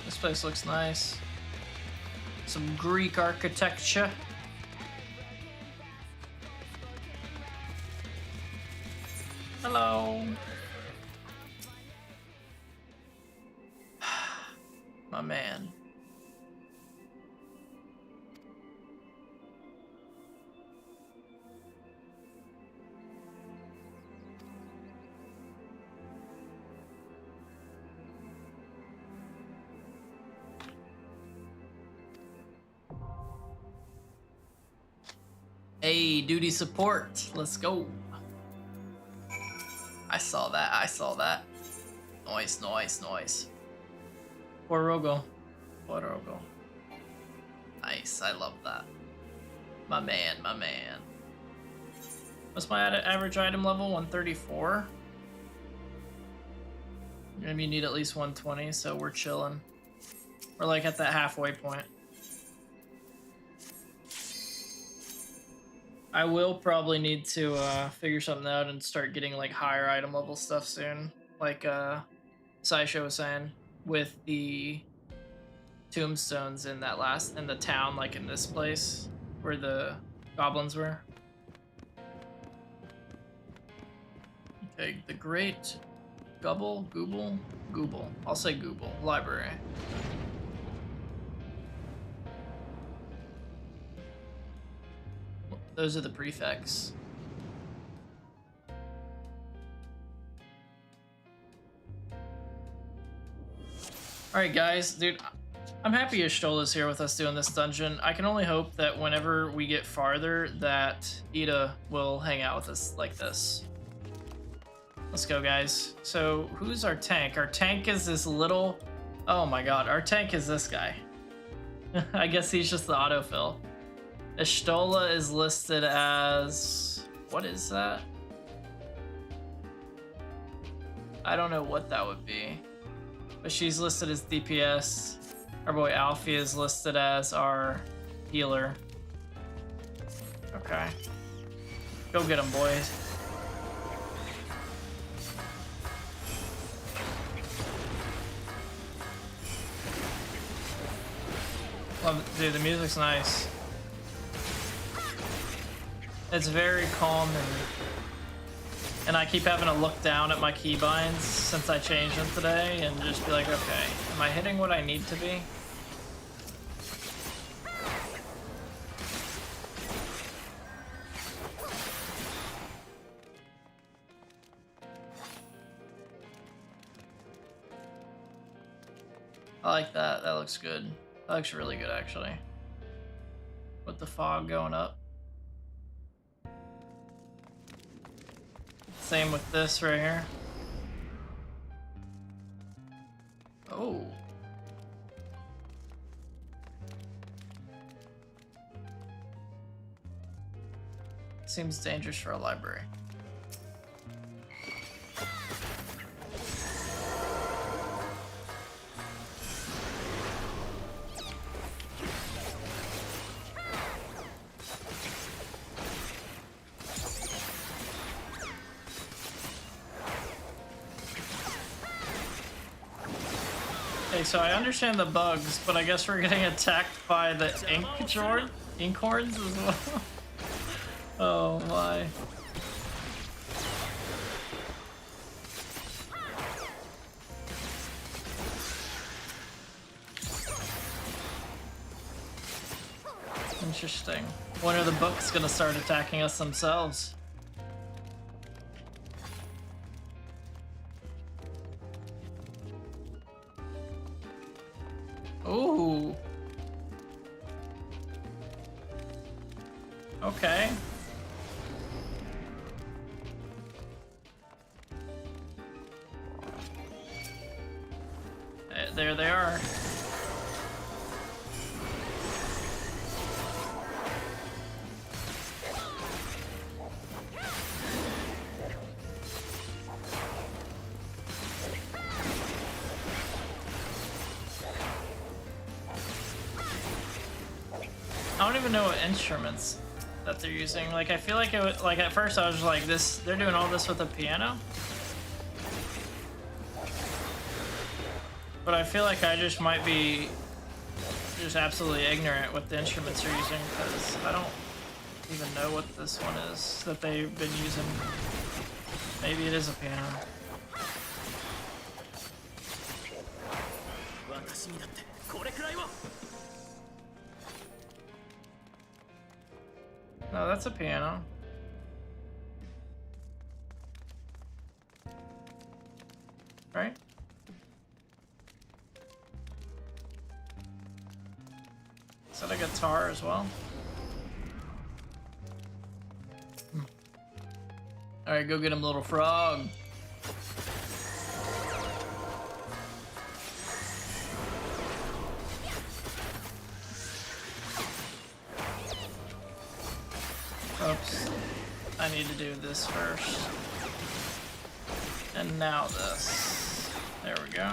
Speaker 1: This place looks nice. Some Greek architecture. Hello. My man. Hey, duty support. Let's go. I saw that. I saw that. Nice, nice, nice. Poor Rogo. Poor Rogo. Nice. I love that. My man, my man. What's my average item level? 134. Maybe you need at least 120, so we're chilling. We're like at that halfway point. I will probably need to figure something out and start getting like higher item level stuff soon. Like Saisho was saying, with the tombstones in the town, like in this place where the goblins were. Okay, the Great Gooble. I'll say Gooble. Library. Those are the prefects. Alright guys, dude, I'm happy Ishtola's here with us doing this dungeon. I can only hope that whenever we get farther that Ida will hang out with us like this. Let's go, guys. So, who's our tank? Our tank is this little... Oh my god, our tank is this guy. I guess he's just the autofill. Ishtola is listed as... What is that? I don't know what that would be. But she's listed as DPS. Our boy Alfie is listed as our healer. Okay. Go get him, boys. Dude, the music's nice. It's very calm, and I keep having to look down at my keybinds since I changed them today and just be like, okay, am I hitting what I need to be? I like that. That looks good. That looks really good, actually. With the fog going up. Same with this right here. Oh. Seems dangerous for a library. Okay, so I understand the bugs, but I guess we're getting attacked by the inkhorns as well. Oh my. Interesting. When are the books gonna start attacking us themselves? Ooh. Okay. There they are. I don't even know what instruments that they're using. Like, I feel like it was, like, at first I was like, this, they're doing all this with a piano? But I feel like I just might be just absolutely ignorant what the instruments are using, because I don't even know what this one is that they've been using. Maybe it is a piano. No, that's a piano. Right? Is that a guitar as well? Alright, go get him, little frog. Oops. I need to do this first. And now this. There we go.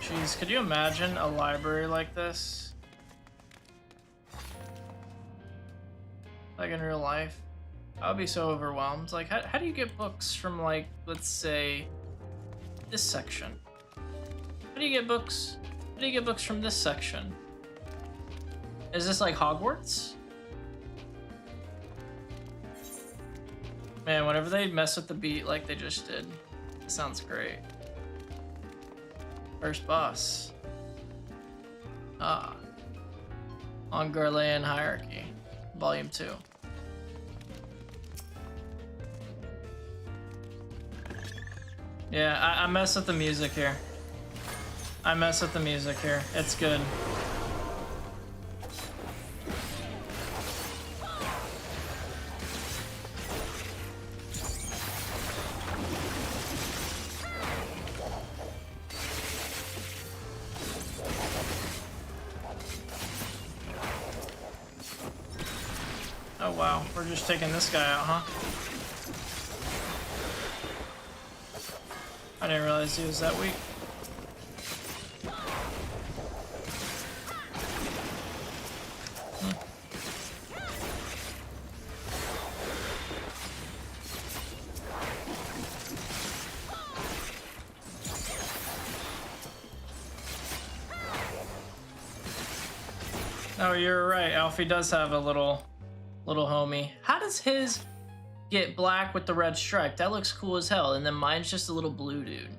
Speaker 1: Jeez, could you imagine a library like this? Like in real life? I would be so overwhelmed. Like, how do you get books from, like, let's say, this section? How do you get books? How do you get books from this section? Is this like Hogwarts? Man, whenever they mess with the beat like they just did, it sounds great. First boss. Ah. On Garlean Hierarchy, Volume 2. Yeah, I mess with the music here. I mess with the music here. It's good. Oh wow, we're just taking this guy out, huh? I didn't realize he was that weak. Oh, you're right. Alfie does have a little homie. How does his get black with the red stripe? That looks cool as hell. And then mine's just a little blue dude.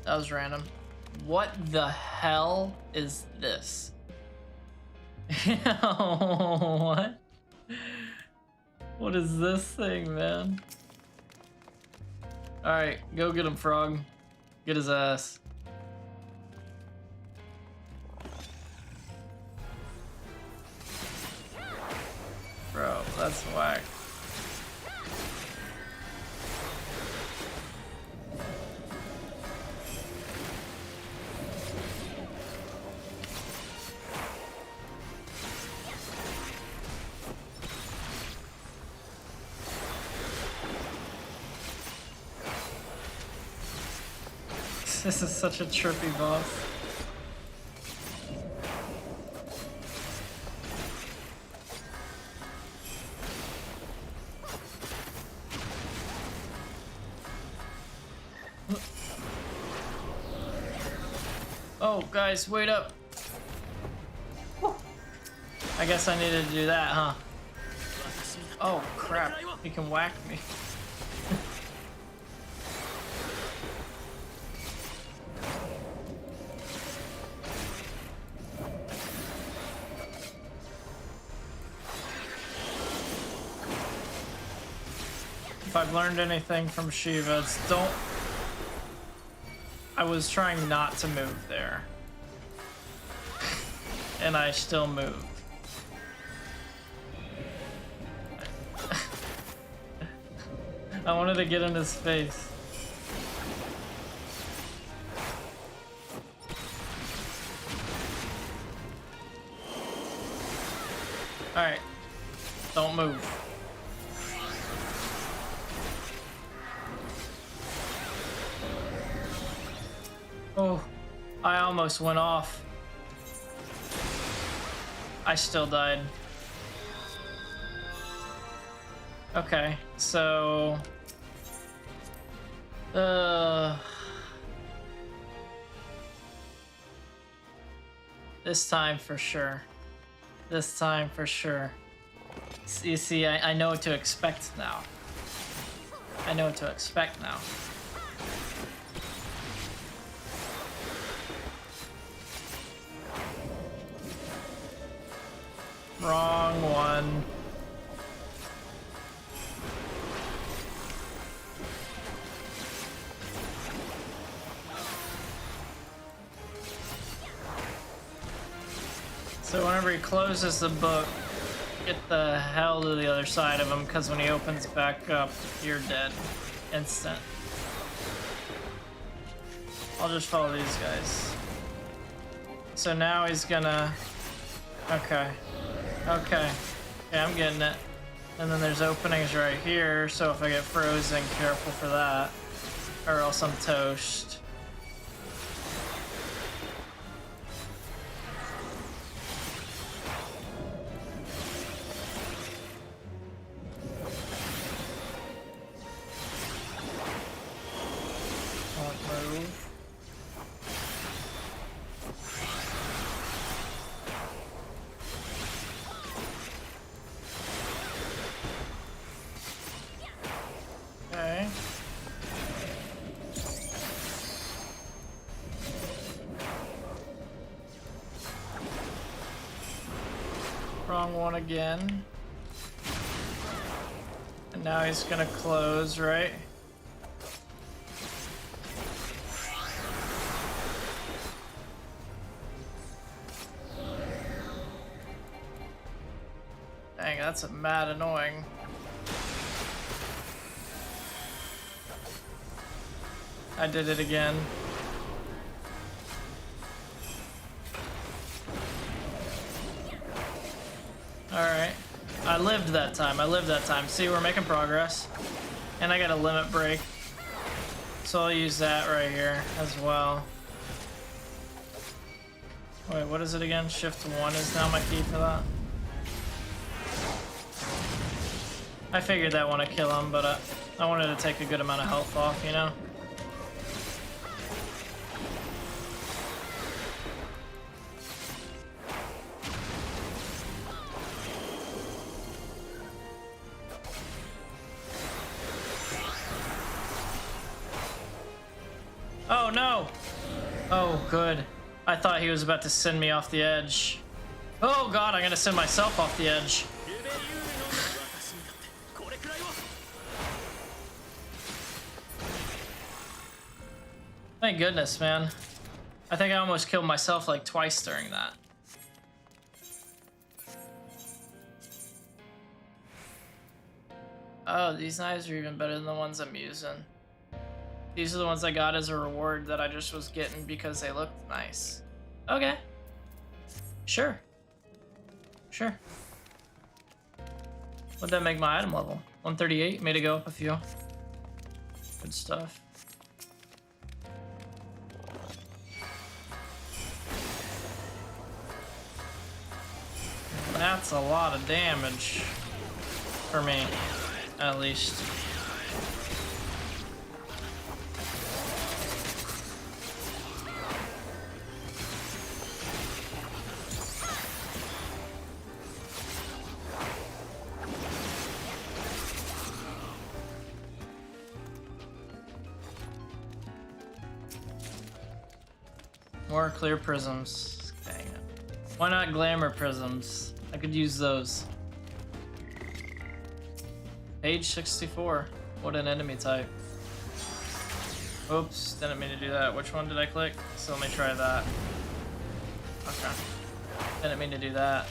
Speaker 1: That was random. What the hell is this? What? What is this thing, man? Alright, go get him, Frog. Get his ass. Bro, that's whack. This is such a trippy boss. Oh, guys, wait up. I guess I needed to do that, huh? Oh, crap. He can whack me. If I've learned anything from Shiva, it's don't... I was trying not to move there. And I still moved. I wanted to get in his face. Alright. Don't move. Oh, I almost went off. I still died. Okay, so This time for sure. This time for sure. You see, I know what to expect now. I know what to expect now. Wrong one. So whenever he closes the book, get the hell to the other side of him, because when he opens back up, you're dead. Instant. I'll just follow these guys. So now he's gonna... Okay. Okay. Okay, I'm getting it. And then there's openings right here, so if I get frozen, careful for that. Or else I'm toast. Okay. Wrong one again. And now he's gonna close, right? Dang, that's mad annoying. I did it again. Alright. I lived that time. I lived that time. See, we're making progress. And I got a limit break. So I'll use that right here as well. Wait, what is it again? Shift 1 is now my key for that. I figured that when I kill him, but I wanted to take a good amount of health off, you know? Oh no! Oh, good. I thought he was about to send me off the edge. Oh god, I'm gonna send myself off the edge. Thank goodness, man. I think I almost killed myself like twice during that. Oh, these knives are even better than the ones I'm using. These are the ones I got as a reward that I just was getting because they looked nice. Okay. Sure. Sure. What'd that make my item level? 138? Made it go up a few. Good stuff. That's a lot of damage. For me, at least. More clear prisms. Dang it. Why not glamour prisms? I could use those. Page 64. What an enemy type. Oops, didn't mean to do that. Which one did I click? So let me try that. Okay. Didn't mean to do that.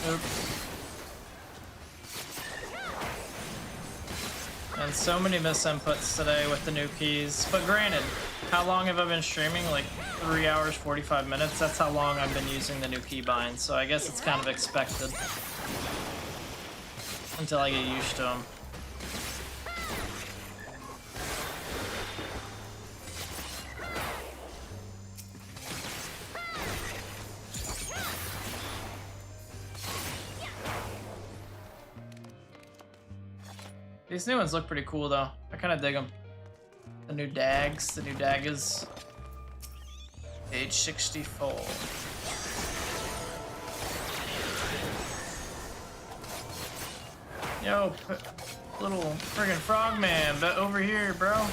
Speaker 1: Oops. And so many misinputs today with the new keys. But granted, how long have I been streaming? Like 3 hours, 45 minutes? That's how long I've been using the new keybinds. So I guess it's kind of expected. Until I get used to them. These new ones look pretty cool though. I kind of dig them. The new dags, the new daggers. Age 64. Yo, little friggin' frogman, but over here, bro.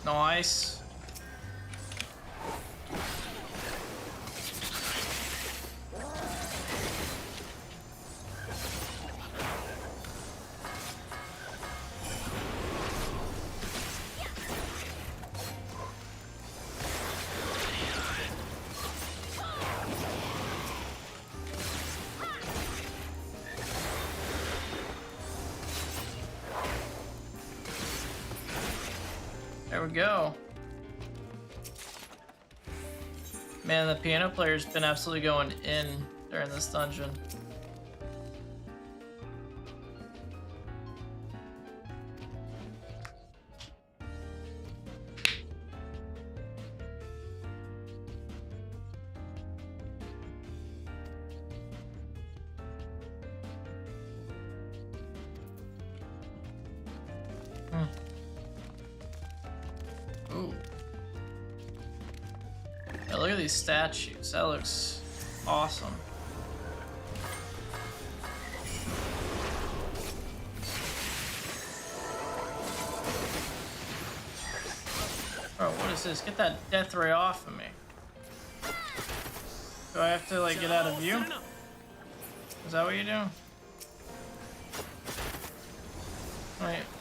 Speaker 1: Nice. There we go. Man, the piano player's been absolutely going in during this dungeon. Ooh. Yeah, look at these statues. That looks awesome. Oh, what is this? Get that death ray off of me. Do I have to, like, get out of view? Is that what you do?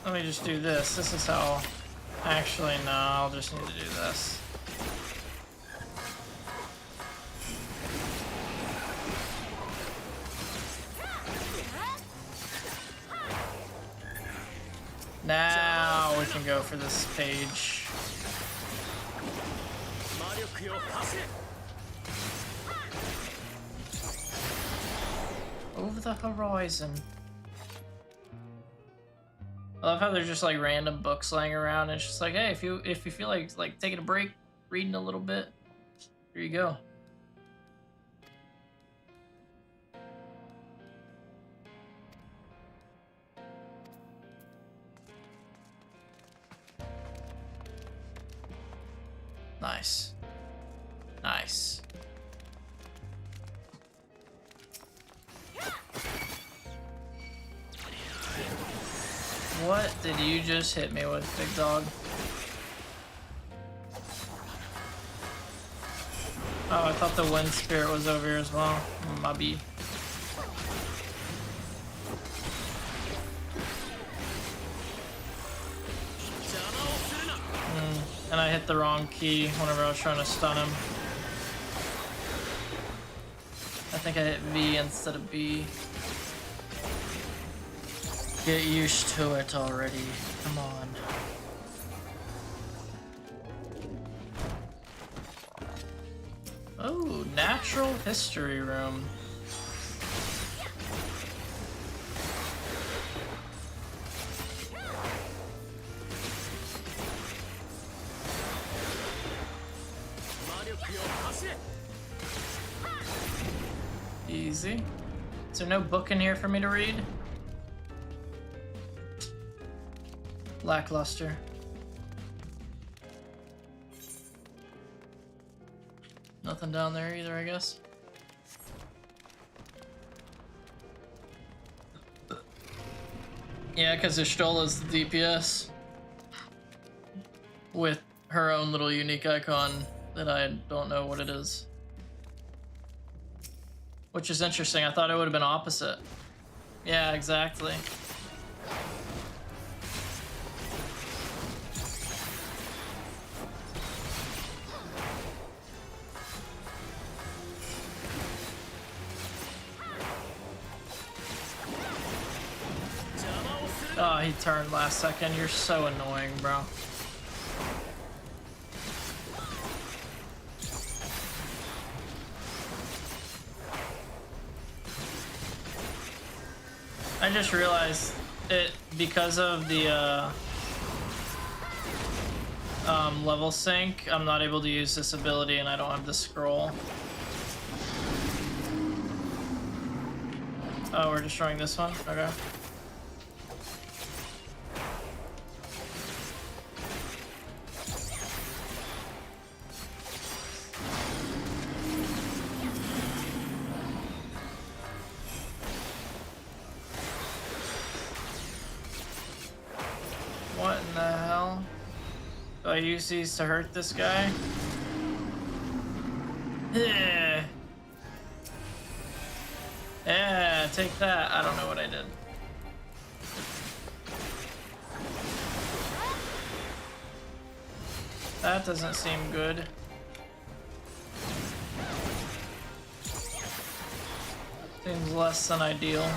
Speaker 1: Let me just do this. This is how... Actually, no, I'll just need to do this. Now we can go for this page. Over the horizon. I love how there's just like random books laying around. And it's just like, hey, if you feel like taking a break, reading a little bit, here you go. Nice. Nice. What did you just hit me with, big dog? Oh, I thought the wind spirit was over here as well. My B. And I hit the wrong key whenever I was trying to stun him. I think I hit V instead of B. Get used to it already. Come on. Oh, natural history room. Easy. Is there no book in here for me to read? Lackluster. Nothing down there either, I guess. Yeah, because Ishtola's the DPS with her own little unique icon that I don't know what it is. Which is interesting. I thought it would have been opposite. Yeah, exactly. Oh, he turned last second. You're so annoying, bro. I just realized it because of the level sync, I'm not able to use this ability and I don't have the scroll. Oh, we're destroying this one? Okay. What in the hell? Do I use these to hurt this guy? Yeah. Yeah, take that. I don't know what I did. That doesn't seem good. Seems less than ideal.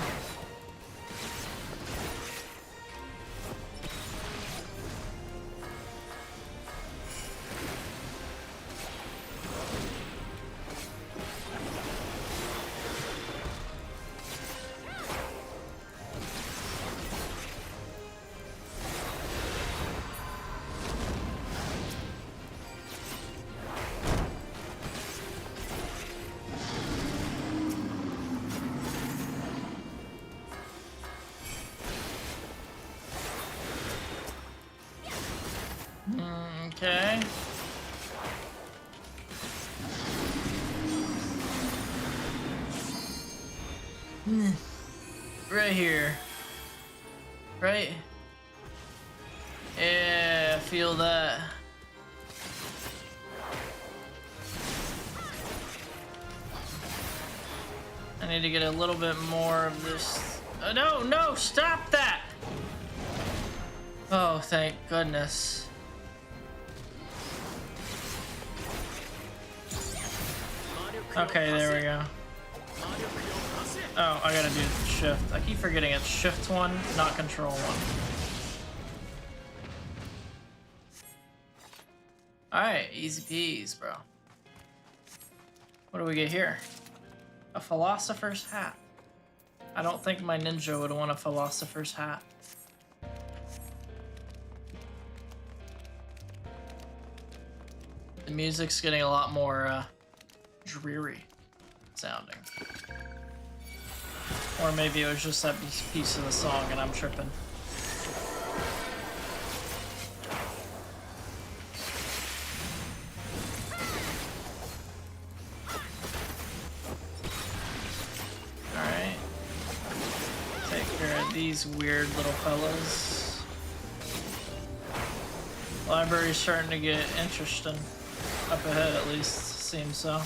Speaker 1: Okay. Right here. Right? Yeah, feel that. I need to get a little bit more of this. No, no, stop that! Oh, thank goodness. Okay, there we go. Oh, I gotta do shift. I keep forgetting it's shift one, not control one. Alright, easy peas, bro. What do we get here? A philosopher's hat. I don't think my ninja would want a philosopher's hat. The music's getting a lot more dreary sounding. Or maybe it was just that piece of the song and I'm tripping. Alright. Take care of these weird little fellas. Library's starting to get interesting. Up ahead at least, seems so.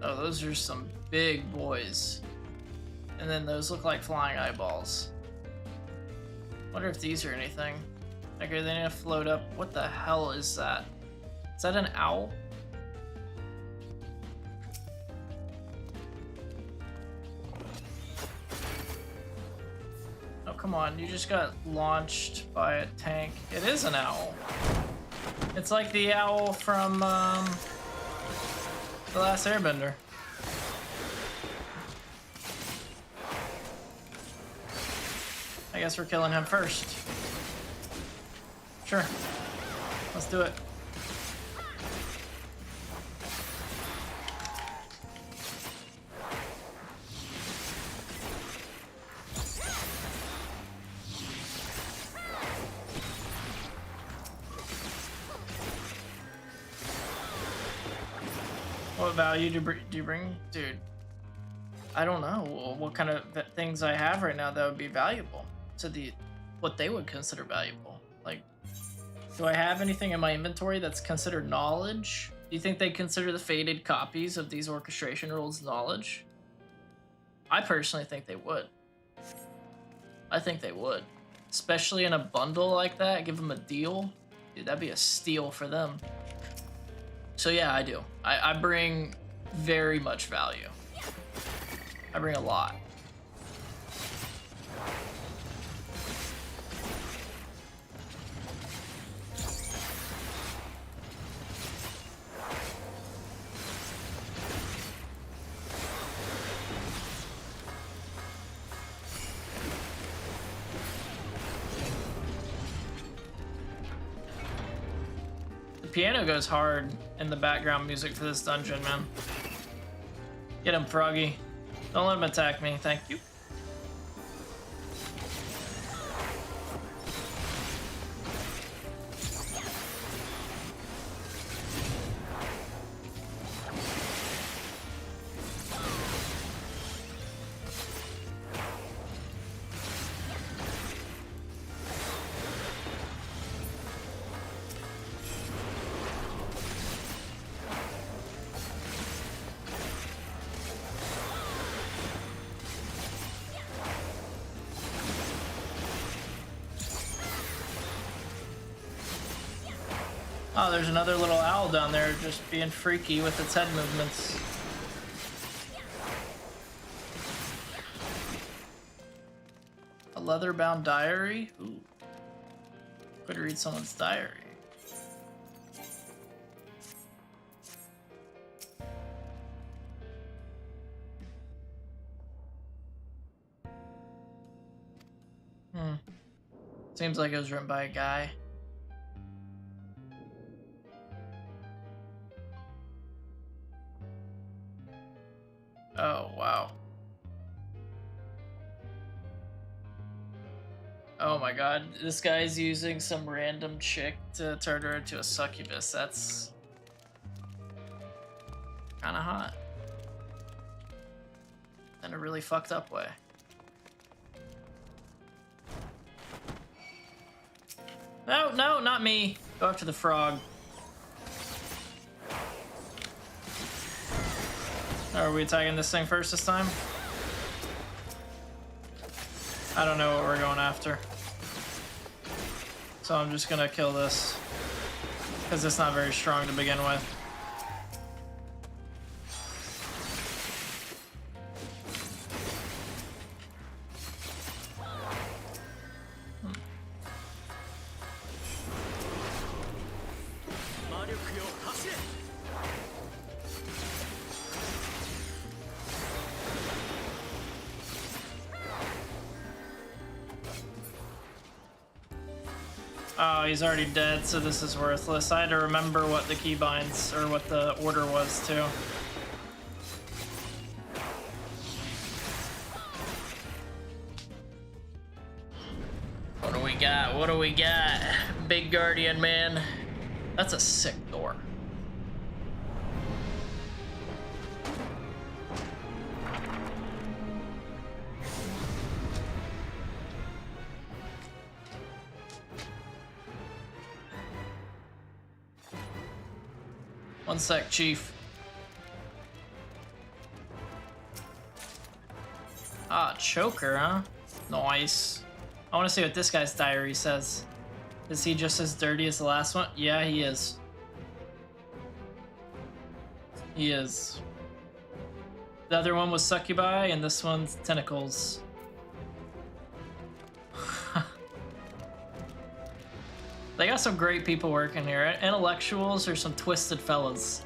Speaker 1: Oh, those are some big boys. And then those look like flying eyeballs. Wonder if these are anything. Okay, they need to float up. What the hell is that? Is that an owl? Oh, come on. You just got launched by a tank. It is an owl. It's like the owl from, The Last Airbender. I guess we're killing him first. Sure. Let's do it. What value do you bring? Dude, I don't know what kind of things I have right now that would be valuable to what they would consider valuable. Like, do I have anything in my inventory that's considered knowledge? Do you think they consider the faded copies of these orchestration rules knowledge? I personally think they would. I think they would. Especially in a bundle like that, give them a deal. Dude, that'd be a steal for them. So yeah, I do. I bring very much value. I bring a lot. piano goes hard in the background music for this dungeon, man. Get him, Froggy. Don't let him attack me, thank you. Oh, there's another little owl down there just being freaky with its head movements. A leather-bound diary? Ooh. Could read someone's diary. Seems like it was written by a guy. Oh, wow. Oh my god, this guy's using some random chick to turn her into a succubus. That's kinda hot. In a really fucked up way. No, no, not me. Go after the frog. Are we attacking this thing first this time? I don't know what we're going after. So I'm just gonna kill this. Because it's not very strong to begin with. Oh, he's already dead, so this is worthless. I had to remember what the keybinds, or what the order was, too. What do we got? What do we got? Big Guardian, man. That's a sick door. One sec, Chief. Ah, choker, huh? Nice. I want to see what this guy's diary says. Is he just as dirty as the last one? Yeah, he is. He is. The other one was succubi, and this one's tentacles. They got some great people working here. Intellectuals or some twisted fellas.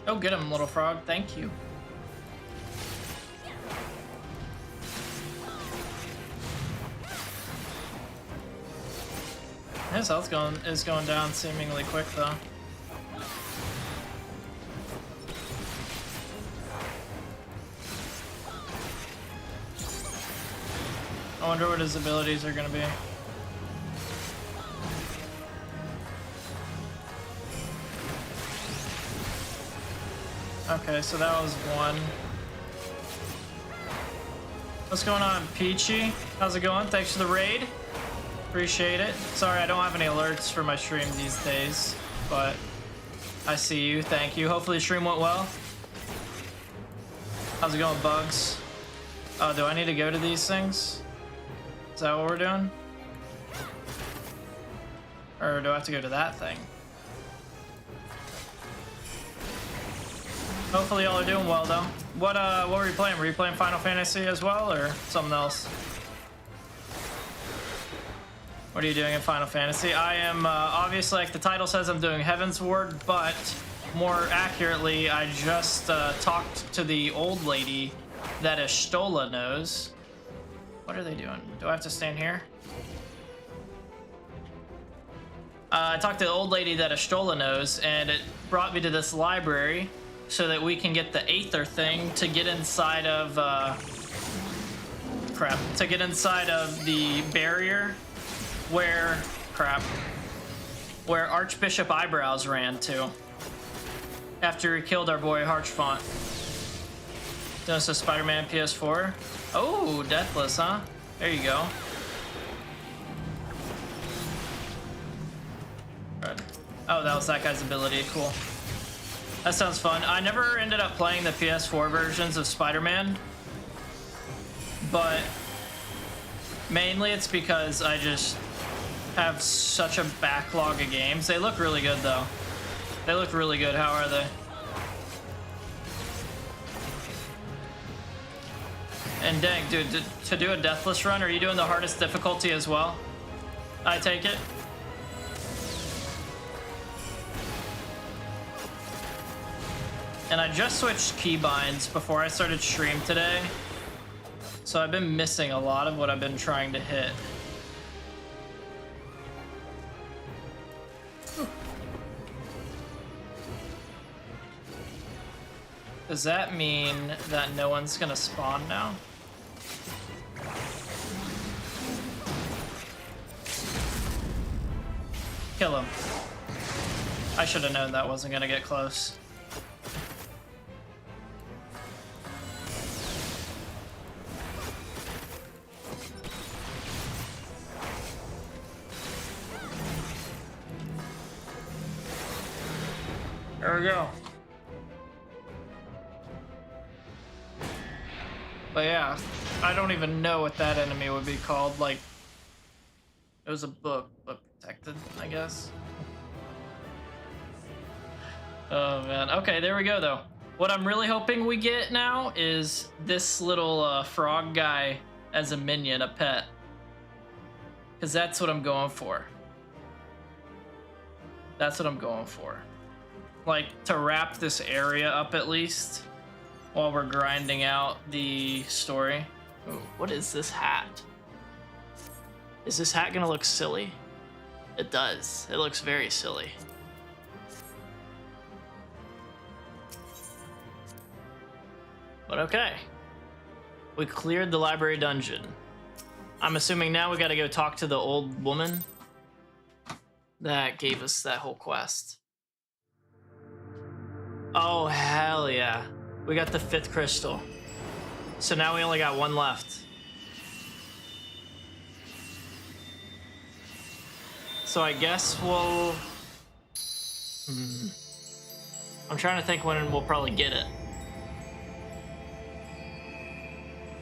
Speaker 1: Oh, get him, little frog. Thank you. His health is going down seemingly quick, though. I wonder what his abilities are going to be. Okay, so that was one. What's going on, Peachy? How's it going? Thanks for the raid. Appreciate it. Sorry, I don't have any alerts for my stream these days, but I see you. Thank you. Hopefully the stream went well. How's it going, Bugs? Oh, do I need to go to these things? Is that what we're doing? Or do I have to go to that thing? Hopefully y'all are doing well, though. What were you playing? Were you playing Final Fantasy as well, or something else? What are you doing in Final Fantasy? I am, obviously, like the title says, I'm doing Heavensward, but more accurately, I just talked to the old lady that Ashtola knows. What are they doing? Do I have to stand here? I talked to the old lady that Ashtola knows, and it brought me to this library so that we can get the Aether thing to get inside of, to get inside of the barrier where Archbishop Eyebrows ran to after he killed our boy Harchfont. Doing some Spider-Man PS4. Oh, Deathless, huh? There you go. Oh, that was that guy's ability. Cool. That sounds fun. I never ended up playing the PS4 versions of Spider-Man, but mainly it's because I just have such a backlog of games. They look really good, though. They look really good. How are they? And dang, dude, to do a Deathless run, are you doing the hardest difficulty as well? I take it. And I just switched keybinds before I started stream today, so I've been missing a lot of what I've been trying to hit. Does that mean that no one's gonna spawn now? Kill him. I should have known that wasn't gonna get close. There we go. But yeah, I don't even know what that enemy would be called. Like, it was a book, but protected, I guess. Oh man. Okay, there we go though. What I'm really hoping we get now is this little frog guy as a minion, a pet. Because that's what I'm going for. That's what I'm going for. Like, to wrap this area up at least while we're grinding out the story. Ooh, what is this hat? Is this hat gonna look silly? It does. It looks very silly. But okay. We cleared the library dungeon. I'm assuming now we gotta go talk to the old woman that gave us that whole quest. Oh, hell yeah. We got the 5th crystal. So now we only got 1 left. So I guess we'll... I'm trying to think when we'll probably get it.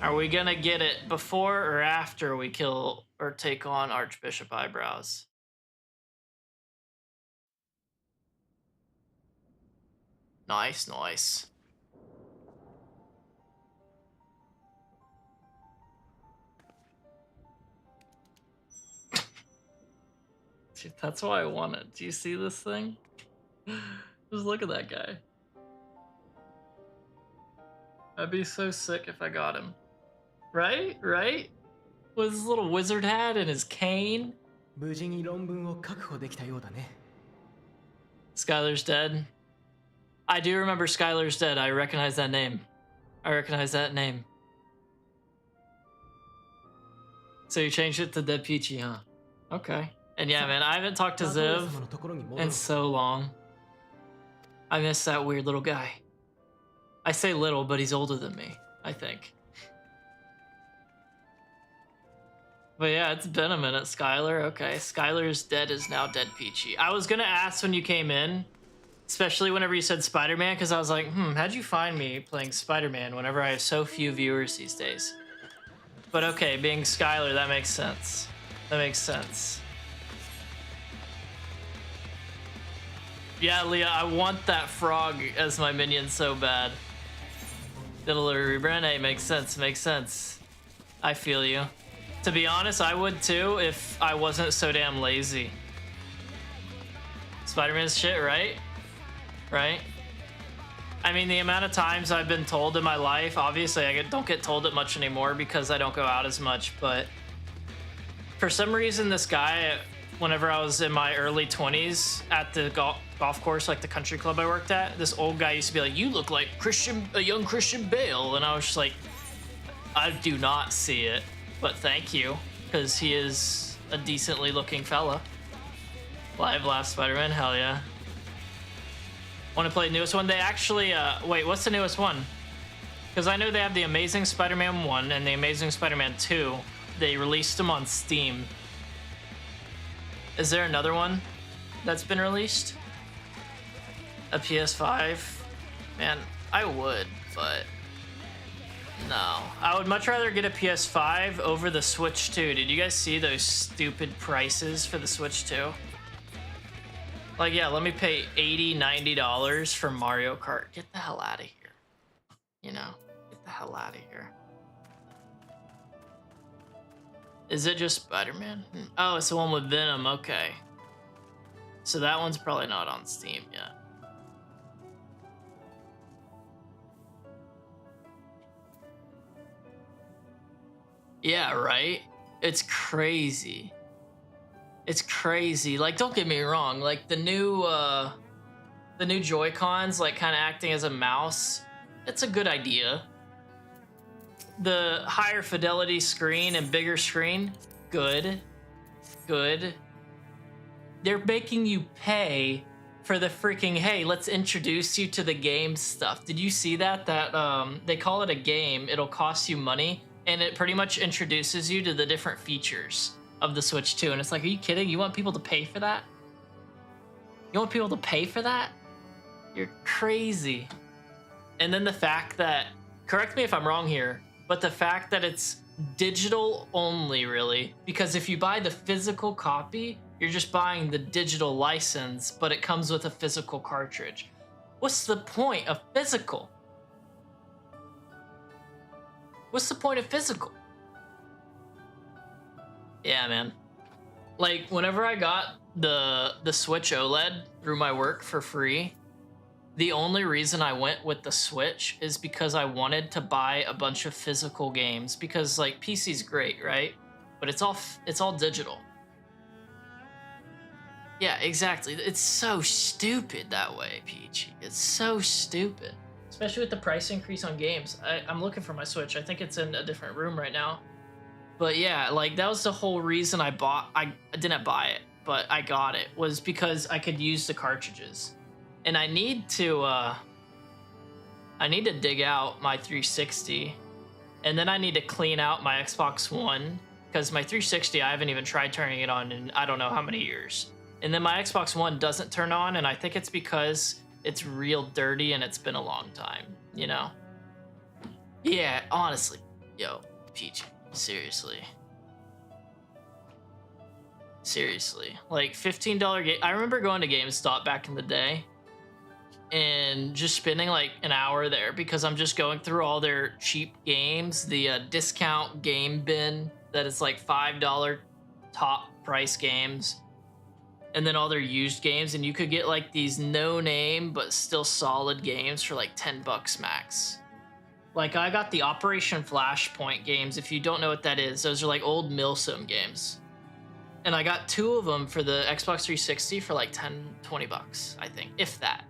Speaker 1: Are we gonna get it before or after we kill or take on Archbishop Eyebrows? Nice, nice. Dude, that's why I want it. Do you see this thing? Just look at that guy. I'd be so sick if I got him. Right? Right? With his little wizard hat and his cane. Skylar's dead. I do remember Skylar's dead. I recognize that name. I recognize that name. So you changed it to Dead Peachy, huh? Okay. And yeah, man, I haven't talked to Ziv in so long. I miss that weird little guy. I say little, but he's older than me, I think. But yeah, it's been a minute, Skylar. Okay, Skylar's dead is now Dead Peachy. I was gonna ask when you came in, especially whenever you said Spider-Man, because I was like, how'd you find me playing Spider-Man whenever I have so few viewers these days? But okay, being Skylar, that makes sense. That makes sense. Yeah, Leah, I want that frog as my minion so bad. Diddler rebrand, hey, makes sense, makes sense. I feel you. To be honest, I would too if I wasn't so damn lazy. Spider-Man's shit, right? Right? I mean, the amount of times I've been told in my life, obviously I don't get told it much anymore because I don't go out as much, but for some reason this guy, whenever I was in my early 20s at the golf course, like the country club I worked at, this old guy used to be like, "You look like a young Christian Bale," and I was just like, I do not see it, but thank you, because he is a decently looking fella. Live Last Spider-Man, hell yeah. Want to play the newest one? They actually, wait, what's the newest one? Because I know they have the Amazing Spider-Man 1 and the Amazing Spider-Man 2. They released them on Steam. Is there another one that's been released? A PS5? Man, I would, but no. I would much rather get a PS5 over the Switch 2. Did you guys see those stupid prices for the Switch 2? Like, yeah, let me pay $80, $90 for Mario Kart. Get the hell out of here. You know, get the hell out of here. Is it just Spider-Man? Oh, it's the one with Venom, okay. So that one's probably not on Steam yet. Yeah, right? It's crazy. It's crazy. Like, don't get me wrong. Like, the new Joy-Cons, like, kind of acting as a mouse, it's a good idea. The higher fidelity screen and bigger screen, good. Good. They're making you pay for the freaking, hey, let's introduce you to the game stuff. Did you see that? That, they call it a game. It'll cost you money, and it pretty much introduces you to the different features of the Switch 2, and it's like, are you kidding? You want people to pay for that? You want people to pay for that? You're crazy. And then the fact that, correct me if I'm wrong here, but the fact that it's digital only, really, because if you buy the physical copy, you're just buying the digital license, but it comes with a physical cartridge. What's the point of physical? What's the point of physical? Yeah, man. Like, whenever I got the Switch OLED through my work for free, the only reason I went with the Switch is because I wanted to buy a bunch of physical games, because like PC's great, right? But it's all digital. Yeah, exactly. It's so stupid that way, Peachy. It's so stupid. Especially with the price increase on games. I'm looking for my Switch. I think it's in a different room right now. But yeah, like, that was the whole reason I didn't buy it, but I got it, was because I could use the cartridges. And I need to dig out my 360, and then I need to clean out my Xbox One, because my 360, I haven't even tried turning it on in I don't know how many years. And then my Xbox One doesn't turn on, and I think it's because it's real dirty and it's been a long time, you know? Yeah, honestly, yo, Peach. Seriously. Like, $15 game. I remember going to GameStop back in the day and just spending like an hour there because I'm just going through all their cheap games, the discount game bin that is like $5 top price games, and then all their used games, and you could get like these no name but still solid games for like $10 max. Like, I got the Operation Flashpoint games. If you don't know what that is, those are like old Milsim games. And I got 2 of them for the Xbox 360 for like $10-20, I think. If that.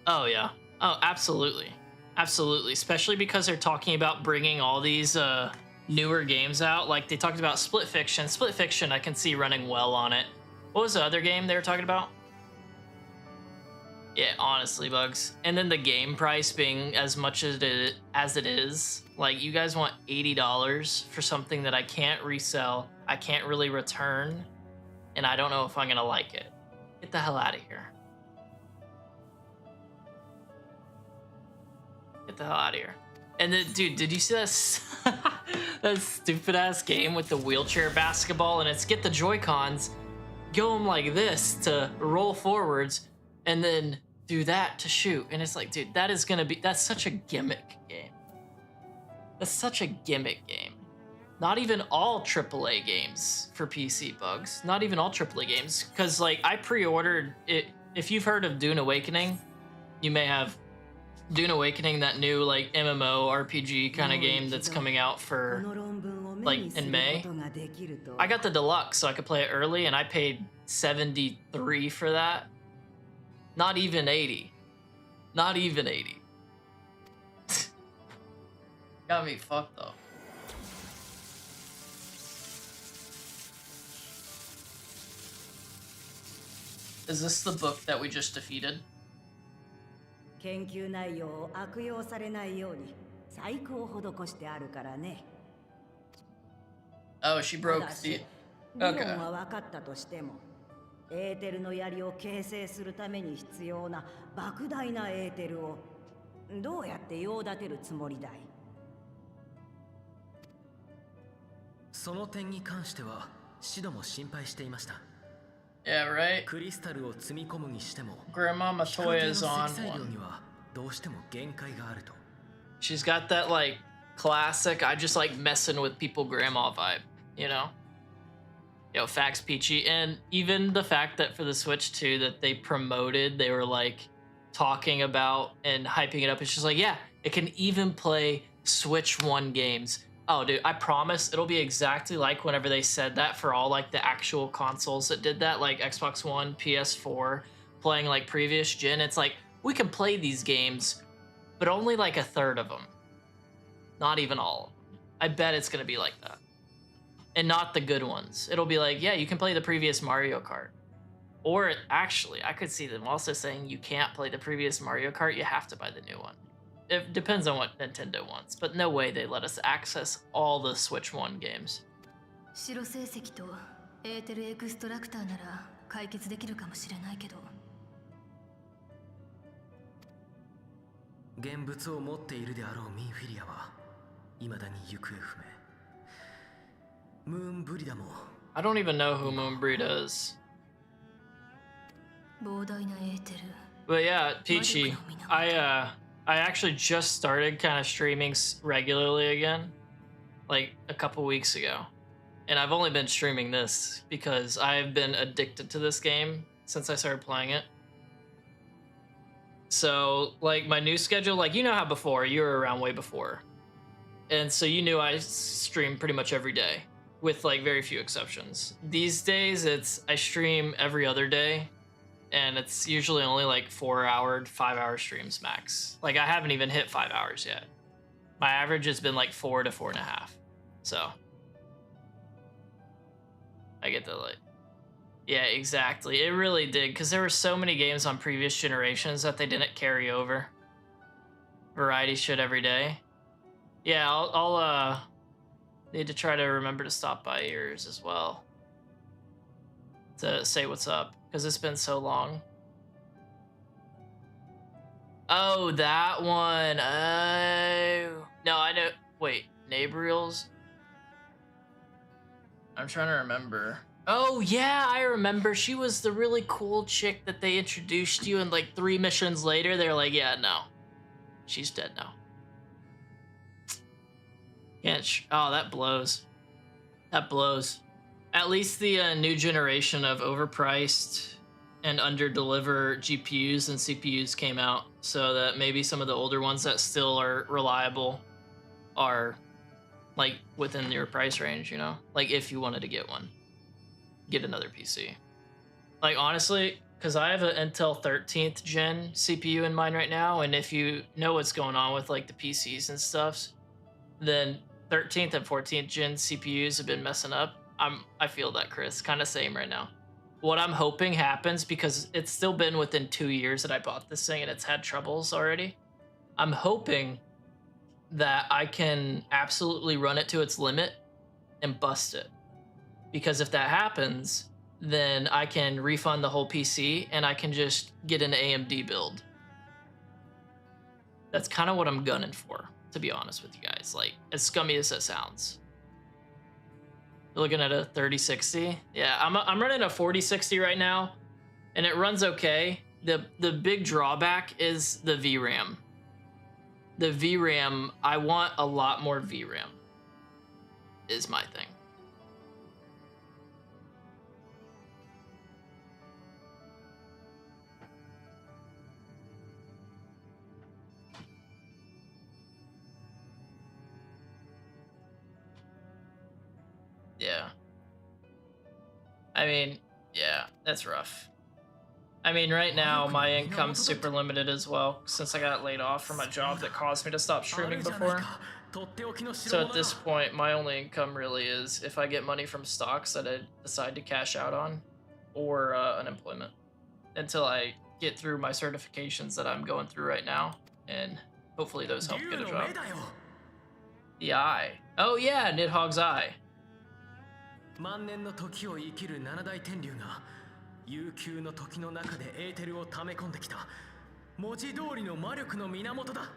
Speaker 1: Oh, yeah. Oh, absolutely. Absolutely. Especially because they're talking about bringing all these newer games out. Like, they talked about Split Fiction. Split Fiction, I can see running well on it. What was the other game they were talking about? Yeah, honestly, Bugs. And then the game price being as much as it is. Like, you guys want $80 for something that I can't resell, I can't really return, and I don't know if I'm gonna like it. Get the hell out of here. Get the hell out of here. And then, dude, did you see that, that stupid-ass game with the wheelchair basketball? And it's get the Joy-Cons, go them like this to roll forwards, and then do that to shoot. And it's like, dude, that's such a gimmick game. That's such a gimmick game. Not even all AAA games for PC bugs. Not even all AAA games. Because, like, I pre-ordered it. If you've heard of Dune Awakening, you may have Dune Awakening, that new, like, MMO RPG kind of game that's coming out for, like, in May. I got the deluxe so I could play it early, and I paid $73 for that. Not even 80. Not even 80. Got me fucked up. Is this the book that we just defeated?
Speaker 8: 研究内容を悪用されないように細工を施してあるからね。
Speaker 1: Oh, she broke the...
Speaker 8: 理論は分かったとしても、エーテルの槍を形成するために必要な莫大なエーテルをどうやって用立てるつもりだい？
Speaker 4: その点に関してはシドも心配していました。
Speaker 1: Yeah, right?
Speaker 4: クリスタルを積み込むにしても
Speaker 1: Grandma Matoya is on
Speaker 4: 光の積載量
Speaker 1: one.
Speaker 4: にはどうしても限界があると。
Speaker 1: She's got that, like, classic, I just like messing with people grandma vibe, you know? Yo, facts, Peachy. And even the fact that for the Switch 2 that they promoted, they were, like, talking about and hyping it up. It's just like, yeah, it can even play Switch 1 games. Oh, dude, I promise it'll be exactly like whenever they said that for all, like, the actual consoles that did that, like Xbox One, PS4, playing, like, previous gen. It's like, we can play these games, but only, like, a third of them. Not even all of them. I bet it's gonna be like that. And not the good ones. It'll be like, yeah, you can play the previous Mario Kart. Or, actually, I could see them also saying you can't play the previous Mario Kart, you have to buy the new one. It depends on what Nintendo wants, but no way they let us access all the Switch 1 games.
Speaker 2: 白成績とエーテルエクストラクターなら解決できるかもしれないけど。
Speaker 4: 現物を持っているであろうミンフィリアは未だに行方不明。ムーンブリダも
Speaker 1: I don't even know who Moonbreed is.
Speaker 2: 膨大なエーテル。
Speaker 1: But yeah, Peachy, I actually just started kind of streaming regularly again, like a couple weeks ago. And I've only been streaming this because I've been addicted to this game since I started playing it. So, like, my new schedule, like, you know how before, you were around way before. And so you knew I stream pretty much every day, with, like, very few exceptions. These days, I stream every other day. And it's usually only like 4-hour, 5-hour streams max. Like, I haven't even hit 5 hours yet. My average has been like 4 to 4.5. So I get the, like, yeah, exactly. It really did, because there were so many games on previous generations that they didn't carry over. Variety shit every day. Yeah, I'll need to try to remember to stop by yours as well to say what's up. Because it's been so long. Oh, that one. Oh. No, I know. Wait, Nabriel's? I'm trying to remember. Oh, yeah, I remember. She was the really cool chick that they introduced you, and like 3 missions later, they're like, yeah, no. She's dead now. Oh, that blows. That blows. At least the new generation of overpriced and under-deliver GPUs and CPUs came out, so that maybe some of the older ones that still are reliable are, like, within your price range, you know? Like, if you wanted to get one. Get another PC. Like, honestly, because I have an Intel 13th gen CPU in mine right now, and if you know what's going on with, like, the PCs and stuff, then 13th and 14th gen CPUs have been messing up. I feel that, Chris. Kind of same right now. What I'm hoping happens, because it's still been within 2 years that I bought this thing and it's had troubles already. I'm hoping that I can absolutely run it to its limit and bust it. Because if that happens, then I can refund the whole PC and I can just get an AMD build. That's kind of what I'm gunning for, to be honest with you guys. Like, as scummy as that sounds. You're looking at a 3060. Yeah, I'm running a 4060 right now, and it runs okay. The big drawback is the VRAM. the VRAM, I want a lot more VRAM. Is my thing. Yeah. I mean, yeah, that's rough. I mean, right now, my income's super limited as well, since I got laid off from a job that caused me to stop streaming before. So at this point, my only income really is if I get money from stocks that I decide to cash out on, or unemployment, until I get through my certifications that I'm going through right now, and hopefully those help get a job. The eye. Oh yeah, Nidhogg's eye.
Speaker 4: 万年の時を生きる七大天竜が悠久の時の中でエーテルを溜め込んできた文字通りの魔力の源だ。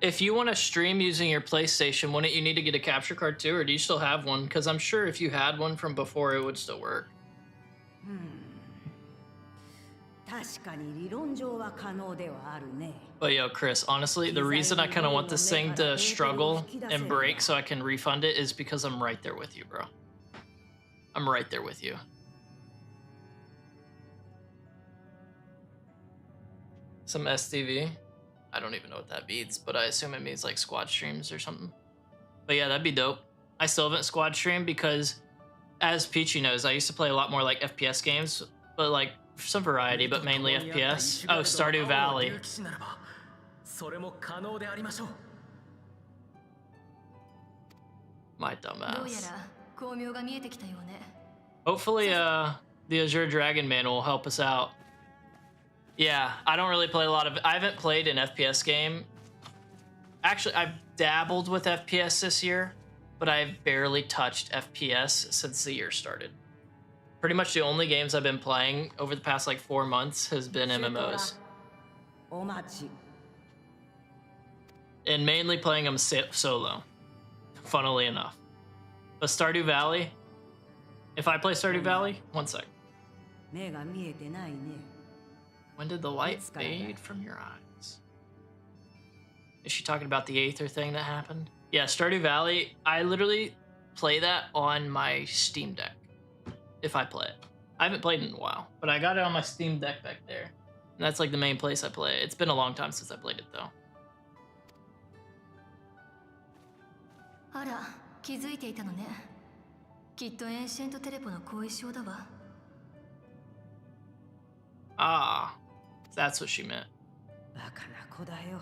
Speaker 1: If you want to stream using your PlayStation, wouldn't you need to get a capture card too, or do you still have one? Because I'm sure if you had one from before, it would still work.
Speaker 8: 確かに理論上は可能ではあるね。
Speaker 1: But yo, Chris, honestly, the reason I kind of want this thing to struggle and break so I can refund it is because I'm right there with you, bro. I'm right there with you. Some STV. I don't even know what that means, but I assume it means like squad streams or something. But yeah, that'd be dope. I still haven't squad streamed because, as Peachy knows, I used to play a lot more like FPS games, but like some variety, but mainly FPS. Oh, Stardew Valley.
Speaker 4: それも可能でありましょう。
Speaker 1: My
Speaker 2: どうや
Speaker 1: dumbass.
Speaker 2: ら巧妙が見えてきたようね。
Speaker 1: Hopefully, the Azure Dragon Man will help us out. Yeah, I don't really play a lot of. I haven't played an FPS game. Actually, I've dabbled with FPS this year, but I've barely touched FPS since the year started. Pretty much the only games I've been playing over the past like 4 months has been MMOs.
Speaker 8: お待ち。
Speaker 1: And mainly playing them solo, funnily enough. But Stardew Valley, if I play Stardew Valley, 1 sec.
Speaker 8: 目が見えてないね。
Speaker 1: When did the light fade from your eyes? Is she talking about the Aether thing that happened? Yeah, Stardew Valley, I literally play that on my Steam Deck, if I play it. I haven't played it in a while, but I got it on my Steam Deck back there. And that's like the main place I play it. It's been a long time since I played it though.
Speaker 2: あら、気づいていたのね。きっとエンシェントテレポの後遺症だわ。
Speaker 1: Ah, that's what she meant.
Speaker 8: バカな子だよ。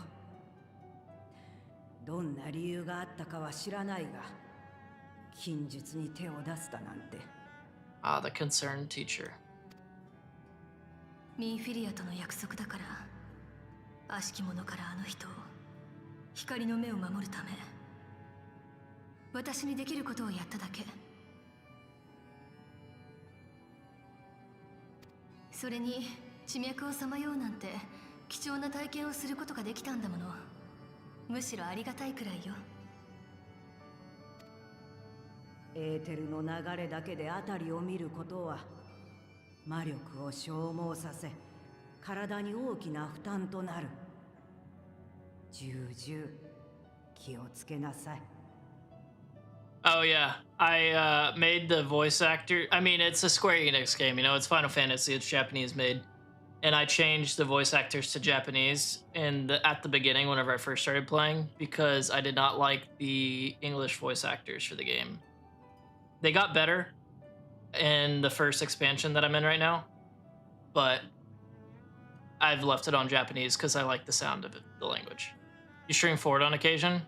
Speaker 8: どんな理由があったかは知らないが、禁術に手を出すだなんて。
Speaker 1: Ah, the concerned teacher.
Speaker 2: ミンフィリアとの約束だから、悪しき者からあの人を、光の目を守るため、私にできることをやっただけ。それに地脈をさまようなんて貴重な体験をすることができたんだもの。むしろありがたいくらいよ。
Speaker 8: エーテルの流れだけで辺りを見ることは魔力を消耗させ体に大きな負担となる。重々気をつけなさい。
Speaker 1: Oh yeah, I made the voice actor. I mean, it's a Square Enix game, you know, it's Final Fantasy, it's Japanese made. And I changed the voice actors to Japanese at the beginning whenever I first started playing because I did not like the English voice actors for the game. They got better in the first expansion that I'm in right now, but I've left it on Japanese because I like the sound of it, the language. You stream Forward on occasion?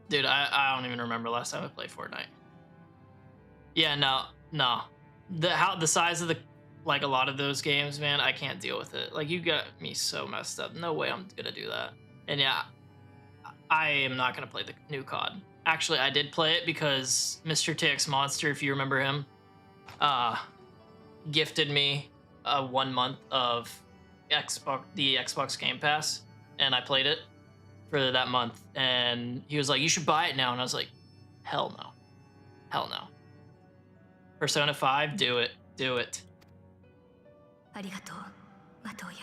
Speaker 1: Dude, I don't even remember last time I played Fortnite. Yeah, no. The size of the, like a lot of those games, man, I can't deal with it. Like, you got me so messed up. No way I'm gonna do that. And yeah, I am not gonna play the new COD. Actually, I did play it because Mr. TX Monster, if you remember him, gifted me 1 month of the Xbox Game Pass, and I played it for that month, and he was like, you should buy it now, and I was like, hell no. Hell no. Persona 5, do it. Do it.
Speaker 2: ありがとう、マトウヤ。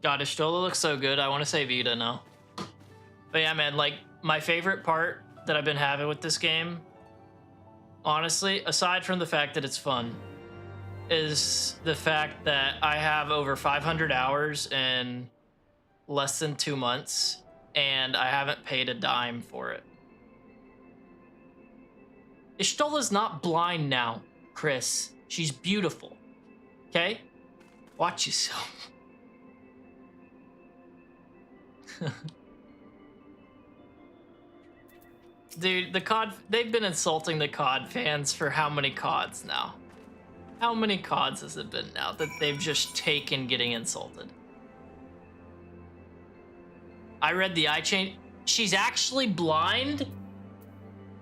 Speaker 1: God, Ishtola looks so good. I want to say Vita now. But yeah, man, like, my favorite part that I've been having with this game, honestly, aside from the fact that it's fun, is the fact that I have over 500 hours in less than 2 months, and I haven't paid a dime for it. Ishtola's not blind now, Chris. She's beautiful. Okay? Watch yourself. Dude, the COD, they've been insulting the COD fans for how many CODs now? How many CODs has it been now that they've just taken getting insulted? I read the eye change. She's actually blind?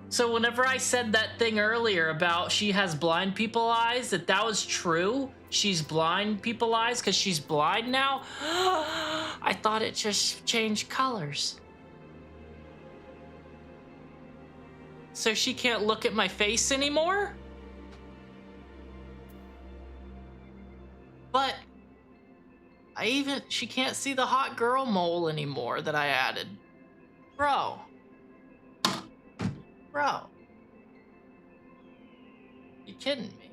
Speaker 1: So whenever I said that thing earlier about she has blind people eyes, that was true? She's blind people eyes because she's blind now? I thought it just changed colors. So she can't look at my face anymore? But she can't see the hot girl mole anymore that I added. Bro. You kidding me?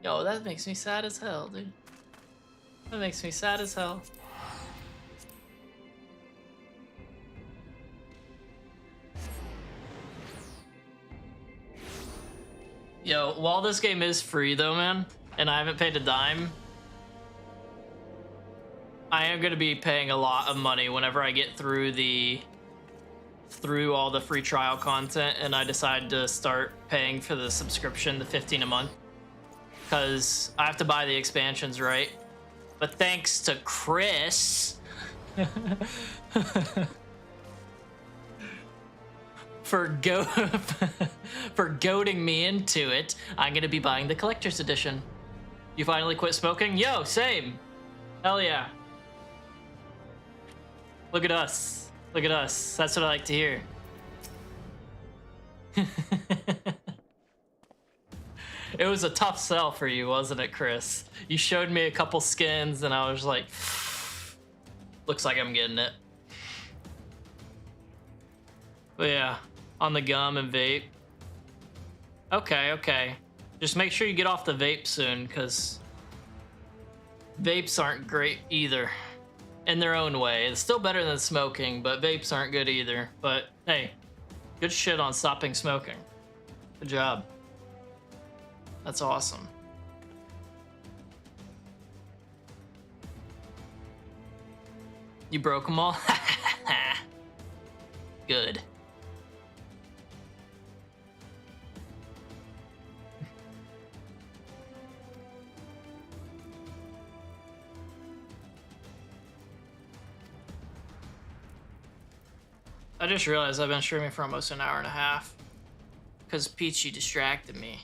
Speaker 1: Yo, that makes me sad as hell, dude. That makes me sad as hell. Yo, while this game is free though, man, and I haven't paid a dime, I am gonna be paying a lot of money whenever I get through all the free trial content and I decide to start paying for the subscription, the $15 a month, because I have to buy the expansions, right? But thanks to Chris for goading me into it, I'm gonna be buying the collector's edition. You finally quit smoking? Yo, same. Hell yeah. Look at us. Look at us. That's what I like to hear. It was a tough sell for you, wasn't it, Chris? You showed me a couple skins and I was like, looks like I'm getting it. But yeah, on the gum and vape. Okay. Just make sure you get off the vape soon, because vapes aren't great either. In their own way. It's still better than smoking, but vapes aren't good either. But hey, good shit on stopping smoking. Good job. That's awesome. You broke them all? Good. I just realized I've been streaming for almost an hour and a half because Peachy distracted me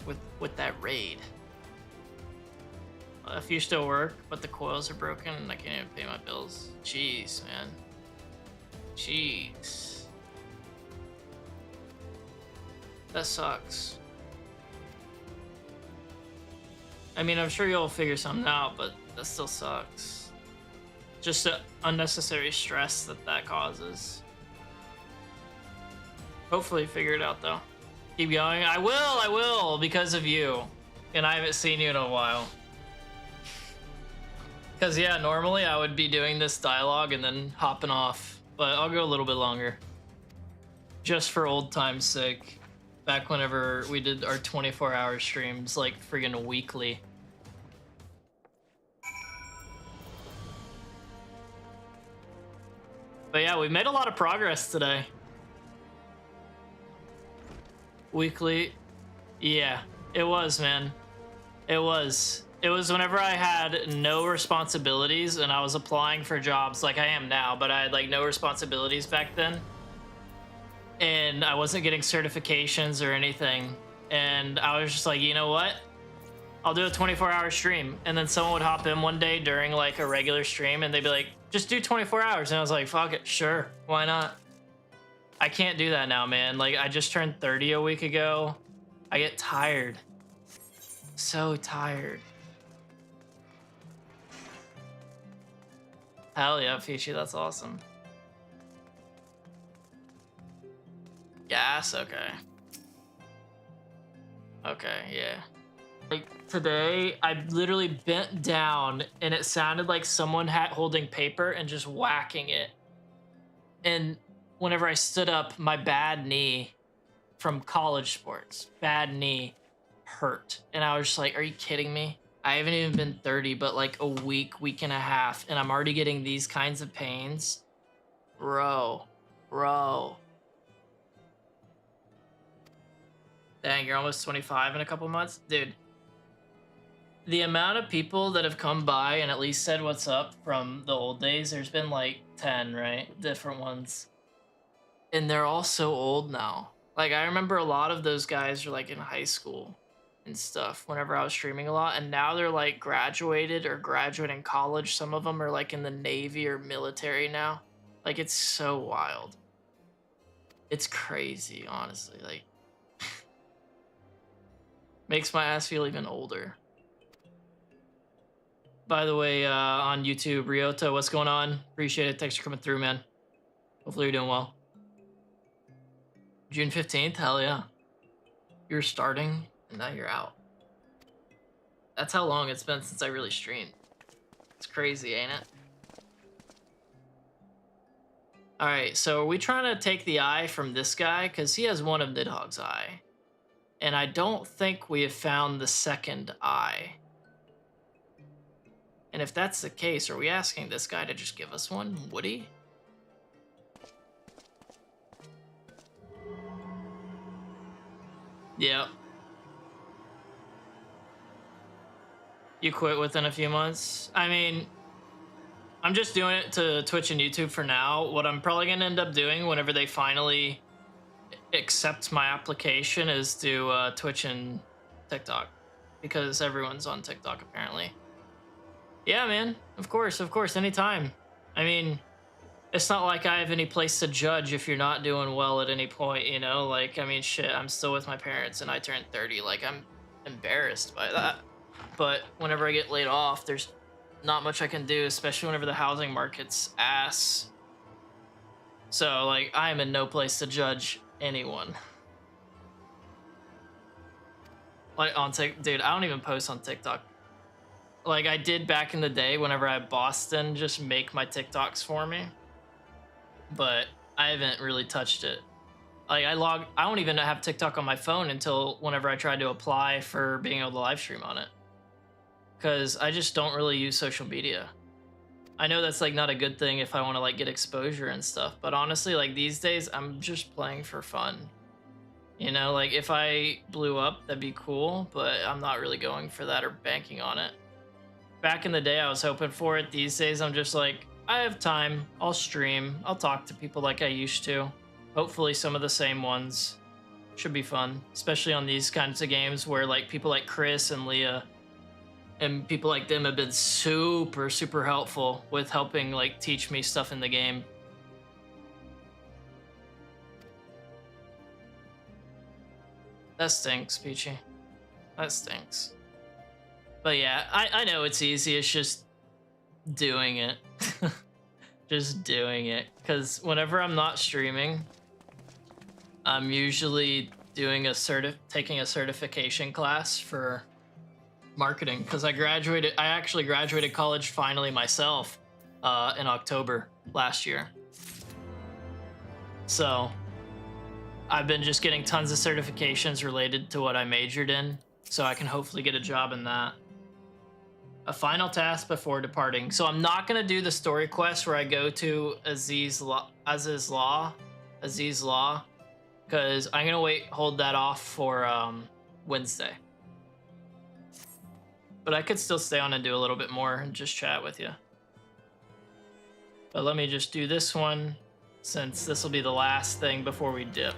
Speaker 1: with that raid. If you still work, but the coils are broken and I can't even pay my bills. Jeez, man. Jeez. That sucks. I mean, I'm sure you'll figure something out, but that still sucks. Just the unnecessary stress that causes. Hopefully figure it out though. Keep going. I will, because of you. And I haven't seen you in a while. Because yeah, normally I would be doing this dialogue and then hopping off. But I'll go a little bit longer. Just for old time's sake. Back whenever we did our 24-hour streams, like friggin' weekly. But yeah, we made a lot of progress today. Weekly. Yeah, it was, man. It was. It was whenever I had no responsibilities and I was applying for jobs like I am now, but I had like no responsibilities back then. And I wasn't getting certifications or anything. And I was just like, you know what? I'll do a 24-hour stream. And then someone would hop in one day during like a regular stream and they'd be like, just do 24 hours. And I was like, fuck it, sure, why not? I can't do that now, man. Like, I just turned 30 a week ago. I get tired. So tired. Hell yeah, Peachy, that's awesome. Gas, okay. Okay, yeah. Like today, I literally bent down and it sounded like someone had holding paper and just whacking it. And whenever I stood up, my bad knee from college sports, bad knee, hurt. And I was just like, are you kidding me? I haven't even been 30, but like a week and a half, and I'm already getting these kinds of pains. Bro. Dang, you're almost 25 in a couple months? Dude, the amount of people that have come by and at least said what's up from the old days, there's been like 10, right? Different ones. And they're all so old now. Like, I remember a lot of those guys are like in high school and stuff whenever I was streaming a lot. And now they're like graduated or graduating college. Some of them are like in the Navy or military now. Like, it's so wild. It's crazy, honestly. Like, makes my ass feel even older. By the way, on YouTube, Ryota, what's going on? Appreciate it. Thanks for coming through, man. Hopefully you're doing well. June 15th? Hell yeah. You're starting, and now you're out. That's how long it's been since I really streamed. It's crazy, ain't it? Alright, so are we trying to take the eye from this guy? Because he has one of Nidhogg's eye. And I don't think we have found the second eye. And if that's the case, are we asking this guy to just give us one? Would he? Yep. You quit within a few months? I mean, I'm just doing it to Twitch and YouTube for now. What I'm probably going to end up doing whenever they finally accept my application is do Twitch and TikTok. Because everyone's on TikTok, apparently. Yeah, man. Of course, anytime. I mean, it's not like I have any place to judge if you're not doing well at any point, you know? Like, I mean, shit, I'm still with my parents and I turned 30. Like, I'm embarrassed by that. But whenever I get laid off, there's not much I can do, especially whenever the housing market's ass. So, like, I am in no place to judge anyone. Like, on TikTok, dude, I don't even post on TikTok. Like I did back in the day whenever I had Boston just make my TikToks for me. But I haven't really touched it. Like I don't even have TikTok on my phone until whenever I tried to apply for being able to live stream on it. Because I just don't really use social media. I know that's like not a good thing if I want to like get exposure and stuff, but honestly, like these days I'm just playing for fun. You know, like if I blew up, that'd be cool, but I'm not really going for that or banking on it. Back in the day, I was hoping for it. These days, I'm just like, I have time. I'll stream. I'll talk to people like I used to. Hopefully some of the same ones. Should be fun, especially on these kinds of games where like people like Chris and Leah and people like them have been super, super helpful with helping like teach me stuff in the game. That stinks, Peachy. That stinks. But yeah, I know it's easy. It's just doing it. Just doing it. Because whenever I'm not streaming, I'm usually doing taking a certification class for marketing. Because I actually graduated college finally myself in October last year. So I've been just getting tons of certifications related to what I majored in. So I can hopefully get a job in that. A final task before departing. So I'm not gonna do the story quest where I go to Aziz Law, because I'm gonna hold that off for Wednesday. But I could still stay on and do a little bit more and just chat with you. But let me just do this one, since this will be the last thing before we dip.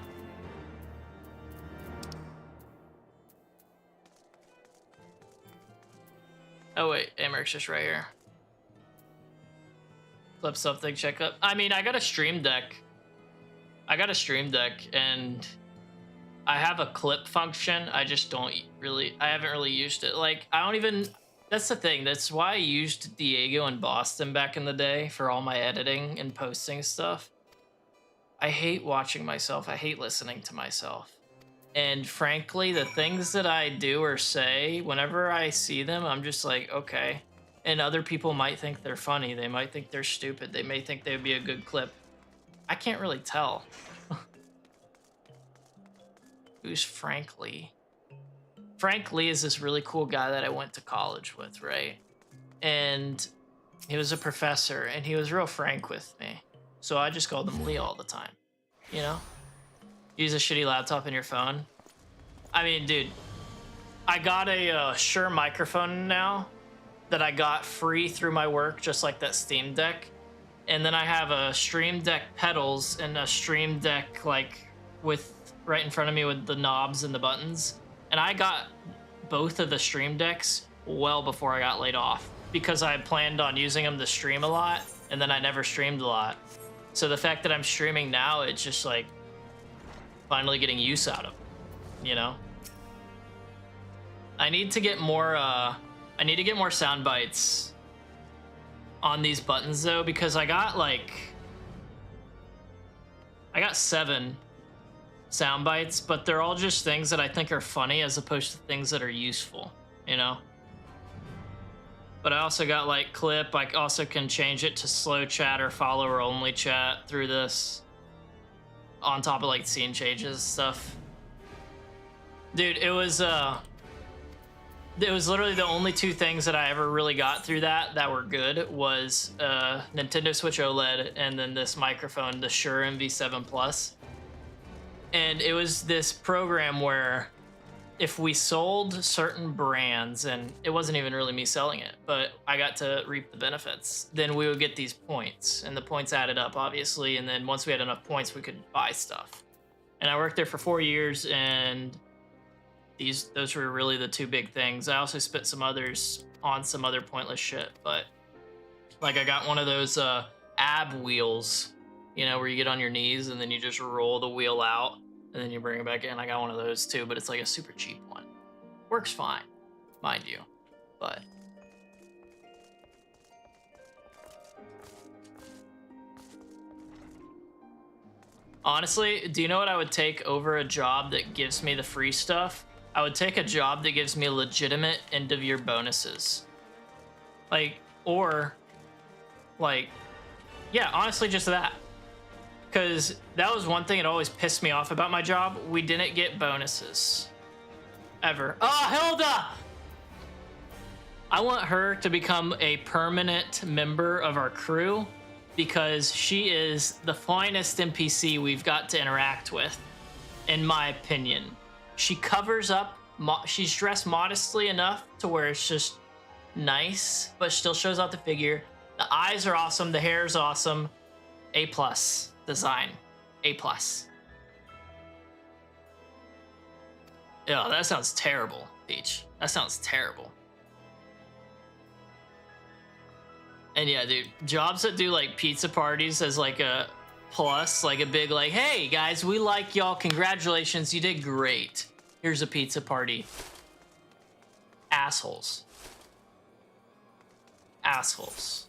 Speaker 1: Oh wait, Americ's just right here. Flip something, check up. I mean, I got a stream deck. And I have a clip function. I just I haven't really used it. Like, I don't even That's the thing. That's why I used Diego and Boston back in the day for all my editing and posting stuff. I hate watching myself. I hate listening to myself. And frankly, the things that I do or say, whenever I see them, I'm just like, okay. And other people might think they're funny. They might think they're stupid. They may think they would be a good clip. I can't really tell. Who's Frank Lee? Frank Lee is this really cool guy that I went to college with, right? And he was a professor, and he was real frank with me. So I just called him Lee all the time, you know? Use a shitty laptop and your phone. I mean, dude, I got a Shure microphone now that I got free through my work, just like that Steam Deck. And then I have a Stream Deck pedals and a Stream Deck like with right in front of me with the knobs and the buttons. And I got both of the Stream Decks well before I got laid off because I planned on using them to stream a lot, and then I never streamed a lot. So the fact that I'm streaming now, it's just like finally getting use out of it, you know? I need to get more sound bites on these buttons though, because I got 7 sound bites, but they're all just things that I think are funny as opposed to things that are useful, you know? But I also got like clip. I also can change it to slow chat or follower only chat through this on top of like scene changes stuff. Dude, it was literally the only 2 things that I ever really got through that were good was Nintendo Switch OLED and then this microphone, the Shure MV7 Plus. And it was this program where if we sold certain brands, and it wasn't even really me selling it, but I got to reap the benefits, then we would get these points, and the points added up, obviously, and then once we had enough points, we could buy stuff. And I worked there for 4 years, and those were really the 2 big things. I also spent some others on some other pointless shit, but like I got one of those ab wheels, you know, where you get on your knees and then you just roll the wheel out and then you bring it back in. I got one of those too, but it's like a super cheap one. Works fine, mind you, but honestly, do you know what I would take over a job that gives me the free stuff? I would take a job that gives me legitimate end of year bonuses. Yeah, honestly, just that. Because that was one thing that always pissed me off about my job. We didn't get bonuses. Ever. Oh, Hilda! I want her to become a permanent member of our crew because she is the finest NPC we've got to interact with, in my opinion. She covers up, she's dressed modestly enough to where it's just nice, but still shows out the figure. The eyes are awesome, the hair is awesome. A+ design. A+. Yeah, that sounds terrible, Peach. That sounds terrible. And yeah, dude, jobs that do like pizza parties as like a plus, like a big like, hey guys, we like y'all, congratulations, you did great. Here's a pizza party. Assholes. Assholes.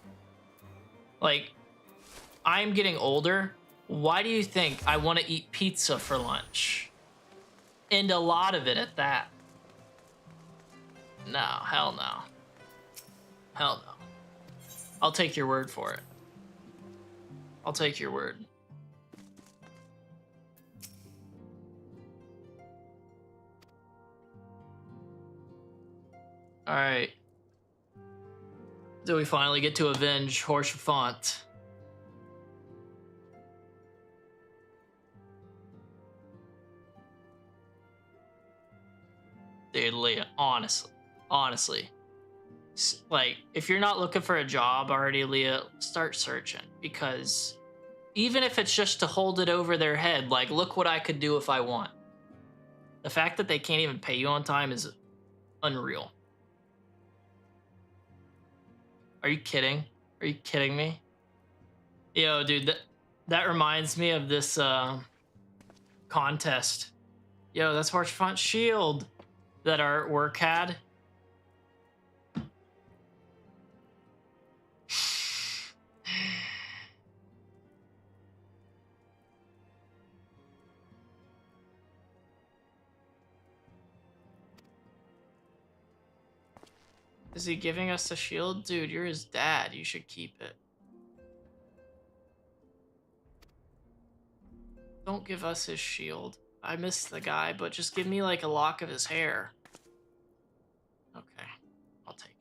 Speaker 1: Like, I'm getting older. Why do you think I want to eat pizza for lunch? And a lot of it at that. No, hell no. Hell no. I'll take your word for it. I'll take your word. Alright. Do we finally get to avenge Horchefant? Dude, Leah, honestly, like, if you're not looking for a job already, Leah, start searching. Because even if it's just to hold it over their head, like, look what I could do if I want. The fact that they can't even pay you on time is unreal. Are you kidding? Are you kidding me? Yo, dude, that reminds me of this contest. Yo, that's Horchefant's shield that our work had. Is he giving us the shield? Dude, you're his dad. You should keep it. Don't give us his shield. I miss the guy, but just give me like a lock of his hair. Okay, I'll take it.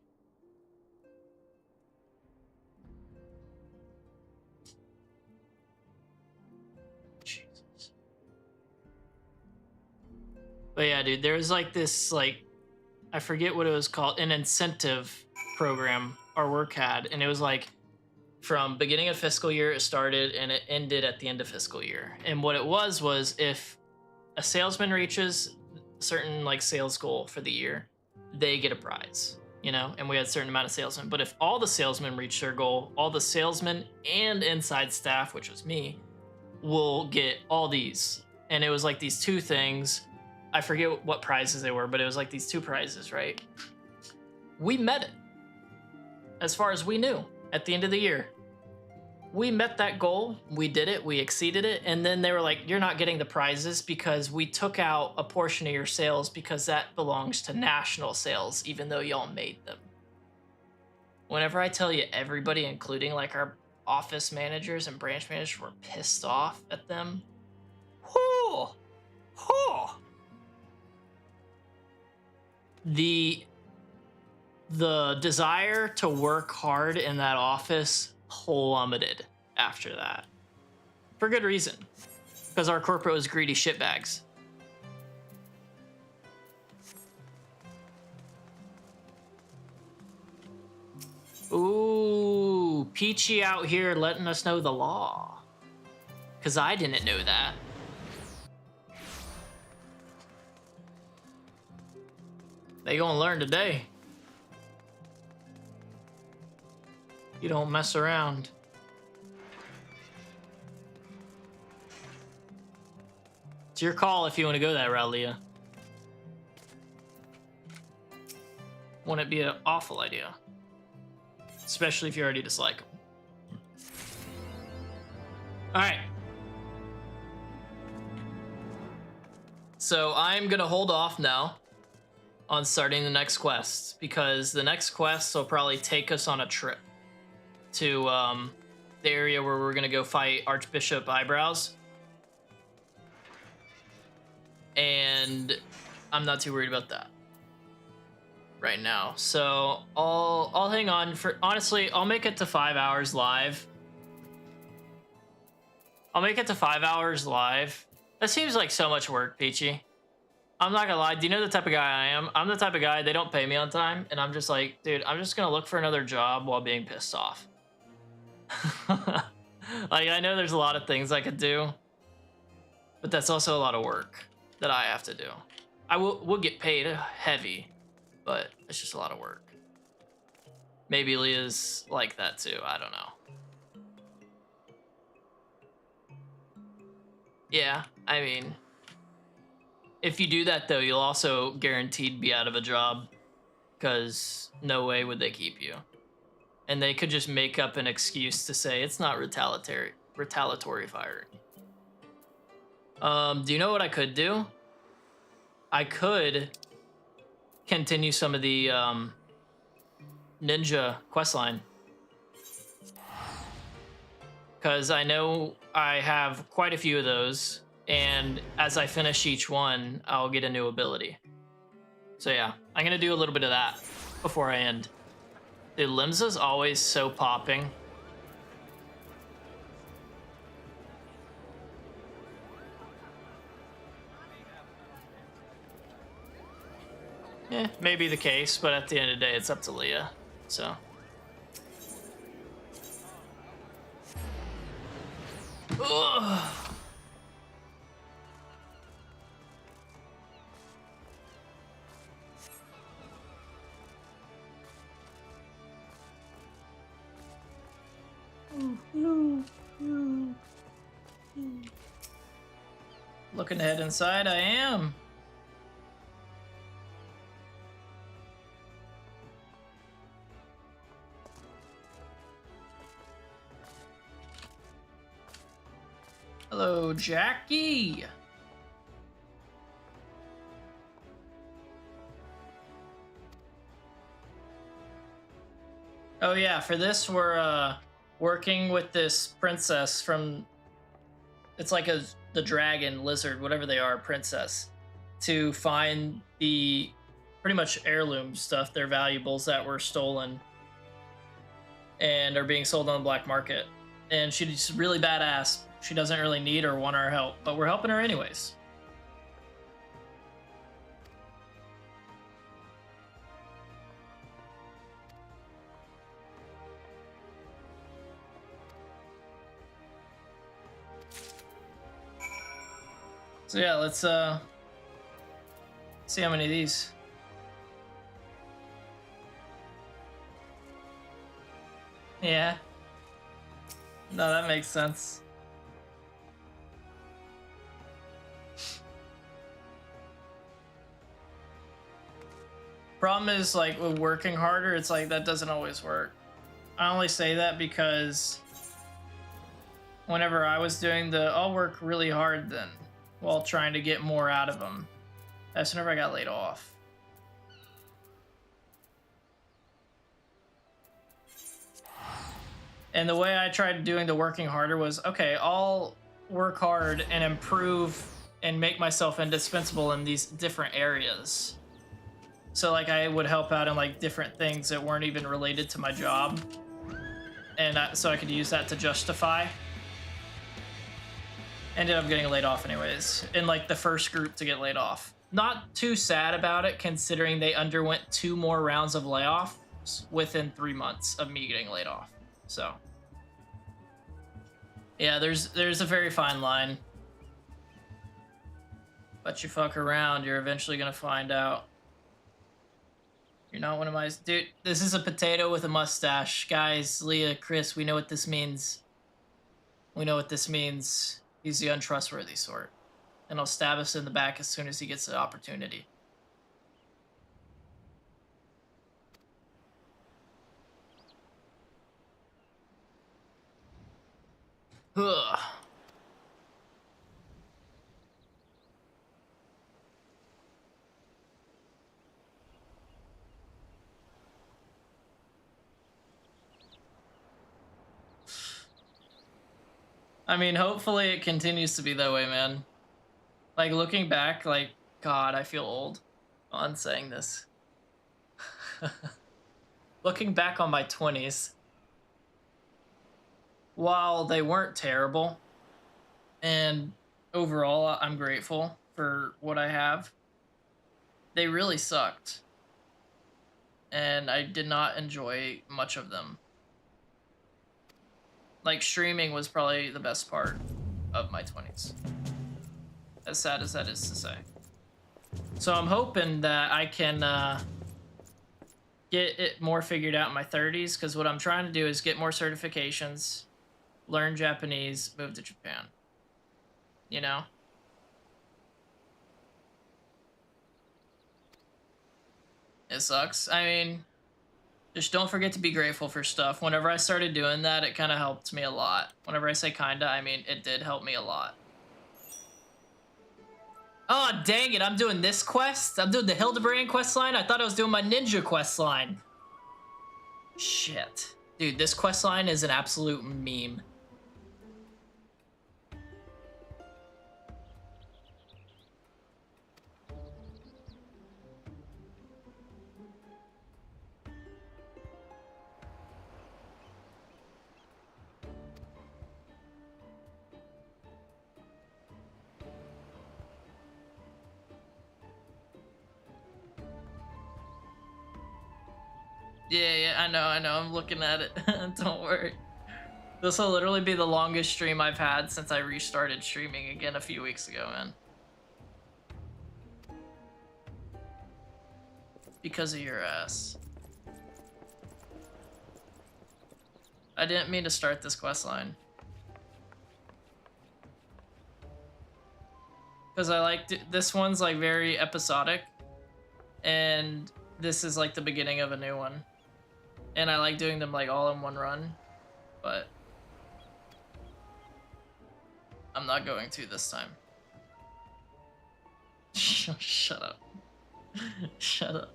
Speaker 1: Jesus. But yeah, dude, there was like this, like, I forget what it was called, an incentive program our work had, and it was like from beginning of fiscal year it started and it ended at the end of fiscal year. And what it was if a salesman reaches a certain like sales goal for the year, they get a prize, you know, and we had a certain amount of salesmen. But if all the salesmen reach their goal, all the salesmen and inside staff, which was me, will get all these. And it was like these two things. I forget what prizes they were, but it was like these two prizes, right? We met it. As far as we knew, at the end of the year. We met that goal, we did it, we exceeded it, and then they were like, you're not getting the prizes because we took out a portion of your sales because that belongs to national sales, even though y'all made them. Whenever I tell you everybody, including like our office managers and branch managers, were pissed off at them, whoo, whoo. The desire to work hard in that office plummeted after that. For good reason. Because our corporate was greedy shitbags. Ooh, Peachy out here letting us know the law. Because I didn't know that. They gonna learn today. You don't mess around. It's your call if you want to go that route, Leah. Wouldn't it be an awful idea? Especially if you already dislike them. Alright. So I'm gonna hold off now on starting the next quest, because the next quest will probably take us on a trip to the area where we're gonna go fight Archbishop Eyebrows. And I'm not too worried about that right now. So I'll hang on for, honestly, I'll make it to 5 hours live. I'll make it to 5 hours live. That seems like so much work, Peachy. I'm not gonna lie, do you know the type of guy I am? I'm the type of guy, they don't pay me on time, and I'm just like, dude, I'm just gonna look for another job while being pissed off. Like, I know there's a lot of things I could do, but that's also a lot of work that I have to do. I will get paid heavy, but it's just a lot of work. Maybe Leah's like that too, I don't know. Yeah, I mean, if you do that though, you'll also guaranteed be out of a job, because no way would they keep you. And they could just make up an excuse to say it's not retaliatory firing. Do you know what I could do? I could continue some of the ninja questline, because I know I have quite a few of those, and as I finish each one, I'll get a new ability. So yeah, I'm gonna do a little bit of that before I end. Dude, Limsa's always so popping. May be the case, but at the end of the day, it's up to Leah, so. Ugh. Looking to head inside, I am. Hello, Jackie. Oh yeah, for this we're working with this princess from, it's like the dragon, lizard, whatever they are, princess, to find the pretty much heirloom stuff, their valuables that were stolen and are being sold on the black market. And she's really badass. She doesn't really need or want our help, but we're helping her anyways. So yeah, let's see how many of these. Yeah. No, that makes sense. Problem is, like, with working harder, it's like that doesn't always work. I only say that because whenever I was doing the, I'll work really hard then while trying to get more out of them. That's whenever I got laid off. And the way I tried doing the working harder was, okay, I'll work hard and improve and make myself indispensable in these different areas. So like I would help out in like different things that weren't even related to my job. And so I could use that to justify. Ended up getting laid off anyways, in like the first group to get laid off. Not too sad about it, considering they underwent 2 more rounds of layoffs within 3 months of me getting laid off. So yeah, there's a very fine line. But you fuck around, you're eventually gonna find out. You're not one of my... Dude, this is a potato with a mustache. Guys, Leah, Chris, we know what this means. We know what this means. He's the untrustworthy sort. And he'll stab us in the back as soon as he gets the opportunity. Ugh. I mean, hopefully it continues to be that way, man. Like, looking back, like, God, I feel old on saying this. Looking back on my 20s, while they weren't terrible, and overall I'm grateful for what I have, they really sucked. And I did not enjoy much of them. Like, streaming was probably the best part of my 20s. As sad as that is to say. So I'm hoping that I can get it more figured out in my 30s, because what I'm trying to do is get more certifications, learn Japanese, move to Japan. You know? It sucks. I mean, just don't forget to be grateful for stuff. Whenever I started doing that, it kind of helped me a lot. Whenever I say kinda, I mean it did help me a lot. Oh, dang it, I'm doing this quest? I'm doing the Hildebrand quest line? I thought I was doing my ninja quest line. Shit. Dude, this quest line is an absolute meme. Yeah, I know, I'm looking at it. Don't worry. This will literally be the longest stream I've had since I restarted streaming again a few weeks ago, man. Because of your ass. I didn't mean to start this quest line. Because I like this one's like very episodic, and this is like the beginning of a new one. And I like doing them like all in one run, but I'm not going to this time. Shut up. Shut up.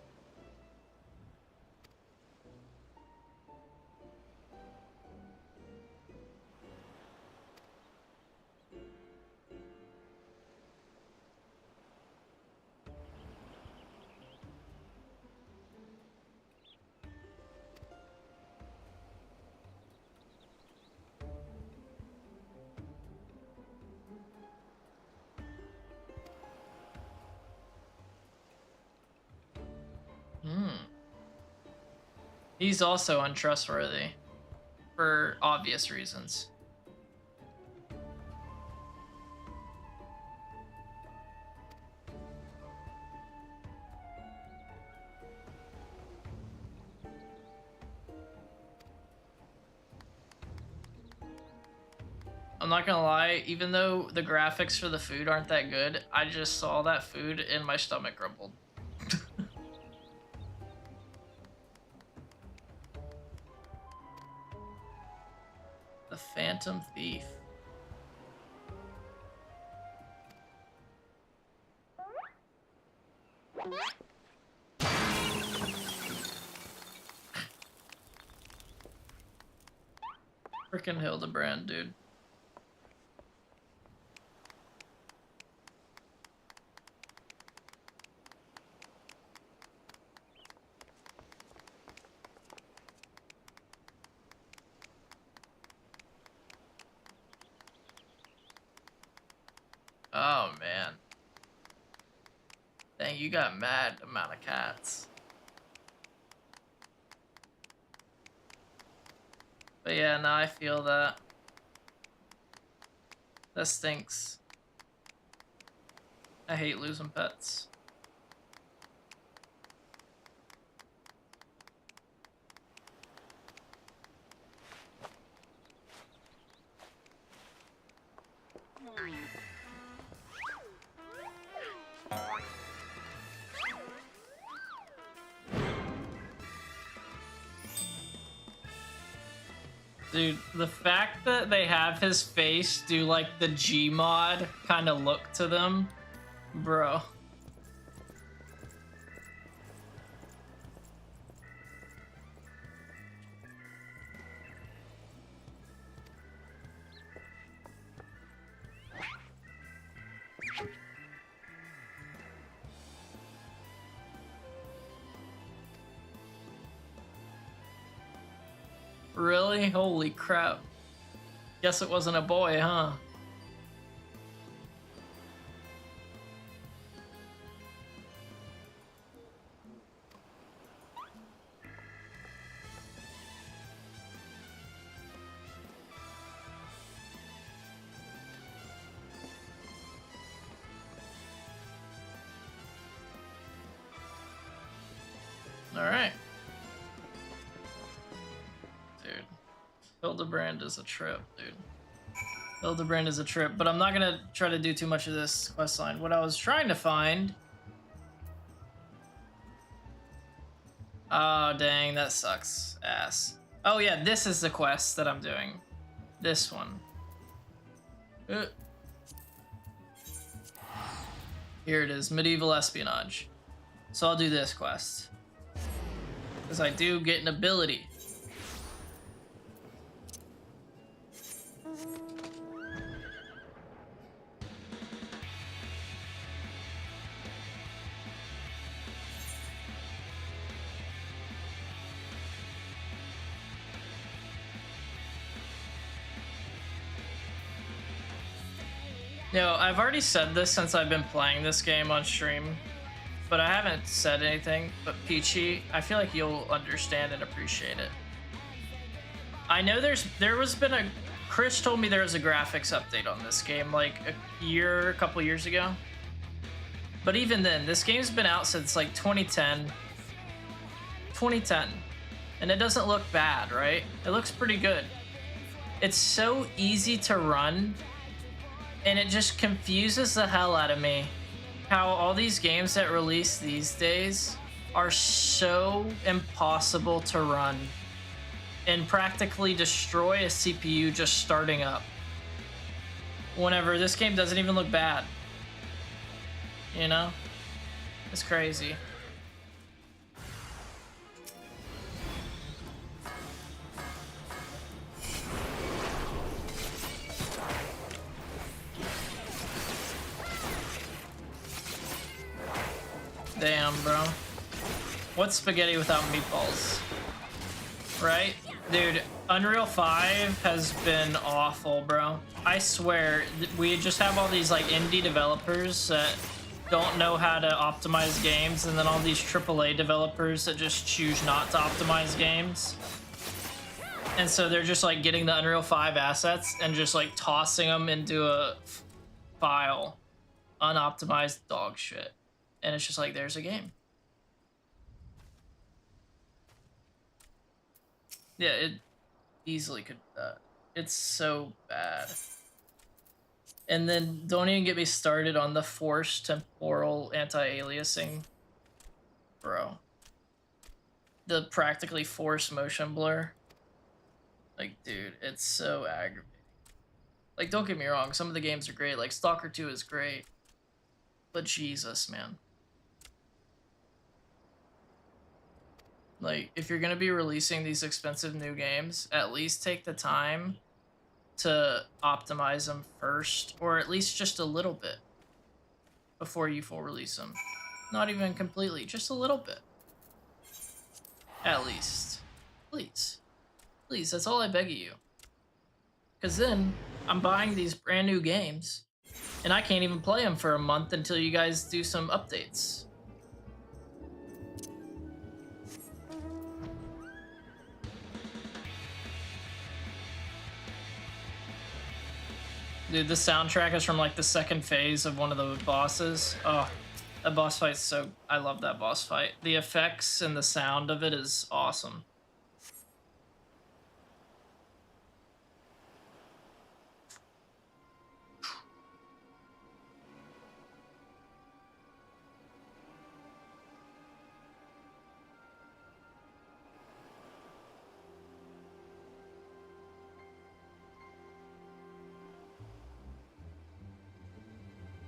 Speaker 1: He's also untrustworthy for obvious reasons. I'm not gonna lie, even though the graphics for the food aren't that good, I just saw that food and my stomach grumbled. The Phantom Thief. Frickin' Hildebrand, dude. Oh man. Dang, you got mad amount of cats. But yeah, no, I feel that. That stinks. I hate losing pets. Dude, the fact that they have his face do like the Gmod kind of look to them, bro. Really? Holy crap. Guess it wasn't a boy, huh? All right. Hildebrand is a trip, dude. Hildebrand is a trip, but I'm not gonna try to do too much of this questline. What I was trying to find... Oh, dang, that sucks ass. Oh yeah, this is the quest that I'm doing. This one. Here it is, medieval espionage. So I'll do this quest. Because I do get an ability. Yo, I've already said this since I've been playing this game on stream, but I haven't said anything. But Peachy, I feel like you'll understand and appreciate it. I know Chris told me there was a graphics update on this game like a couple years ago. But even then, this game's been out since like 2010. And it doesn't look bad, right? It looks pretty good. It's so easy to run. And it just confuses the hell out of me how all these games that release these days are so impossible to run and practically destroy a CPU just starting up. Whenever this game doesn't even look bad. You know? It's crazy. Damn, bro. What's spaghetti without meatballs? Right? Dude, Unreal 5 has been awful, bro. I swear, we just have all these like indie developers that don't know how to optimize games, and then all these AAA developers that just choose not to optimize games. And so they're just like getting the Unreal 5 assets and just like tossing them into a file, unoptimized dog shit. And it's just like, there's a game. Yeah, it easily could do that. It's so bad. And then don't even get me started on the forced temporal anti-aliasing. Bro. The practically forced motion blur. Like, dude, it's so aggravating. Like, don't get me wrong, some of the games are great. Like, Stalker 2 is great. But Jesus, man. Like, if you're gonna be releasing these expensive new games, at least take the time to optimize them first, or at least just a little bit before you full release them. Not even completely, just a little bit. At least. Please. Please, that's all I beg of you. Because then, I'm buying these brand new games, and I can't even play them for a month until you guys do some updates. Dude, the soundtrack is from like the second phase of one of the bosses. Oh, that boss fight's so... I love that boss fight. The effects and the sound of it is awesome.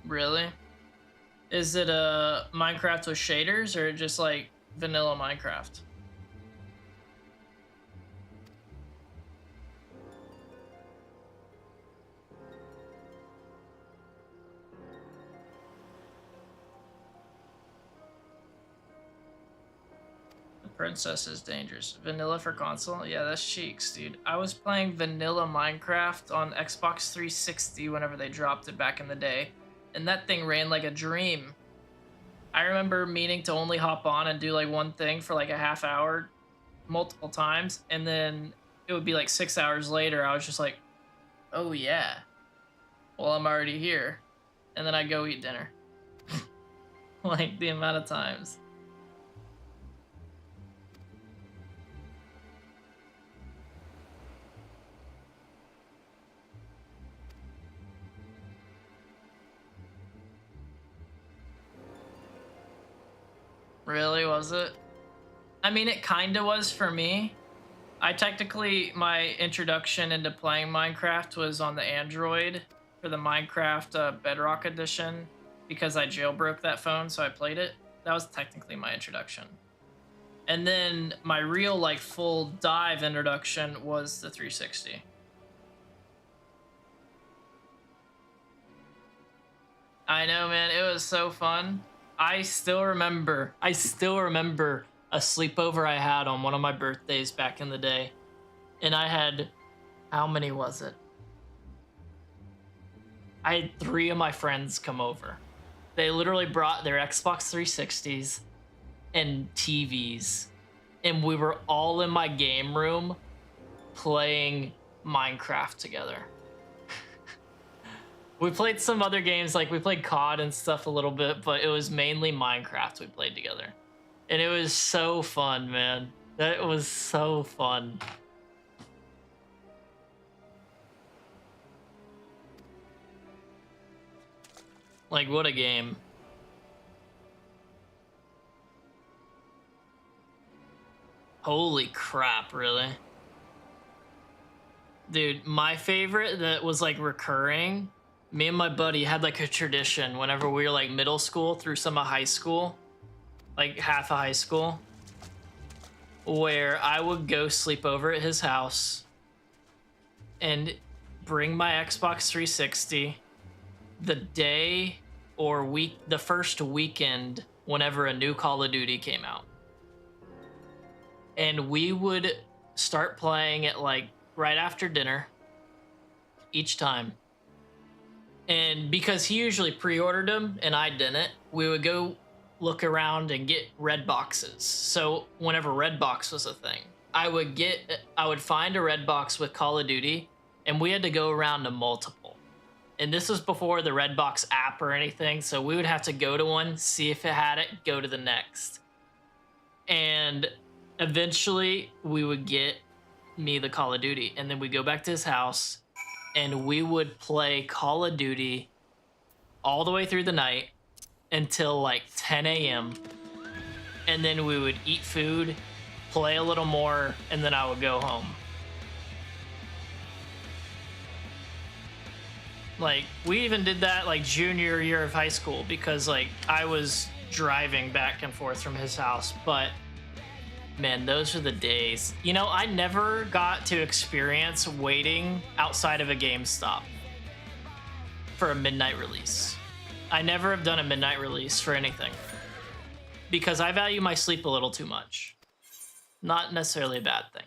Speaker 1: Really? Is it a Minecraft with shaders or just like vanilla Minecraft? The princess is dangerous. Vanilla for console? Yeah, that's cheeks, dude. I was playing vanilla Minecraft on Xbox 360 whenever they dropped it back in the day. And that thing ran like a dream. I remember meaning to only hop on and do like one thing for like a half hour multiple times. And then it would be like 6 hours later. I was just like, oh yeah, well, I'm already here. And then I go eat dinner. Like the amount of times. Really, was it? I mean, it kinda was for me. My introduction into playing Minecraft was on the Android for the Minecraft Bedrock Edition because I jailbroke that phone, so I played it. That was technically my introduction. And then my real, like, full dive introduction was the 360. I know, man, it was so fun. I still remember a sleepover I had on one of my birthdays back in the day. And I had, how many was it? I had 3 of my friends come over. They literally brought their Xbox 360s and TVs. And we were all in my game room playing Minecraft together. We played some other games, like we played COD and stuff a little bit, but it was mainly Minecraft we played together. And it was so fun, man. That was so fun. Like, what a game. Holy crap, really? Dude, my favorite that was like recurring, me and my buddy had like a tradition whenever we were like middle school through some of high school, like half of high school, where I would go sleep over at his house and bring my Xbox 360 the day or week, the first weekend whenever a new Call of Duty came out. And we would start playing at like right after dinner each time. And because he usually pre-ordered them and I didn't, we would go look around and get red boxes. So whenever red box was a thing, I would find a red box with Call of Duty, and we had to go around to multiple. And this was before the red box app or anything, so we would have to go to one, see if it had it, go to the next. And eventually we would get me the Call of Duty, and then we'd go back to his house and we would play Call of Duty all the way through the night until like 10 a.m. And then we would eat food, play a little more, and then I would go home. Like, we even did that like junior year of high school because like I was driving back and forth from his house. But man, those are the days. You know, I never got to experience waiting outside of a GameStop for a midnight release. I never have done a midnight release for anything because I value my sleep a little too much. Not necessarily a bad thing,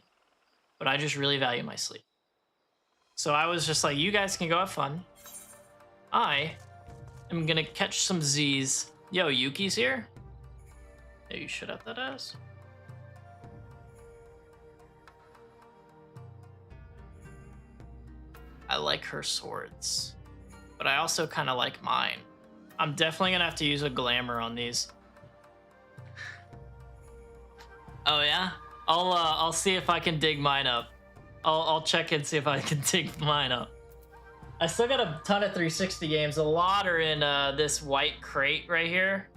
Speaker 1: but I just really value my sleep. So I was just like, you guys can go have fun. I am gonna catch some Z's. Yo, Yuki's here? Hey, you shut up that ass. I like her swords, but I also kind of like mine. I'm definitely gonna have to use a glamour on these. Oh yeah? I'll see if I can dig mine up. I'll check and see if I can dig mine up. I still got a ton of 360 games. A lot are in this white crate right here.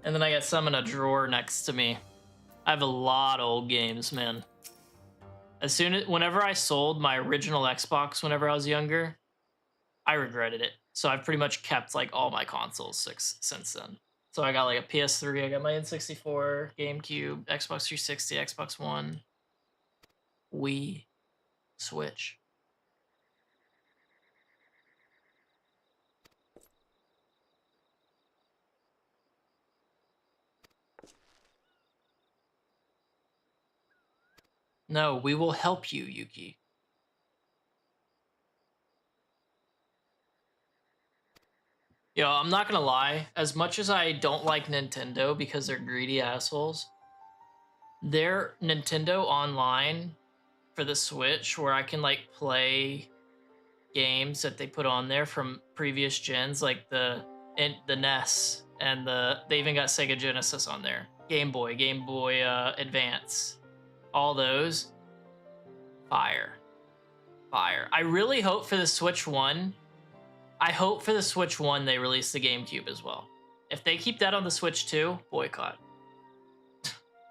Speaker 1: And then I got some in a drawer next to me. I have a lot of old games, man. Whenever I sold my original Xbox whenever I was younger, I regretted it. So I've pretty much kept like all my consoles since then. So I got like a PS3, I got my N64, GameCube, Xbox 360, Xbox One, Wii, Switch. No, we will help you, Yuki. Yo, I'm not gonna lie. As much as I don't like Nintendo because they're greedy assholes, their Nintendo Online for the Switch, where I can like play games that they put on there from previous gens, like the NES, and they even got Sega Genesis on there, Game Boy Advance. All those, fire. I really hope for the Switch 1. I hope for the Switch 1 they release the GameCube as well. If they keep that on the Switch 2, boycott.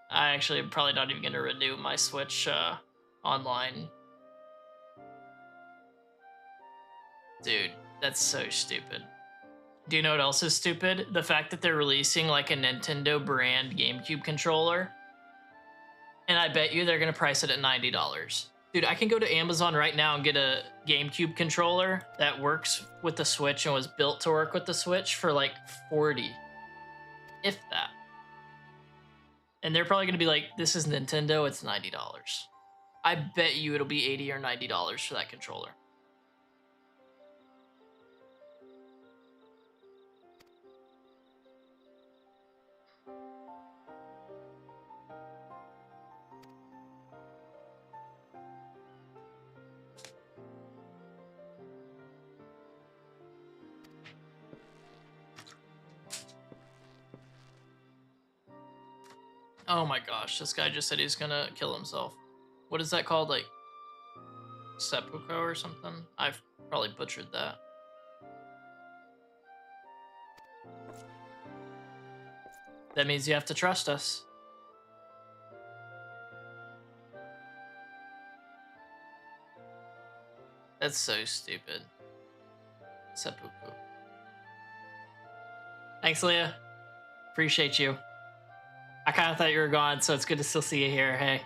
Speaker 1: I actually am probably not even going to renew my Switch online. Dude, that's so stupid. Do you know what else is stupid? The fact that they're releasing like a Nintendo brand GameCube controller. And I bet you they're going to price it at $90. Dude, I can go to Amazon right now and get a GameCube controller that works with the Switch and was built to work with the Switch for like $40. If that. And they're probably going to be like, this is Nintendo, it's $90. I bet you it'll be $80 or $90 for that controller. Oh my gosh, this guy just said he's gonna kill himself. What is that called? Like, seppuku or something? I've probably butchered that. That means you have to trust us. That's so stupid. Seppuku. Thanks, Leah. Appreciate you. I kind of thought you were gone, so it's good to still see you here. Hey.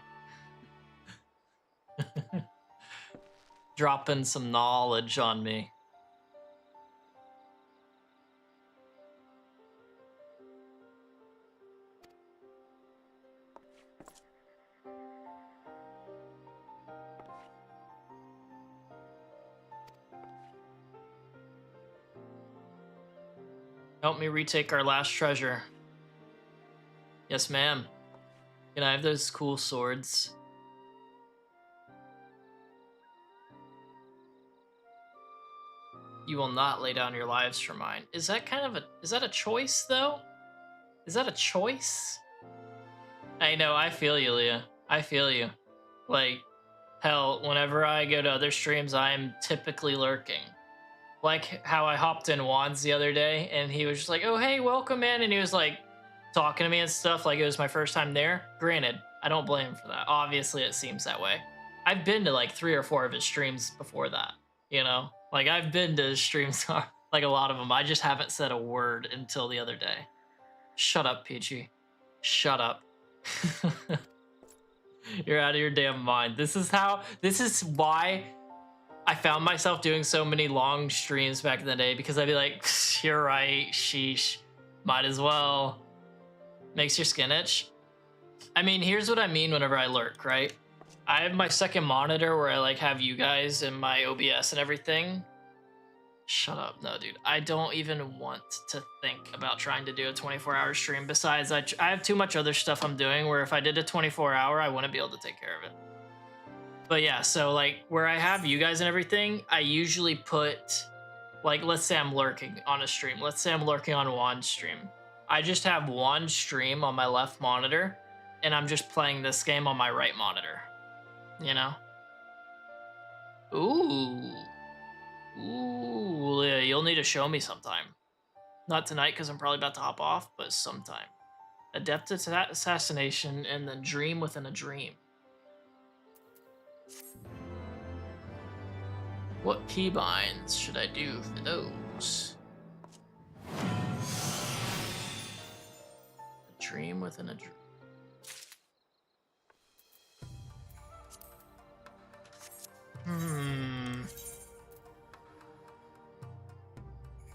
Speaker 1: Dropping some knowledge on me. Help me retake our last treasure. Yes, ma'am. Can I have those cool swords? You will not lay down your lives for mine. Is that kind of is that a choice though? Is that a choice? I know, I feel you, Leah. I feel you. Like, hell, whenever I go to other streams, I am typically lurking. Like how I hopped in Juan's the other day and he was just like, oh, hey, welcome in. And he was like talking to me and stuff like it was my first time there. Granted, I don't blame him for that. Obviously, it seems that way. I've been to like 3 or 4 of his streams before that, you know? Like, I've been to his streams, like a lot of them. I just haven't said a word until the other day. Shut up, Peachy. Shut up. You're out of your damn mind. This is why I found myself doing so many long streams back in the day, because I'd be like, you're right, sheesh, might as well. Makes your skin itch. I mean, here's what I mean whenever I lurk, right? I have my second monitor where I like have you guys and my OBS and everything. Shut up. No, dude. I don't even want to think about trying to do a 24-hour stream. Besides, I have too much other stuff I'm doing where if I did a 24-hour, I wouldn't be able to take care of it. But yeah, so like where I have you guys and everything, I usually put, like, let's say I'm lurking on a stream. Let's say I'm lurking on Juan's stream. I just have one stream on my left monitor and I'm just playing this game on my right monitor. You know? Ooh. Ooh, Leah, you'll need to show me sometime. Not tonight, because I'm probably about to hop off, but sometime. Adept assassination and then dream within a dream. What keybinds should I do for those? A dream within a dream.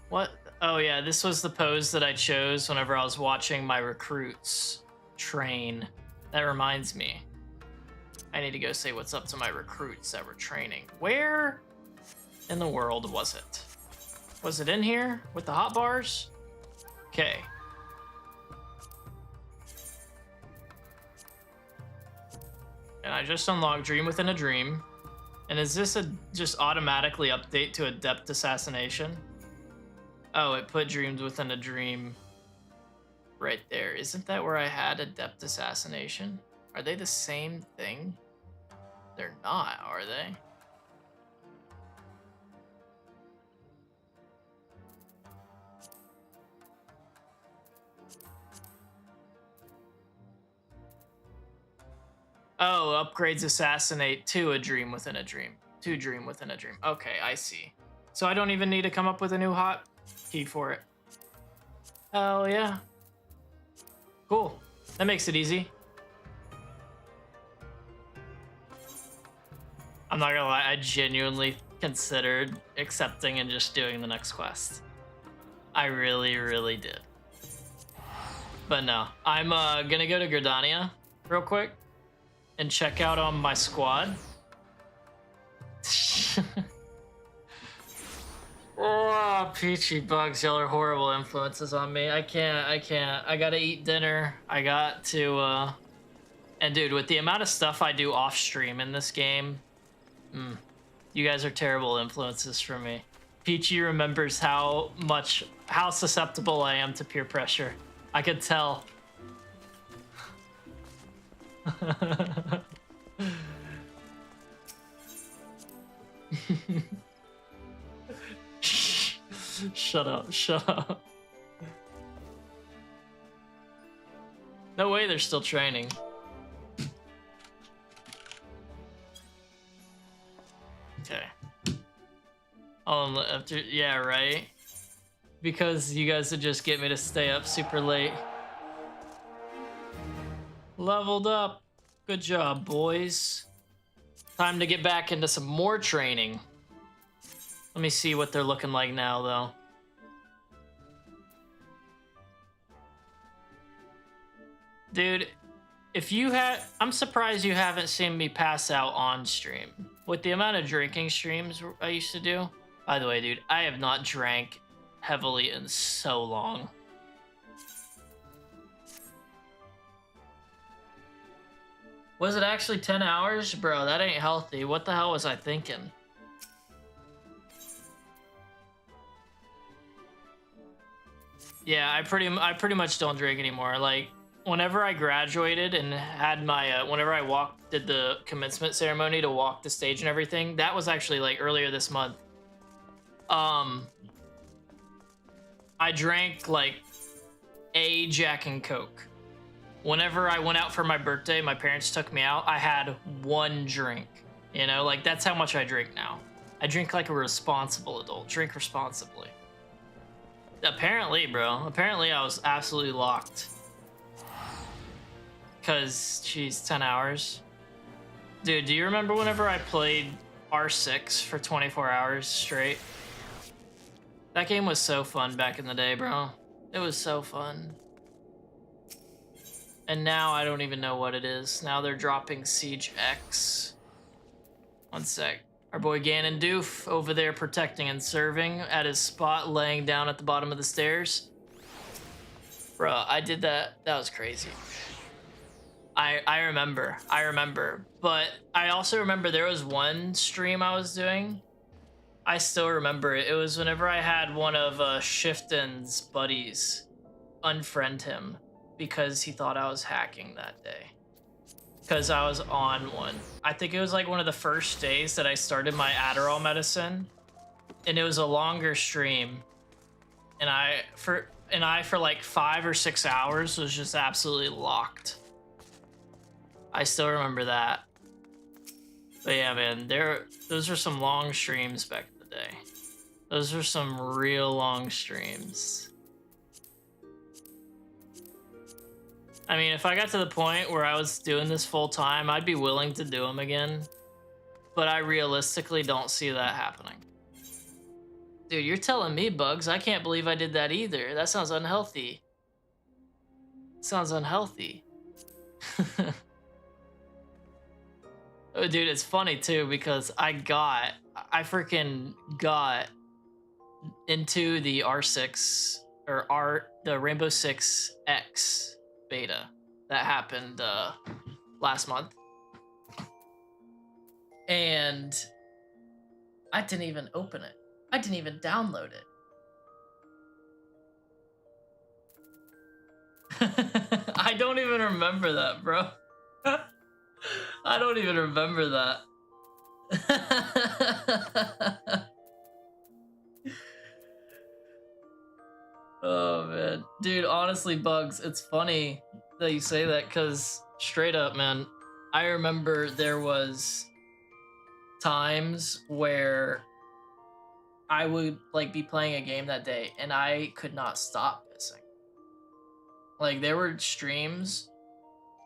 Speaker 1: What? Oh yeah, this was the pose that I chose whenever I was watching my recruits train. That reminds me. I need to go say what's up to my recruits that were training. Where in the world was it? Was it in here with the hot bars? Okay. And I just unlocked Dream Within a Dream. And is this a just automatically update to Adept Assassination? Oh, it put Dreams Within a Dream right there. Isn't that where I had Adept Assassination? Are they the same thing? They're not, are they? Oh, upgrades Assassinate to a Dream Within a Dream. To Dream Within a Dream. Okay, I see. So I don't even need to come up with a new hot key for it. Hell yeah. Cool. That makes it easy. I'm not gonna lie, I genuinely considered accepting and just doing the next quest. I really, really did. But no, I'm gonna go to Gridania real quick and check out on my squad. Oh, Peachy Bugs, y'all are horrible influences on me. I can't. I gotta eat dinner. I got to, and dude, with the amount of stuff I do off stream in this game, you guys are terrible influences for me. Peachy remembers how susceptible I am to peer pressure. I could tell. Shut up, shut up. No way they're still training. Okay. Yeah, right? Because you guys would just get me to stay up super late. Leveled up. Good job, boys. Time to get back into some more training. Let me see what they're looking like now, though. Dude, I'm surprised you haven't seen me pass out on stream. With the amount of drinking streams I used to do. By the way, dude, I have not drank heavily in so long. Was it actually 10 hours? Bro, that ain't healthy. What the hell was I thinking? Yeah, I pretty much don't drink anymore. Like, whenever I graduated and had my whenever I did the commencement ceremony to walk the stage and everything, that was actually like earlier this month. I drank like a Jack and Coke. Whenever I went out for my birthday, my parents took me out, I had one drink. You know, like that's how much I drink now. I drink like a responsible adult. Drink responsibly. Apparently, bro. Apparently I was absolutely locked. Cause, geez, 10 hours. Dude, do you remember whenever I played R6 for 24 hours straight? That game was so fun back in the day, bro. It was so fun. And now I don't even know what it is. Now they're dropping Siege X. One sec. Our boy Ganon Doof over there protecting and serving at his spot, laying down at the bottom of the stairs. Bro, I did that. That was crazy. I remember. But I also remember there was one stream I was doing. I still remember it. It was whenever I had one of Shifton's buddies unfriend him because he thought I was hacking that day. Because I was on one. I think it was like one of the first days that I started my Adderall medicine. And it was a longer stream. And I for like 5 or 6 hours was just absolutely locked. I still remember that. But yeah, man, those were some long streams back in the day. Those were some real long streams. I mean, if I got to the point where I was doing this full time, I'd be willing to do them again. But I realistically don't see that happening. Dude, you're telling me, Bugs. I can't believe I did that either. That sounds unhealthy. Sounds unhealthy. Oh, dude, it's funny too because I freaking got into the R6 or the Rainbow Six X beta that happened last month, and I didn't even open it. I didn't even download it. I don't even remember that, bro. I don't even remember that. Oh, man. Dude, honestly, Bugs, it's funny that you say that because straight up, man, I remember there was times where I would like be playing a game that day and I could not stop pissing. Like there were streams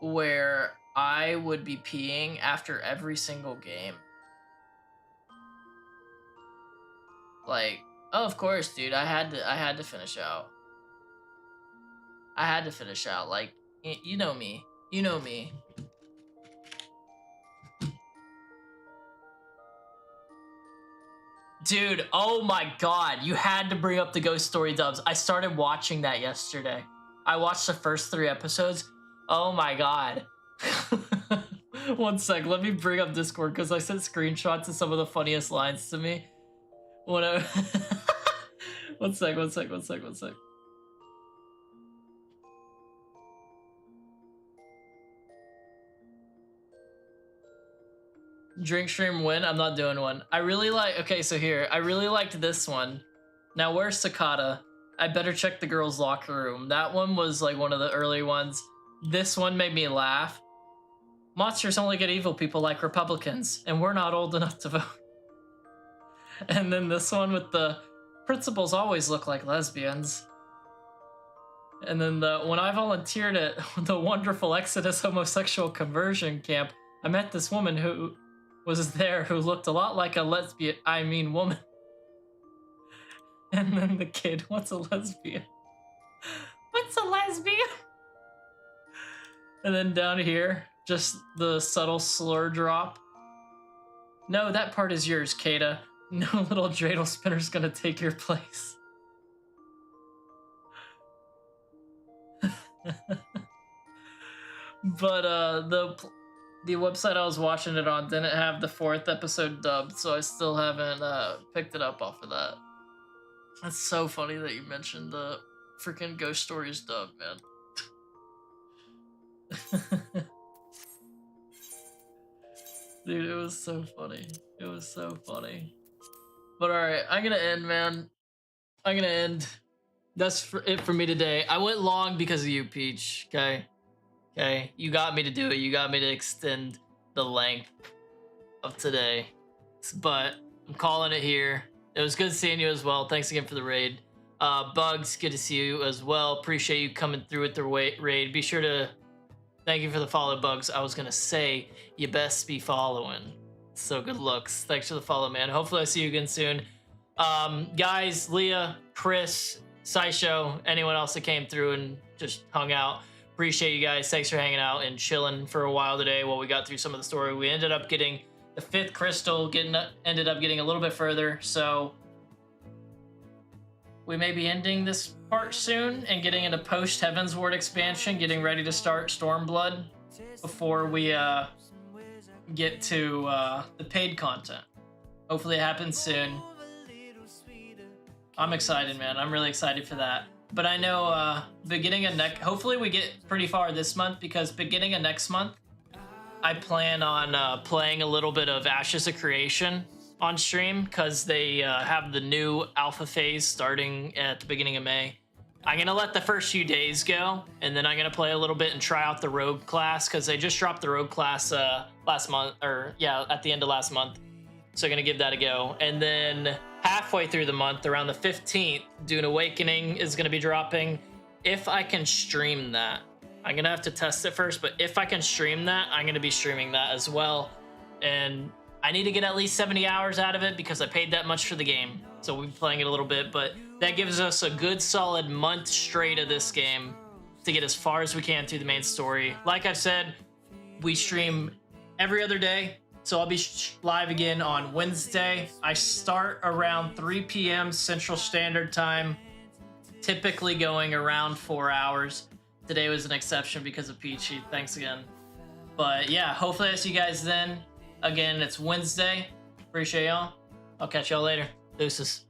Speaker 1: where I would be peeing after every single game. Like, oh, of course, dude, I had to finish out. I had to finish out. Like, you know me. You know me. Dude, oh my god, you had to bring up the Ghost Story dubs. I started watching that yesterday. I watched the first 3 episodes. Oh my god. One sec, let me bring up Discord because I sent screenshots of some of the funniest lines to me. When I... One sec. Drink stream win? I'm not doing one. I really like... Okay, so here. I really liked this one. Now, where's Sakata? I better check the girls' locker room. That one was like one of the early ones. This one made me laugh. Monsters only get evil people like Republicans, and we're not old enough to vote. And then this one with the principals always look like lesbians. And then when I volunteered at the wonderful Exodus homosexual conversion camp, I met this woman who was there who looked a lot like a woman. And then the kid, what's a lesbian? What's a lesbian? And then down here, just the subtle slur drop. No, that part is yours, Kata. No little dreidel spinner's gonna take your place. But the website I was watching it on didn't have the 4th episode dubbed, so I still haven't picked it up off of that. That's so funny that you mentioned the freaking Ghost Stories dub, man. Dude, it was so funny. It was so funny. But alright, I'm gonna end, man. I'm gonna end. That's it for me today. I went long because of you, Peach, okay? Okay, you got me to do it. You got me to extend the length of today. But I'm calling it here. It was good seeing you as well. Thanks again for the raid. Bugs, good to see you as well. Appreciate you coming through with the raid. Be sure to thank you for the follow, Bugs. I was gonna say you best be following. So good looks. Thanks for the follow, man. Hopefully I see you again soon. Guys, Leah, Chris, Sideshow, anyone else that came through and just hung out. Appreciate you guys. Thanks for hanging out and chilling for a while today while we got through some of the story. We ended up getting the 5th crystal, ended up getting a little bit further. So we may be ending this part soon and getting into post Heavensward expansion, getting ready to start Stormblood before we get to the paid content. Hopefully it happens soon. I'm excited, man. I'm really excited for that. But I know beginning of hopefully we get pretty far this month, because beginning of next month, I plan on playing a little bit of Ashes of Creation on stream, because they have the new alpha phase starting at the beginning of May. I'm going to let the first few days go, and then I'm going to play a little bit and try out the Rogue class, because they just dropped the Rogue class last month, or yeah, at the end of last month. So I'm going to give that a go. And then halfway through the month, around the 15th, Dune Awakening is going to be dropping. If I can stream that, I'm going to have to test it first, but if I can stream that, I'm going to be streaming that as well. And I need to get at least 70 hours out of it because I paid that much for the game. So we'll be playing it a little bit, but that gives us a good solid month straight of this game to get as far as we can through the main story. Like I've said, we stream every other day. So I'll be live again on Wednesday. I start around 3 p.m. Central Standard Time, typically going around 4 hours. Today was an exception because of Peachy. Thanks again. But yeah, hopefully I see you guys then. Again, it's Wednesday. Appreciate y'all. I'll catch y'all later. Deuces.